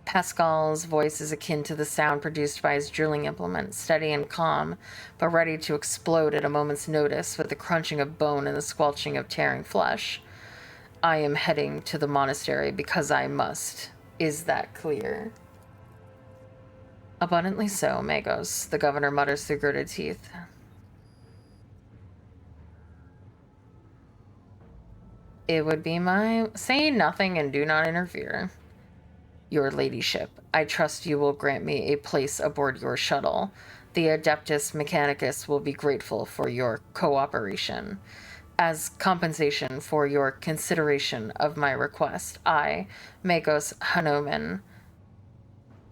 Pascal's voice is akin to the sound produced by his drilling implement, steady and calm, but ready to explode at a moment's notice with the crunching of bone and the squelching of tearing flesh. I am heading to the monastery because I must. Is that clear? Abundantly so, Magos, the governor mutters through gritted teeth. It would be my say nothing and do not interfere. Your ladyship, I trust you will grant me a place aboard your shuttle. The Adeptus Mechanicus will be grateful for your cooperation. As compensation for your consideration of my request, I, Magos Hanoman,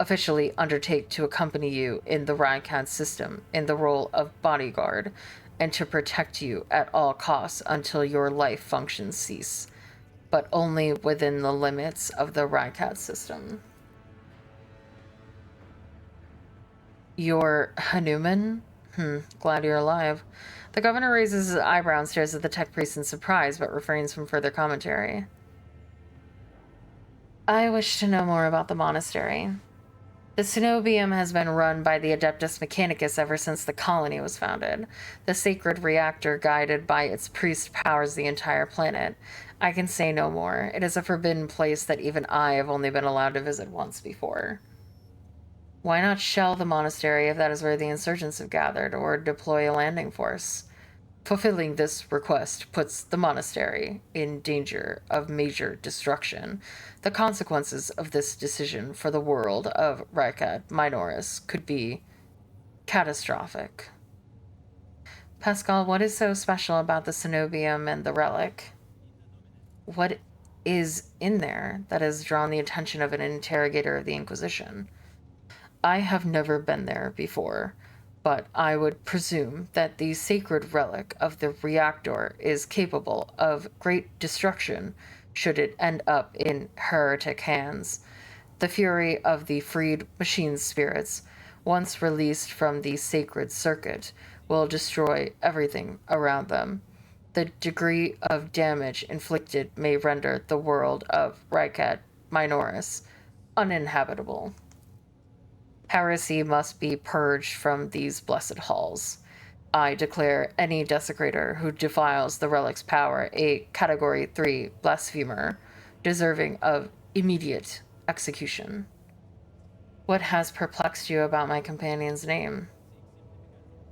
officially undertake to accompany you in the Rykad system in the role of bodyguard and to protect you at all costs until your life functions cease, but only within the limits of the Rykad system. You're Hanuman? Glad you're alive. The governor raises his eyebrow and stares at the tech priest in surprise, but refrains from further commentary. I wish to know more about the monastery. The cenobium has been run by the Adeptus Mechanicus ever since the colony was founded. The sacred reactor guided by its priest powers the entire planet. I can say no more. It is a forbidden place that even I have only been allowed to visit once before. Why not shell the monastery if that is where the insurgents have gathered, or deploy a landing force? Fulfilling this request puts the monastery in danger of major destruction. The consequences of this decision for the world of Rykad Minoris could be catastrophic. Pascal, what is so special about the cenobium and the relic? What is in there that has drawn the attention of an interrogator of the Inquisition? I have never been there before, but I would presume that the sacred relic of the reactor is capable of great destruction should it end up in heretic hands. The fury of the freed machine spirits, once released from the sacred circuit, will destroy everything around them. The degree of damage inflicted may render the world of Rykad Minoris uninhabitable. Heresy must be purged from these blessed halls. I declare any desecrator who defiles the relic's power a Category 3 blasphemer, deserving of immediate execution. What has perplexed you about my companion's name?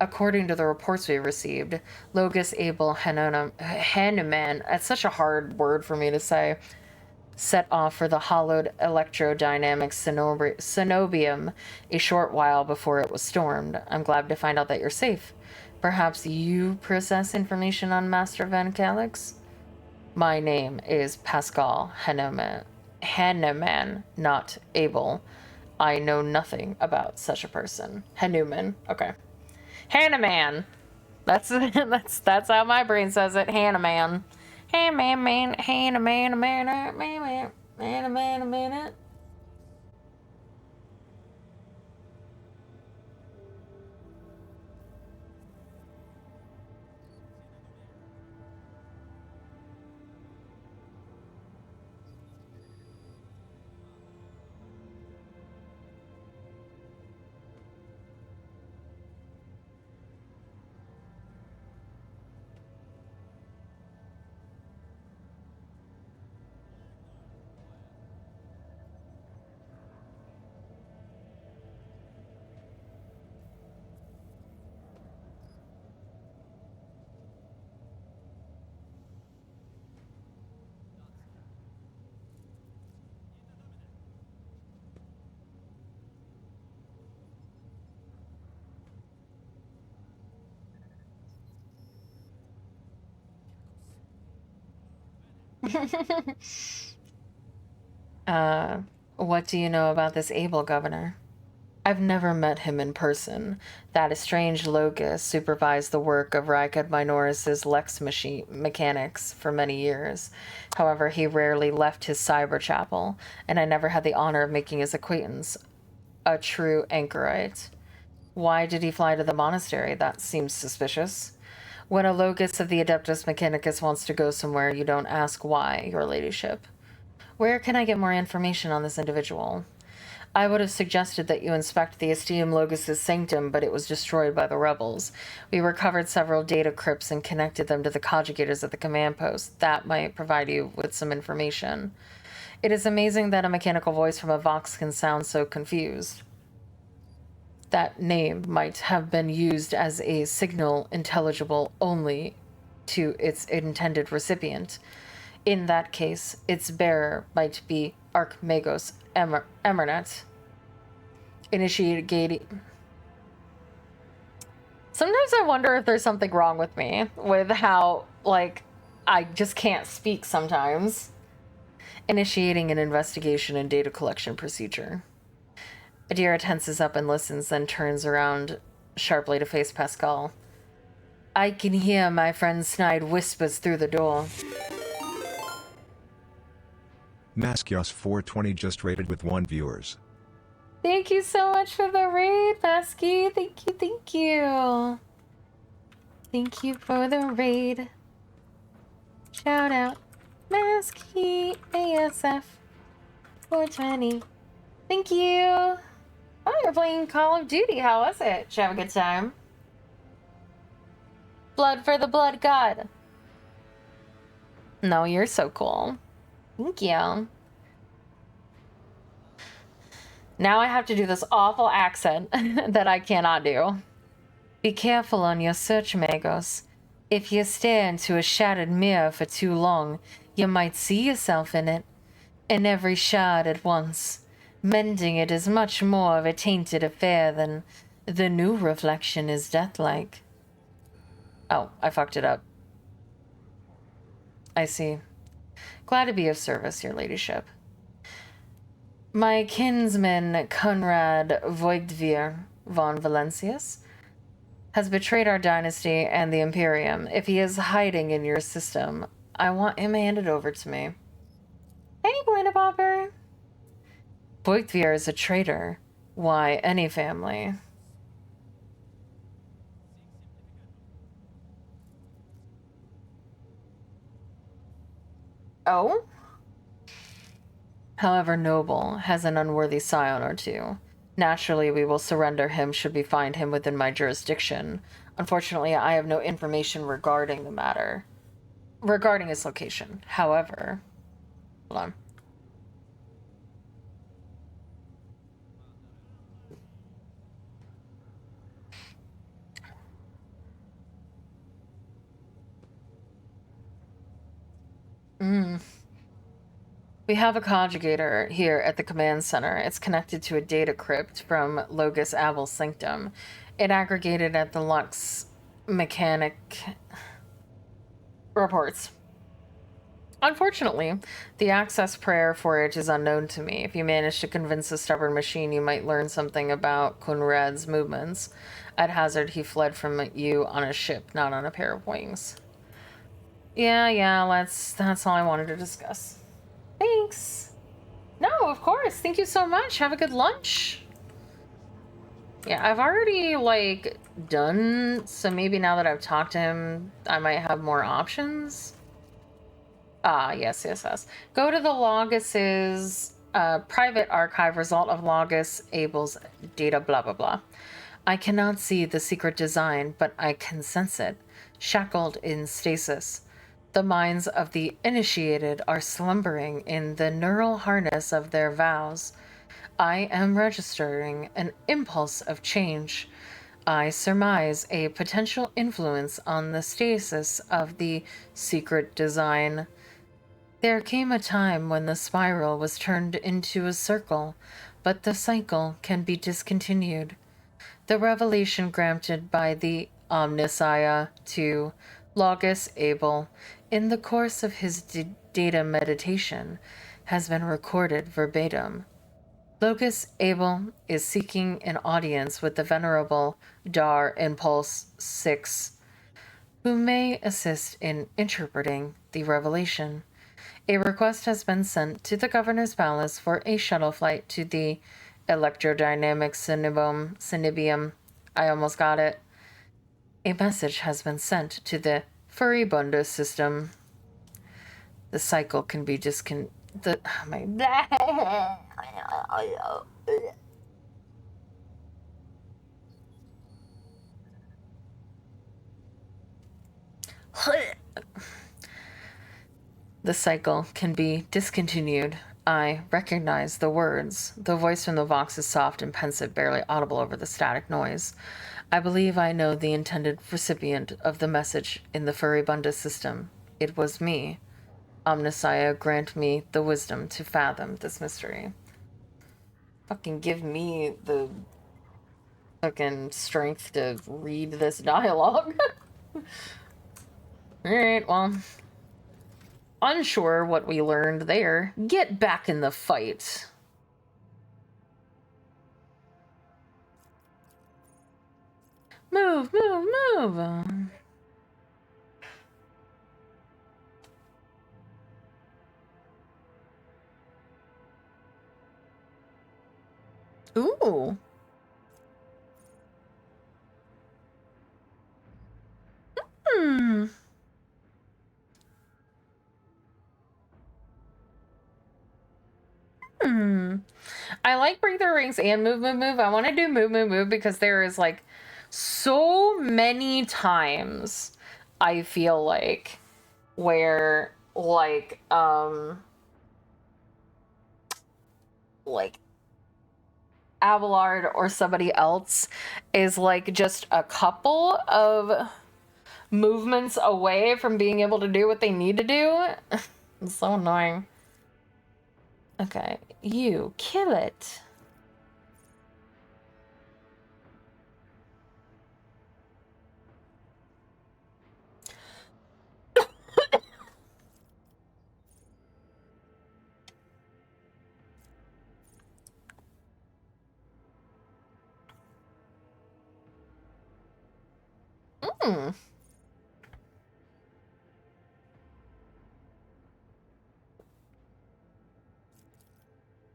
According to the reports we received, Logus Abel Hanuman, that's such a hard word for me to say, set off for the hollowed electrodynamic cenobium a short while before it was stormed. I'm glad to find out that you're safe. Perhaps you possess information on Master Van Calix? My name is Pascal Hanuman. Hanuman, not Abel. I know nothing about such a person. Hanuman. Okay. Hanuman. That's that's how my brain says it. Hanuman. Hanuman, man, Hanuman, man, man, man, Hanuman, a minute. What do you know about this Abel governor? I've never met him in person. That estranged locust supervised the work of Rykad Minoris's Lex mechanics for many years. However, he rarely left his cyber chapel, and I never had the honor of making his acquaintance. A true anchorite. Why did he fly to the monastery? That seems suspicious. When a locust of the Adeptus Mechanicus wants to go somewhere, you don't ask why, your ladyship. Where can I get more information on this individual? I would have suggested that you inspect the esteemed Logos' sanctum, but it was destroyed by the rebels. We recovered several data crypts and connected them to the conjugators at the command post. That might provide you with some information. It is amazing that a mechanical voice from a Vox can sound so confused. That name might have been used as a signal intelligible only to its intended recipient. In that case, its bearer might be Archmagos Emernet. Initiating. Sometimes I wonder if there's something wrong with me, with how, like, I just can't speak sometimes. Initiating an investigation and data collection procedure. Adira tenses up and listens, then turns around sharply to face Pascal. I can hear my friend Snide whispers through the door. Maskios 420 just rated with 1 viewers. Thank you so much for the raid, Masky. Thank you, thank you. Thank you for the raid. Shout out, Masky ASF 420. Thank you. Oh, you're playing Call of Duty. How was it? Did you have a good time? Blood for the blood god. No, you're so cool. Thank you. Now I have to do this awful accent that I cannot do. Be careful on your search, Magos. If you stare into a shattered mirror for too long, you might see yourself in it. In every shard at once. Mending it is much more of a tainted affair than the new reflection is death-like. Oh, I fucked it up. I see. Glad to be of service, your ladyship. My kinsman, Conrad Voigtvier von Valencius, has betrayed our dynasty and the Imperium. If he is hiding in your system, I want him handed over to me. Hey, Buena Bopper! Voigtvier is a traitor. Why, any family. Oh? However noble, has an unworthy scion or two. Naturally, we will surrender him should we find him within my jurisdiction. Unfortunately, I have no information regarding the matter. Regarding his location. However... Hold on. We have a conjugator here at the command center. It's connected to a data crypt from Logos Abel's sanctum. It aggregated at the Lux mechanic reports. Unfortunately, the access prayer for it is unknown to me. If you manage to convince a stubborn machine, you might learn something about Kunrad's movements. At hazard, he fled from you on a ship, not on a pair of wings. Yeah, that's all I wanted to discuss. Thanks. No, of course. Thank you so much. Have a good lunch. Yeah, I've already, like, done, so maybe now that I've talked to him, I might have more options. Ah, yes. Go to the Logus's private archive, result of Logus Abel's data, blah, blah, blah. I cannot see the secret design, but I can sense it, shackled in stasis. The minds of the initiated are slumbering in the neural harness of their vows. I am registering an impulse of change. I surmise a potential influence on the stasis of the secret design. There came a time when the spiral was turned into a circle, but the cycle can be discontinued. The revelation granted by the Omnissiah to Logus Abel in the course of his data meditation has been recorded verbatim. Logus Abel is seeking an audience with the Venerable Dar Impulse 6, who may assist in interpreting the revelation. A request has been sent to the Governor's Palace for a shuttle flight to the Electrodynamic Synibium. I almost got it. A message has been sent to the Furibunda system. The cycle can be The cycle can be discontinued. I recognize the words. The voice from the Vox is soft and pensive, barely audible over the static noise. I believe I know the intended recipient of the message in the Furibunda system. It was me. Omnissiah, grant me the wisdom to fathom this mystery. Fucking give me the fucking strength to read this dialogue. Alright, well... Unsure what we learned there. Get back in the fight. Move. Ooh. I like breather rings and move. I want to do move because there is like so many times I feel like where like Abelard or somebody else is like just a couple of movements away from being able to do what they need to do. It's so annoying. Okay, you kill it.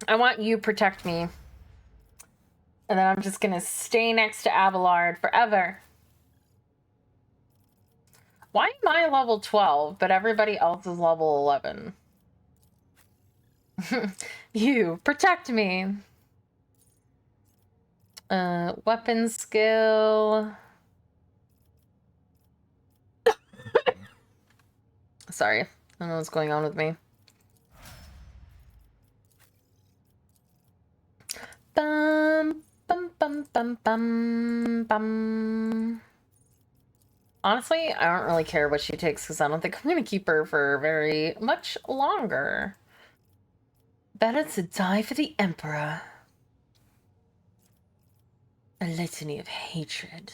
I want you protect me. And then I'm just gonna stay next to Abelard forever. Why am I level 12, but everybody else is level 11? You protect me. Weapon skill. Sorry, I don't know what's going on with me. Bum, bum, bum, bum, bum, bum. Honestly, I don't really care what she takes because I don't think I'm going to keep her for very much longer. Better to die for the Emperor. A litany of hatred.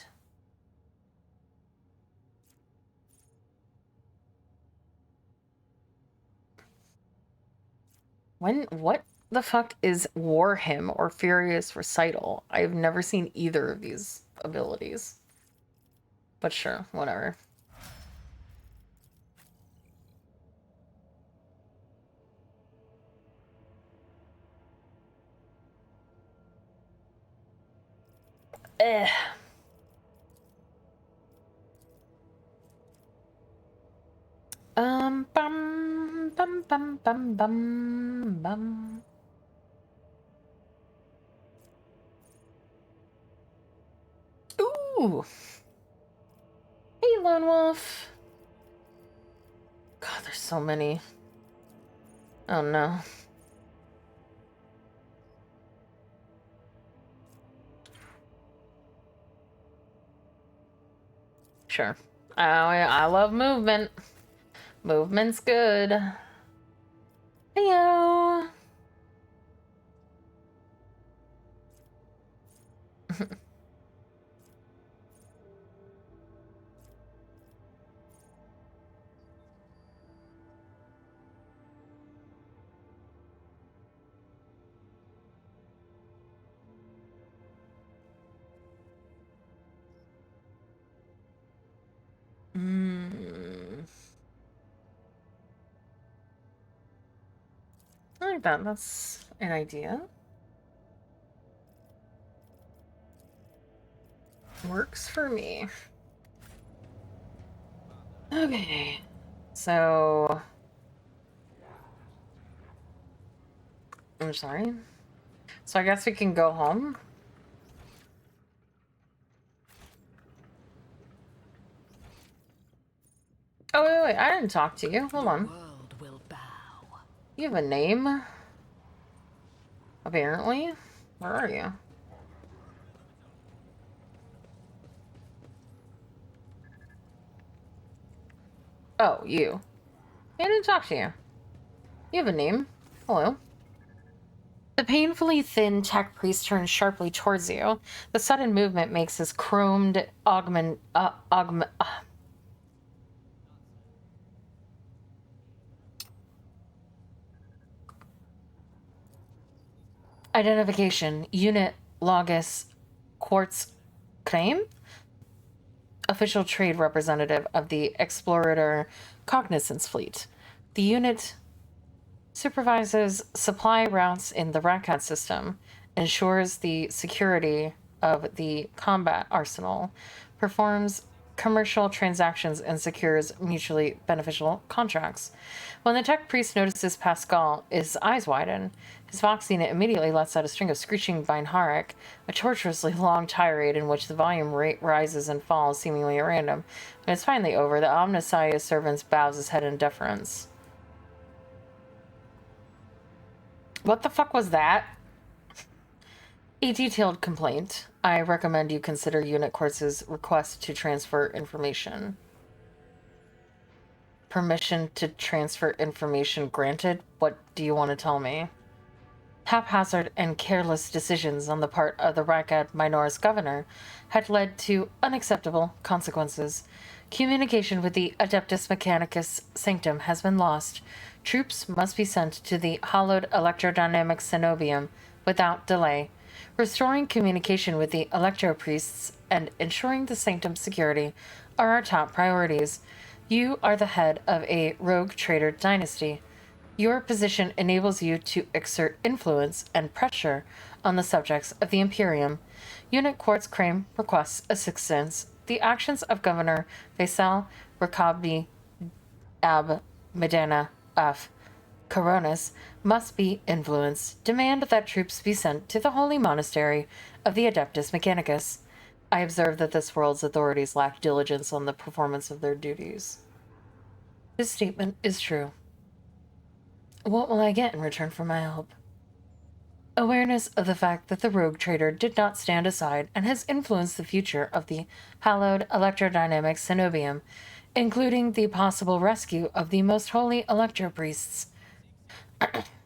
What the fuck is Warhim or Furious Recital? I've never seen either of these abilities. But sure, whatever. Eh. Bum, bum, bum, bum, bum, bum. Ooh. Hey, Lone Wolf. God, there's so many. Oh, no. Sure. I love movement. Movement's good. Heyo. I like that. That's an idea. Works for me. Okay. So... I'm sorry. So I guess we can go home. Oh, wait. I didn't talk to you. Hold on. You have a name? Apparently. Where are you? Oh, you. I didn't talk to you. You have a name. Hello. The painfully thin tech priest turns sharply towards you. The sudden movement makes his chromed identification. Unit Logis Quartz Claim? Official trade representative of the Explorator Cognizance Fleet. The unit supervises supply routes in the Rakat system, ensures the security of the combat arsenal, performs commercial transactions, and secures mutually beneficial contracts. When the tech priest notices Pascal, his eyes widen. His Vox unit immediately lets out a string of screeching Beinharek, a tortuously long tirade in which the volume rate rises and falls seemingly at random. When it's finally over, the Omnissiah servant bows his head in deference. What the fuck was that? A detailed complaint. I recommend you consider Unit Quartz's request to transfer information. Permission to transfer information granted? What do you want to tell me? Haphazard and careless decisions on the part of the Rakat Minoris governor had led to unacceptable consequences. Communication with the Adeptus Mechanicus Sanctum has been lost. Troops must be sent to the hallowed electrodynamic cenobium without delay. Restoring communication with the electro-priests and ensuring the sanctum's security are our top priorities. You are the head of a rogue trader dynasty. Your position enables you to exert influence and pressure on the subjects of the Imperium. Unit Quartz Crane requests assistance. The actions of Governor Vaisal Rakabi Ab Medina F. Coronis must be influenced. Demand that troops be sent to the holy monastery of the Adeptus Mechanicus. I observe that this world's authorities lack diligence on the performance of their duties. This statement is true. What will I get in return for my help? Awareness of the fact that the rogue trader did not stand aside and has influenced the future of the hallowed electrodynamic cenobium, including the possible rescue of the most holy electro-priests.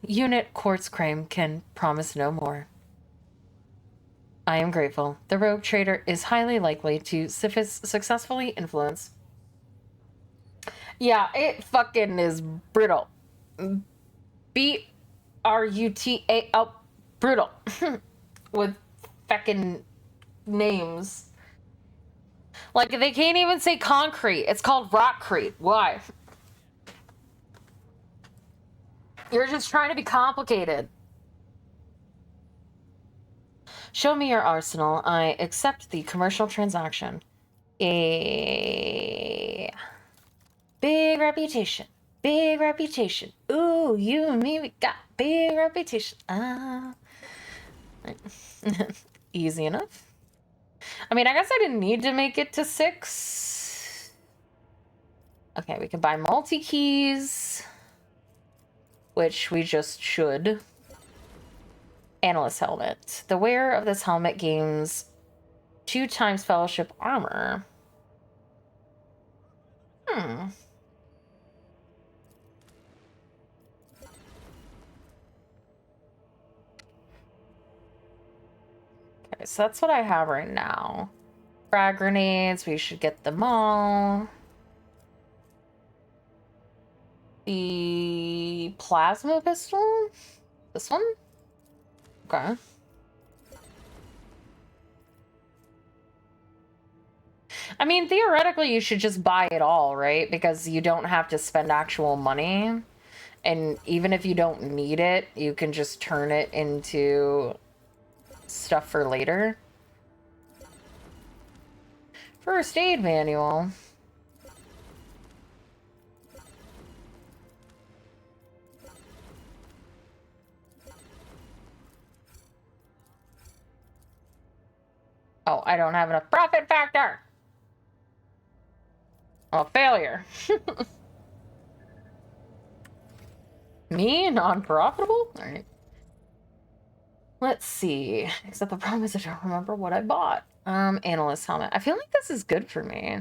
Unit Quartz Crane can promise no more. I am grateful. The rogue trader is highly likely to successfully influence. Yeah, it fucking is brittle. Ruta. Oh, brutal. With feckin' names. Like, they can't even say concrete. It's called rockcrete. Why? You're just trying to be complicated. Show me your arsenal. I accept the commercial transaction. A big reputation. Big reputation. Ooh, you and me, we got big reputation. Easy enough. I mean, I guess I didn't need to make it to 6. Okay, we can buy multi-keys, which we just should. Analyst helmet. The wearer of this helmet gains 2 times fellowship armor. Okay, so that's what I have right now. Frag grenades, we should get them all. The plasma pistol? This one? Okay. I mean, theoretically, you should just buy it all, right? Because you don't have to spend actual money. And even if you don't need it, you can just turn it into stuff for later. First aid manual. Oh, I don't have enough profit factor. Oh, failure. Me? Non-profitable? All right. Let's see. Except the problem is I don't remember what I bought. Analyst helmet. I feel like this is good for me.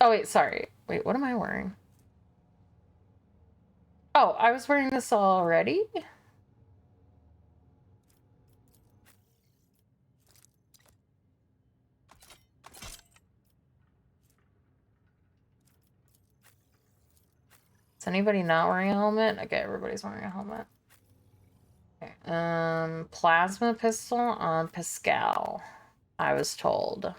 Oh, wait, sorry. Wait, what am I wearing? Oh, I was wearing this already? Is anybody not wearing a helmet? Okay, everybody's wearing a helmet. Okay. Plasma pistol on Pascal, I was told.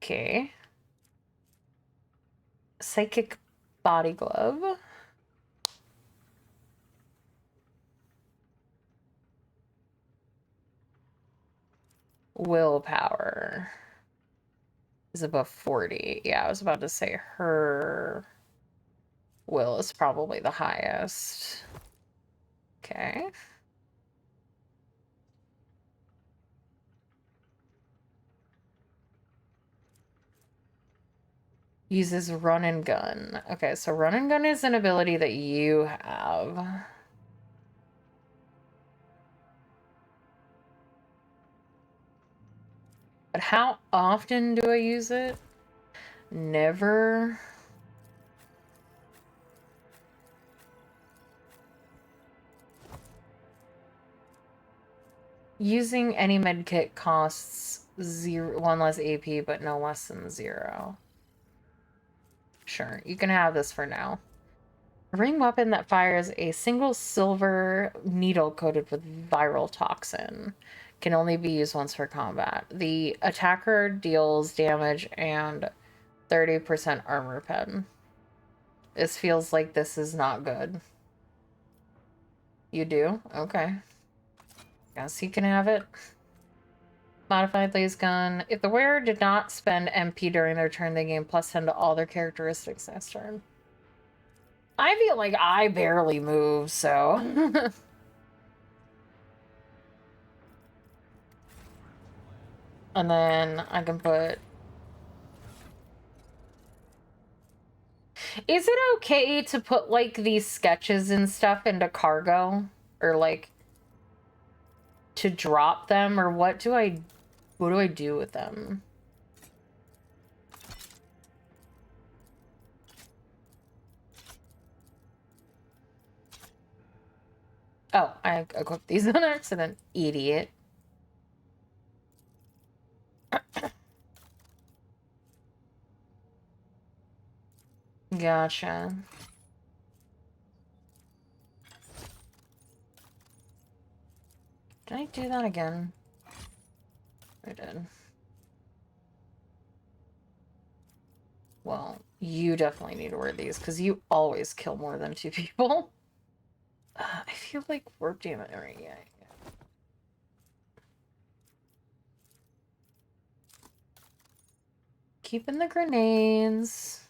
Okay. Psychic body glove. Willpower is above 40. Yeah, I was about to say her will is probably the highest. Okay. Uses run and gun. Okay, so run and gun is an ability that you have. But how often do I use it? Never. Using any medkit costs 1 less AP, but no less than 0. Sure, you can have this for now. A ring weapon that fires a single silver needle coated with viral toxin. Can only be used once for combat. The attacker deals damage and 30% armor pen. This feels like this is not good. You do? Okay. Guess he can have it. Modified laser gun. If the wearer did not spend MP during their turn, they gain +10 to all their characteristics next turn. I feel like I barely move, so... And then I can put... Is it okay to put, like, these sketches and stuff into cargo? Or, like, to drop them? Or what do I do with them? Oh, I equipped these on accident. Idiot. Gotcha. Did I do that again? I did. Well, you definitely need to wear these because you always kill more than 2 people. I feel like warp damage. Right, yeah. Keeping the grenades.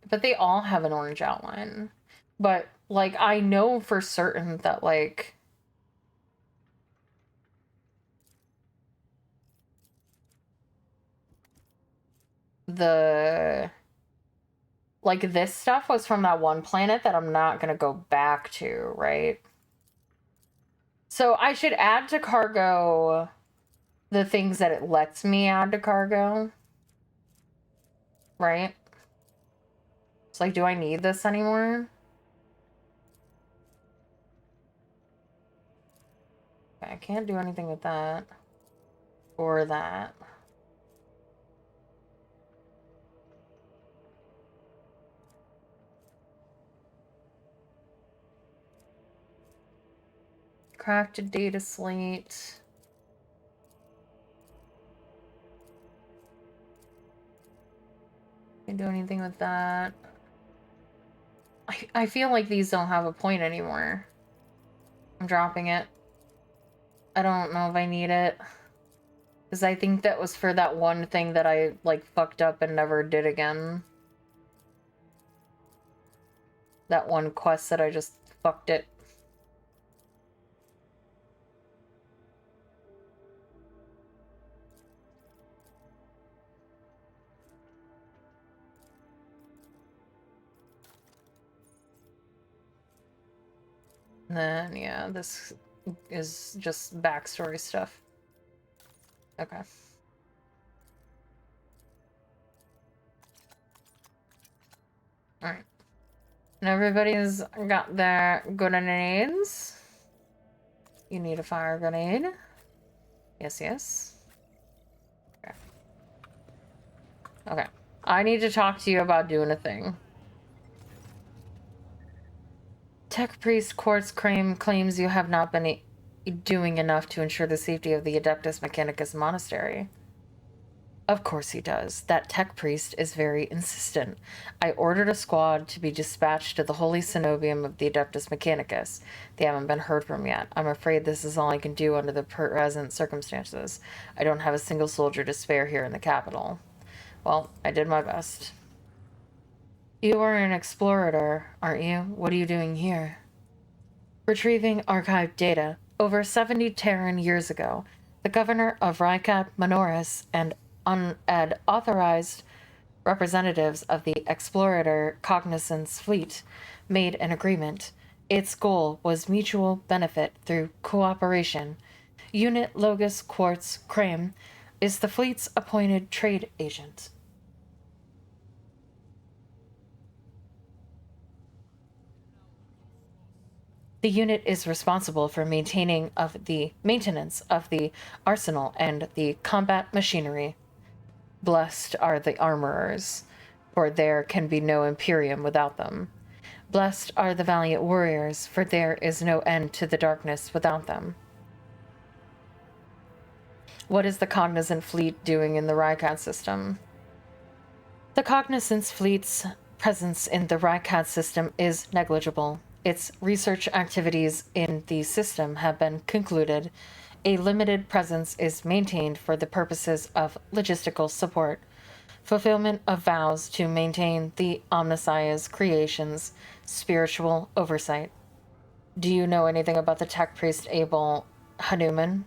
But they all have an orange outline. But, like, I know for certain that, like, like, this stuff was from that one planet that I'm not gonna go back to, right? So I should add to cargo the things that it lets me add to cargo, right? It's like, do I need this anymore? Okay, I can't do anything with that. Or that. Crafted data slate. Can't do anything with that. I feel like these don't have a point anymore. I'm dropping it. I don't know if I need it. Because I think that was for that one thing that I, like, fucked up and never did again. That one quest that I just fucked it. And then, yeah, this is just backstory stuff. Okay. Alright. And everybody's got their grenades. You need a fire grenade. Yes, yes. Okay. Okay. I need to talk to you about doing a thing. Tech Priest Quartz Crane claims you have not been doing enough to ensure the safety of the Adeptus Mechanicus Monastery. Of course he does. That tech priest is very insistent. I ordered a squad to be dispatched to the Holy Cenobium of the Adeptus Mechanicus. They haven't been heard from yet. I'm afraid this is all I can do under the present circumstances. I don't have a single soldier to spare here in the capital. Well, I did my best. You are an explorator, aren't you? What are you doing here? Retrieving archived data. Over 70 Terran years ago, the governor of Rykat Manoris and unauthorized representatives of the Explorator Cognizance Fleet made an agreement. Its goal was mutual benefit through cooperation. Unit Logos Quartz Crane is the fleet's appointed trade agent. The unit is responsible for maintenance of the arsenal and the combat machinery. Blessed are the armorers, for there can be no Imperium without them. Blessed are the valiant warriors, for there is no end to the darkness without them. What is the Cognizant Fleet doing in the Rykat system? The Cognizance Fleet's presence in the Rykat system is negligible. Its research activities in the system have been concluded. A limited presence is maintained for the purposes of logistical support, fulfillment of vows to maintain the Omnissiah's creations, spiritual oversight. Do you know anything about the tech priest Abel Hanuman?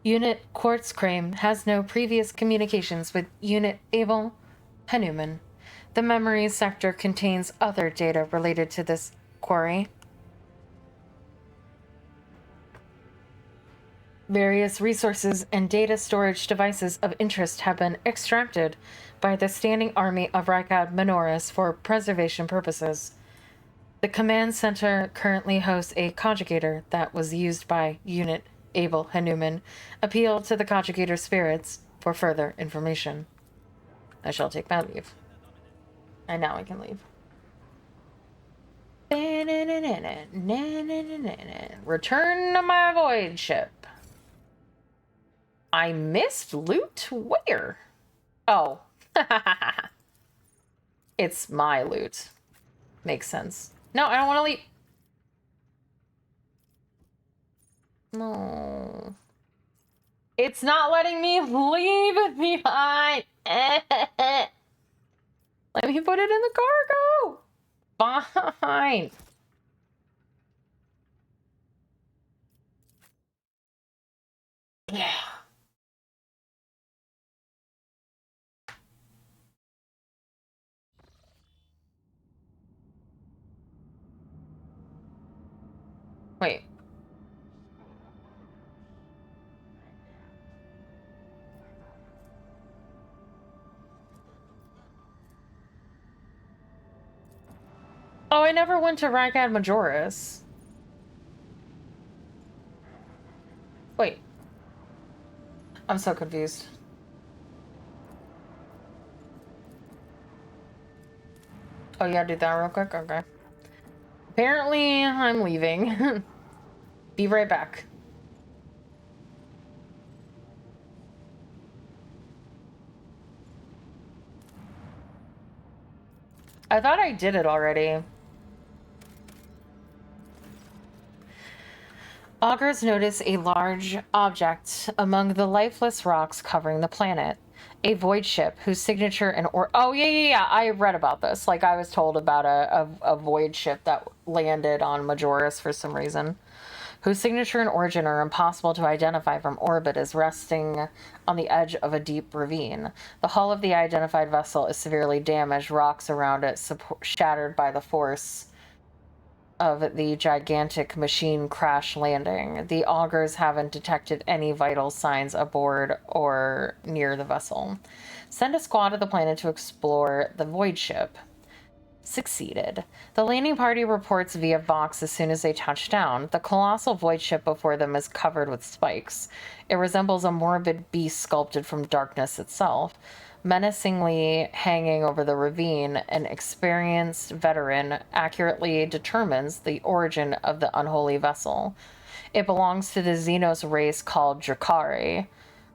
Unit Quartz Crane has no previous communications with Unit Abel Hanuman. The memory sector contains other data related to this quarry. Various resources and data storage devices of interest have been extracted by the Standing Army of Rykat Manoris for preservation purposes. The command center currently hosts a conjugator that was used by Unit Abel Hanuman. Appeal to the conjugator spirits for further information. I shall take my leave. And now I can leave. Return to my void ship. I missed loot? Where? Oh. It's my loot. Makes sense. No, I don't want to leave. No. It's not letting me leave it behind. Let me put it in the cargo. Fine. Yeah. Wait. Oh, I never went to Rykad Majoris. Wait. I'm so confused. Oh, you gotta do that real quick? Okay. Apparently, I'm leaving. Be right back. I thought I did it already. Augurs notice a large object among the lifeless rocks covering the planet. A void ship whose signature and oh yeah, I read about this. Like, I was told about a void ship that landed on Majoris for some reason, whose signature and origin are impossible to identify from orbit, is resting on the edge of a deep ravine. The hull of the identified vessel is severely damaged, rocks around it shattered by the force of the gigantic machine crash landing. The augurs haven't detected any vital signs aboard or near the vessel. Send a squad to the planet to explore the void ship. Succeeded. The landing party reports via Vox as soon as they touch down. The colossal void ship before them is covered with spikes. It resembles a morbid beast sculpted from darkness itself. Menacingly hanging over the ravine, an experienced veteran accurately determines the origin of the unholy vessel. It belongs to the Xenos race called Drakari.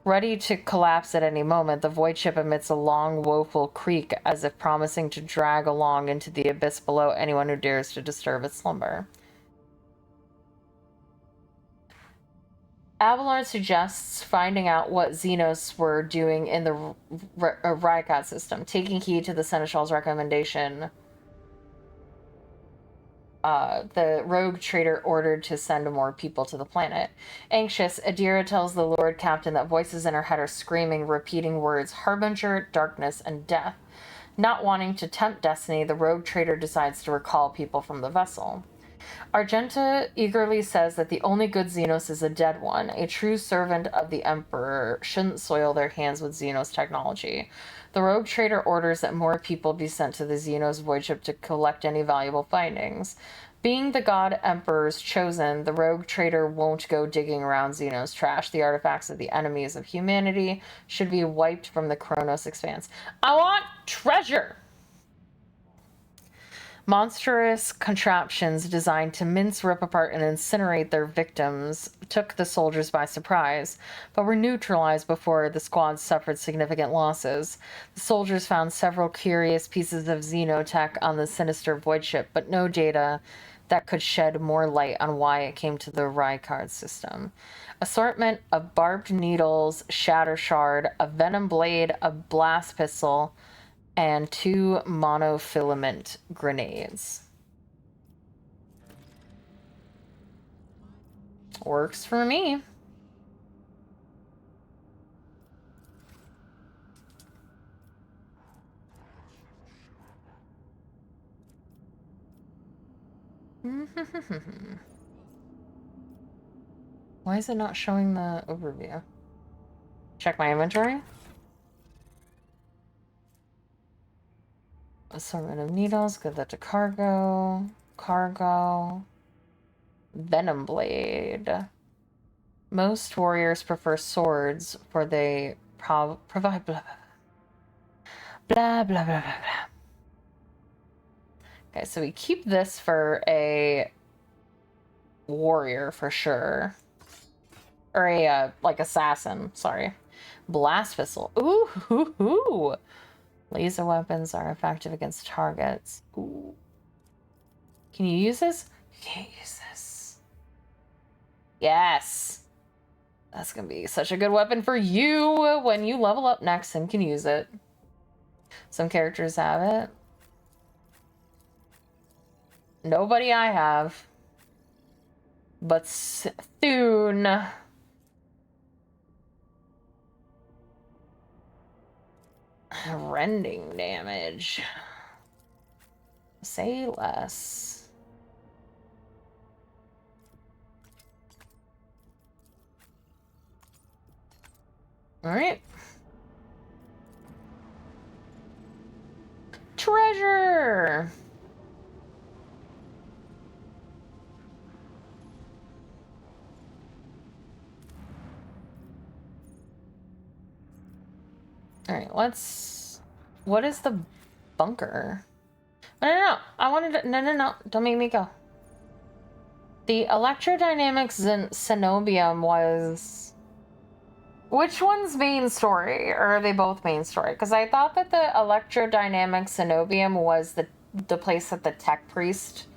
Ready to collapse at any moment, the void ship emits a long, woeful creak as if promising to drag along into the abyss below anyone who dares to disturb its slumber. Abelard suggests finding out what Xenos were doing in the Rykad system, taking heed to the Seneschal's recommendation. The rogue trader ordered to send more people to the planet. Anxious, Adira tells the Lord Captain that voices in her head are screaming, repeating words, harbinger, darkness, and death. Not wanting to tempt destiny, the rogue trader decides to recall people from the vessel. Argenta eagerly says that the only good Xenos is a dead one. A true servant of the Emperor shouldn't soil their hands with Xenos technology. The rogue trader orders that more people be sent to the Xenos void ship to collect any valuable findings. Being the God Emperor's chosen, the rogue trader won't go digging around Xenos trash. The artifacts of the enemies of humanity should be wiped from the Kronos expanse. I want treasure! Monstrous contraptions designed to mince, rip apart, and incinerate their victims took the soldiers by surprise, but were neutralized before the squad suffered significant losses. The soldiers found several curious pieces of xenotech on the sinister void ship, but no data that could shed more light on why it came to the Rykard system. Assortment of barbed needles, shatter shard, a venom blade, a blast pistol, and 2 monofilament grenades. Works for me. Why is it not showing the overview? Check my inventory. Assortment of needles, give that to cargo. Cargo. Venom blade. Most warriors prefer swords, for they provide Blah, blah, blah, blah, blah. Okay, so we keep this for a warrior for sure. Or a, like, assassin, sorry. Blast pistol. Ooh, hoo, hoo. Laser weapons are effective against targets. Ooh. Can you use this? You can't use this. Yes. That's gonna be such a good weapon for you when you level up next and can use it. Some characters have it. Nobody I have. But soon. Rending damage. Say less. Alright. Treasure! Alright, let's... What is the bunker? No. I wanted to... No. Don't make me go. The electrodynamics in Cenobium was... Which one's main story? Or are they both main story? Because I thought that the electrodynamic Cenobium was the place that the tech priest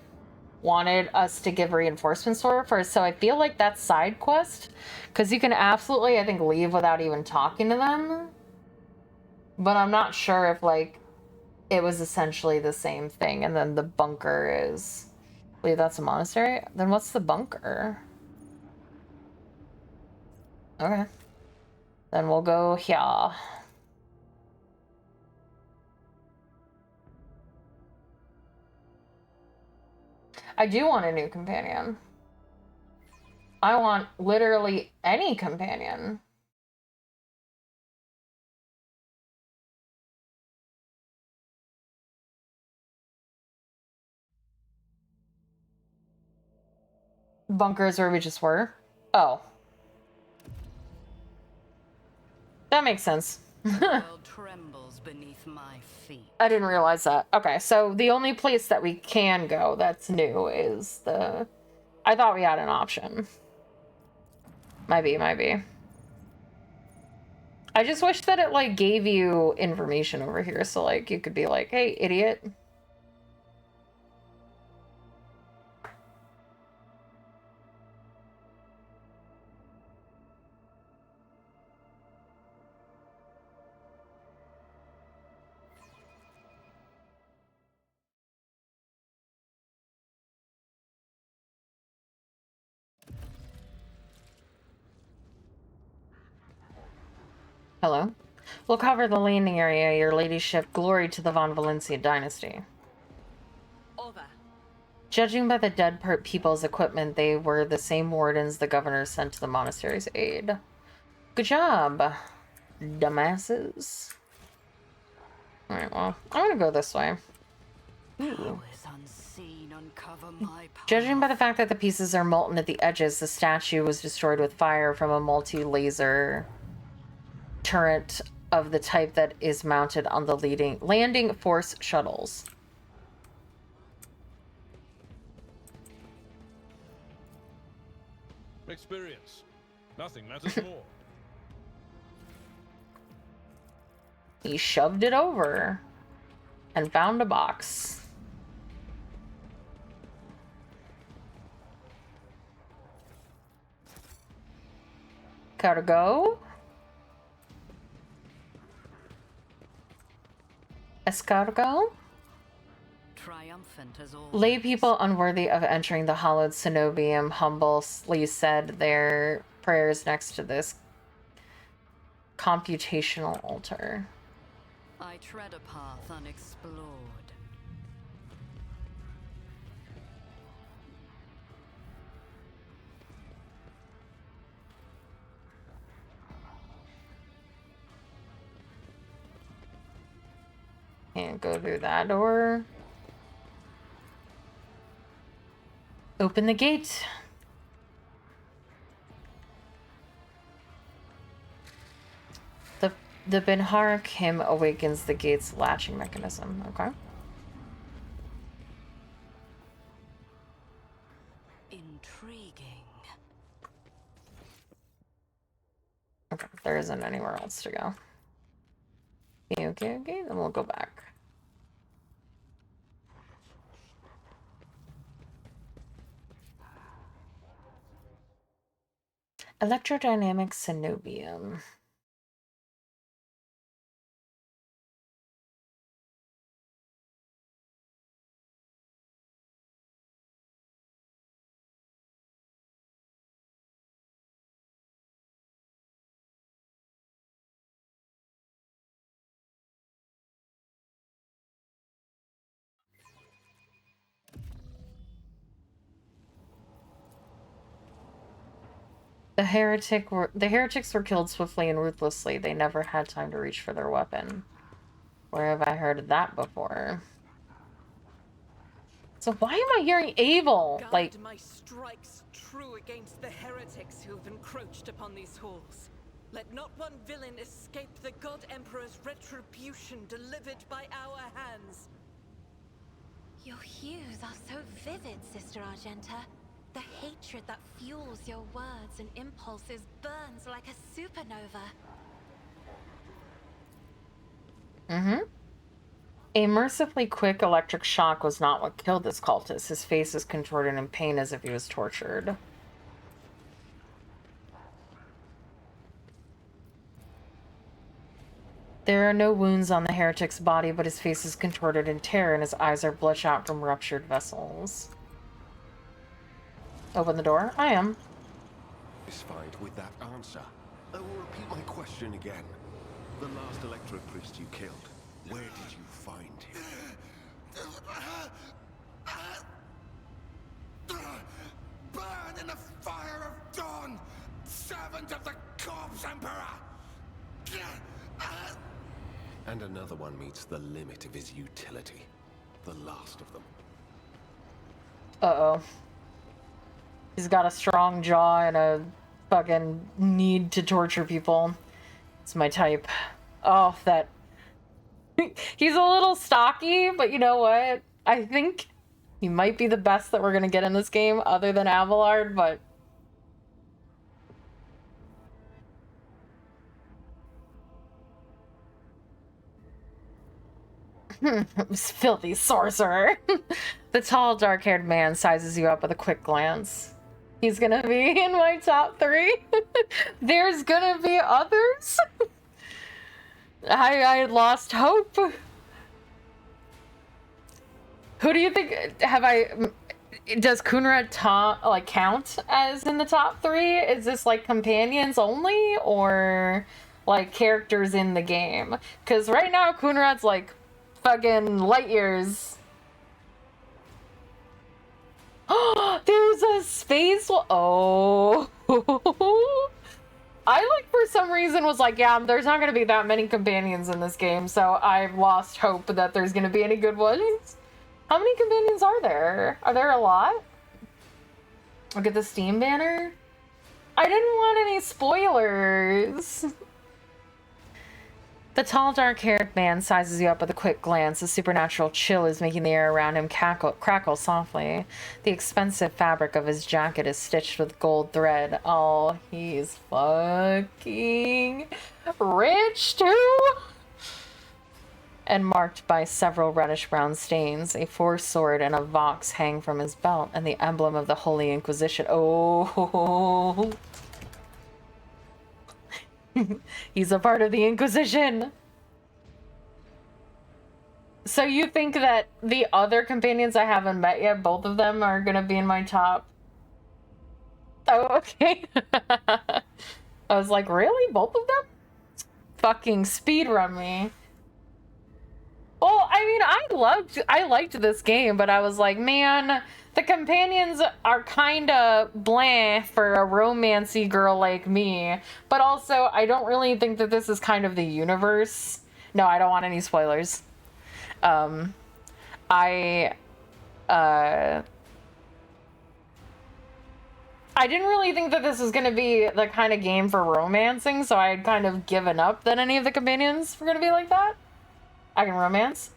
wanted us to give reinforcements for. So I feel like that's side quest. Because you can absolutely, I think, leave without even talking to them. But I'm not sure if, like, it was essentially the same thing. And then the bunker is... I believe that's a monastery? Then what's the bunker? Okay. Then we'll go here. I do want a new companion. I want literally any companion. Bunkers where we just were? Oh. That makes sense. The world trembles beneath my feet. I didn't realize that. Okay, so the only place that we can go that's new is the... I thought we had an option. Might be. I just wish that it, like, gave you information over here, so, like, you could be like, hey, idiot. Hello? We'll cover the landing area, your ladyship. Glory to the Von Valencia dynasty. Over. Judging by the dead people's equipment, they were the same wardens the governor sent to the monastery's aid. Good job, dumbasses. Alright, well, I'm gonna go this way. Ooh. Judging by the fact that the pieces are molten at the edges, the statue was destroyed with fire from a multi-laser turret of the type that is mounted on the landing force shuttles. Experience. Nothing matters more. He shoved it over and found a box. Cargo. Escargot. Triumphant as always. Lay people unworthy of entering the hallowed Cenobium humbly said their prayers next to this computational altar. I tread a path unexplored. Can't go through that door. Open the gate. The Binhara Kim awakens the gate's latching mechanism. Okay. Intriguing. Okay, there isn't anywhere else to go. Okay, then we'll go back. Electrodynamic Cenobium. The heretics were killed swiftly and ruthlessly. They never had time to reach for their weapon. Where have I heard of that before? So why am I hearing Abel? Like, Guide my strikes true against the heretics who have encroached upon these halls. Let not one villain escape the God Emperor's retribution delivered by our hands. Your hues are so vivid, Sister Argenta. The hatred that fuels your words and impulses burns like a supernova. A mercifully quick electric shock was not what killed this cultist. His face is contorted in pain as if he was tortured. There are no wounds on the heretic's body, but his face is contorted in terror and his eyes are bloodshot from ruptured vessels. Open the door? I am. Satisfied with that answer? I will repeat my question again. The last electro priest you killed, where did you find him? Burn in the fire of dawn, servant of the corpse emperor! And another one meets the limit of his utility. The last of them. Uh-oh. He's got a strong jaw and a fucking need to torture people. It's my type. Oh, that... He's a little stocky, but you know what? I think he might be the best that we're gonna get in this game, other than Abelard, but... Filthy sorcerer. The tall, dark-haired man sizes you up with a quick glance. He's gonna be in my top 3. There's gonna be others. I lost hope. Who do you think does Kunrad count as in the top 3? Is this like companions only or like characters in the game? Because right now Kunrad's like fucking light years. There's a space. Oh. I like for some reason was like, yeah, there's not gonna be that many companions in this game, so I've lost hope that there's gonna be any good ones. How many companions are there? Are there a lot? Look at the Steam banner. I didn't want any spoilers. The tall, dark-haired man sizes you up with a quick glance. A supernatural chill is making the air around him crackle softly. The expensive fabric of his jacket is stitched with gold thread. Oh, he's fucking rich, too! And marked by several reddish-brown stains. A force sword and a vox hang from his belt, and the emblem of the Holy Inquisition. Oh... He's a part of the Inquisition. So you think that the other companions I haven't met yet, both of them are gonna be in my top? Oh, okay. I was like, really? Both of them? Fucking speedrun me. Well, I mean, I liked this game, but I was like, man, the companions are kind of blah for a romancy girl like me. But also, I don't really think that this is kind of the universe. No, I don't want any spoilers. I I didn't really think that this was going to be the kind of game for romancing, so I had kind of given up that any of the companions were going to be like that. I can romance.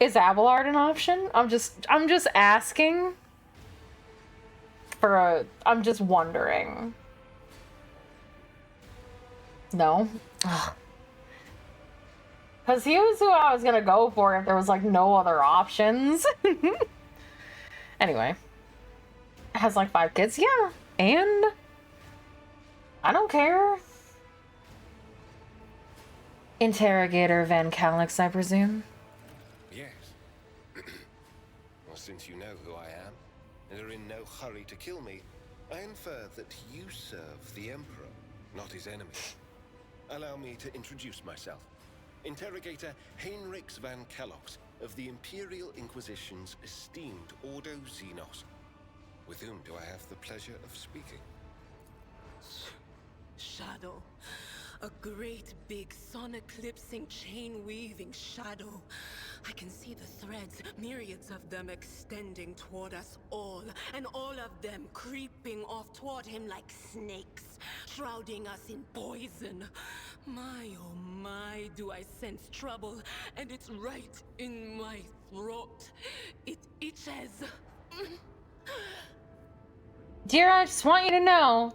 Is Abelard an option? I'm just asking for a. I'm just wondering. No. Because he was who I was gonna go for if there was like no other options. Anyway. Has like 5 kids, yeah. And I don't care. Interrogator Van Calix, I presume. Yes. Well, since you know who I am, and are in no hurry to kill me, I infer that you serve the Emperor, not his enemy. Allow me to introduce myself. Interrogator Heinrichs Van Calix of the Imperial Inquisition's esteemed Ordo Xenos. With whom do I have the pleasure of speaking? Shadow. A great big sun-eclipsing, chain-weaving shadow. I can see the threads, myriads of them extending toward us all, and all of them creeping off toward him like snakes, shrouding us in poison. My, oh my, do I sense trouble, and it's right in my throat. It itches. Dear, I just want you to know,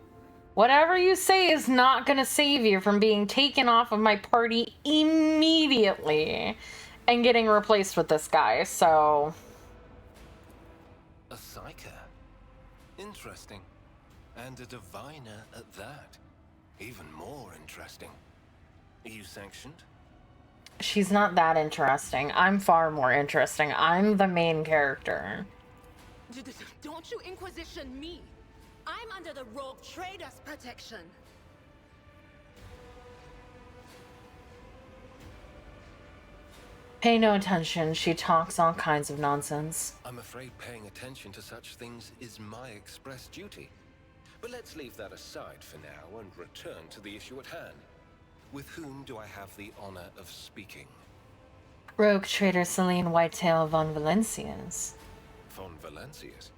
whatever you say is not gonna save you from being taken off of my party immediately and getting replaced with this guy, so... A psyker. Interesting. And a diviner at that. Even more interesting. Are you sanctioned? She's not that interesting. I'm far more interesting. I'm the main character. Don't you Inquisition me! I'm under the Rogue Trader's protection. Pay no attention. She talks all kinds of nonsense. I'm afraid paying attention to such things is my express duty. But let's leave that aside for now and return to the issue at hand. With whom do I have the honor of speaking? Rogue Trader Celine Whitetail von Valenciennes. Von Valenciennes?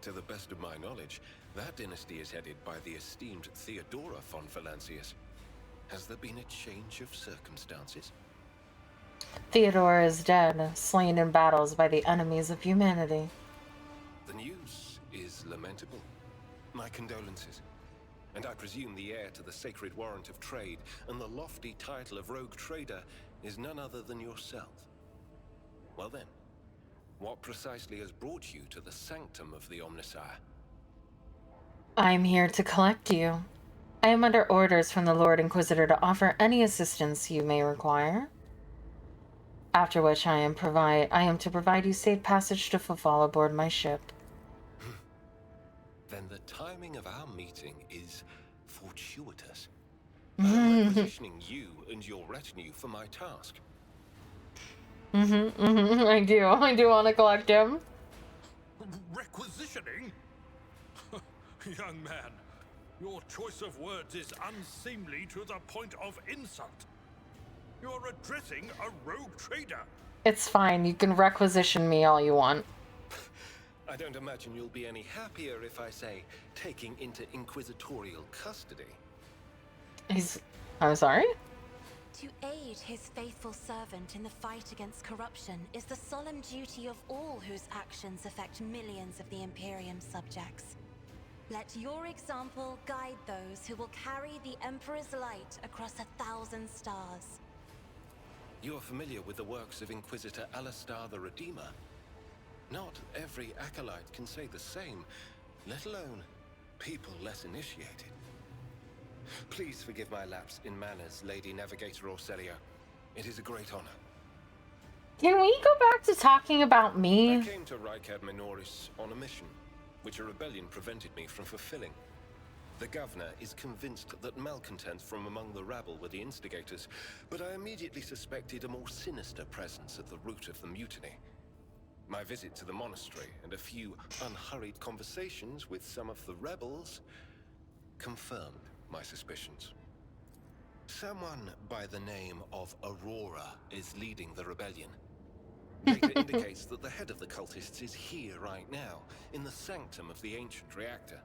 To the best of my knowledge, that dynasty is headed by the esteemed Theodora von Valenciennes. Has there been a change of circumstances? Theodora is dead, slain in battles by the enemies of humanity. The news is lamentable. My condolences. And I presume the heir to the sacred warrant of trade and the lofty title of Rogue Trader is none other than yourself. Well then, what precisely has brought you to the sanctum of the Omnissiah? I'm here to collect you. I am under orders from the Lord Inquisitor to offer any assistance you may require. After which I am to provide you safe passage to Fafal aboard my ship. Then the timing of our meeting is fortuitous. I'm requisitioning you and your retinue for my task. I do want to collect him. Requisitioning? Young man, your choice of words is unseemly to the point of insult. You're addressing a rogue trader. It's fine. You can requisition me all you want. I don't imagine you'll be any happier if I say taking into inquisitorial custody. I'm sorry? To aid his faithful servant in the fight against corruption is the solemn duty of all whose actions affect millions of the Imperium subjects. Let your example guide those who will carry the Emperor's light across 1,000 stars. You are familiar with the works of Inquisitor Alistar the Redeemer. Not every acolyte can say the same, let alone people less initiated. Please forgive my lapse in manners, Lady Navigator Orselio. It is a great honor. Can we go back to talking about me? I came to Rykad Minoris on a mission, which a rebellion prevented me from fulfilling. The governor is convinced that malcontents from among the rabble were the instigators, but I immediately suspected a more sinister presence at the root of the mutiny. My visit to the monastery and a few unhurried conversations with some of the rebels confirmed my suspicions. Someone by the name of Aurora is leading the rebellion. Data indicates that the head of the cultists is here right now, in the sanctum of the ancient reactor.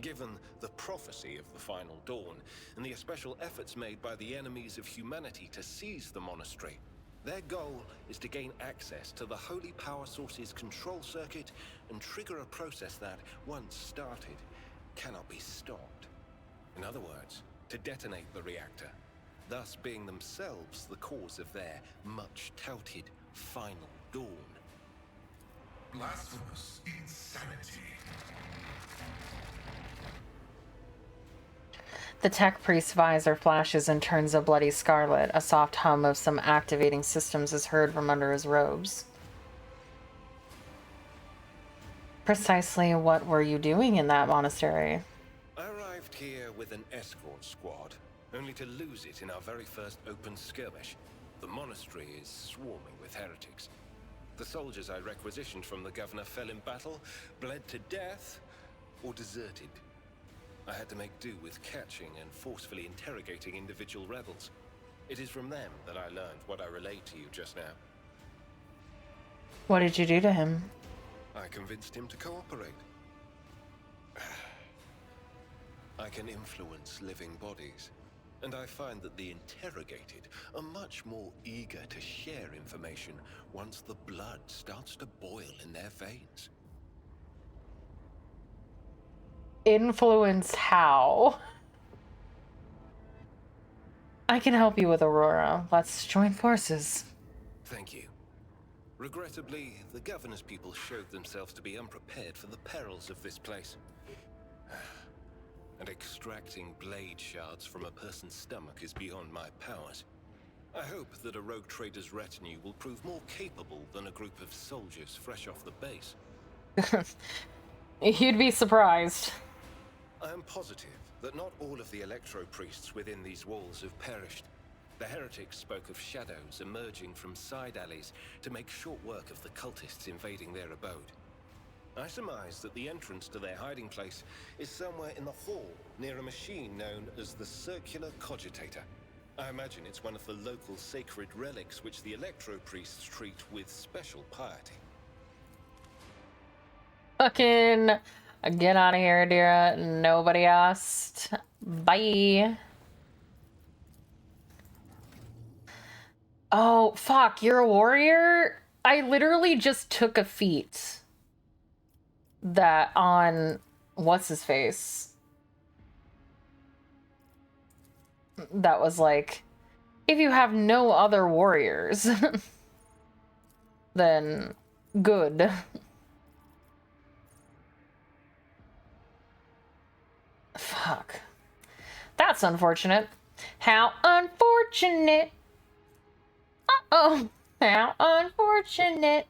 Given the prophecy of the final dawn, and the special efforts made by the enemies of humanity to seize the monastery, their goal is to gain access to the holy power source's control circuit and trigger a process that, once started, cannot be stopped. In other words, to detonate the reactor, thus being themselves the cause of their much-touted final dawn. Blasphemous insanity. The tech priest's visor flashes and turns a bloody scarlet. A soft hum of some activating systems is heard from under his robes. Precisely what were you doing in that monastery? I arrived here with an escort squad, only to lose it in our very first open skirmish. The monastery is swarming with heretics. The soldiers I requisitioned from the governor fell in battle, bled to death, or deserted. I had to make do with catching and forcefully interrogating individual rebels. It is from them that I learned what I relayed to you just now. What did you do to him? I convinced him to cooperate. I can influence living bodies, and I find that the interrogated are much more eager to share information once the blood starts to boil in their veins. Influence how? I can help you with Aurora. Let's join forces. Thank you. Regrettably, the governor's people showed themselves to be unprepared for the perils of this place. And extracting blade shards from a person's stomach is beyond my powers. I hope that a rogue trader's retinue will prove more capable than a group of soldiers fresh off the base. You'd be surprised. I am positive that not all of the electro-priests within these walls have perished. The heretics spoke of shadows emerging from side alleys to make short work of the cultists invading their abode. I surmise that the entrance to their hiding place is somewhere in the hall, near a machine known as the Circular Cogitator. I imagine it's one of the local sacred relics which the electro-priests treat with special piety. Fucking get out of here, Adira. Nobody asked. Bye. Oh, fuck. You're a warrior? I literally just took a feat that on what's his face that was like, if you have no other warriors then good. Fuck, that's unfortunate. How unfortunate. Uh-oh, how unfortunate.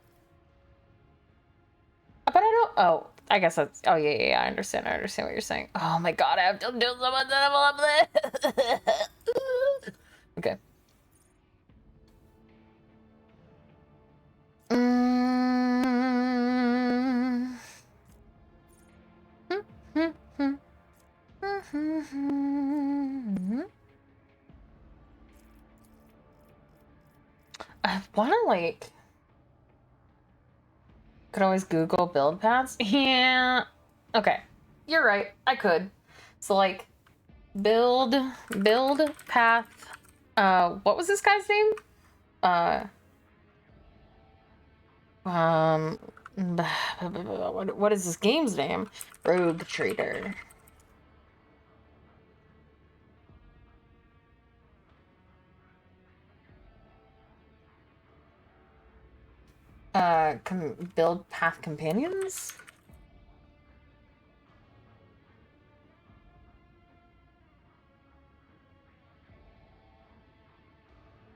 But I don't. Oh, I guess that's. Oh yeah. I understand. I understand what you're saying. Oh my god, I have to do so much. Okay. I want to like. Could always Google build paths. Yeah. Okay. You're right. I could. So like build path. What was this guy's name? What is this game's name? Rogue Trader. Build path companions?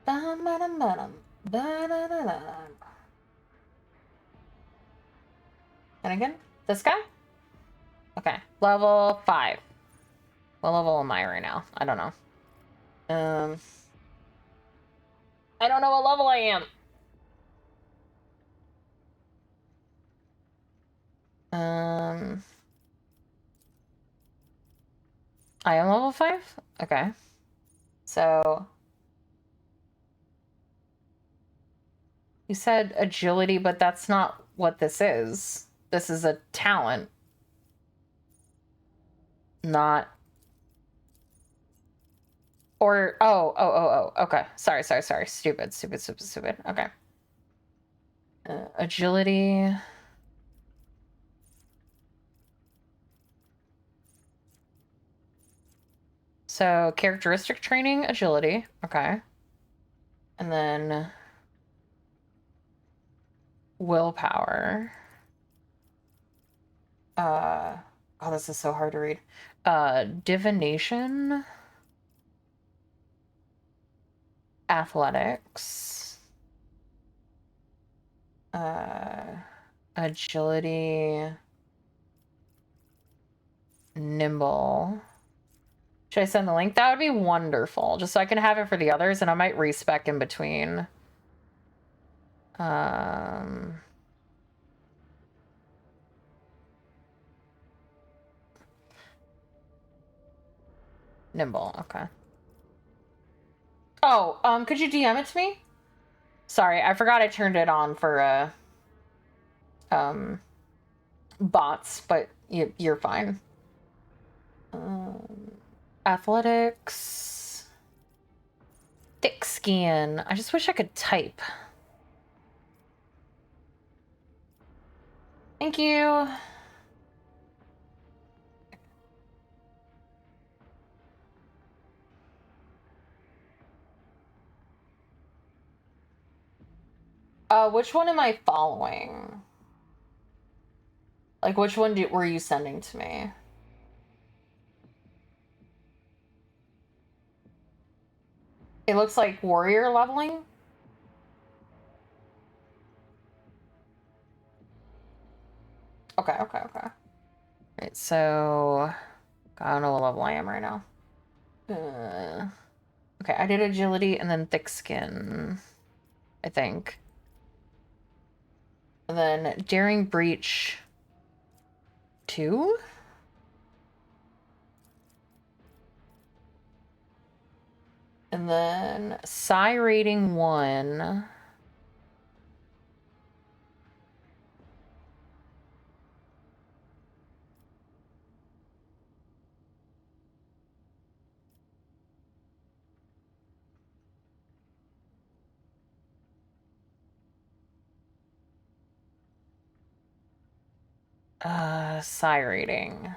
And again, this guy? Okay, level 5. What level am I right now? I don't know. I don't know what level I am. I am level 5? Okay. So You said agility, but that's not what this is. This is a talent. Not... Or, oh, okay. Sorry. Stupid. Okay. Agility. So, characteristic training, agility. Okay. And then... willpower. Oh, this is so hard to read. Divination. Athletics. Agility. Nimble. Should I send the link? That would be wonderful. Just so I can have it for the others, and I might respec in between. Nimble, okay. Oh, could you DM it to me? Sorry, I forgot I turned it on for bots, but you're fine. Athletics. Thick skin. I just wish I could type. Thank you. Which one am I following? Like, which one were you sending to me? It looks like warrior leveling. Okay. Right, so I don't know what level I am right now. Okay, I did agility and then thick skin, I think. And then daring breach 2? And then psi rating 1. Psi rating.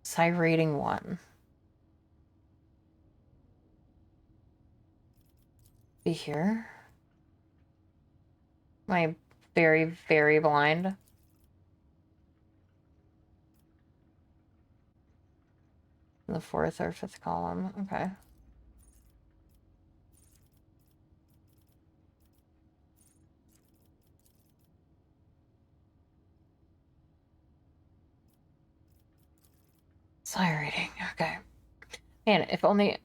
Psi rating 1. Be here. Am I very, very blind? In the 4th or 5th column. Okay. Psi rating. Okay. Man, if only...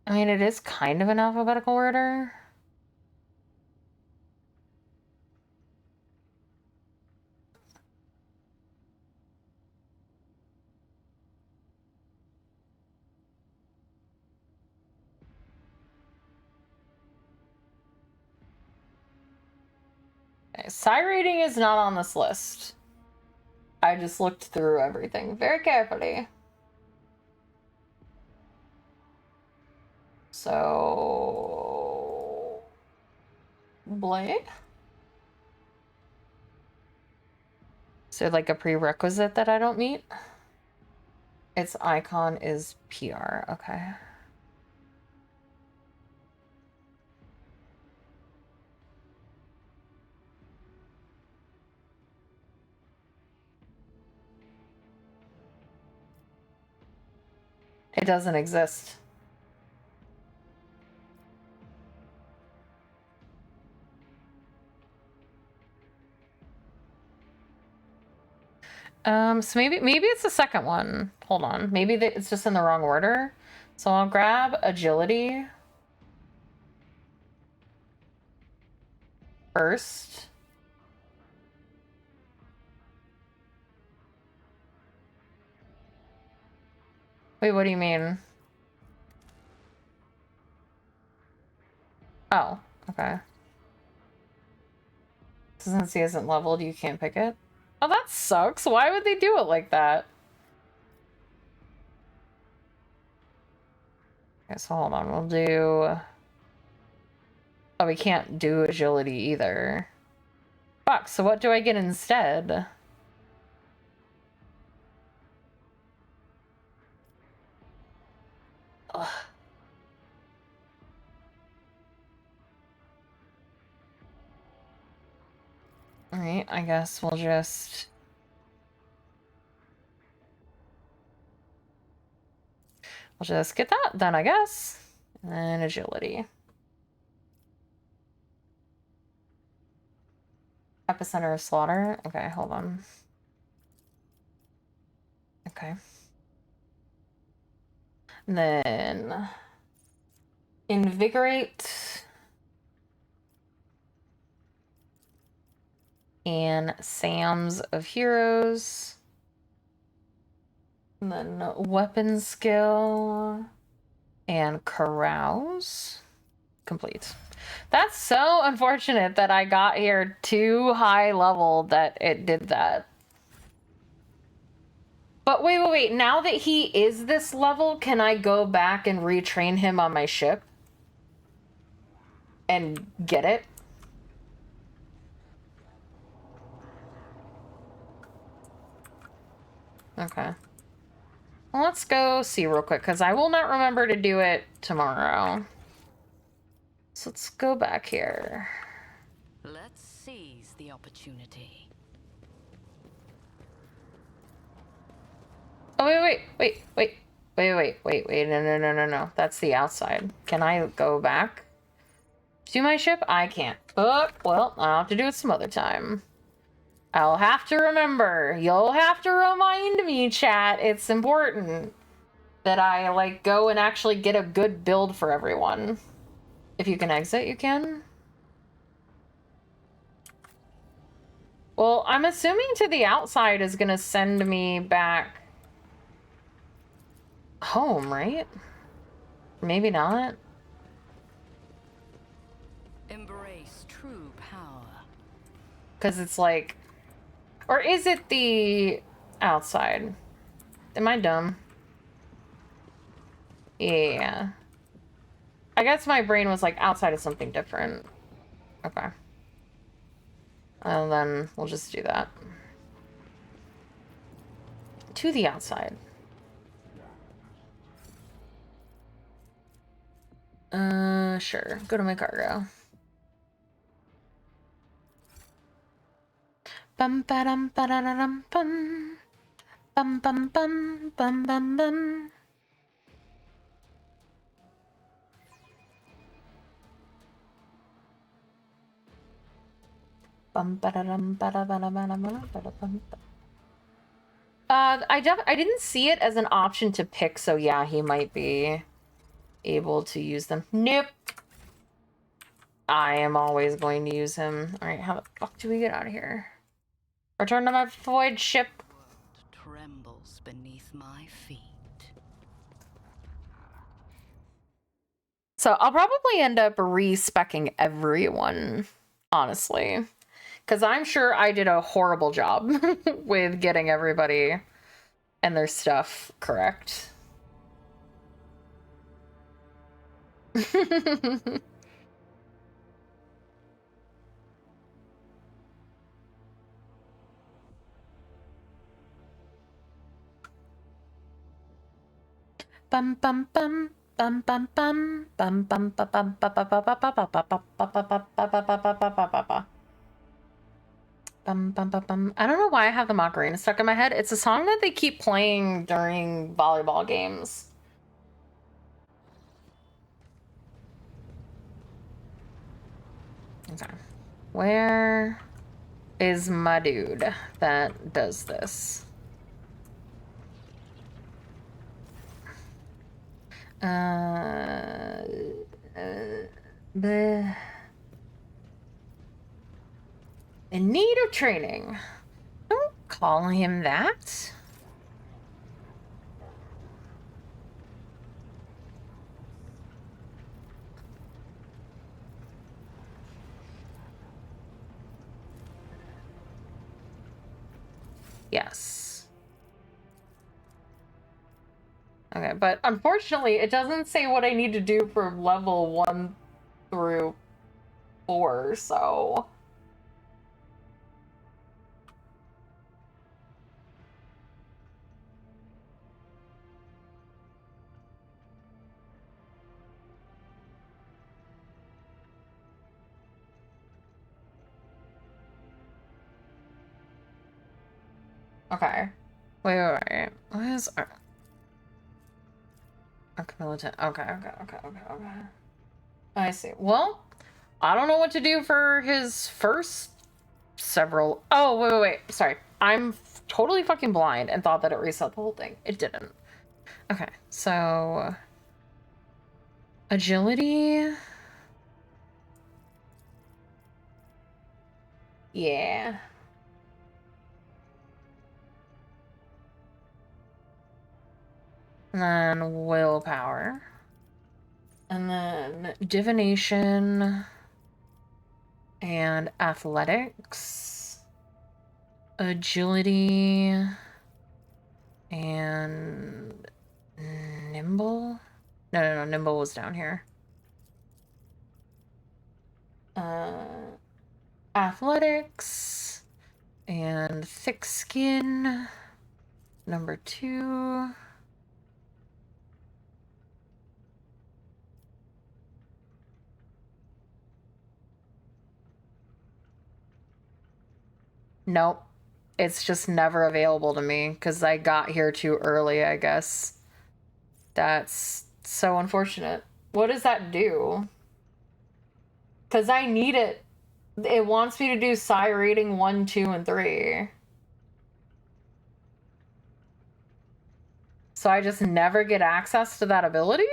I mean, it is kind of an alphabetical order. Okay, psi rating is not on this list. I just looked through everything very carefully. So... Blade? So like a prerequisite that I don't meet? Its icon is PR, okay. It doesn't exist. So maybe it's the second one. Hold on. Maybe it's just in the wrong order. So I'll grab agility first. Wait, what do you mean? Oh, okay. Since he isn't leveled, you can't pick it. Oh, that sucks. Why would they do it like that? Okay, so hold on. We'll do... Oh, we can't do agility either. Fuck, so what do I get instead? Ugh. Alright, I guess we'll just... I'll just get that then, I guess. And agility. Epicenter of slaughter. Okay, hold on. Okay. And then... Invigorate. And Sam's of Heroes. And then weapon skill. And carouse. Complete. That's so unfortunate that I got here too high level that it did that. But wait. Now that he is this level, can I go back and retrain him on my ship? And get it? Okay. Well, let's go see real quick, because I will not remember to do it tomorrow. So let's go back here. Let's seize the opportunity. Oh, wait. No. That's the outside. Can I go back to my ship? I can't. Oh, well, I'll have to do it some other time. I'll have to remember. You'll have to remind me, chat. It's important that I, like, go and actually get a good build for everyone. If you can exit, you can. Well, I'm assuming to the outside is gonna send me back home, right? Maybe not. Embrace true power. Because it's like... Or is it the outside? Am I dumb? Yeah. I guess my brain was like outside of something different. Okay. And then we'll just do that. To the outside. Sure. Go to my cargo. Bum ba dum ba da da dum bum. Bum bum bum bum bum bum. Bum ba da dum ba da ba da ba da ba da ba bum. I didn't see it as an option to pick, so yeah, he might be able to use them. Nope. I am always going to use him. Alright, how the fuck do we get out of here? Return to my void ship. Trembles beneath my feet. So I'll probably end up re-speccing everyone, honestly. Because I'm sure I did a horrible job with getting everybody and their stuff correct. Bum bum bum bum bum bum bum bum bum bum bum bum bum bum. I don't know why I have the Macarena stuck in my head. It's a song that they keep playing during volleyball games. Okay. Where is my dude that does this? In need of training. Don't call him that. Yes. Okay, but unfortunately, it doesn't say what I need to do for level 1 through 4, so... Okay. Wait. What is our... Archimilitant? Okay. I see. Well, I don't know what to do for his first several... Oh, wait. Sorry. I'm totally fucking blind and thought that it reset the whole thing. It didn't. Okay, so... Agility... Yeah. And then willpower. And then divination and athletics. Agility and nimble. No, nimble was down here. Athletics and thick skin. Number 2. Nope. It's just never available to me because I got here too early, I guess. That's so unfortunate. What does that do? Because I need it. It wants me to do psi rating 1, 2, and 3. So I just never get access to that ability?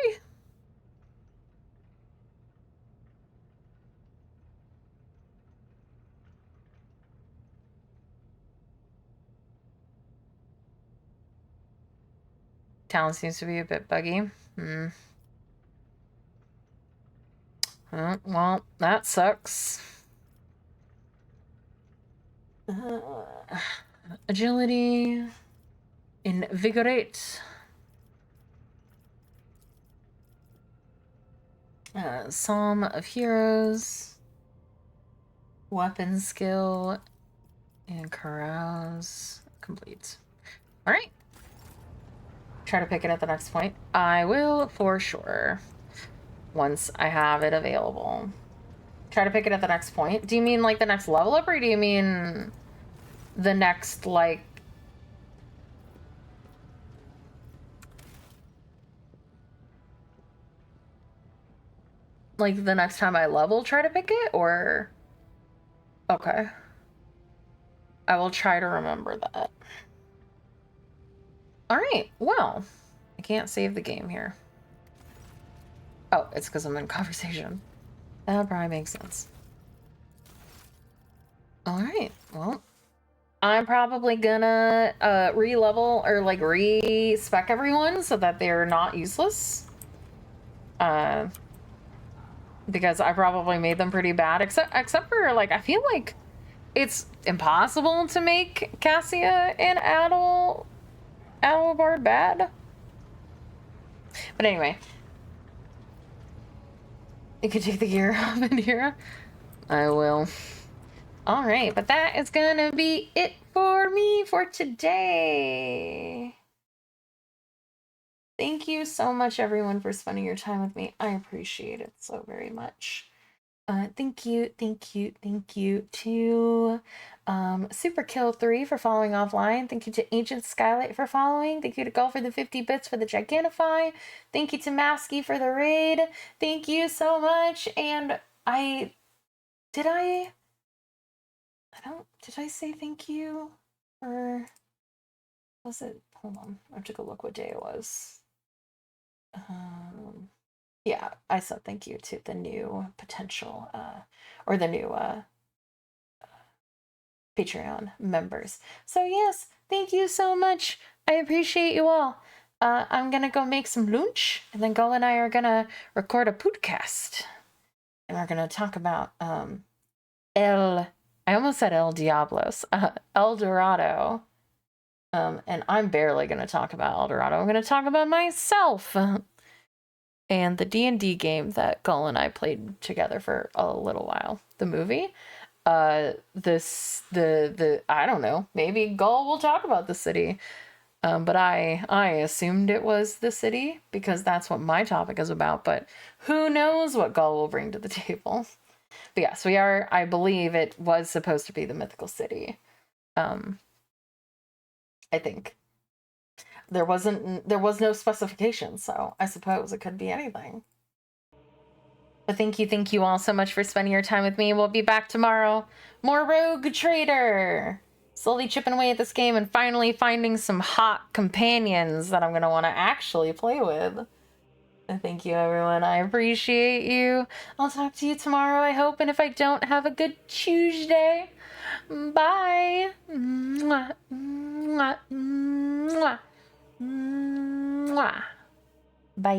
Town seems to be a bit buggy. Well, that sucks. Agility. Invigorate. Psalm of Heroes. Weapon skill. And carouse. Complete. Alright. Try to pick it at the next point. I will for sure. Once I have it available. Try to pick it at the next point. Do you mean like the next level up, or do you mean the next like... Like the next time I level, try to pick it, or... Okay. I will try to remember that. Alright, well. I can't save the game here. Oh, it's because I'm in conversation. That probably makes sense. Alright, well. I'm probably gonna re-level or like re-spec everyone so that they're not useless. Because I probably made them pretty bad, except for like I feel like it's impossible to make Cassia and Adelbard bad. But anyway. You can take the gear off, Indira. I will. Alright, but that is gonna be it for me for today. Thank you so much, everyone, for spending your time with me. I appreciate it so very much. Thank you to Superkill3 for following offline. Thank you to Ancient Skylight for following. Thank you to Golf for the 50 bits for the Gigantify. Thank you to Masky for the raid. Thank you so much. And did I say thank you? Or was it, hold on, I have to go look what day it was. Yeah, I said thank you to the new potential, or the new Patreon members. So yes, thank you so much. I appreciate you all. I'm gonna go make some lunch, and then Gull and I are gonna record a podcast. And we're gonna talk about I almost said El Diablos, El Dorado. And I'm barely going to talk about El Dorado. I'm going to talk about myself and the D&D game that Gull and I played together for a little while. The movie. I don't know. Maybe Gull will talk about the city. But I assumed it was the city because that's what my topic is about. But who knows what Gull will bring to the table. But yes, we are. I believe it was supposed to be the mythical city. I think there was no specification, so I suppose it could be anything. But thank you all so much for spending your time with me. We'll be back tomorrow. More Rogue Trader. Slowly chipping away at this game and finally finding some hot companions that I'm going to want to actually play with. And thank you, everyone. I appreciate you. I'll talk to you tomorrow, I hope. And if I don't, have a good Tuesday. Bye. Mwah, mwah, mwah, mwah. Bye.